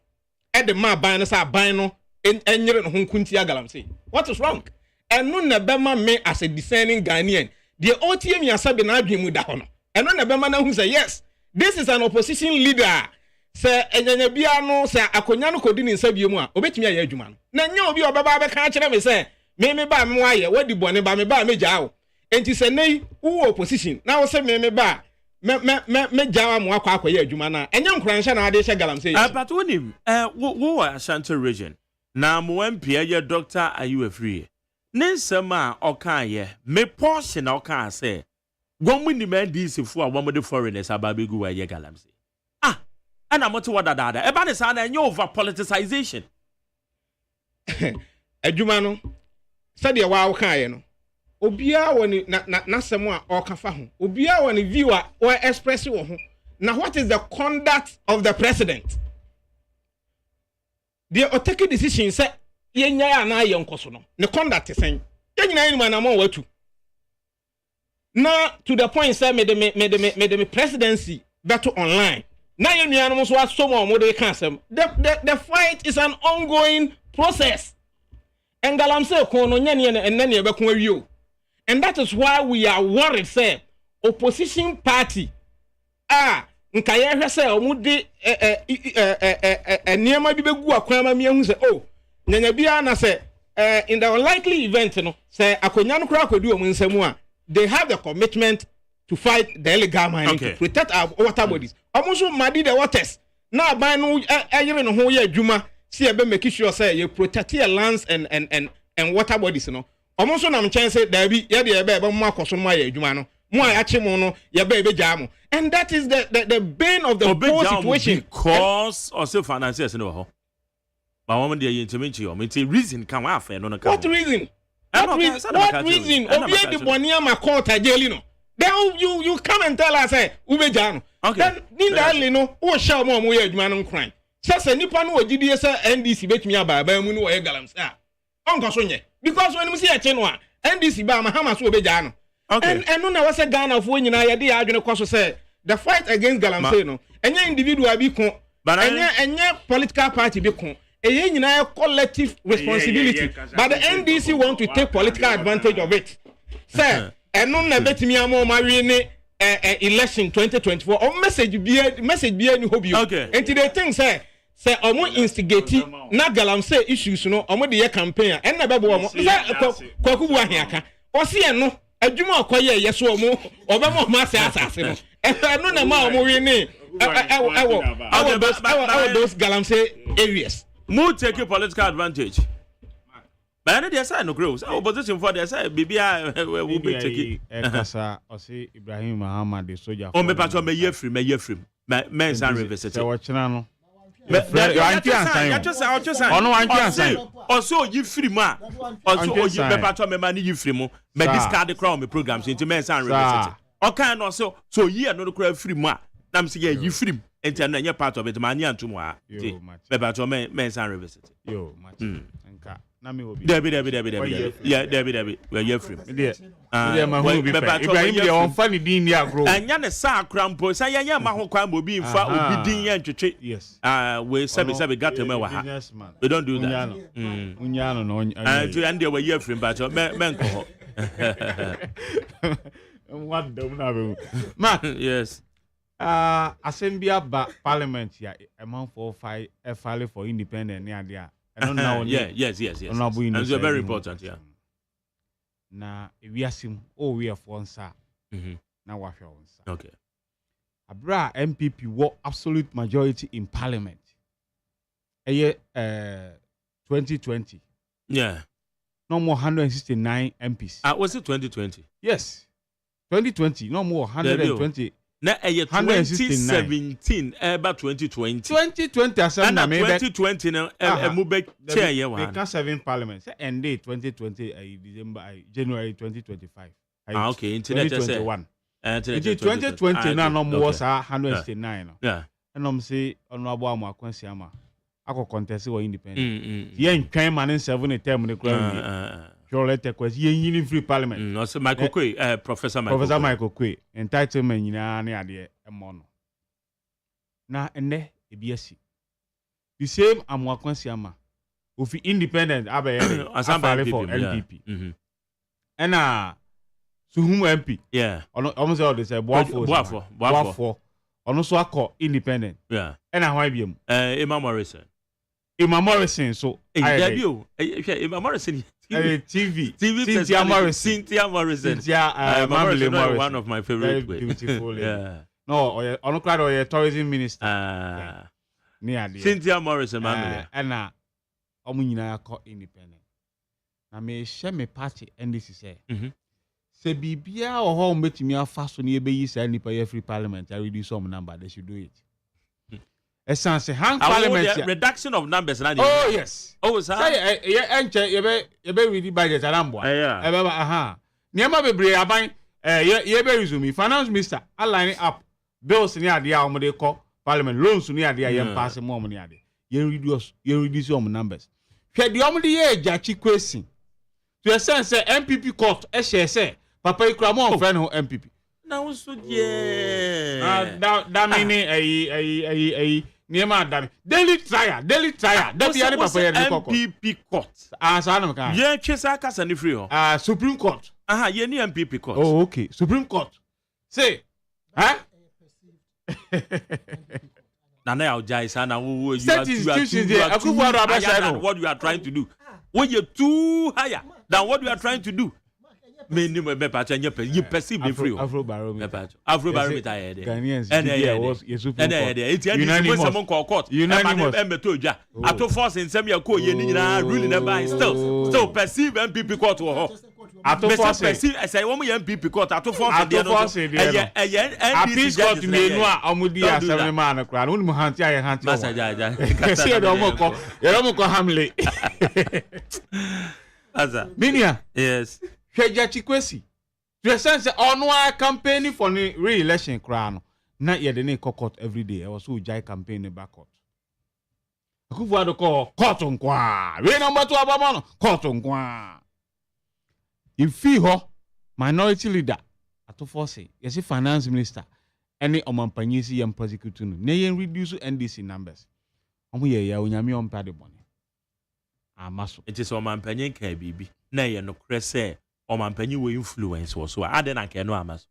e the ma ban no say ban no enyere no hunkunti galamsey what is wrong and no na bema me as a discerning Ghanaian the OTM yasabe na adwemu da ho no and no na bema na hu say yes this is an opposition leader say enyanya bia no say akonya no kodi ni nsa biemu a obetimi aye adwuma no na nya obi obaba be ka kire me say me ba me waye wadi bone ba me ba me jaawo enti say nei wo opposition na wo say me ba me jawa mo akwa akoye adwuma na enya nkuransha na ade hye galamsey but wonim wo Ashanti region na mo MP ye Dr. Ayuafrie nsem a okan ye me portion na okan say gwomu ni man DC fu a wo de foreigners ababegu wa ye galamsey ana moto wadada eba ne sa na enye over politicization adwuma no sade wa okan ye no obia woni na semo a okafa ho obia woni viewer or express wo ho now what is the conduct of the president they are taking decision say yenya ya na ye nkoso no ne conduct sen yenyina yin na mo watu na to the point say me the presidency battle online na ye nuanu mo so asomo mo de kan the fight is an ongoing process and galamsey ko no nyane ne be ko awie. And that is why we are worried, say, opposition party. Nkaye hwe say omude niema bi begu akwama mi hu say nyanya bia na say in the unlikely event no say akonya no kura akodu omu nsemu a they have the commitment to fight the illegal mining to protect our water bodies. Omuso madi the waters. Na ban no ayire no ho ye adwuma see ebe make sure say you protect your lands and water bodies no. Omonso na mchense dabi ye de ebe mo akoso mo aye adwuma no mo ayache mo no ye be jam and that is the bane of the whole situation because also financiers no ho ba wo de ye ntimi o meti reason kan wa afa no no kan what reason obi de bonia ma court ajeli no then you come and tell us say ubeja no then nindali no wo sha mo ye adwuma no nkran se nipa no ogidie se NDC betumi aba mu no wo ye galamsey onkoso nye because when we see a chenwa NDC ba Mahama so obeja no and no na we say Ghana fo nyina ye de adwene kwaso say the fight against galamsey no enye individual bi ko enye political party bi ko eye nyina collective responsibility but the NDC want to take political advantage of it say eno na betimi amo ma wi ni election 2024 o message bi any hope you until they think say omo instigate na galamsey issues no omo de ye campaign en na bebo omo say kwakubu ahiaka o se eno adwuma okoye ye so omo obemo ma se asase no eno na ma omo wi ni those galamsey areas mo take political advantage but na dey say no grows opposition for dey say bibia we be take kasa o say Ibrahim Muhammad the soldier o me patcho me ye free me san revisit se wo chena no Also, you free ma. Also, you better to me money you free mo. But discard the crown me programs into men and revisit. Okay, no so ye no the free ma. Nam say you free. And you're part of it, money and tomorrow. Better to men and revisit. Yo, much. Debbie. Yeah, Debbie. Where you're free. Ibrahim on funny din ya grow. And yana sa crampo, say ya maho kwambo be in fa obi din ya ntwetwe. Yes. We sabi got to me wa ha. We don't do that. Unyano no. To and we you're free but men ko. What do na Mark? Yes. Assembly ba parliament ya a month for file for independent near there. Yes. And it's very important, yeah. Na we asim we have one sir. Na wa hwe one sir. Okay. Abra MPP were absolute majority in parliament. 2020. Yeah. No more 169 MPs. Was it 2020? Yes. 2020, no more 120. Na 2017 about 2020. 2020 assembly 2020 na mube chair ye wa. Because 7 parliament. End day 2020 December January 2025. Okay, internet 2021. 2020 na no more 169 no. Yeah. And I'm say honorable Amakwansi ama. Ako contest wa independent. Yen twan man 7 term ne kra. Let question yen free parliament. No so Michael Kwe, Professor Michael Kwe. Entitlement nyina na ade emo no. Na ene ebiasi. The same Amakwansi ama. Ofi independent abaye asambale for MPP. And Suhum MP. Yeah. Almost all they say Boafo. Ono so akọ independent. Yeah. And why biem? Emma Morrison. So Emma Morrison. TV. Cynthia Morrison. One of my favorite. Very beautiful. Yeah. No, on the tourism minister. Cynthia Morrison, and Omunina call independent. I may share my party, and this is say Bibia or home bet me a fast on ye send free parliament. I reduce some number, they should do it. Essence hang parliament reduction of numbers. Oh yes. Oh sir. Say you be ready budget alambo. Yeah. Niema bebre aban you be resume finance minister align up bills ni ade a omde call parliament loans ni ade a yem pass mo ni ade. You reduce your numbers. Hwe de omde ye jachi question. To essence MPP court say papa ikura mo friend ho MPP. Now so yeah. That meaning a Niema dami. Daily trial. That be any papa MPP court. Sanam kan. Ye chesa kasa ni free ho. Supreme Court. Ye ni MPP court. Oh okay. Supreme Court. Say, huh? Nana ya ojai sana what you are trying to do. When you're too higher than what you are trying to do. Many you perceive the free. Afro barometer. Ghanaians. And force in some ruling still perceive MPP court. Perceive as I want MPP court. Force peace court yes. Hweja Chikwesi. To sense on campaigning for the re-election crown. Not yet the court every day. I was so jai campaign back court. Akufuado call court on kwa. We number 2 abamano court on kwa. If ho minority leader at force yes finance minister any omampanyisi yam prosecutor no. Ne yen reduce NDC numbers. Omo ye ya onyame on pade bone. Amaso. It is omampanyin ka bibi. Na ye no krese omampanyin we influence wo so ade na ka no amaso.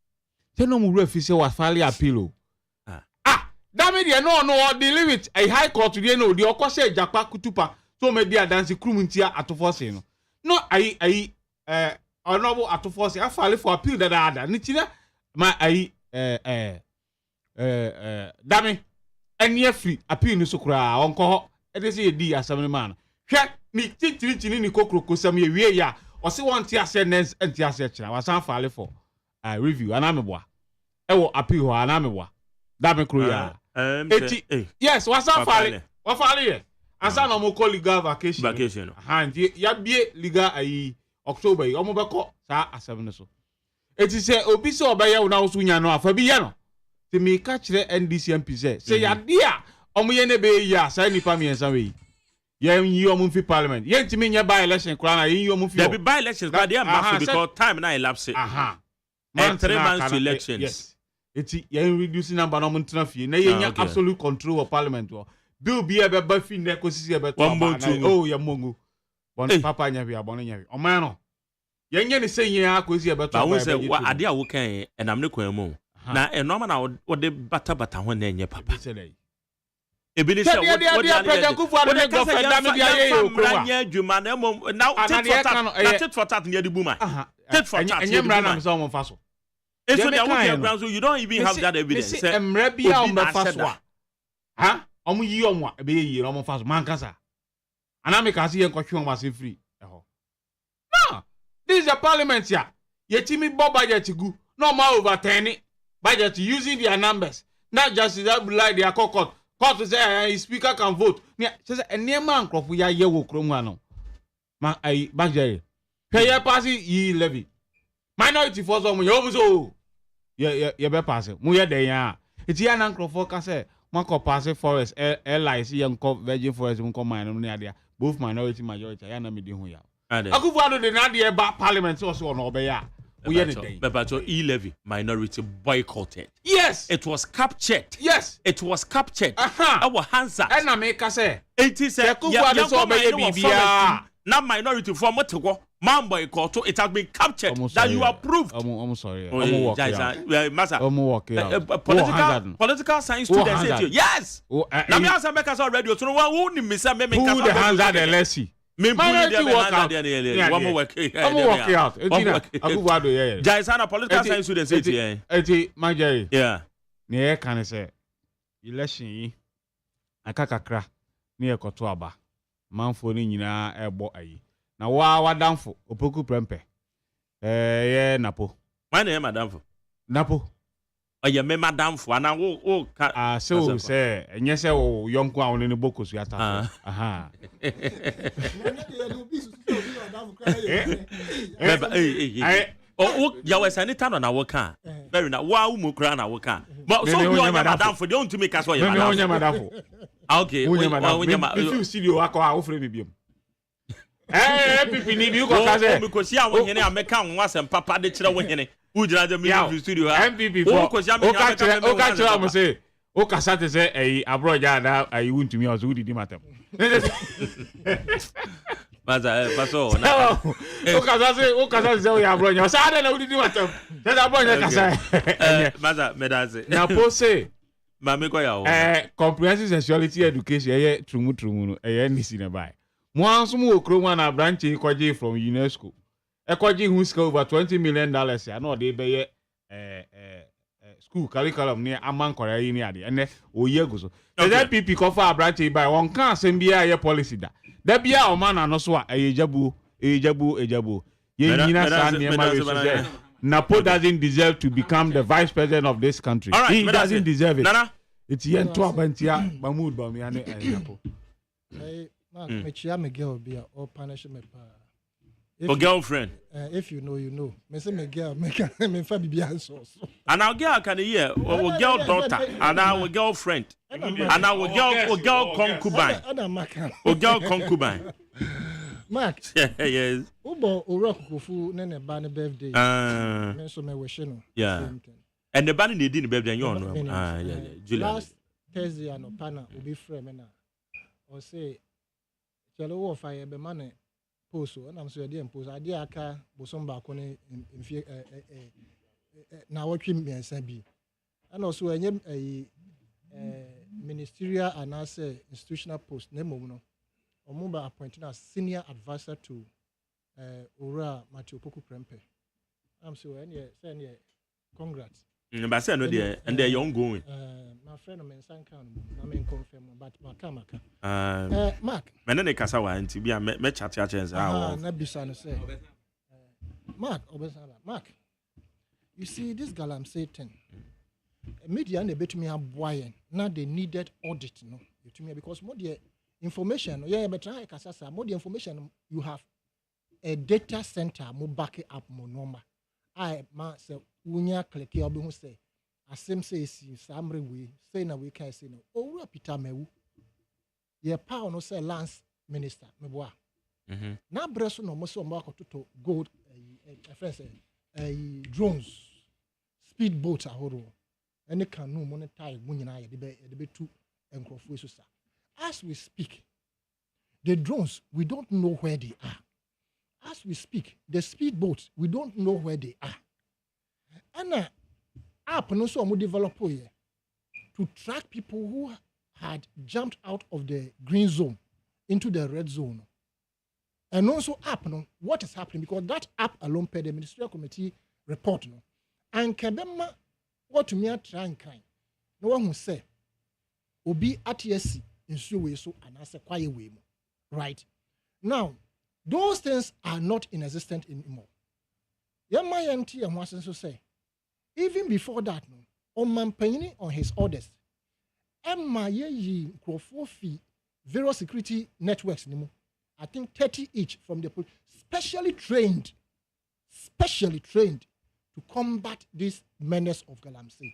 Say no mu refuse wa file appeal. That mean no deal with a high court today no the okose japa kutupa so me dia dance krumuntia atofose no. No honorable atofose I file for appeal that other. Nitina ma dame any free appeal no so kra onko e dey say di assembly man. Hwe ni titiri ni kokroko sam ye wie ya o se won ti ascendance anti ascendance wa san file for review anameboa e wo appeal ho anameboa da me kro ya yes wa san file What for asa na mo call legal vacation. Nti ya bie legal ayi October yi omo beko saa asem ne so. Eti se obi se obaye wo na wo so nya no afa bi ye no. Ti me ka kire NDCMP se ya de a omo ye ne be yi a saa nipa me ensa we. Ye yi omo fi parliament. Ye ntimi nya by election kra na yi omo fi. There be by elections but they am because time na elapse. And 3 months to elections. Yes. Eti ye reducing number no mo ntena fie na ye nya absolute control of parliament wo. Bill be ebe ba fi ne kosisi ebe to oh ya mongo bon papa nya bi abon nya bi o man no ye nya ne senye akosi ebe to ba won say ade a wo kan enam ne kwan mu na enoma na wo de bata ho na enye papa ebi ni say wo de president kufu ade ne go fa dam dia ye o ko nya adwuma na mom now tit for tat ne de buma tit for tat enye mra na so mo fa so eso dia wo can ground so you don't even have that evidence say emra bia o me fa so ha omu yi omu a ebe yi omu fa so man kasa anami ka si yen kwahwe omu ase free eho no this is a parliament ya yetimi bo budget gu no more overturning budget using their numbers not just that like their court say speaker can vote say enema ankrofo ya ye wo krom ano ma ai budget pay pass yi levy minority force omu ye omu so ye be pass mu ye den ya eti ya na ankrofo ka say Mako passe forest LIC yanko virgin forest mko mine no ade both minority majority ya na me di hu ya akufuado de na de ba parliament so no obe ya we ye dey but e-levy minority boycotted. Yes, it was captured. Yes, it was captured. Our Hansa and na me ka say 80 say akufuado so obe ye bibia na minority for motewo man boycott it has been captured that you approved. I'm sorry. I'm working out. Political science students say yes. Na me answer make us already so who ni me say me who the hands are the lessy. Me minority work out. I'm working out. Akufuado yeah. Jaisana political science students say eti Majari. Yeah. Ne can say election yi akakakra ne ekoto aba. Manfo ni nyina ebo ayi na wadamfo opoku prempe ye napo why na madamfo napo oye me madamfo ana wo ka so say enye say wo yonko awon ni bokosu ata aha o ya we sanita no na wo kan very na wa umu kra na wo kan but so you on madamfo they don't make us so you madamfo okay if you see you akọ ofre me biem pipi ni bi ko ka say me ko si awon hene ameka nwa sem papa de kire wo hene u jira de me studio ha MPP for o ka kire am say o ka sa te say abroja na wuntumi o so udidi matem paso na o ka sa say o ya abroja sa de na udidi matem say abroja ka say maza medase na pose mame ko ya o comprehensive sexuality education ye trumu no nisi na bai mo anso mo okro na branch kwaje from UNESCO kwaje hu ska over $20 million ya na de be ye school curriculum ni aman kora yi ni ade ene oye go so the PP ko fa branch bai won kan asem bia ye policy da bia o man na no so a ejabu ye nyina sa ne ma we Napo doesn't deserve to become the vice president of this country. Right, he doesn't deserve it. Nana? It's yen to abantia Mahmoud Bamiane Napo. Hey, me chia me girl be or punish me pa. For girlfriend. If you know, you know. Me say me girl me fa bibia so. And our girl can hear or girl daughter and our girlfriend. And our girl concubine. Or girl concubine. Mark. Yes. Ubo Orokufu nene ban birthday. Me so me wish no. Yeah. And the ban did birthday you know. Yeah. July. Last Thursday and Opana will be frame na. Or say chelo wo fire be man post and I'm so dey post ade aka bosom ba ko ne mfie na wotwe miensa bi. And also enye ministerial and as institutional post na mom no. Omumba appointed as senior advisor to Ora Matthew Poku Prempe. I'm so any congrats. But say no there and they're ongoing. My friend of mine can I mean confirm but Maka. Mark. Menene kasa wa nti bia me chat chance na bisa no say. Mark Obesala. Mark. You see this girl I'm saying. Media na betumi aboyen. Now they needed audit no. because more the information, yeah, but I can more the information you have a data center mo back it up mo number. I ma say unya click here obi say asem say si samre we say na we can say no. Owura Peter Mewu. Ye pa no say lance minister meboa. Na breso no mo so mo akototo gold friend say drones speedboat ahoro. Any canoe monetize mo nyina ye de be tu enkrofo so sa. As we speak, the drones, we don't know where they are. As we speak, the speedboats, we don't know where they are. And app no so develop here to track people who had jumped out of the green zone into the red zone. And also app no what is happening, because that app alone per the ministerial committee report no. And kebema what to me try and kind. No one who say obi ATSC in so and as a quiet way. Right? Now, those things are not in existence anymore. MINT and Watson so say, even before that, no, on Mampany on his orders, MIA fee various security networks, I think 30 each from the police, specially trained to combat this menace of Galamsey.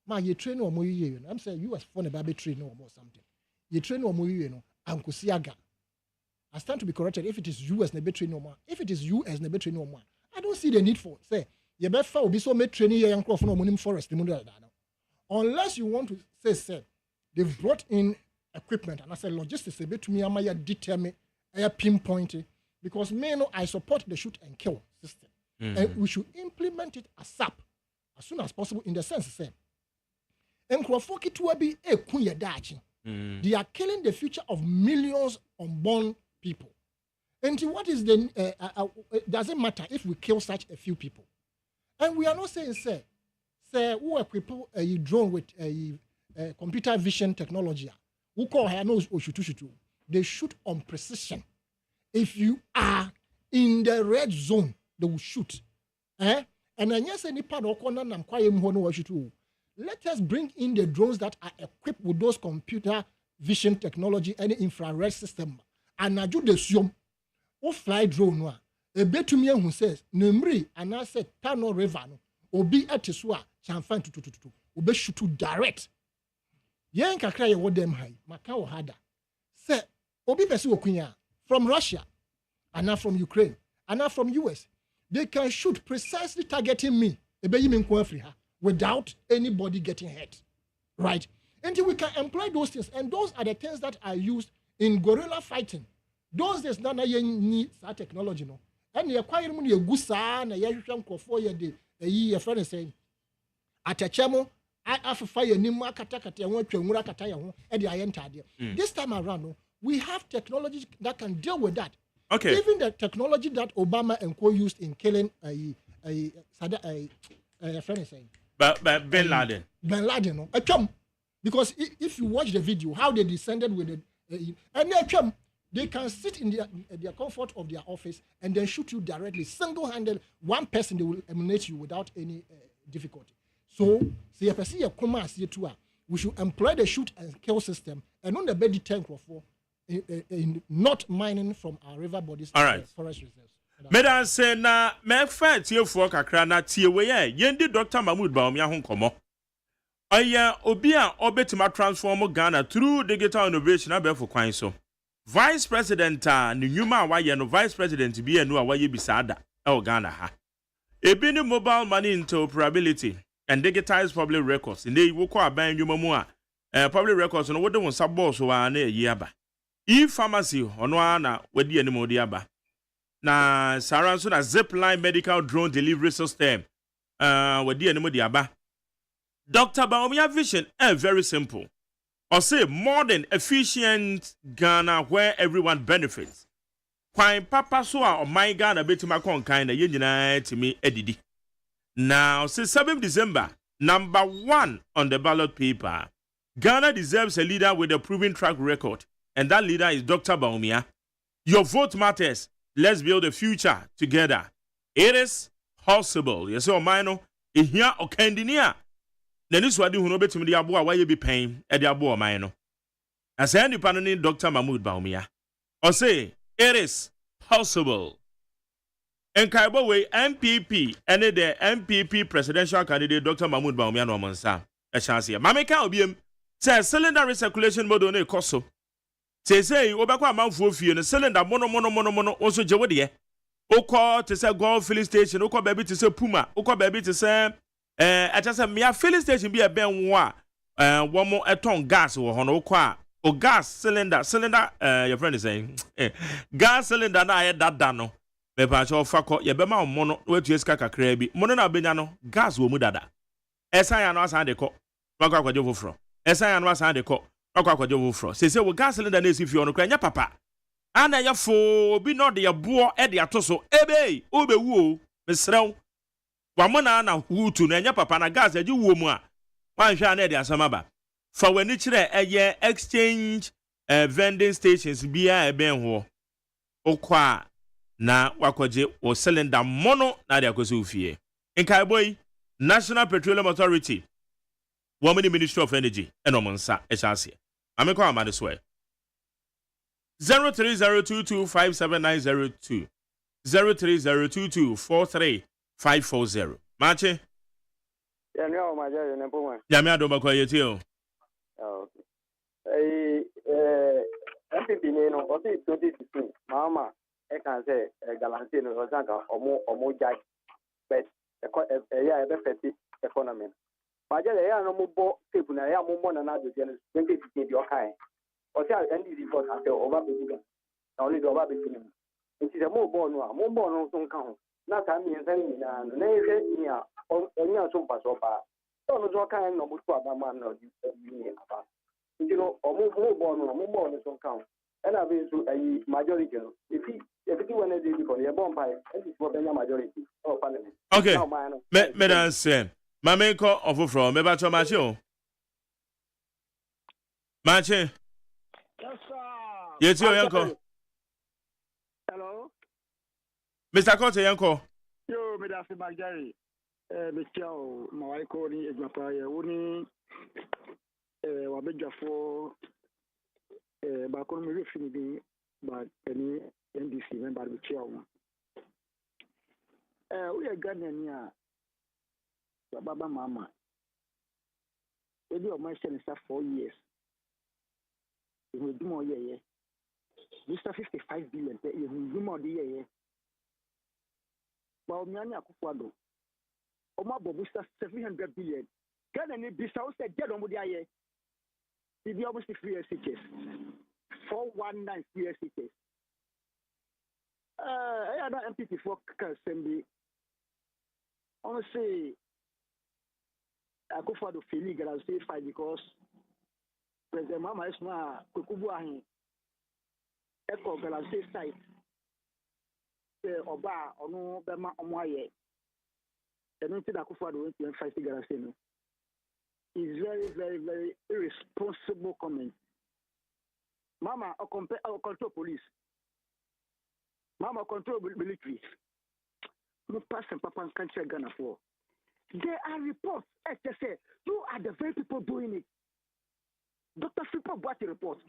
Ma ye train or more year. I'm saying you as phone a baby train or something. You train or more year, Uncle Siaga. I stand to be corrected if it is you as never train no more. If it is you as never train no more, I don't see the need for say you better will be so made training young crop from Monim Forest. Unless you want to say they've brought in equipment and I said logistics a bit to me, I might determine a pinpoint because I support the shoot and kill system. And we should implement it as soon as possible in the sense say. And Krofoki to be a kunya dachi. They are killing the future of millions of unborn people. And what is the doesn't matter if we kill such a few people. And we are not saying say who are people a drone with a computer vision technology. Who call her nose oshutushutu. They shoot on precision. If you are in the red zone, they will shoot. And then yes, any part of corner I'm quite no. Let us bring in the drones that are equipped with those computer vision technology and infrared system. And I do the assume, o fly drone no a bet to me who says, Numri, and I said, Tano River, obi at Tiswa, Chanfan to obe shoot to direct. Yanka cry what them high, Macau Hada. Say, obi Pesu Okunya, from Russia, and now from Ukraine, and now from US. They can shoot precisely targeting me, without anybody getting hurt. Right? Until we can employ those things. And those are the things that are used in guerrilla fighting. Those days, none of you need that technology. No? And you acquire money, a gusa, and a young for a year, friend is saying, at a chemo, I have to fire Nima Katakata, and what you Murakataya, and the entire. This time around, no, we have technology that can deal with that. Okay. Even the technology that Obama and co used in killing a friend is saying. But Bin Laden. Bin Laden, no? A chum. Because if you watch the video, how they descended with the and a chum, they can sit in their comfort of their office and then shoot you directly, single-handed. One person, they will eliminate you without any difficulty. So, see, we should employ the shoot and kill system and on the bed tank for in not mining from our river bodies. All right. Forest reserves. Medan say na me fa tiefo kakra na tie we yendi Dr. Mahmoud Bawumia ho komo. Aya obi a obetima transform Ghana through digital innovation abefo kwan so. Vice President ni nyuma wa ye no Vice President bi enu a wa ye bisada e Ghana ha. Ebi ni mobile money interoperability and digitized public records. Inde wo ko aban nyuma mu a public records no wode won sabo so wa na yi aba. E-pharmacy ono ana wadi anim odi aba. Na saranso na zipline medical drone delivery system wadi anim odi aba. Dr. Bawumia vision is very simple. Or say modern efficient Ghana where everyone benefits. Kwan papa so a my Ghana betima kon kind na ye nyina timi edidi. Now since 7 December, number 1 on the ballot paper. Ghana deserves a leader with a proven track record. And that leader is Dr. Bawumia. Your vote matters. Let's build a future together. It is possible. Yes, or mine, in here or candinia. Then this wadi who no betim the abo why you be paying at the abo mine. I say any panel Dr. Mahmoud Baumia. Or say it is possible. And Kaibo way MPP and the MPP presidential candidate Dr. Mahmoud Baumia no monsa. A chance here. Mame can be say cylinder recirculation mode on a coso. Say obakwa manfo fie no cylinder mono also jewode. Oko to say go filling station, oko baby to say Puma, oko baby to say I just say me filling station be a ben wa one more a ton gas or hono kwa o gas cylinder your friend is saying gas cylinder na that dano. Me pa cho fako ye be ma mono wetu eska kakra bi mono na benya no gas wo mu dada esan ya no asan de ko makwa kwaje foforo esan ya no asan de ko makwa kwaje foforo se wo gas cylinder na esi fi ono kwa nya papa ana ya fo bi no de ye bo e de atoso ebe o be wu o mesrew wa mona na hutu na nya papa na gas agi wo mu a wan hwa na de asama ba fa wani kire eye exchange vending stations bia ebe ho okwa na wakoje o cylinder mono na de akoso ufie nkai boy National Petroleum Authority woman Ministry of Energy enomonsa echase amekọ amade so 0302257902 0302243540 mache ya ni o maja yo nempo ma ya me adoma kwa yeti o MPP ni no o ti 2016 mama e kan say galanty no o san kan omo judge but ya be feti economy maja ya no mo bo tape na ya mo na na do je 2015 bi o kan o say NDC report ate over be na only do over be ni it is a mo bo no so kan na ta mi nsan ni na na ihe ni a onya so mpa so pa so no so kan no mo to abama na di ni aba you know mo bo no so kan and I been to a majority. If you want to do for your bomb pie, and it's for the majority of parliament. Okay. Me dance. Mame ko ofu from me ba to macho. Mache. Yes sir. Yes yo yanko. Hello. Mr. Kote yanko. Yo me dance Magari. Me chao mawai ko ni ejapa ye woni wa bejafo ba ko mi fini bi ba any NDC member bi chair o we are Ghana ni a baba mama we do my share 4 years we do more year Mr 55 billion we do more the year ba o mi ani akufuado o ma bo Mr 700 billion Ghana ni bisa o se je do mo di aye the almost 3 SHS 419 SHS I had an MPP for Assembly honestly I go for the feeling that I say fight because President Mama is now Kukubu ahin Echo Galasay site Oba Ono Bema Omoye and until I go for the fight Galasay is very, very, very irresponsible comment. Mama, control police. Mama, control military. No person, Papa, and country Ghana for. There are reports. SSA, you are the very people doing it. Dr. Fipo brought a report.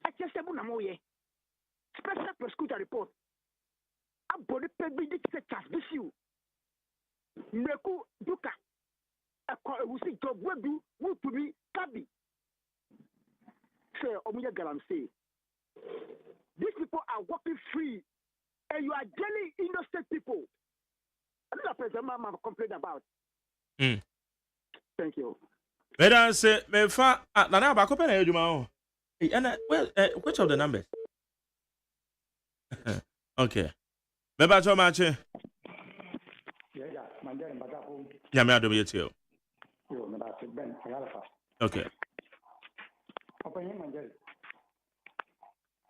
SSA, Bunamoye. Special prosecutor report. A body pay charge this you. Meku Duka. We see job we do to be Kabi. Say Omuya Galam say these people are working free and you are daily innocent people. I think President Mama complained about. Thank you. Madam say me fa na ba ko pe na ejuma o. And which of the numbers? Okay. Me ba cho mache. Yeah, Mandarin Badapo. Ya me adom yetio. Okay.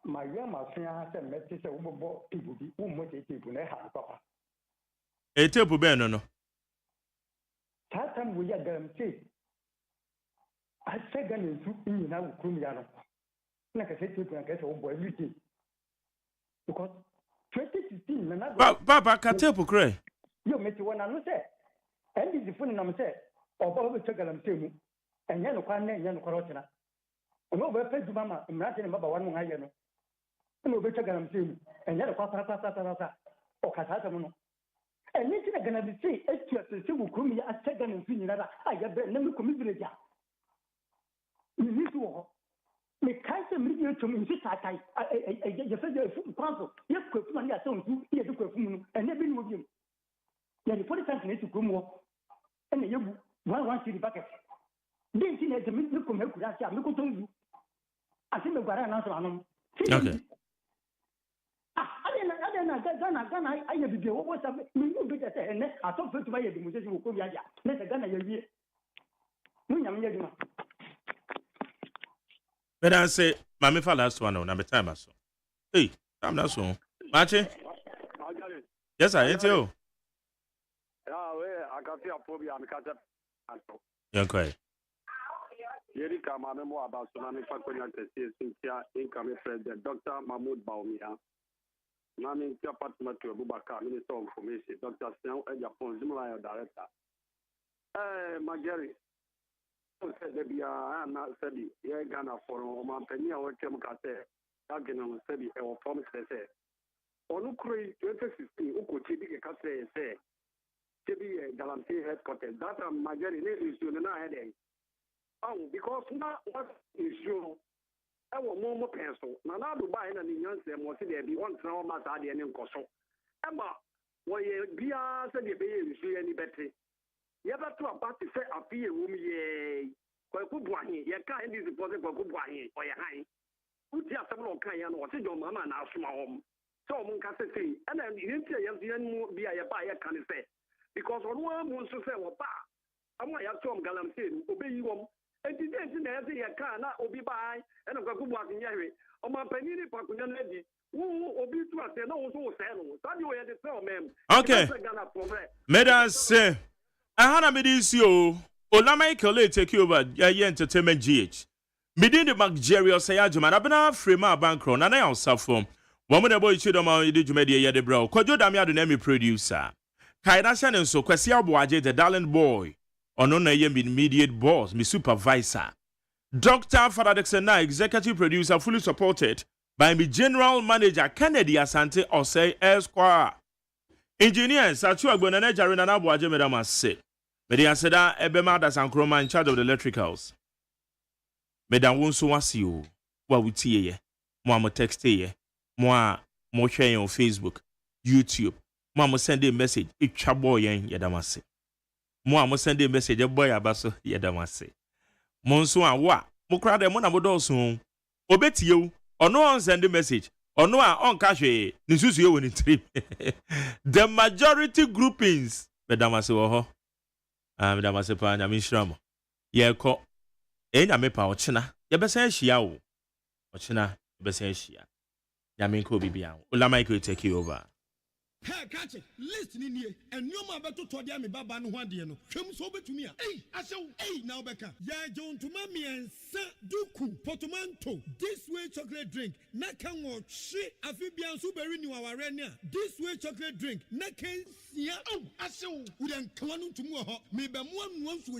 My young Marcia said, Messi said, Ubo, Papa. A table ben no. That time we are going to say, I said, in now, Kumiano. Like I said, I guess, oh boy, because 2016, Papa, can't table cray. You met one, I say, and is the phone number said. Oba we check galam temu enya no kwan na enya no korotena ono be pe duma ma mra ne baba wanu haye no no be chaga nam sim enya de kwa o kasa ta no eni ti na gana bi si etu asese bu kumi ya chaga nam fi nyina da aye be na me kumi village a ni su ho me kai se mi ye to mi si ta kai ye fe je fu pranzo ye ko fu man ya so ntu ye de ko fu mu enya bi ni obi ya ni 40 cents na ti kumi wo enya ye bu 1 cedi bucket din ti na je mi ko me kura si a mi ko to ndu ati me gwara na so anom okay Ghana, I have been what was me be that and I thought to buy the musician who come here. Let the Ghana ye. But I say, Mammy for last one on number time or so. Hey, I'm not so. Marching? Yes, I ain't you. I can see a phobia and catch up. You're correct. Yerika, my memoir about tsunami Fakonya Cynthia, incoming president, Dr. Mahmoud Baumia. Nami Tia Partner to Abubakar, Minister of Information, Dr. Sam and Japan, Zimla, Director. Magari. Said there be a not said, yeah, Ghana for Oman or Chemicate, Agyeman said, or promise say. On Ukraine 2016, Uko Chibi Kase say, Chibi Galamsey headquarters. That Magari is doing a headache. Oh, because now what is you? I want more pencil. Now, to buy any young them was there be one from my side and Cosso. Emma, why be a said you see any better? You ever to a party say a fear room ye. Kwakubuahi, your kind is a positive Kwakubuahi or your high. Who just some local can or your mamma and ask my home. So, Munkasa say, and then you didn't say you be a buyer can say. Because on one wants to say, well, I'm going to have some Galamsin, obey you. And the days in the car, not Obi by, and I've got good work in Yahweh. On my penny, Pakuyan lady, who Obi to us, and also sell. So you had to sell, ma'am. Okay. Madam say, I had a medicine. Olama Kole take you over your entertainment GH. Midin the McJerry or say AGYEMAN, I've been a free my bank run, and I also from woman a boy chid on my media de bro. Kojo Damia the name producer. Kaina Shannon so Kwasia Boaje, the darling boy. Onona yem immediate boss, my supervisor. Dr. Faradexena, executive producer, fully supported by my general manager, Kennedy Asante OSEI Esquire. Engineers, Sachu Agbonane Jarina Nabuaje Madam said. Media Seda Ebema das Ankroma in charge of the electricals. Madam Wonso Wasio, what we see ye, Moa text ye, Moa share on Facebook, YouTube, Mama send a message, if Chaboy Yadamase. Mo send a message a boy abaso yedamase. Monso wa mo kra de mo na bodo so. Obeti you or no one send a message or no on cash ni susu ye woni trip. The majority groupings bedamase wo ho. Bedamase pa nya minshram. Ye ko enya me pa ochina. Ye besa hia wo. Ochina besa hia. Nya me ko bibia. Ulama ko take you over. Hey, catch it. Listen in here. And you ma beto to dia me baba no hwade no. Hwem so betumi a. Hey, asew. Hey, now beka. Ya John to mami and duku portmanteau. This way chocolate drink. Na kan wo hwe afibian so beri ni waware ni a. This way chocolate drink. Na kan sia. Oh, asew. We dan kan no tumu ho. Me be mo anu so